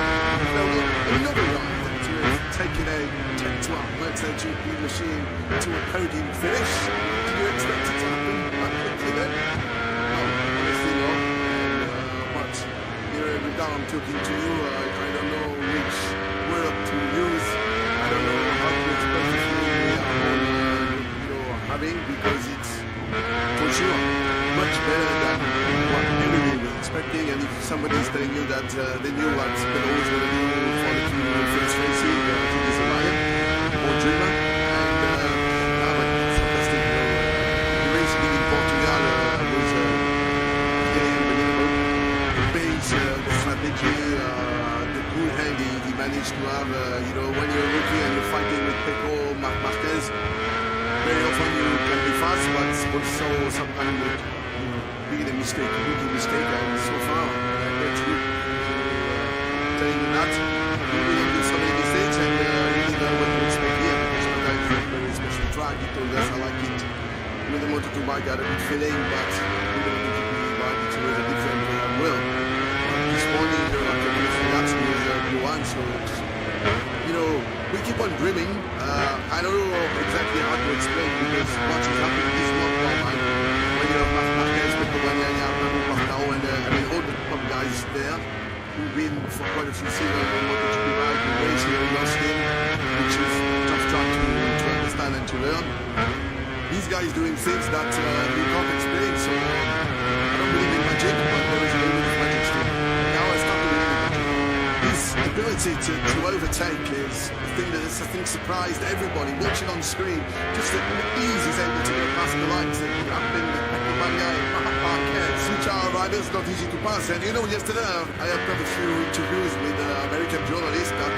another ride that is taking a 10-12 MotoGP machine to a podium finish. Do you expect it to happen that quickly then? No, honestly not. But here I'm talking to you, I don't know which word to use. I don't know how to express it you're having, because it's for sure much better than what everybody was expecting. And if somebody's telling you that they knew what Pedro was going to do for the first racing, I think it's a liar or dreamer. And manage to have, when you're a rookie and you're fighting with Pedro, Marquez, very often you can be fast, but also sometimes you being a mistake, a rookie mistake, and so far, that's you. Telling you that, you don't do so many mistakes, and you really know what to expect here, because sometimes it's a very special track. He told us, I like it. With the Moto2 bike, I had a good feeling, but with the MotoGP bike, it's always a different will. This morning, after the laps, we were Q1, so we keep on dreaming. I don't know exactly how to explain, because what is happening is not normal. When you have Marquez, Pedro, and all the top guys there, who've been for quite a few seasons on MotoGP bike, we race here in Austin, which is tough track to understand and to learn. These guys doing things that you can't explain, so I don't believe in magic, but there is a little bit of magic still. Now I start to believe in magic. His ability to overtake is the thing that I think surprised everybody watching on screen. Just the ease he's able to get past the lines that have been Marquez, which are riders not easy to pass. And yesterday I had quite a few interviews with American journalists that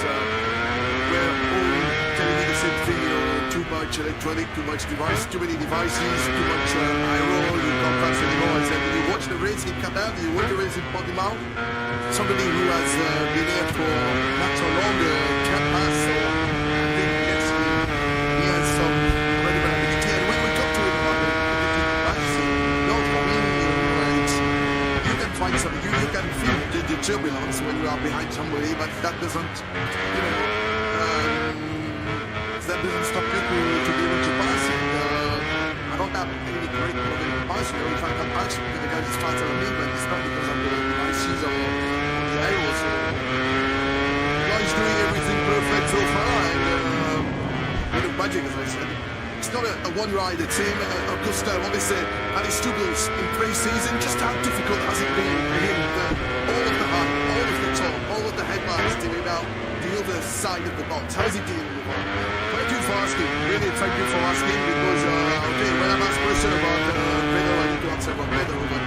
were all telling me the same thing, too much electronic, too much device, too many devices, too much eye roll, you can't pass anymore. I said, did you watch the race in Qatar? Did you watch the race in Portimao? Somebody who has been here for not so long can pass, so I think, yes, he has some credible ability. And when we talk to him about the devices, no, for me, you can find something, you can feel the turbulence when you are behind somebody, but that doesn't, that doesn't stop you to be able to pass it. I don't have any great problem to pass. If I can pass, the guy is faster than me, but it's not because of the devices or the arrows. The guy's doing everything perfect so far, and with the magic, as I said. It's not a one-rider team. Acosta, what they said, and his struggles in pre-season, just how difficult has it been for him? All of the height, all of the top, all of the headlines to be about the other side of the box. How's he dealing with that? Thank you for asking. Really, thank you for asking, because when I'm asked a question about Pedro, I need to answer about Pedro, but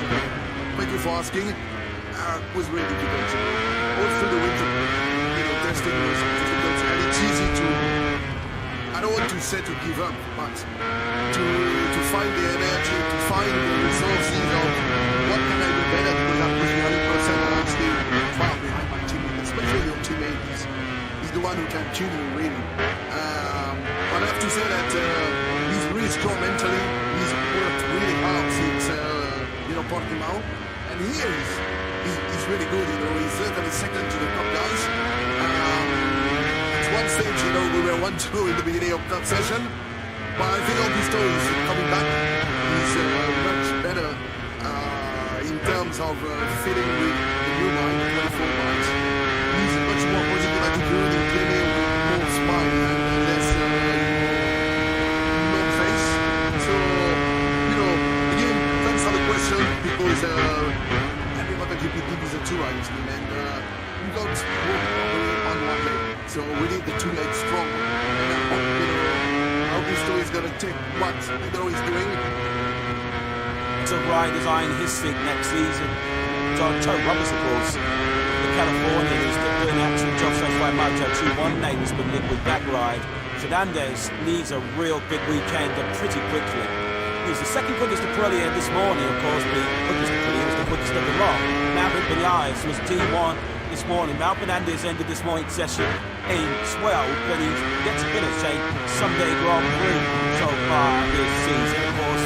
thank you for asking. It was really difficult. All through the winter, testing was difficult, and it's easy to, I don't want to say to give up, but to find the energy, to find the resources of what can I do better, because I'm pushing 100% and I'm still far behind my teammate, especially your teammate. He's the one who can kill you, really. But I have to say that he's really strong mentally. He's worked really hard since Portimao, and here he's really good. He's certainly second to the top guys. At one stage, we were 1-2 in the beginning of that session, but I think Augusto is coming back. He's much better in terms of fitting with the new bike, the 24 bikes. He's much more positive attitude, including more smile and less long face. So, again, thanks for the question, because every MotoGP team is a two-rider team, and we don't work only on one leg. So we need the two legs strong. And I hope Augusto is going to take what Pedro is doing. To ride design his seat next season. Joe Roberts, of course, the Californian, who's doing an actual job so far. Moto2 one name has been linked with that ride. Fernandez needs a real big weekend and pretty quickly. He was the second quickest Aprilia this morning, of course. The quickest Aprilia was the quickest of the lot. Maverick Vinales was T1 this morning. Mal Fernandez ended this morning's session in 12th, but he gets to finish a Sunday Grand Prix so far this season. Of course,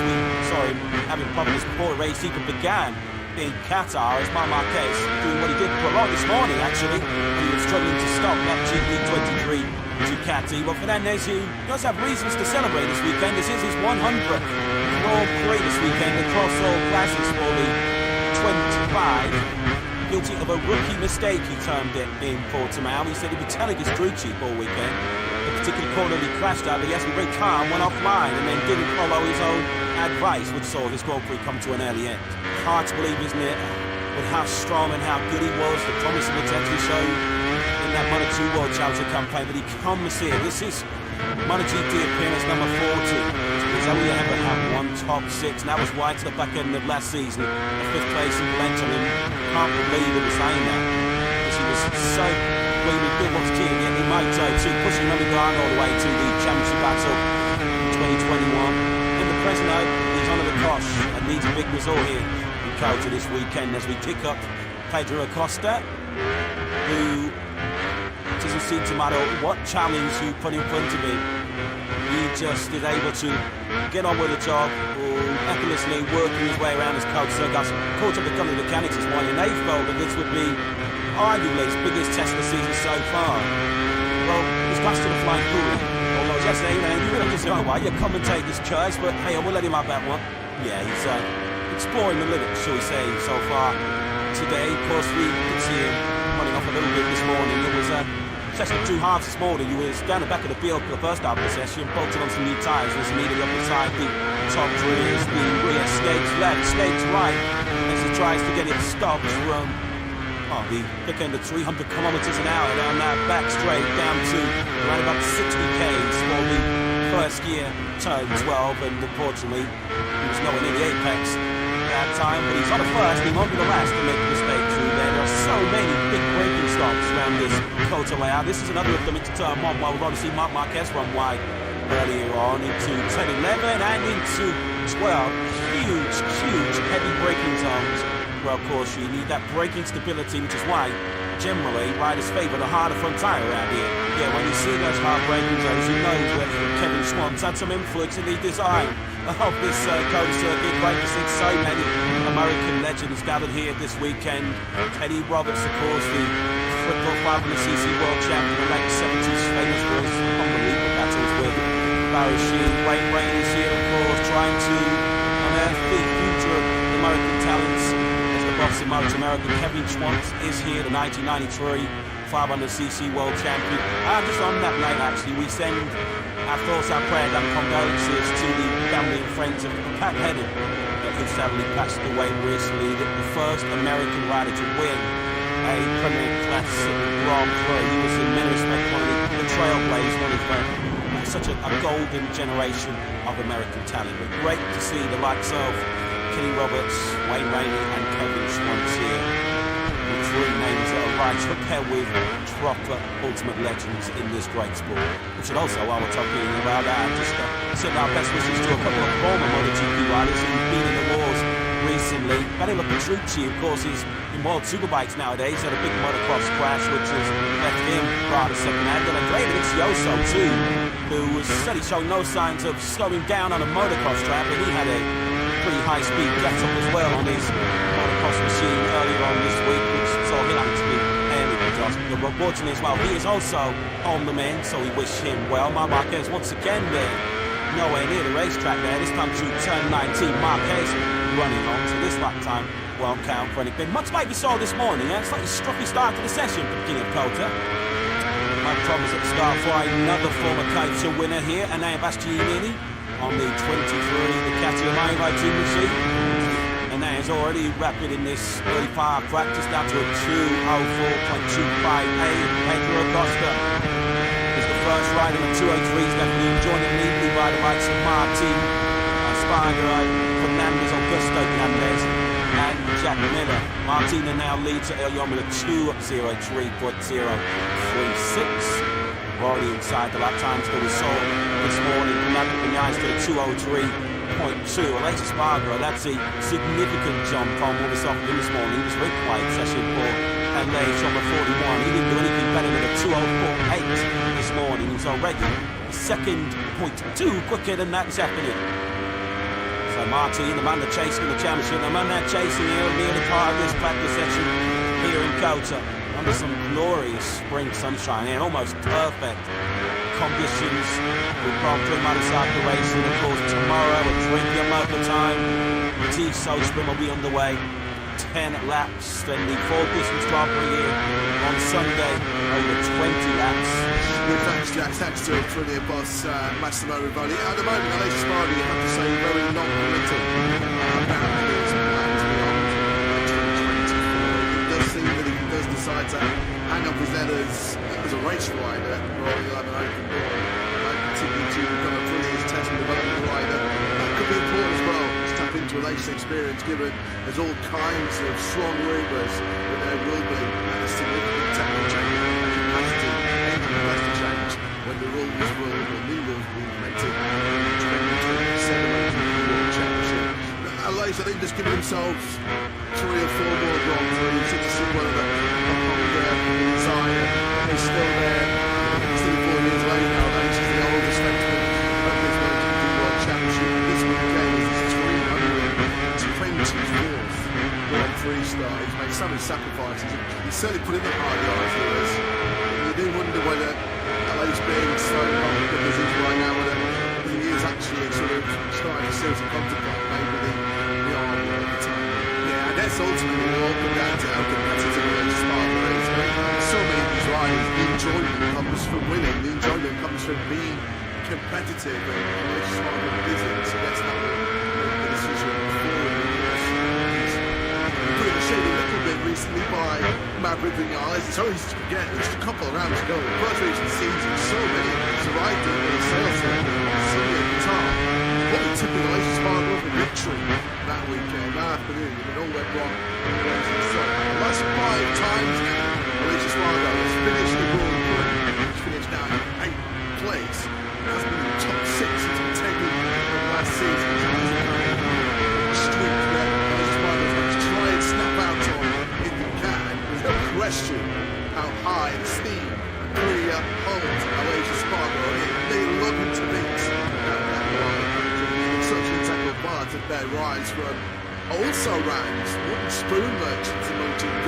having problems before the race even began in Qatar, as Marquez doing what he did for a lot this morning, actually. He was struggling to stop that GP23 Ducati. Well, Fernandez, who does have reasons to celebrate this weekend. This is his 100th Grand Prix this weekend across all classes for the 25. Guilty of a rookie mistake, he termed it in Portimao. He said he'd be telling his crew chief all weekend. A particular corner he crashed out, but he has to be very calm, went offline, and then didn't follow his own advice, which saw his Grand Prix come to an early end. Hard to believe, isn't it? With how strong and how good he was, the promise he potentially showed in that Moto2 World Challenger campaign, but he comes here. This is MotoGP appearance number 40. He's only ever had one top 6, and that was right to the back end of last season. A 5th place in Valencia, and can't believe it was saying that, because he was so between the Gearbox team and the Moto2, pushing Richigamme all the way to the championship battle in 2021. In the present note, he's on the cosh and needs a big result here in Cota this weekend as we pick up Pedro Acosta, who doesn't seem to matter what challenge you put in front of him. He just is able to get on with the job, effortlessly working his way around his coach circuit. Caught up with the mechanics this morning, and they felt that this would be arguably his biggest test of the season so far. Well, he's passed to the flying cooler. Although yesterday, you really just know why you commentate this choice, but hey, I will let him have that one. Yeah, he's exploring the limits, shall we say, so far. Today, of course, we could see him running off a little bit this morning. It was session 2 halves this morning. He was down the back of the field for the first half of the session, bolted on some new tyres, was immediately up beside the top rears, the rear stakes left, stakes right, as he tries to get it stopped from the thick end of 300 kilometers an hour down that back straight down to around about 60 k's for the first gear, turn 12, and unfortunately he was nowhere near the apex that time, but he's on the first, he won't be the last to make a mistake through there. There are so many big braking stops around this Cota layout. This is another of them into turn 1, while we're going to see Marc Marquez run wide earlier on into 10-11 and into 12. Huge heavy braking zones where of course you need that braking stability, which is why generally riders favour the harder front tyre around here. Yeah, when you see those hard braking zones, you know that Kevin Schwann's had some influence in the design of this Cota circuit. Great to see so many American legends gathered here this weekend. Teddy Roberts, of course, the triple 500cc world champion in the late 70s, famous for his unbelievable battles with Barry Sheene. Wayne Rainey is here, of course, trying to unearth the future of American talents. As the boss in Motor America, Kevin Schwantz is here, the 1993 500cc world champion. And just on that note, actually, we send our thoughts, our prayers and condolences to the family and friends of Pat Henning, who sadly passed away recently, the first American rider to win a Premier Class Grand Prix. He was in many respects one of the trailblazers, one of such a golden generation of American talent. But great to see the likes of Kenny Roberts, Wayne Rainey and Kevin Schwantz here. The 3 names that are right up there with proper ultimate legends in this great sport. We should also, while we're talking about that, just send our best wishes to a couple of former MotoGP riders who've been in the wars recently. Pedro, of course, is in World Superbikes nowadays. Had a big motocross crash which has left him rather second-hand. And Andrea Dovizioso too, who was certainly showing no signs of slowing down on a motocross track, but he had a pretty high-speed get-up as well on his motocross machine earlier on this week, which saw him having to be but fortunately as well, he is also on the mend, so we wish him well. Marc Marquez once again there, nowhere near the racetrack there, this time to turn 19. Marquez running on, so this lap time won't count for anything. Much like we saw this morning, a slightly scruffy start to the session for the King of Cota. Mike Thomas at the start for another former Cota winner here, and now Bastianini on the 23, the Catalunya team machine. And that is already rapid in this early part of practice, down to a 2:04.258. Pedro Acosta is the first rider in 2:03s, definitely joining neatly by the likes of Martin, Sparger, Fernandez, Augusto Fernandez, and Jack Miller. Martina now leads early on with a 2:03.036. Already inside the lap times that we saw this morning. Fernando Vinales to the 2:03.2. Alexis Sparger, that's a significant jump from what we saw from him this morning. He was very quiet session for LA, shot by 41. He didn't do anything better than a 2:04.8 this morning. He's already 2.2 quicker than that this afternoon. So Martin, the man that's chasing the championship, the man that's chasing here near the car of this practice session here in Cota. Under some glorious spring sunshine and almost perfect conditions with Grand Prix motorcycle racing. Of course, tomorrow at 3 p.m. local time, the T-Soul Sprint will be underway. 10 laps, then the full distance Grand Prix here on Sunday, over 20 laps. Good, thanks, Jack. Thanks to brilliant boss Massimo Rivoli. At the moment, Alexis Sparger, you have to say, very non-committal. Apparently, there's plans beyond 2024. It does seem that he does decide to hang up his head as a race rider, or he'll have an open door and continue to become a brilliant test and development rider. That could be important as well, to tap into a racing experience, given there's all kinds of strong rumours that there will be a significant technical change in the rules were, the new rules were implemented in 2027 World Championship. Allies, I think, just giving themselves 3 or 4 more Grand Prix to see whether the Honda, the Zion is still there. Still 4 years later now, Allies is the oldest Frenchman of this MotoGP World Championship. This weekend is his 324th Grand Prix start. He's made so many sacrifices. He's certainly put in the hard yards for us. You do wonder whether LA's being so long because he's right now with he is actually sort of starting to seriously contemplate maybe the army at the time. Yeah, I guess ultimately it all comes down to how competitive the Sparta is. So many of these riders, the enjoyment comes from winning, the enjoyment comes from being competitive, and Sparta isn't, so that's not the decision for him. Put in the shade a little bit recently by Maverick Vinales. It's always to forget, there's a couple of rounds to go. The first race of the season, so many to ride in the sales city at the time. What we typically like to Sparta with a victory that weekend, that afternoon, and it all went wrong. So, the last 5 times now, Alicia Sparta has finished the World Cup. He's finished now in 8th place. Has been in the top 6 since taking the last season. Streak there. Alicia Sparta has to try and snap out on if he can. There's no question how high the steam and clear holds Alicia Sparta are in. They love him to beat that line. Such an integral part of their rise from also rounds, wooden spoon merchants in MotoGP.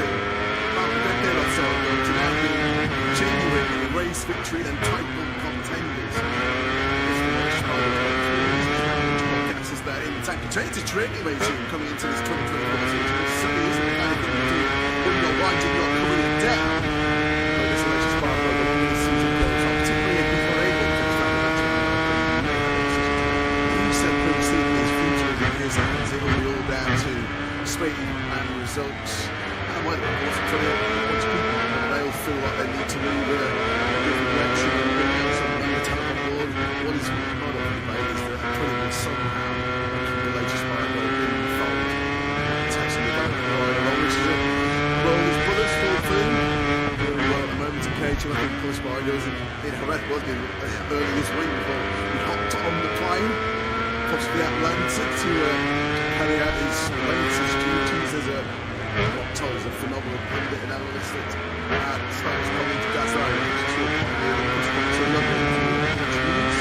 About a decade or so ago to now being genuinely race victory and title contenders. This gas is there in the tank. It's a training regime coming into this 2024 season. It certainly isn't the kind of thing you do when you're winding up coming it down. But this Alexis Sparta will be the season goes on, particularly if you're able to seeing his future in his hands. It will be all down to speed and results. And when once people they'll feel like they need to move in a different direction and bring out something to tell on board. What is not on the plate is that putting it somehow keep the latest Sparta in the fold. Taxing the back right along, which is a role his brothers fulfill. Doing well at the moment in Cage, I think Paul Sparta was in Jerez, wasn't he, early this week before he hopped on the plane across the Atlantic to carry out his latest duties as what told us a phenomenal pundit and analyst that starts coming to that side, which is what to a number of attributes.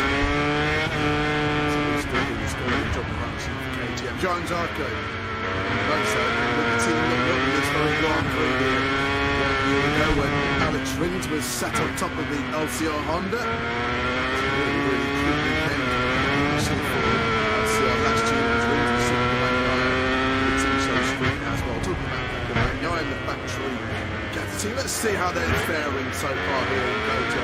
So we're still doing this going to job of action for KTM. John Zarco, like I said, with the team looking up in this very Grand Prix here 1 year ago when Alex Rins was sat on top of the LCR Honda. It's a really, really cool weekend. Actually for last year was really sitting back by the team show screen as well. Talking about the back the factory team. Let's see how they're faring so far here in Kota.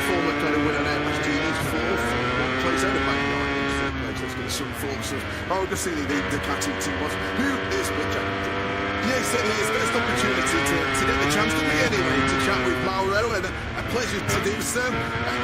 Former kind of winner there, Mastini's 4th. One place out of back nine in 3rd place. Let's get some thoughts of Rogassini, the Ducati team was. Who is with Jack? Yes, it is. Best opportunity to get the chance to be anyway, to chat with Mauro, and a pleasure to do so.